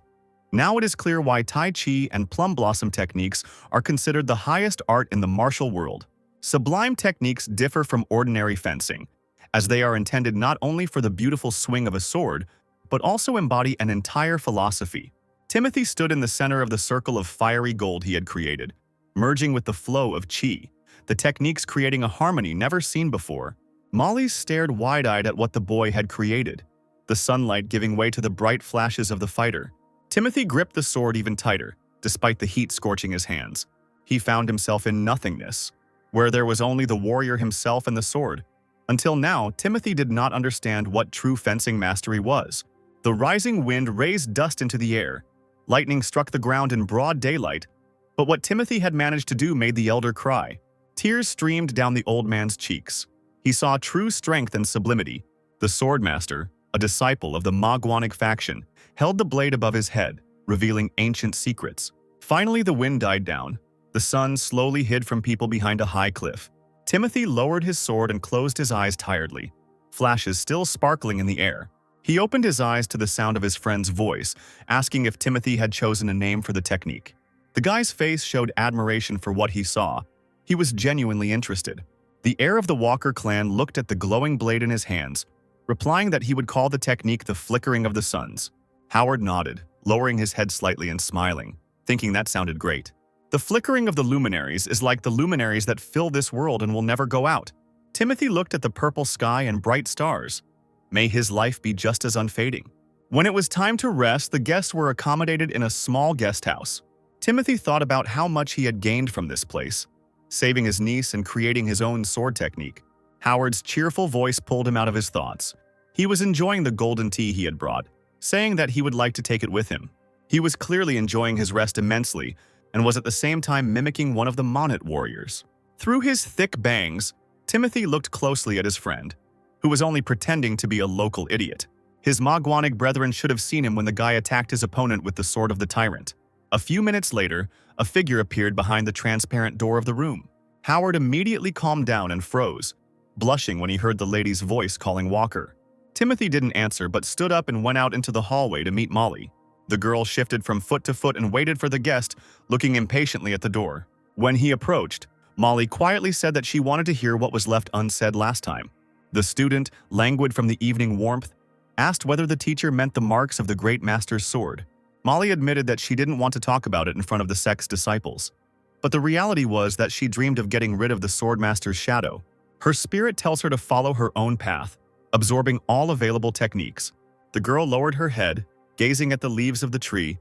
Now it is clear why Tai Chi and Plum Blossom techniques are considered the highest art in the martial world. Sublime techniques differ from ordinary fencing, as they are intended not only for the beautiful swing of a sword, but also embody an entire philosophy. Timothy stood in the center of the circle of fiery gold he had created, merging with the flow of chi, the techniques creating a harmony never seen before. Molly stared wide-eyed at what the boy had created, the sunlight giving way to the bright flashes of the fighter. Timothy gripped the sword even tighter, despite the heat scorching his hands. He found himself in nothingness, where there was only the warrior himself and the sword. Until now, Timothy did not understand what true fencing mastery was. The rising wind raised dust into the air. Lightning struck the ground in broad daylight, but what Timothy had managed to do made the elder cry. Tears streamed down the old man's cheeks. He saw true strength and sublimity. The swordmaster, a disciple of the Magwanic faction, held the blade above his head, revealing ancient secrets. Finally, the wind died down. The sun slowly hid from people behind a high cliff. Timothy lowered his sword and closed his eyes tiredly, flashes still sparkling in the air. He opened his eyes to the sound of his friend's voice, asking if Timothy had chosen a name for the technique. The guy's face showed admiration for what he saw. He was genuinely interested. The heir of the Walker clan looked at the glowing blade in his hands, replying that he would call the technique the flickering of the suns. Howard nodded, lowering his head slightly and smiling, thinking that sounded great. The flickering of the luminaries is like the luminaries that fill this world and will never go out. Timothy looked at the purple sky and bright stars. May his life be just as unfading. When it was time to rest, the guests were accommodated in a small guest house. Timothy thought about how much he had gained from this place, saving his niece and creating his own sword technique. Howard's cheerful voice pulled him out of his thoughts. He was enjoying the golden tea he had brought, saying that he would like to take it with him. He was clearly enjoying his rest immensely and was at the same time mimicking one of the Monet warriors. Through his thick bangs, Timothy looked closely at his friend, who was only pretending to be a local idiot. His Magwanic brethren should have seen him when the guy attacked his opponent with the sword of the tyrant. A few minutes later, a figure appeared behind the transparent door of the room. Howard immediately calmed down and froze, blushing when he heard the lady's voice calling Walker. Timothy didn't answer but stood up and went out into the hallway to meet Molly. The girl shifted from foot to foot and waited for the guest, looking impatiently at the door. When he approached, Molly quietly said that she wanted to hear what was left unsaid last time. The student, languid from the evening warmth, asked whether the teacher meant the marks of the great master's sword. Molly admitted that she didn't want to talk about it in front of the sect's disciples. But the reality was that she dreamed of getting rid of the swordmaster's shadow. Her spirit tells her to follow her own path, absorbing all available techniques. The girl lowered her head, gazing at the leaves of the tree.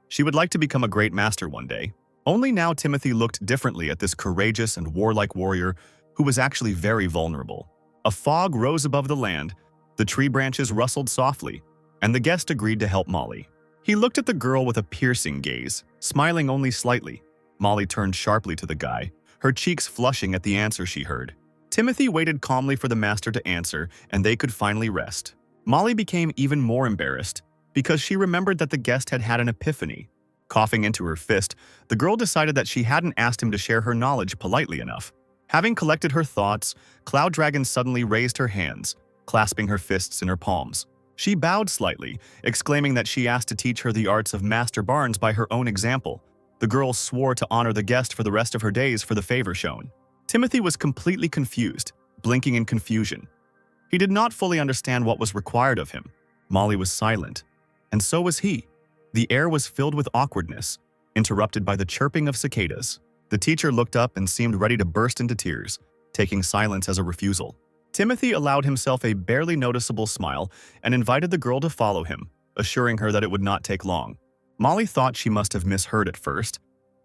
She would like to become a great master one day. Only now Timothy looked differently at this courageous and warlike warrior who was actually very vulnerable. A fog rose above the land, the tree branches rustled softly, and the guest agreed to help Molly. He looked at the girl with a piercing gaze, smiling only slightly. Molly turned sharply to the guy, her cheeks flushing at the answer she heard. Timothy waited calmly for the master to answer, and they could finally rest. Molly became even more embarrassed because she remembered that the guest had had an epiphany. Coughing into her fist, the girl decided that she hadn't asked him to share her knowledge politely enough. Having collected her thoughts, Cloud Dragon suddenly raised her hands, clasping her fists in her palms. She bowed slightly, exclaiming that she asked to teach her the arts of Master Barnes by her own example. The girl swore to honor the guest for the rest of her days for the favor shown. Timothy was completely confused, blinking in confusion. He did not fully understand what was required of him. Molly was silent, and so was he. The air was filled with awkwardness, interrupted by the chirping of cicadas. The teacher looked up and seemed ready to burst into tears, taking silence as a refusal. Timothy allowed himself a barely noticeable smile and invited the girl to follow him, assuring her that it would not take long. Molly thought she must have misheard at first,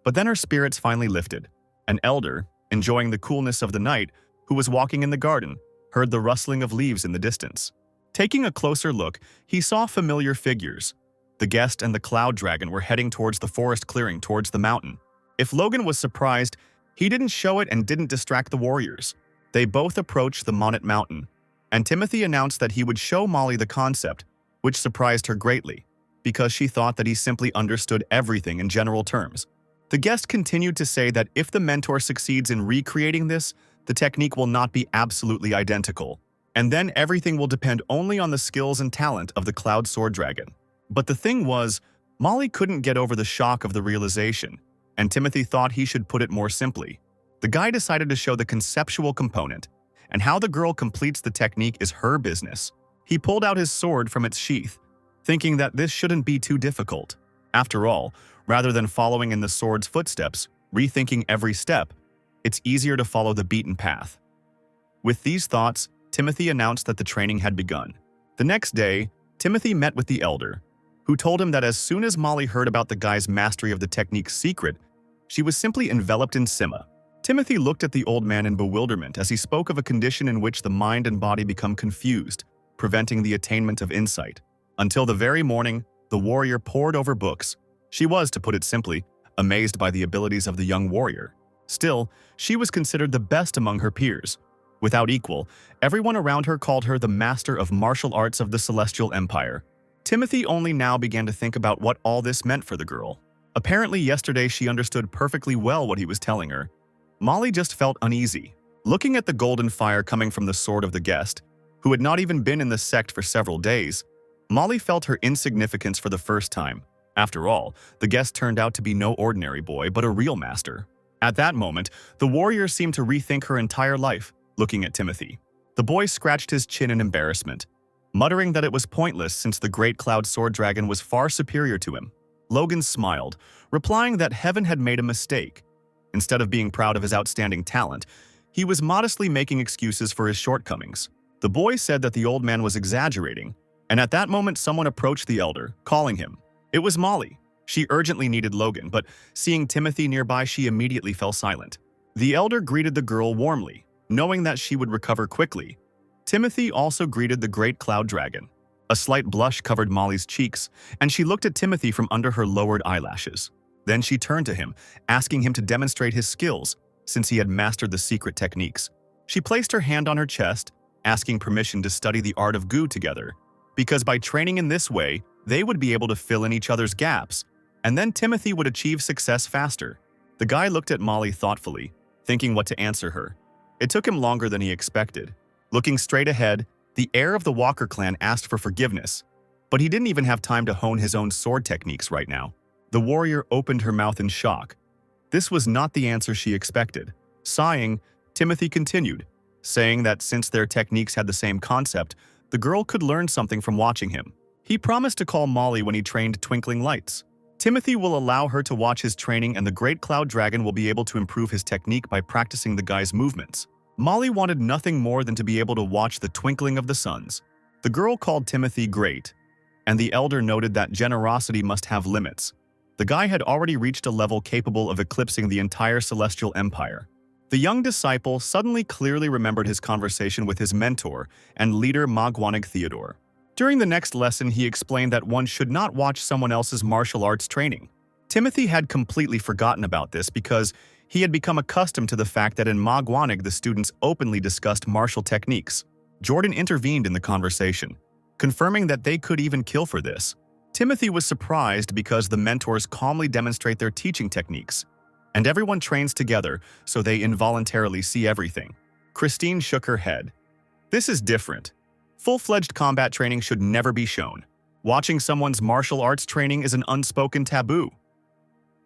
but then her spirits finally lifted. An elder, enjoying the coolness of the night, who was walking in the garden, heard the rustling of leaves in the distance. Taking a closer look, he saw familiar figures. The guest and the Cloud Dragon were heading towards the forest clearing towards the mountain. If Logan was surprised, he didn't show it and didn't distract the warriors. They both approached the Monet Mountain, and Timothy announced that he would show Molly the concept, which surprised her greatly, because she thought that he simply understood everything in general terms. The guest continued to say that if the mentor succeeds in recreating this, the technique will not be absolutely identical, and then everything will depend only on the skills and talent of the Cloud Sword Dragon. But the thing was, Molly couldn't get over the shock of the realization, and Timothy thought he should put it more simply. The guy decided to show the conceptual component, and how the girl completes the technique is her business. He pulled out his sword from its sheath, thinking that this shouldn't be too difficult. After all, rather than following in the sword's footsteps, rethinking every step, it's easier to follow the beaten path. With these thoughts, Timothy announced that the training had begun. The next day, Timothy met with the elder, who told him that as soon as Molly heard about the guy's mastery of the technique's secret, she was simply enveloped in Sima. Timothy looked at the old man in bewilderment as he spoke of a condition in which the mind and body become confused, preventing the attainment of insight. Until the very morning, the warrior pored over books. She was, to put it simply, amazed by the abilities of the young warrior. Still, she was considered the best among her peers. Without equal, everyone around her called her the master of martial arts of the Celestial Empire. Timothy only now began to think about what all this meant for the girl. Apparently yesterday she understood perfectly well what he was telling her. Molly just felt uneasy. Looking at the golden fire coming from the sword of the guest, who had not even been in the sect for several days, Molly felt her insignificance for the first time. After all, the guest turned out to be no ordinary boy, but a real master. At that moment, the warrior seemed to rethink her entire life, looking at Timothy. The boy scratched his chin in embarrassment, muttering that it was pointless since the great Cloud Sword Dragon was far superior to him. Logan smiled, replying that heaven had made a mistake. Instead of being proud of his outstanding talent, he was modestly making excuses for his shortcomings. The boy said that the old man was exaggerating, and at that moment someone approached the elder, calling him. It was Molly. She urgently needed Logan, but seeing Timothy nearby, she immediately fell silent. The elder greeted the girl warmly, knowing that she would recover quickly. Timothy also greeted the great Cloud Dragon. A slight blush covered Molly's cheeks, and she looked at Timothy from under her lowered eyelashes. Then she turned to him, asking him to demonstrate his skills, since he had mastered the secret techniques. She placed her hand on her chest, asking permission to study the art of Gu together, because by training in this way, they would be able to fill in each other's gaps, and then Timothy would achieve success faster. The guy looked at Molly thoughtfully, thinking what to answer her. It took him longer than he expected. Looking straight ahead, the heir of the Walker clan asked for forgiveness, but he didn't even have time to hone his own sword techniques right now. The warrior opened her mouth in shock. This was not the answer she expected. Sighing, Timothy continued, saying that since their techniques had the same concept, the girl could learn something from watching him. He promised to call Molly when he trained Twinkling Lights. Timothy will allow her to watch his training, and the Great Cloud Dragon will be able to improve his technique by practicing the guy's movements. Molly wanted nothing more than to be able to watch the twinkling of the suns. The girl called Timothy great, and the elder noted that generosity must have limits. The guy had already reached a level capable of eclipsing the entire celestial empire. The young disciple suddenly clearly remembered his conversation with his mentor and leader Magwanig Theodore. During the next lesson, he explained that one should not watch someone else's martial arts training. Timothy had completely forgotten about this because he had become accustomed to the fact that in Magwanig the students openly discussed martial techniques. Jordan intervened in the conversation, confirming that they could even kill for this. Timothy was surprised because the mentors calmly demonstrate their teaching techniques, and everyone trains together so they involuntarily see everything. Christine shook her head. This is different. Full-fledged combat training should never be shown. Watching someone's martial arts training is an unspoken taboo.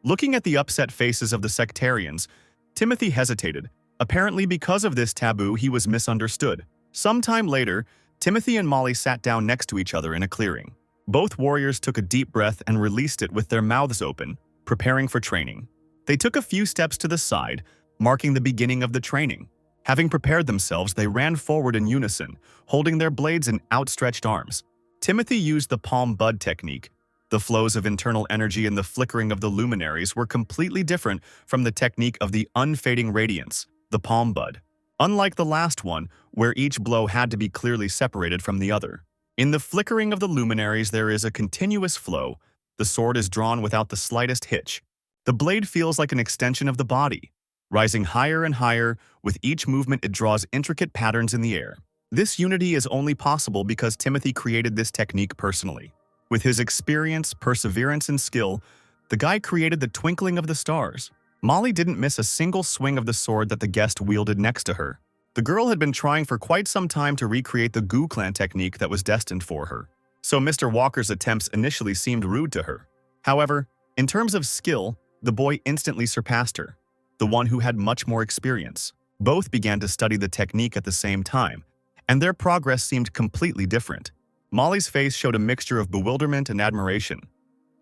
Looking at the upset faces of the sectarians, Timothy hesitated. Apparently, because of this taboo, he was misunderstood. Sometime later, Timothy and Molly sat down next to each other in a clearing. Both warriors took a deep breath and released it with their mouths open, preparing for training. They took a few steps to the side, marking the beginning of the training. Having prepared themselves, they ran forward in unison, holding their blades in outstretched arms. Timothy used the palm bud technique. The flows of internal energy and the flickering of the luminaries were completely different from the technique of the unfading radiance, the palm bud. Unlike the last one, where each blow had to be clearly separated from the other. In the flickering of the luminaries, there is a continuous flow. The sword is drawn without the slightest hitch. The blade feels like an extension of the body. Rising higher and higher, with each movement it draws intricate patterns in the air. This unity is only possible because Timothy created this technique personally. With his experience, perseverance, and skill, the guy created the twinkling of the stars. Molly didn't miss a single swing of the sword that the guest wielded next to her. The girl had been trying for quite some time to recreate the Gu Clan technique that was destined for her, so Mr. Walker's attempts initially seemed rude to her. However, in terms of skill, the boy instantly surpassed her, the one who had much more experience. Both began to study the technique at the same time, and their progress seemed completely different. Molly's face showed a mixture of bewilderment and admiration.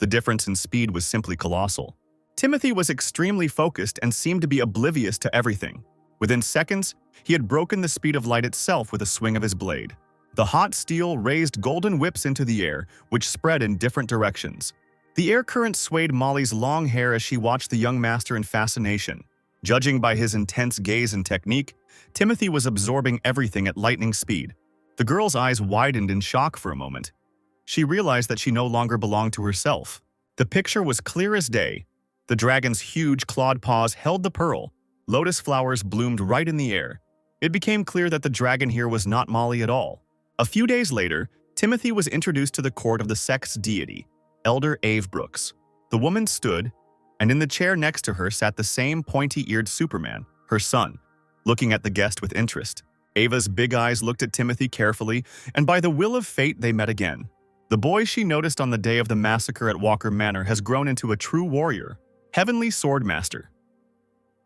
The difference in speed was simply colossal. Timothy was extremely focused and seemed to be oblivious to everything. Within seconds, he had broken the speed of light itself with a swing of his blade. The hot steel raised golden whips into the air, which spread in different directions. The air current swayed Molly's long hair as she watched the young master in fascination. Judging by his intense gaze and technique, Timothy was absorbing everything at lightning speed. The girl's eyes widened in shock for a moment. She realized that she no longer belonged to herself. The picture was clear as day. The dragon's huge clawed paws held the pearl. Lotus flowers bloomed right in the air. It became clear that the dragon here was not Molly at all. A few days later, Timothy was introduced to the court of the sect's deity, Elder Ave Brooks. The woman stood, and in the chair next to her sat the same pointy-eared Superman, her son, looking at the guest with interest. Ava's big eyes looked at Timothy carefully, and by the will of fate they met again. The boy she noticed on the day of the massacre at Walker Manor has grown into a true warrior, Heavenly Sword Master.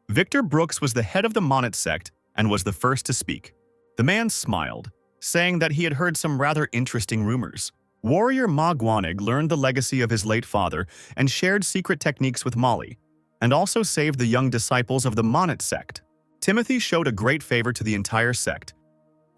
Victor Brooks was the head of the Monet sect and was the first to speak. The man smiled, saying that he had heard some rather interesting rumors. Warrior Magwanig learned the legacy of his late father and shared secret techniques with Molly, and also saved the young disciples of the Monet sect. Timothy showed a great favor to the entire sect.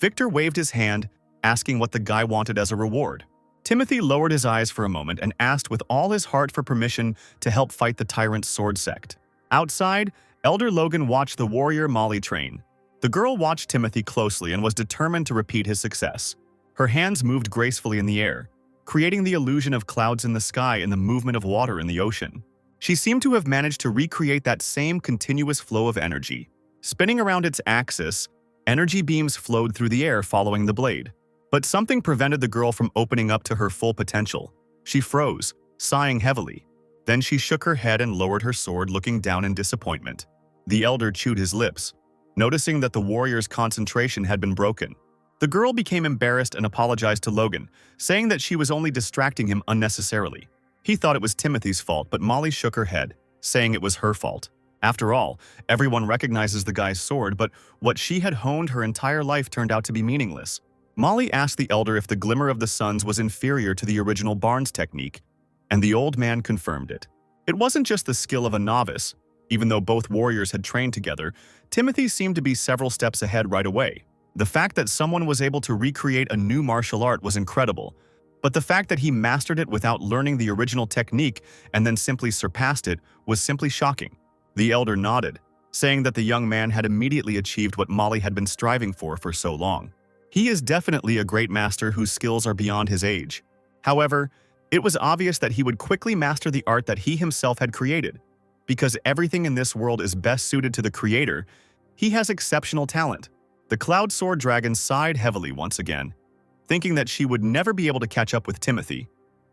Victor waved his hand, asking what the guy wanted as a reward. Timothy lowered his eyes for a moment and asked with all his heart for permission to help fight the tyrant's sword sect. Outside, Elder Logan watched the warrior Molly train. The girl watched Timothy closely and was determined to repeat his success. Her hands moved gracefully in the air, creating the illusion of clouds in the sky and the movement of water in the ocean. She seemed to have managed to recreate that same continuous flow of energy. Spinning around its axis, energy beams flowed through the air following the blade. But something prevented the girl from opening up to her full potential. She froze, sighing heavily. Then she shook her head and lowered her sword, looking down in disappointment. The elder chewed his lips, noticing that the warrior's concentration had been broken. The girl became embarrassed and apologized to Logan, saying that she was only distracting him unnecessarily. He thought it was Timothy's fault, but Molly shook her head, saying it was her fault. After all, everyone recognizes the guy's sword, but what she had honed her entire life turned out to be meaningless. Molly asked the elder if the glimmer of the suns was inferior to the original Barnes technique, and the old man confirmed it. It wasn't just the skill of a novice. Even though both warriors had trained together, Timothy seemed to be several steps ahead right away. The fact that someone was able to recreate a new martial art was incredible, but the fact that he mastered it without learning the original technique and then simply surpassed it was simply shocking. The elder nodded, saying that the young man had immediately achieved what Molly had been striving for so long. He is definitely a great master whose skills are beyond his age. However, it was obvious that he would quickly master the art that he himself had created. Because everything in this world is best suited to the creator, he has exceptional talent. The Cloud Sword Dragon sighed heavily once again, thinking that she would never be able to catch up with Timothy.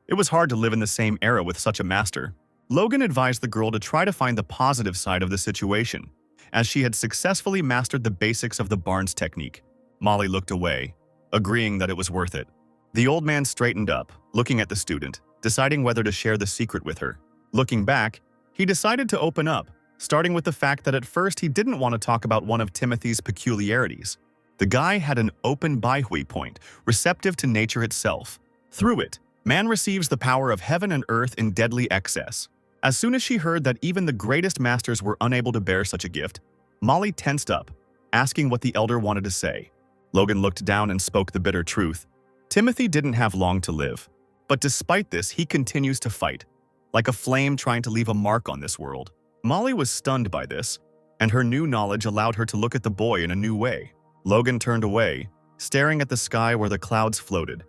It was hard to live in the same era with such a master. Logan advised the girl to try to find the positive side of the situation, as she had successfully mastered the basics of the Barnes technique. Molly looked away, agreeing that it was worth it. The old man straightened up, looking at the student, deciding whether to share the secret with her. Looking back, he decided to open up, starting with the fact that at first he didn't want to talk about one of Timothy's peculiarities. The guy had an open Baihui point, receptive to nature itself. Through it, man receives the power of heaven and earth in deadly excess. As soon as she heard that even the greatest masters were unable to bear such a gift, Molly tensed up, asking what the elder wanted to say. Logan looked down and spoke the bitter truth. Timothy didn't have long to live, but despite this, he continues to fight, like a flame trying to leave a mark on this world. Molly was stunned by this, and her new knowledge allowed her to look at the boy in a new way. Logan turned away, staring at the sky where the clouds floated,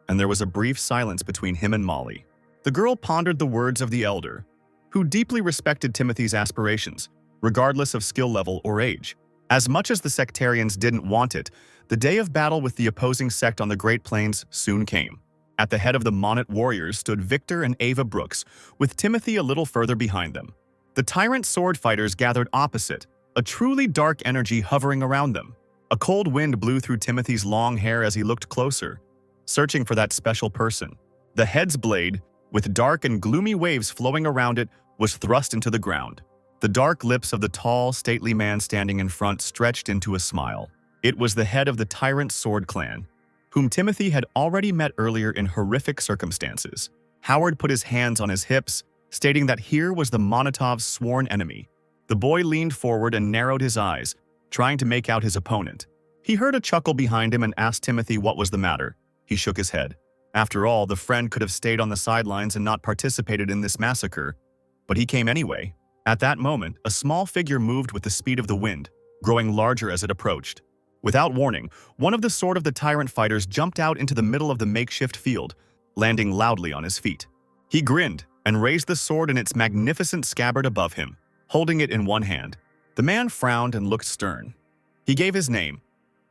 and there was a brief silence between him and Molly. The girl pondered the words of the elder, who deeply respected Timothy's aspirations, regardless of skill level or age. As much as the sectarians didn't want it, the day of battle with the opposing sect on the Great Plains soon came. At the head of the Monat warriors stood Victor and Ava Brooks, with Timothy a little further behind them. The tyrant sword fighters gathered opposite, a truly dark energy hovering around them. A cold wind blew through Timothy's long hair as he looked closer, searching for that special person. The head's blade, with dark and gloomy waves flowing around it, was thrust into the ground. The dark lips of the tall, stately man standing in front stretched into a smile. It was the head of the Tyrant Sword Clan, whom Timothy had already met earlier in horrific circumstances. Howard put his hands on his hips, stating that here was the Monotov's sworn enemy. The boy leaned forward and narrowed his eyes, trying to make out his opponent. He heard a chuckle behind him and asked Timothy what was the matter. He shook his head. After all, the friend could have stayed on the sidelines and not participated in this massacre, but he came anyway. At that moment, a small figure moved with the speed of the wind, growing larger as it approached. Without warning, one of the Sword of the Tyrant fighters jumped out into the middle of the makeshift field, landing loudly on his feet. He grinned and raised the sword in its magnificent scabbard above him, holding it in one hand. The man frowned and looked stern. He gave his name,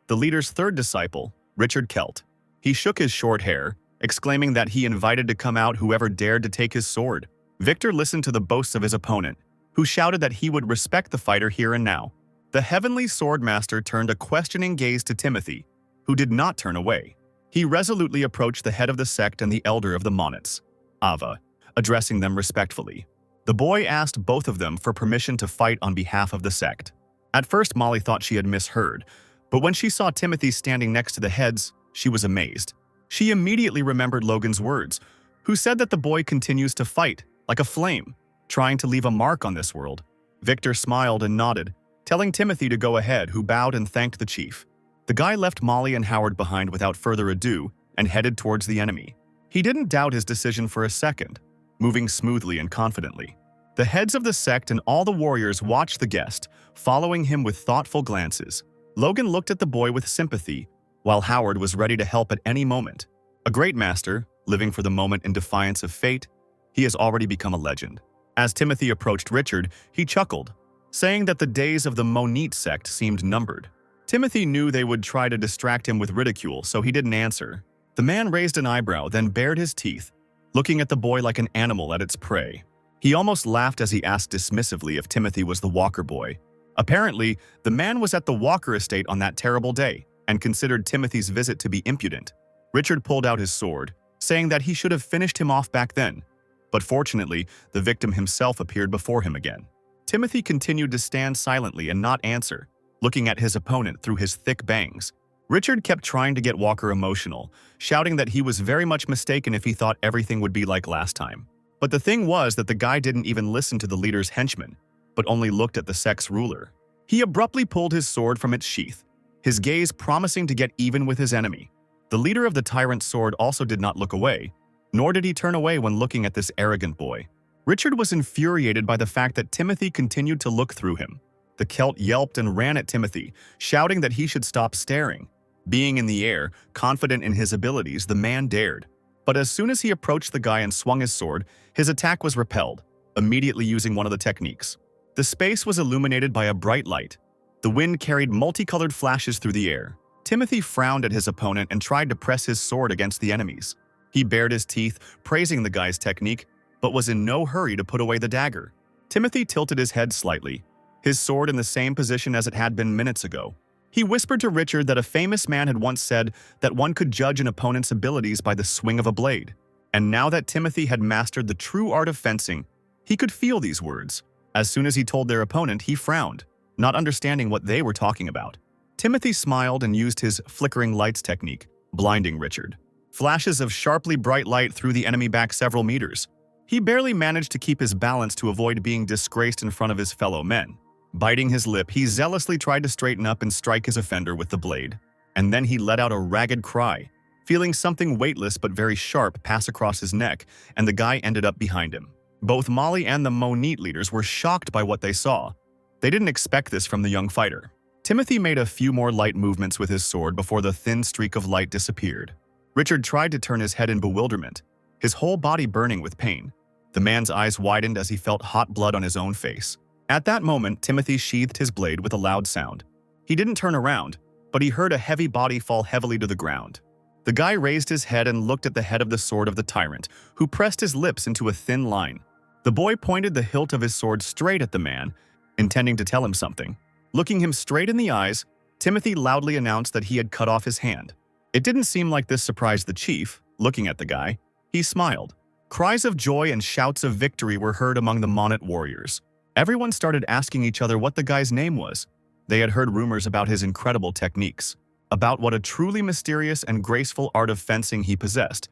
the leader's third disciple, Richard Kelt. He shook his short hair, exclaiming that he invited to come out whoever dared to take his sword. Victor listened to the boasts of his opponent, who shouted that he would respect the fighter here and now. The heavenly swordmaster turned a questioning gaze to Timothy, who did not turn away. He resolutely approached the head of the sect and the elder of the Monats, Ava, addressing them respectfully. The boy asked both of them for permission to fight on behalf of the sect. At first, Molly thought she had misheard, but when she saw Timothy standing next to the heads, she was amazed. She immediately remembered Logan's words, who said that the boy continues to fight, like a flame, trying to leave a mark on this world. Victor smiled and nodded, telling Timothy to go ahead, who bowed and thanked the chief. The guy left Molly and Howard behind without further ado and headed towards the enemy. He didn't doubt his decision for a second, moving smoothly and confidently. The heads of the sect and all the warriors watched the guest, following him with thoughtful glances. Logan looked at the boy with sympathy, while Howard was ready to help at any moment. A great master, living for the moment in defiance of fate, he has already become a legend. As Timothy approached Richard, he chuckled, saying that the days of the Monat sect seemed numbered. Timothy knew they would try to distract him with ridicule, so he didn't answer. The man raised an eyebrow, then bared his teeth, looking at the boy like an animal at its prey. He almost laughed as he asked dismissively if Timothy was the Walker boy. Apparently, the man was at the Walker estate on that terrible day and considered Timothy's visit to be impudent. Richard pulled out his sword, saying that he should have finished him off back then. But fortunately, the victim himself appeared before him again. Timothy continued to stand silently and not answer, looking at his opponent through his thick bangs. Richard kept trying to get Walker emotional, shouting that he was very much mistaken if he thought everything would be like last time. But the thing was that the guy didn't even listen to the leader's henchman, but only looked at the sect's ruler. He abruptly pulled his sword from its sheath, his gaze promising to get even with his enemy. The leader of the tyrant's sword also did not look away, nor did he turn away when looking at this arrogant boy. Richard was infuriated by the fact that Timothy continued to look through him. The Celt yelped and ran at Timothy, shouting that he should stop staring. Being in the air, confident in his abilities, the man dared. But as soon as he approached the guy and swung his sword, his attack was repelled, immediately using one of the techniques. The space was illuminated by a bright light. The wind carried multicolored flashes through the air. Timothy frowned at his opponent and tried to press his sword against the enemies. He bared his teeth, praising the guy's technique, but was in no hurry to put away the dagger. Timothy tilted his head slightly, his sword in the same position as it had been minutes ago. He whispered to Richard that a famous man had once said that one could judge an opponent's abilities by the swing of a blade. And now that Timothy had mastered the true art of fencing, he could feel these words. As soon as he told their opponent, he frowned, not understanding what they were talking about. Timothy smiled and used his flickering lights technique, blinding Richard. Flashes of sharply bright light threw the enemy back several meters. He barely managed to keep his balance to avoid being disgraced in front of his fellow men. Biting his lip, he zealously tried to straighten up and strike his offender with the blade. And then he let out a ragged cry, feeling something weightless but very sharp pass across his neck, and the guy ended up behind him. Both Molly and the Monite leaders were shocked by what they saw. They didn't expect this from the young fighter. Timothy made a few more light movements with his sword before the thin streak of light disappeared. Richard tried to turn his head in bewilderment, his whole body burning with pain. The man's eyes widened as he felt hot blood on his own face. At that moment, Timothy sheathed his blade with a loud sound. He didn't turn around, but he heard a heavy body fall heavily to the ground. The guy raised his head and looked at the head of the sword of the tyrant, who pressed his lips into a thin line. The boy pointed the hilt of his sword straight at the man, intending to tell him something. Looking him straight in the eyes, Timothy loudly announced that he had cut off his hand. It didn't seem like this surprised the chief. Looking at the guy, he smiled. Cries of joy and shouts of victory were heard among the Monite warriors. Everyone started asking each other what the guy's name was. They had heard rumors about his incredible techniques, about what a truly mysterious and graceful art of fencing he possessed,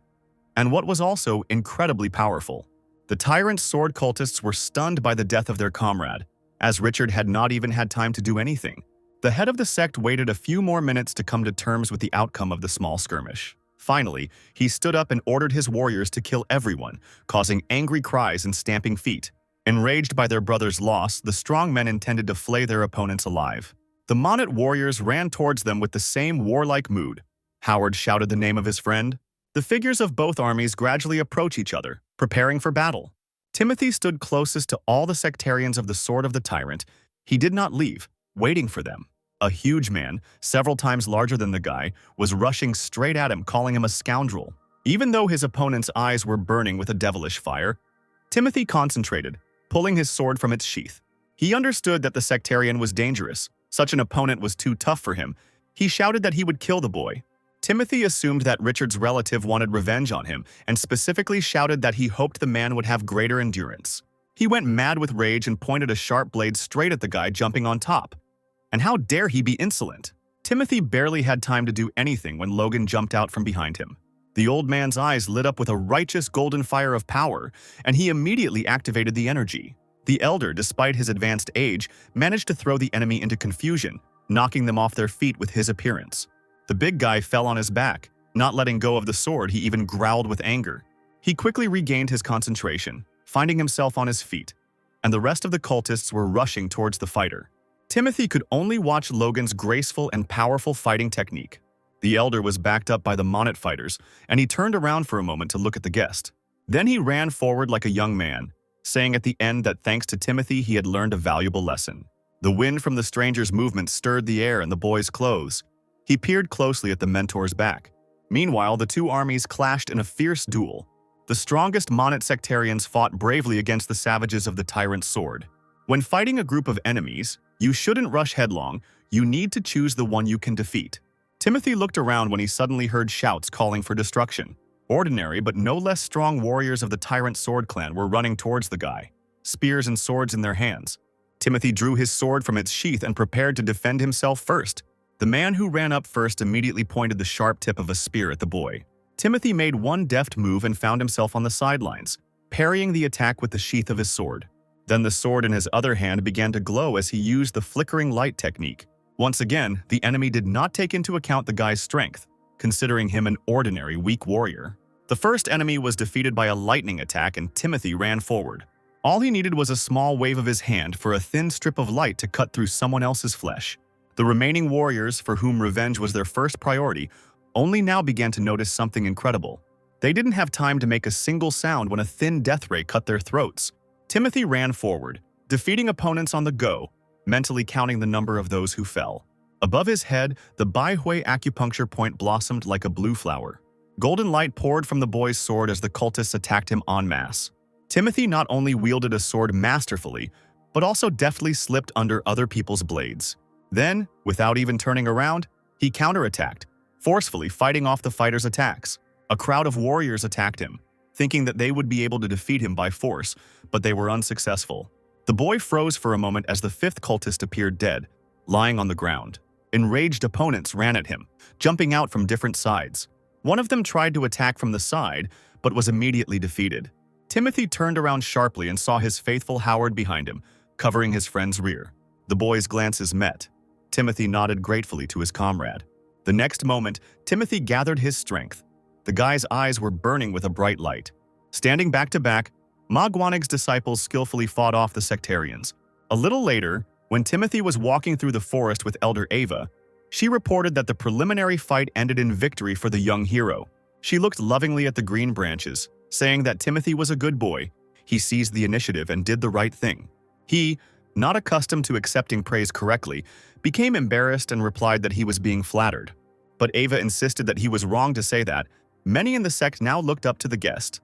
and what was also incredibly powerful. The tyrant's sword cultists were stunned by the death of their comrade, as Richard had not even had time to do anything. The head of the sect waited a few more minutes to come to terms with the outcome of the small skirmish. Finally, he stood up and ordered his warriors to kill everyone, causing angry cries and stamping feet. Enraged by their brother's loss, the strong men intended to flay their opponents alive. The Monite warriors ran towards them with the same warlike mood. Howard shouted the name of his friend. The figures of both armies gradually approach each other, preparing for battle. Timothy stood closest to all the sectarians of the sword of the tyrant. He did not leave, waiting for them. A huge man, several times larger than the guy, was rushing straight at him, calling him a scoundrel. Even though his opponent's eyes were burning with a devilish fire, Timothy concentrated, pulling his sword from its sheath. He understood that the sectarian was dangerous. Such an opponent was too tough for him. He shouted that he would kill the boy. Timothy assumed that Richard's relative wanted revenge on him and specifically shouted that he hoped the man would have greater endurance. He went mad with rage and pointed a sharp blade straight at the guy jumping on top. And how dare he be insolent? Timothy barely had time to do anything when Logan jumped out from behind him. The old man's eyes lit up with a righteous golden fire of power, and he immediately activated the energy. The elder, despite his advanced age, managed to throw the enemy into confusion, knocking them off their feet with his appearance. The big guy fell on his back. Not letting go of the sword, he even growled with anger. He quickly regained his concentration, finding himself on his feet, and the rest of the cultists were rushing towards the fighter. Timothy could only watch Logan's graceful and powerful fighting technique. The elder was backed up by the Monite fighters, and he turned around for a moment to look at the guest. Then he ran forward like a young man, saying at the end that thanks to Timothy he had learned a valuable lesson. The wind from the stranger's movement stirred the air and the boy's clothes. He peered closely at the mentor's back. Meanwhile, the two armies clashed in a fierce duel. The strongest Monite sectarians fought bravely against the savages of the tyrant's sword. When fighting a group of enemies, you shouldn't rush headlong. You need to choose the one you can defeat. Timothy looked around when he suddenly heard shouts calling for destruction. Ordinary but no less strong warriors of the tyrant sword clan were running towards the guy, spears and swords in their hands. Timothy drew his sword from its sheath and prepared to defend himself first. The man who ran up first immediately pointed the sharp tip of a spear at the boy. Timothy made one deft move and found himself on the sidelines, parrying the attack with the sheath of his sword. Then the sword in his other hand began to glow as he used the flickering light technique. Once again, the enemy did not take into account the guy's strength, considering him an ordinary weak warrior. The first enemy was defeated by a lightning attack and Timothy ran forward. All he needed was a small wave of his hand for a thin strip of light to cut through someone else's flesh. The remaining warriors, for whom revenge was their first priority, only now began to notice something incredible. They didn't have time to make a single sound when a thin death ray cut their throats. Timothy ran forward, defeating opponents on the go, mentally counting the number of those who fell. Above his head, the Baihui acupuncture point blossomed like a blue flower. Golden light poured from the boy's sword as the cultists attacked him en masse. Timothy not only wielded a sword masterfully, but also deftly slipped under other people's blades. Then, without even turning around, he counterattacked, forcefully fighting off the fighter's attacks. A crowd of warriors attacked him, thinking that they would be able to defeat him by force, but they were unsuccessful. The boy froze for a moment as the fifth cultist appeared dead, lying on the ground. Enraged opponents ran at him, jumping out from different sides. One of them tried to attack from the side, but was immediately defeated. Timothy turned around sharply and saw his faithful Howard behind him, covering his friend's rear. The boys' glances met. Timothy nodded gratefully to his comrade. The next moment, Timothy gathered his strength. The guy's eyes were burning with a bright light. Standing back to back, Magwanig's disciples skillfully fought off the sectarians. A little later, when Timothy was walking through the forest with Elder Ava, she reported that the preliminary fight ended in victory for the young hero. She looked lovingly at the green branches, saying that Timothy was a good boy. He seized the initiative and did the right thing. He, not accustomed to accepting praise correctly, became embarrassed and replied that he was being flattered. But Ava insisted that he was wrong to say that. Many in the sect now looked up to the guest,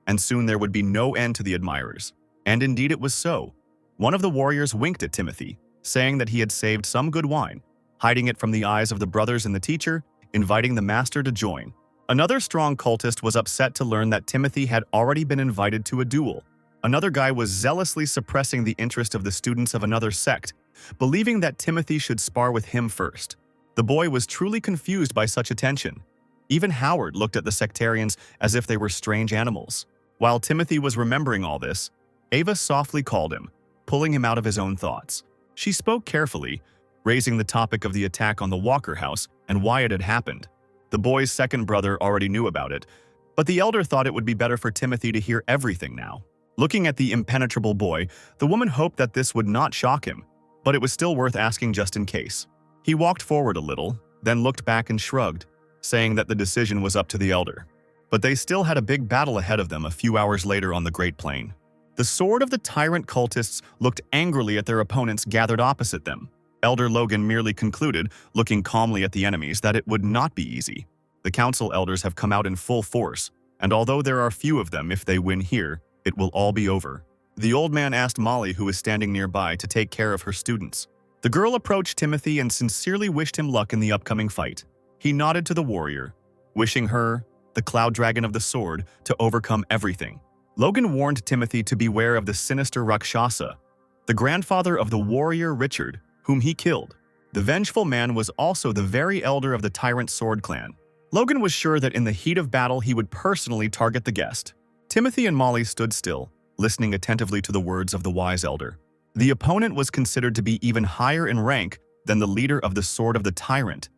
and soon there would be no end to the admirers. And indeed it was so. One of the warriors winked at Timothy, saying that he had saved some good wine, hiding it from the eyes of the brothers and the teacher, inviting the master to join. Another strong cultist was upset to learn that Timothy had already been invited to a duel. Another guy was zealously suppressing the interest of the students of another sect, believing that Timothy should spar with him first. The boy was truly confused by such attention. Even Howard looked at the sectarians as if they were strange animals. While Timothy was remembering all this, Ava softly called him, pulling him out of his own thoughts. She spoke carefully, raising the topic of the attack on the Walker house and why it had happened. The boy's second brother already knew about it, but the elder thought it would be better for Timothy to hear everything now. Looking at the impenetrable boy, the woman hoped that this would not shock him, but it was still worth asking just in case. He walked forward a little, then looked back and shrugged, saying that the decision was up to the elder. But they still had a big battle ahead of them a few hours later on the Great Plain. The sword of the tyrant cultists looked angrily at their opponents gathered opposite them. Elder Logan merely concluded, looking calmly at the enemies, that it would not be easy. The council elders have come out in full force, and although there are few of them, if they win here, it will all be over. The old man asked Molly, who was standing nearby, to take care of her students. The girl approached Timothy and sincerely wished him luck in the upcoming fight. He nodded to the warrior, wishing her, the cloud dragon of the sword, to overcome everything. Logan warned Timothy to beware of the sinister Rakshasa, the grandfather of the warrior Richard, whom he killed. The vengeful man was also the very elder of the tyrant sword clan. Logan was sure that in the heat of battle he would personally target the guest. Timothy and Molly stood still, listening attentively to the words of the wise elder. The opponent was considered to be even higher in rank than the leader of the sword of the tyrant.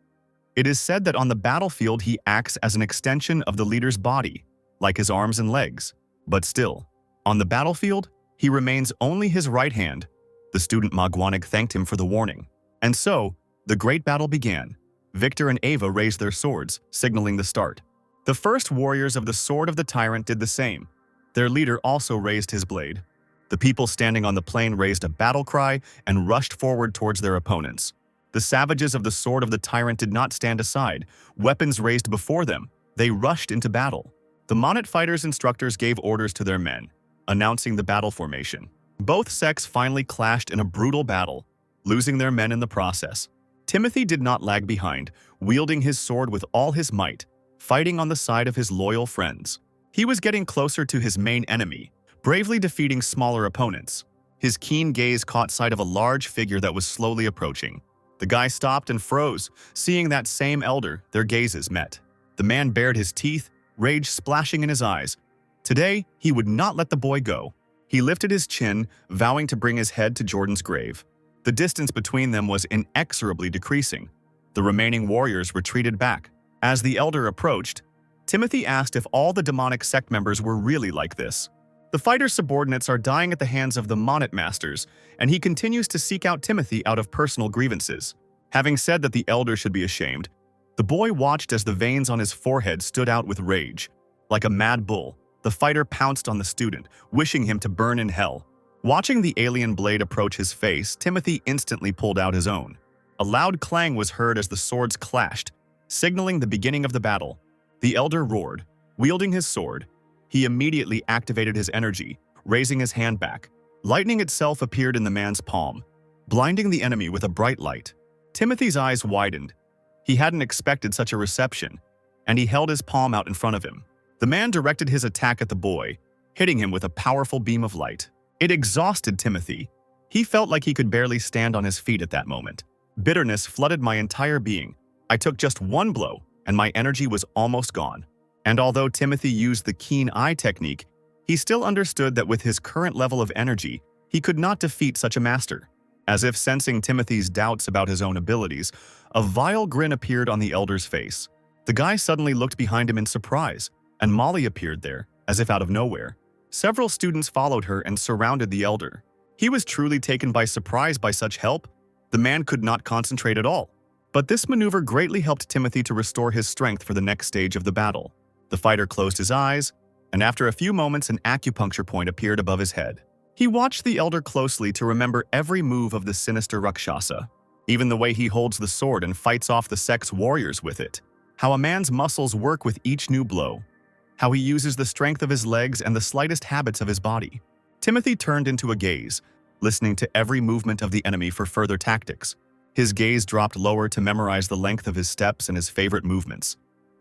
It is said that on the battlefield he acts as an extension of the leader's body, like his arms and legs. But still, on the battlefield, he remains only his right hand. The student Magwanig thanked him for the warning. And so, the great battle began. Victor and Ava raised their swords, signaling the start. The first warriors of the sword of the tyrant did the same. Their leader also raised his blade. The people standing on the plain raised a battle cry and rushed forward towards their opponents. The savages of the sword of the tyrant did not stand aside, weapons raised before them. They rushed into battle. The Monnet fighters' instructors gave orders to their men, announcing the battle formation. Both sects finally clashed in a brutal battle, losing their men in the process. Timothy did not lag behind, wielding his sword with all his might, fighting on the side of his loyal friends. He was getting closer to his main enemy, bravely defeating smaller opponents. His keen gaze caught sight of a large figure that was slowly approaching. The guy stopped and froze, seeing that same elder. Their gazes met. The man bared his teeth, rage splashing in his eyes. Today, he would not let the boy go. He lifted his chin, vowing to bring his head to Jordan's grave. The distance between them was inexorably decreasing. The remaining warriors retreated back. As the elder approached, Timothy asked if all the demonic sect members were really like this. The fighter's subordinates are dying at the hands of the Monit masters, and he continues to seek out Timothy out of personal grievances. Having said that the elder should be ashamed, the boy watched as the veins on his forehead stood out with rage. Like a mad bull, the fighter pounced on the student, wishing him to burn in hell. Watching the alien blade approach his face, Timothy instantly pulled out his own. A loud clang was heard as the swords clashed, signaling the beginning of the battle. The elder roared. Wielding his sword, he immediately activated his energy, raising his hand back. Lightning itself appeared in the man's palm, blinding the enemy with a bright light. Timothy's eyes widened. He hadn't expected such a reception, and he held his palm out in front of him. The man directed his attack at the boy, hitting him with a powerful beam of light. It exhausted Timothy. He felt like he could barely stand on his feet at that moment. Bitterness flooded my entire being. I took just one blow, and my energy was almost gone. And although Timothy used the keen eye technique, he still understood that with his current level of energy, he could not defeat such a master. As if sensing Timothy's doubts about his own abilities, a vile grin appeared on the elder's face. The guy suddenly looked behind him in surprise, and Molly appeared there, as if out of nowhere. Several students followed her and surrounded the elder. He was truly taken by surprise by such help. The man could not concentrate at all. But this maneuver greatly helped Timothy to restore his strength for the next stage of the battle. The fighter closed his eyes, and after a few moments an acupuncture point appeared above his head. He watched the elder closely to remember every move of the sinister Rakshasa, even the way he holds the sword and fights off the sect's warriors with it, how a man's muscles work with each new blow, how he uses the strength of his legs and the slightest habits of his body. Timothy turned into a gaze, listening to every movement of the enemy for further tactics. His gaze dropped lower to memorize the length of his steps and his favorite movements.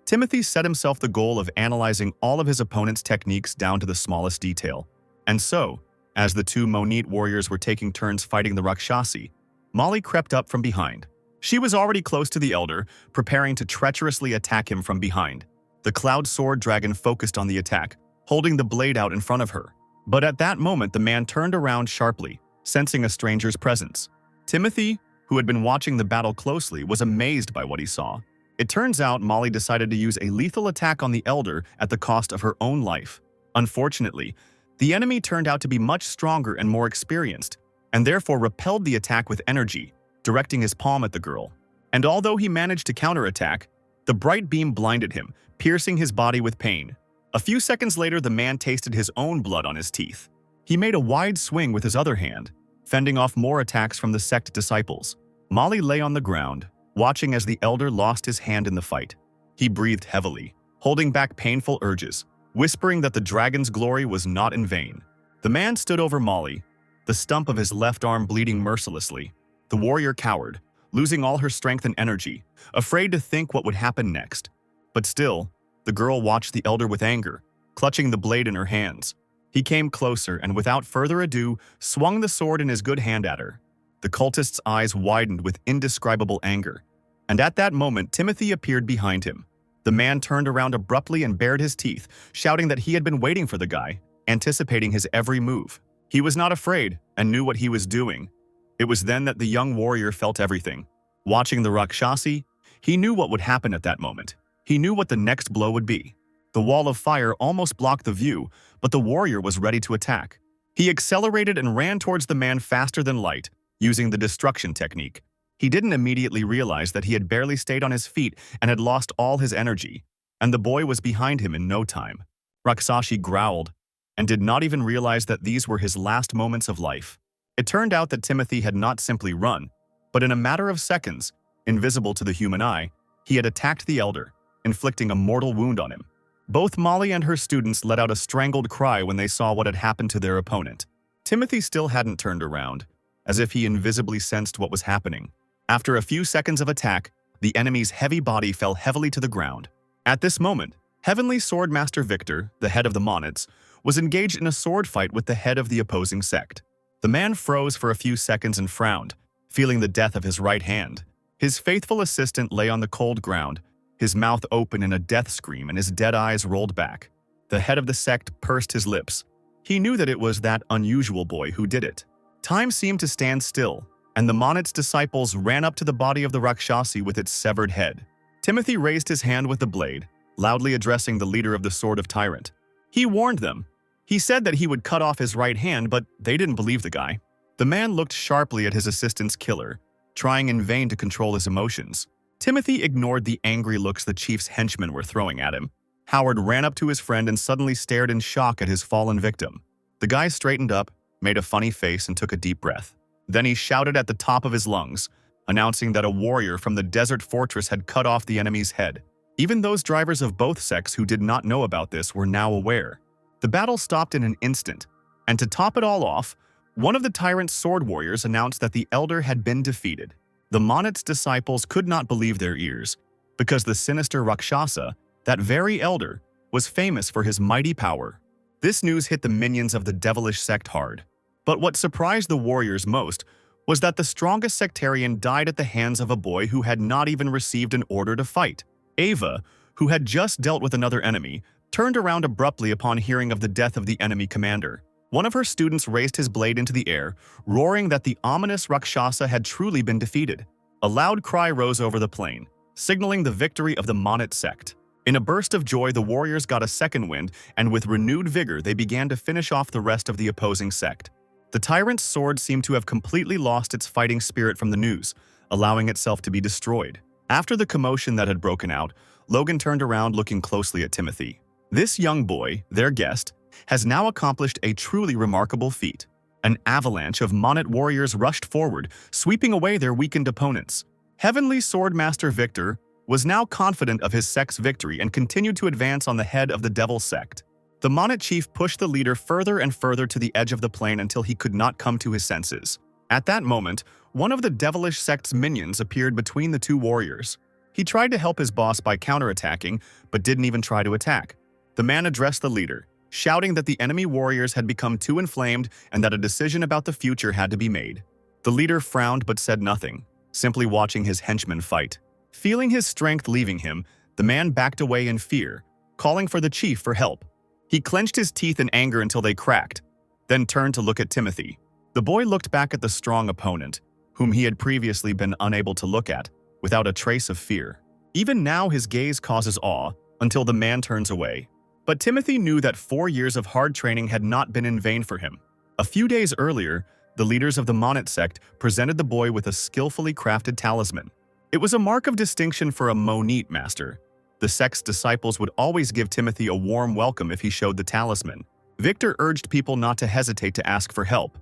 Timothy set himself the goal of analyzing all of his opponent's techniques down to the smallest detail. And so, as the two Monit warriors were taking turns fighting the Rakshasi, Molly crept up from behind. She was already close to the elder, preparing to treacherously attack him from behind. The cloud sword dragon focused on the attack, holding the blade out in front of her. But at that moment, the man turned around sharply, sensing a stranger's presence. Timothy, who had been watching the battle closely, was amazed by what he saw. It turns out Molly decided to use a lethal attack on the elder at the cost of her own life. Unfortunately, the enemy turned out to be much stronger and more experienced, and therefore repelled the attack with energy, directing his palm at the girl. And although he managed to counterattack, the bright beam blinded him, piercing his body with pain. A few seconds later, the man tasted his own blood on his teeth. He made a wide swing with his other hand, fending off more attacks from the sect disciples. Molly lay on the ground, watching as the elder lost his hand in the fight. He breathed heavily, holding back painful urges, whispering that the dragon's glory was not in vain. The man stood over Molly, the stump of his left arm bleeding mercilessly. The warrior cowered, losing all her strength and energy, afraid to think what would happen next. But still, the girl watched the elder with anger, clutching the blade in her hands. He came closer and without further ado, swung the sword in his good hand at her. The cultist's eyes widened with indescribable anger. And at that moment, Timothy appeared behind him. The man turned around abruptly and bared his teeth, shouting that he had been waiting for the guy, anticipating his every move. He was not afraid and knew what he was doing. It was then that the young warrior felt everything. Watching the Rakshasi, he knew what would happen at that moment. He knew what the next blow would be. The wall of fire almost blocked the view, but the warrior was ready to attack. He accelerated and ran towards the man faster than light, using the destruction technique. He didn't immediately realize that he had barely stayed on his feet and had lost all his energy, and the boy was behind him in no time. Rakshasi growled, and did not even realize that these were his last moments of life. It turned out that Timothy had not simply run, but in a matter of seconds, invisible to the human eye, he had attacked the elder, inflicting a mortal wound on him. Both Molly and her students let out a strangled cry when they saw what had happened to their opponent. Timothy still hadn't turned around, as if he invisibly sensed what was happening. After a few seconds of attack, the enemy's heavy body fell heavily to the ground. At this moment, Heavenly Swordmaster Victor, the head of the Monits, was engaged in a sword fight with the head of the opposing sect. The man froze for a few seconds and frowned, feeling the death of his right hand. His faithful assistant lay on the cold ground, his mouth open in a death scream and his dead eyes rolled back. The head of the sect pursed his lips. He knew that it was that unusual boy who did it. Time seemed to stand still, and the monet's disciples ran up to the body of the Rakshasi with its severed head. Timothy raised his hand with the blade, loudly addressing the leader of the Sword of Tyrant. He warned them. He said that he would cut off his right hand, but they didn't believe the guy. The man looked sharply at his assistant's killer, trying in vain to control his emotions. Timothy ignored the angry looks the chief's henchmen were throwing at him. Howard ran up to his friend and suddenly stared in shock at his fallen victim. The guy straightened up, made a funny face, and took a deep breath. Then he shouted at the top of his lungs, announcing that a warrior from the desert fortress had cut off the enemy's head. Even those drivers of both sects who did not know about this were now aware. The battle stopped in an instant, and to top it all off, one of the tyrant's sword warriors announced that the elder had been defeated. The monet's disciples could not believe their ears, because the sinister Rakshasa, that very elder, was famous for his mighty power. This news hit the minions of the devilish sect hard. But what surprised the warriors most was that the strongest sectarian died at the hands of a boy who had not even received an order to fight. Ava, who had just dealt with another enemy, turned around abruptly upon hearing of the death of the enemy commander. One of her students raised his blade into the air, roaring that the ominous Rakshasa had truly been defeated. A loud cry rose over the plain, signaling the victory of the Monet sect. In a burst of joy, the warriors got a second wind, and with renewed vigor, they began to finish off the rest of the opposing sect. The tyrant's sword seemed to have completely lost its fighting spirit from the news, allowing itself to be destroyed. After the commotion that had broken out, Logan turned around looking closely at Timothy. This young boy, their guest, has now accomplished a truly remarkable feat. An avalanche of Monet warriors rushed forward, sweeping away their weakened opponents. Heavenly Swordmaster Victor was now confident of his sect's victory and continued to advance on the head of the Devil sect. The Monet chief pushed the leader further and further to the edge of the plain until he could not come to his senses. At that moment, one of the devilish sect's minions appeared between the two warriors. He tried to help his boss by counterattacking, but didn't even try to attack. The man addressed the leader, shouting that the enemy warriors had become too inflamed and that a decision about the future had to be made. The leader frowned but said nothing, simply watching his henchmen fight. Feeling his strength leaving him, the man backed away in fear, calling for the chief for help. He clenched his teeth in anger until they cracked, then turned to look at Timothy. The boy looked back at the strong opponent, whom he had previously been unable to look at, without a trace of fear. Even now his gaze causes awe, until the man turns away. But Timothy knew that 4 years of hard training had not been in vain for him. A few days earlier, the leaders of the Monet sect presented the boy with a skillfully crafted talisman. It was a mark of distinction for a Monete master. The sect's disciples would always give Timothy a warm welcome if he showed the talisman. Victor urged people not to hesitate to ask for help.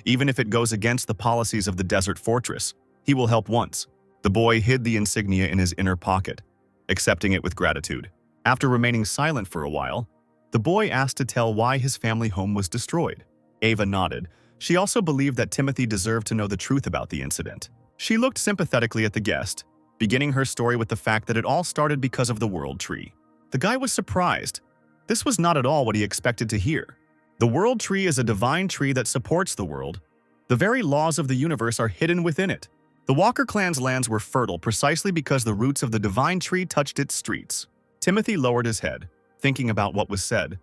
Even if it goes against the policies of the desert fortress, he will help once. The boy hid the insignia in his inner pocket, accepting it with gratitude. After remaining silent for a while, the boy asked to tell why his family home was destroyed. Ava nodded. She also believed that Timothy deserved to know the truth about the incident. She looked sympathetically at the guest, beginning her story with the fact that it all started because of the World Tree. The guy was surprised. This was not at all what he expected to hear. The World Tree is a divine tree that supports the world. The very laws of the universe are hidden within it. The Walker clan's lands were fertile precisely because the roots of the divine tree touched its streets. Timothy lowered his head, thinking about what was said.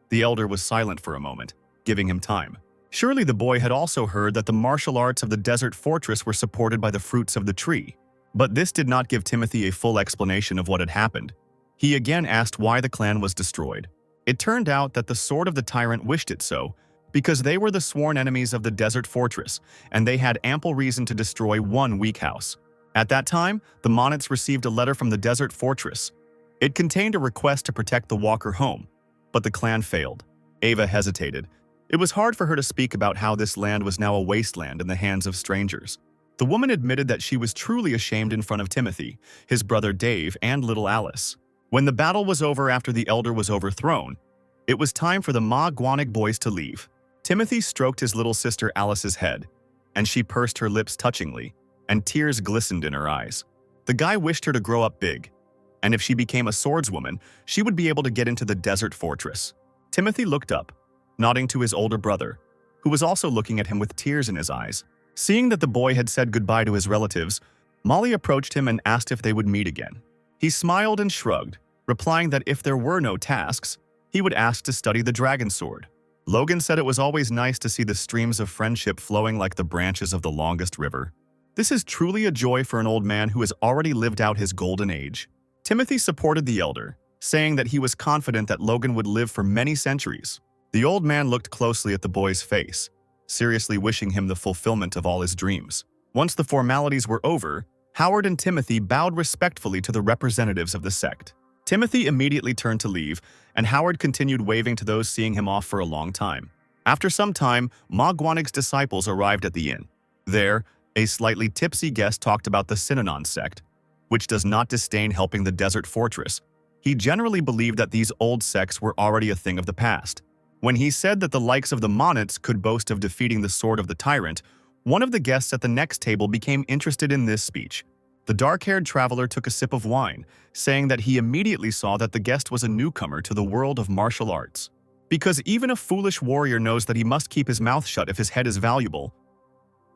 The elder was silent for a moment, giving him time. Surely the boy had also heard that the martial arts of the desert fortress were supported by the fruits of the tree. But this did not give Timothy a full explanation of what had happened. He again asked why the clan was destroyed. It turned out that the Sword of the Tyrant wished it so, because they were the sworn enemies of the desert fortress, and they had ample reason to destroy one weak house. At that time, the Monets received a letter from the desert fortress. It contained a request to protect the Walker home, but the clan failed. Ava hesitated. It was hard for her to speak about how this land was now a wasteland in the hands of strangers. The woman admitted that she was truly ashamed in front of Timothy, his brother Dave, and little Alice. When the battle was over after the elder was overthrown, it was time for the Ma-Guanic boys to leave. Timothy stroked his little sister Alice's head, and she pursed her lips touchingly, and tears glistened in her eyes. The guy wished her to grow up big, and if she became a swordswoman, she would be able to get into the desert fortress. Timothy looked up, nodding to his older brother, who was also looking at him with tears in his eyes. Seeing that the boy had said goodbye to his relatives, Molly approached him and asked if they would meet again. He smiled and shrugged, replying that if there were no tasks, he would ask to study the dragon sword. Logan said it was always nice to see the streams of friendship flowing like the branches of the longest river. This is truly a joy for an old man who has already lived out his golden age. Timothy supported the elder, saying that he was confident that Logan would live for many centuries. The old man looked closely at the boy's face, seriously wishing him the fulfillment of all his dreams. Once the formalities were over, Howard and Timothy bowed respectfully to the representatives of the sect. Timothy immediately turned to leave, and Howard continued waving to those seeing him off for a long time. After some time, Magwanig's disciples arrived at the inn. There, a slightly tipsy guest talked about the Synanon sect, which does not disdain helping the desert fortress. He generally believed that these old sects were already a thing of the past. When he said that the likes of the Monets could boast of defeating the sword of the tyrant, one of the guests at the next table became interested in this speech. The dark-haired traveler took a sip of wine, saying that he immediately saw that the guest was a newcomer to the world of martial arts. Because even a foolish warrior knows that he must keep his mouth shut if his head is valuable.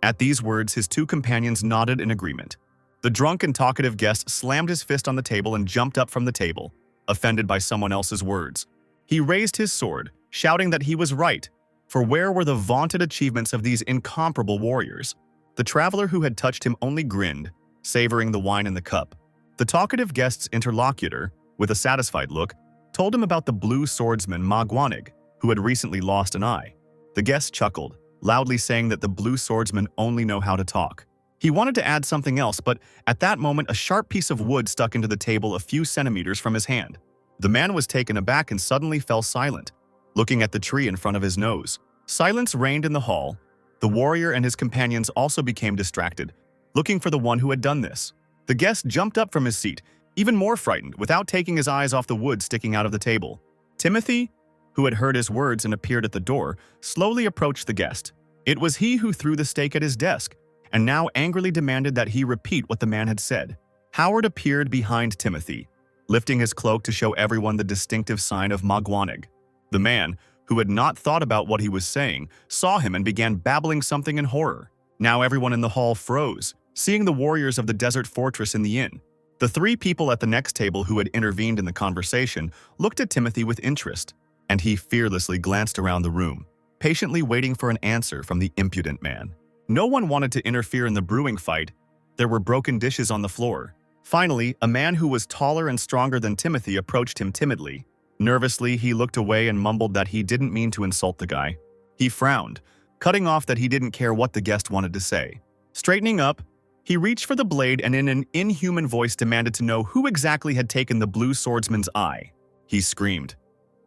At these words, his two companions nodded in agreement. The drunk and talkative guest slammed his fist on the table and jumped up from the table, offended by someone else's words. He raised his sword, shouting that he was right, for where were the vaunted achievements of these incomparable warriors? The traveler who had touched him only grinned, savoring the wine in the cup. The talkative guest's interlocutor, with a satisfied look, told him about the blue swordsman Magwanig, who had recently lost an eye. The guest chuckled, loudly saying that the blue swordsmen only know how to talk. He wanted to add something else, but at that moment a sharp piece of wood stuck into the table a few centimeters from his hand. The man was taken aback and suddenly fell silent, looking at the tree in front of his nose. Silence reigned in the hall. The warrior and his companions also became distracted, looking for the one who had done this. The guest jumped up from his seat, even more frightened, without taking his eyes off the wood sticking out of the table. Timothy, who had heard his words and appeared at the door, slowly approached the guest. It was he who threw the stake at his desk, and now angrily demanded that he repeat what the man had said. Howard appeared behind Timothy, lifting his cloak to show everyone the distinctive sign of Magwanig. The man, who had not thought about what he was saying, saw him and began babbling something in horror. Now everyone in the hall froze, seeing the warriors of the desert fortress in the inn. The three people at the next table who had intervened in the conversation looked at Timothy with interest, and he fearlessly glanced around the room, patiently waiting for an answer from the impudent man. No one wanted to interfere in the brewing fight. There were broken dishes on the floor. Finally, a man who was taller and stronger than Timothy approached him timidly. Nervously, he looked away and mumbled that he didn't mean to insult the guy. He frowned, cutting off that he didn't care what the guest wanted to say. Straightening up, he reached for the blade and in an inhuman voice demanded to know who exactly had taken the blue swordsman's eye. He screamed,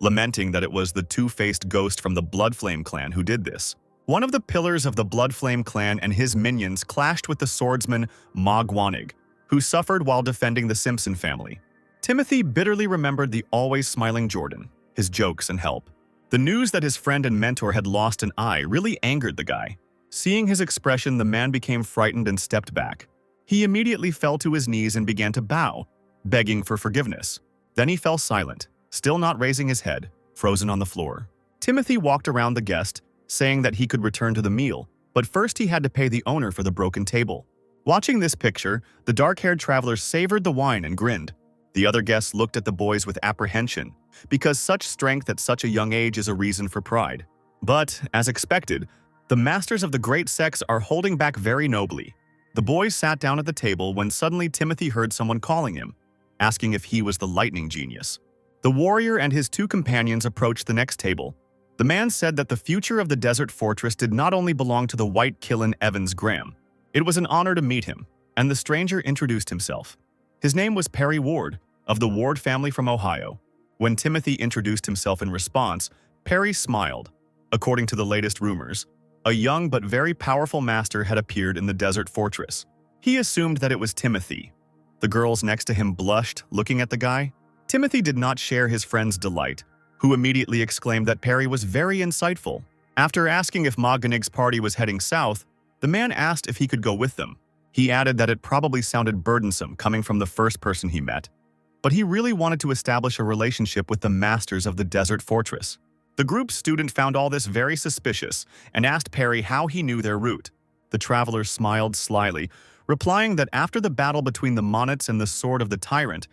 lamenting that it was the two-faced ghost from the Bloodflame clan who did this. One of the pillars of the Bloodflame clan and his minions clashed with the swordsman Magwanig, who suffered while defending the Simpson family. Timothy bitterly remembered the always smiling Jordan, his jokes and help. The news that his friend and mentor had lost an eye really angered the guy. Seeing his expression, the man became frightened and stepped back. He immediately fell to his knees and began to bow, begging for forgiveness. Then he fell silent, still not raising his head, frozen on the floor. Timothy walked around the guest, saying that he could return to the meal, but first he had to pay the owner for the broken table. Watching this picture, the dark-haired traveler savored the wine and grinned. The other guests looked at the boys with apprehension, because such strength at such a young age is a reason for pride. But, as expected, the masters of the great sects are holding back very nobly. The boys sat down at the table when suddenly Timothy heard someone calling him, asking if he was the lightning genius. The warrior and his two companions approached the next table. The man said that the future of the desert fortress did not only belong to the white Killen Evans Graham. It was an honor to meet him, and the stranger introduced himself. His name was Perry Ward, of the Ward family from Ohio. When Timothy introduced himself in response, Perry smiled. According to the latest rumors, a young but very powerful master had appeared in the desert fortress. He assumed that it was Timothy. The girls next to him blushed, looking at the guy. Timothy did not share his friend's delight, who immediately exclaimed that Perry was very insightful. After asking if Maganig's party was heading south, the man asked if he could go with them. He added that it probably sounded burdensome coming from the first person he met, but he really wanted to establish a relationship with the masters of the desert fortress. The group's student found all this very suspicious and asked Perry how he knew their route. The traveler smiled slyly, replying that after the battle between the Monets and the Sword of the Tyrant,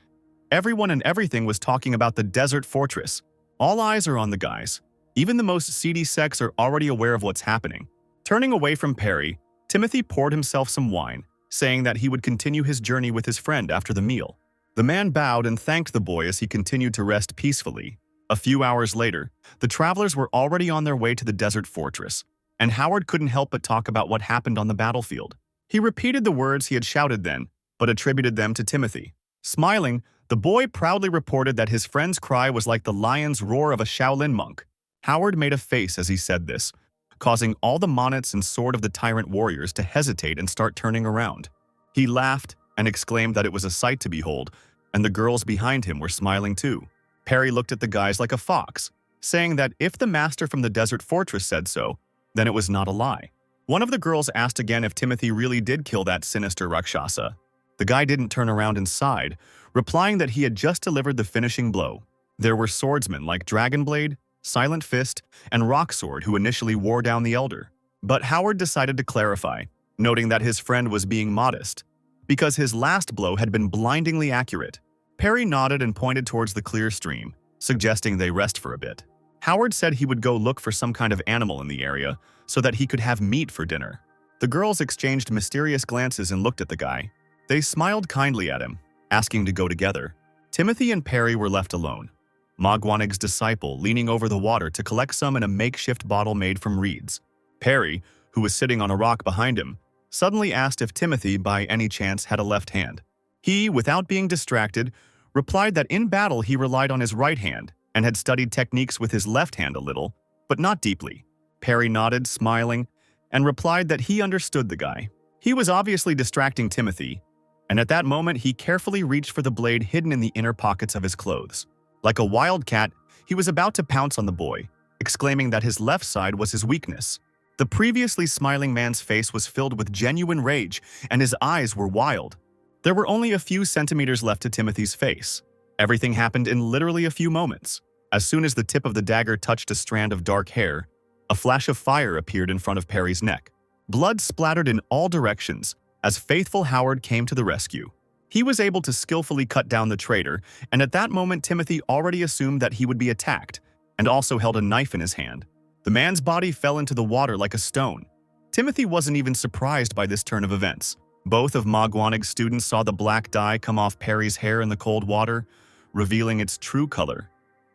everyone and everything was talking about the desert fortress. All eyes are on the guys. Even the most seedy sects are already aware of what's happening. Turning away from Perry, Timothy poured himself some wine, saying that he would continue his journey with his friend after the meal. The man bowed and thanked the boy as he continued to rest peacefully. A few hours later, the travelers were already on their way to the desert fortress, and Howard couldn't help but talk about what happened on the battlefield. He repeated the words he had shouted then, but attributed them to Timothy. Smiling, the boy proudly reported that his friend's cry was like the lion's roar of a Shaolin monk. Howard made a face as he said this, causing all the Monets and Sword of the Tyrant warriors to hesitate and start turning around. He laughed and exclaimed that it was a sight to behold, and the girls behind him were smiling too. Perry looked at the guys like a fox, saying that if the master from the desert fortress said so, then it was not a lie. One of the girls asked again if Timothy really did kill that sinister Rakshasa. The guy didn't turn around and sighed, replying that he had just delivered the finishing blow. There were swordsmen like Dragonblade, Silent Fist, and Rocksword who initially wore down the elder. But Howard decided to clarify, noting that his friend was being modest, because his last blow had been blindingly accurate. Perry nodded and pointed towards the clear stream, suggesting they rest for a bit. Howard said he would go look for some kind of animal in the area so that he could have meat for dinner. The girls exchanged mysterious glances and looked at the guy. They smiled kindly at him, asking to go together. Timothy and Perry were left alone, Magwanig's disciple leaning over the water to collect some in a makeshift bottle made from reeds. Perry, who was sitting on a rock behind him, suddenly asked if Timothy by any chance had a left hand. He, without being distracted, replied that in battle he relied on his right hand and had studied techniques with his left hand a little, but not deeply. Perry nodded, smiling, and replied that he understood the guy. He was obviously distracting Timothy, and at that moment he carefully reached for the blade hidden in the inner pockets of his clothes. Like a wildcat, he was about to pounce on the boy, exclaiming that his left side was his weakness. The previously smiling man's face was filled with genuine rage, and his eyes were wild. There were only a few centimeters left to Timothy's face. Everything happened in literally a few moments. As soon as the tip of the dagger touched a strand of dark hair, a flash of fire appeared in front of Perry's neck. Blood splattered in all directions as faithful Howard came to the rescue. He was able to skillfully cut down the traitor, and at that moment Timothy already assumed that he would be attacked, and also held a knife in his hand. The man's body fell into the water like a stone. Timothy wasn't even surprised by this turn of events. Both of Magwanig's students saw the black dye come off Perry's hair in the cold water, revealing its true color,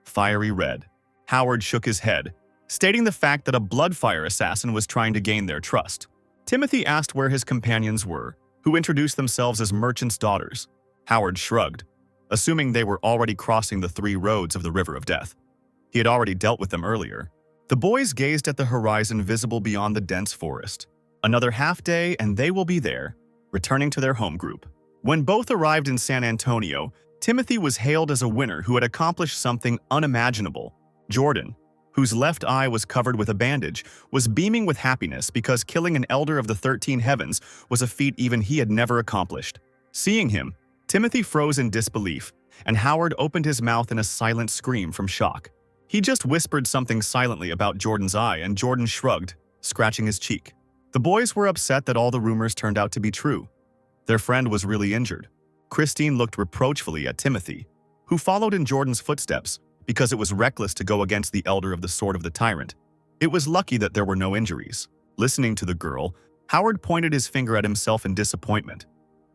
fiery red. Howard shook his head, stating the fact that a bloodfire assassin was trying to gain their trust. Timothy asked where his companions were, who introduced themselves as merchants' daughters. Howard shrugged, assuming they were already crossing the 3 roads of the River of Death. He had already dealt with them earlier. The boys gazed at the horizon visible beyond the dense forest. Another half day and they will be there, returning to their home group. When both arrived in San Antonio, Timothy was hailed as a winner who had accomplished something unimaginable. Jordan, whose left eye was covered with a bandage, was beaming with happiness because killing an elder of the 13 heavens was a feat even he had never accomplished. Seeing him, Timothy froze in disbelief, and Howard opened his mouth in a silent scream from shock. He just whispered something silently about Jordan's eye, and Jordan shrugged, scratching his cheek. The boys were upset that all the rumors turned out to be true. Their friend was really injured. Christine looked reproachfully at Timothy, who followed in Jordan's footsteps, because it was reckless to go against the elder of the Sword of the Tyrant. It was lucky that there were no injuries. Listening to the girl, Howard pointed his finger at himself in disappointment,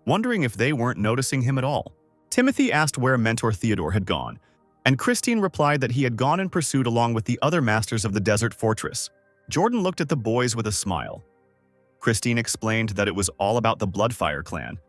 wondering if they weren't noticing him at all. Timothy asked where Mentor Theodore had gone, and Christine replied that he had gone in pursuit along with the other masters of the desert fortress. Jordan looked at the boys with a smile. Christine explained that it was all about the Bloodfire clan.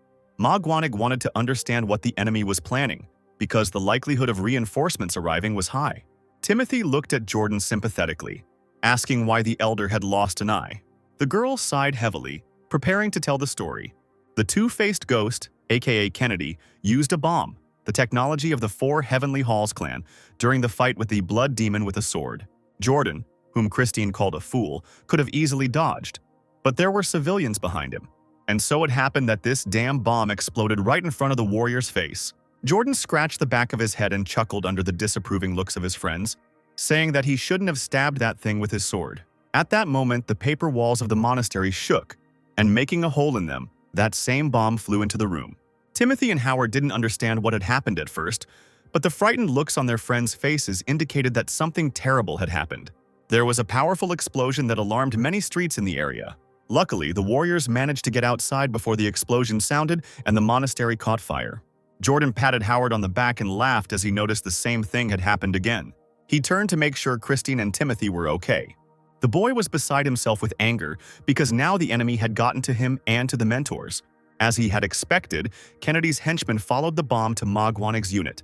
Magwanig wanted to understand what the enemy was planning, because the likelihood of reinforcements arriving was high. Timothy looked at Jordan sympathetically, asking why the elder had lost an eye. The girl sighed heavily, preparing to tell the story. The two-faced ghost, aka Kennedy, used a bomb, the technology of the 4 Heavenly Halls clan, during the fight with the blood demon with a sword. Jordan, whom Christine called a fool, could have easily dodged, but there were civilians behind him. And so it happened that this damn bomb exploded right in front of the warrior's face. Jordan scratched the back of his head and chuckled under the disapproving looks of his friends, saying that he shouldn't have stabbed that thing with his sword. At that moment, the paper walls of the monastery shook, and making a hole in them, that same bomb flew into the room. Timothy and Howard didn't understand what had happened at first, but the frightened looks on their friends' faces indicated that something terrible had happened. There was a powerful explosion that alarmed many streets in the area. Luckily, the warriors managed to get outside before the explosion sounded and the monastery caught fire. Jordan patted Howard on the back and laughed as he noticed the same thing had happened again. He turned to make sure Christine and Timothy were okay. The boy was beside himself with anger because now the enemy had gotten to him and to the mentors. As he had expected, Kennedy's henchmen followed the bomb to Ma Guanig's unit.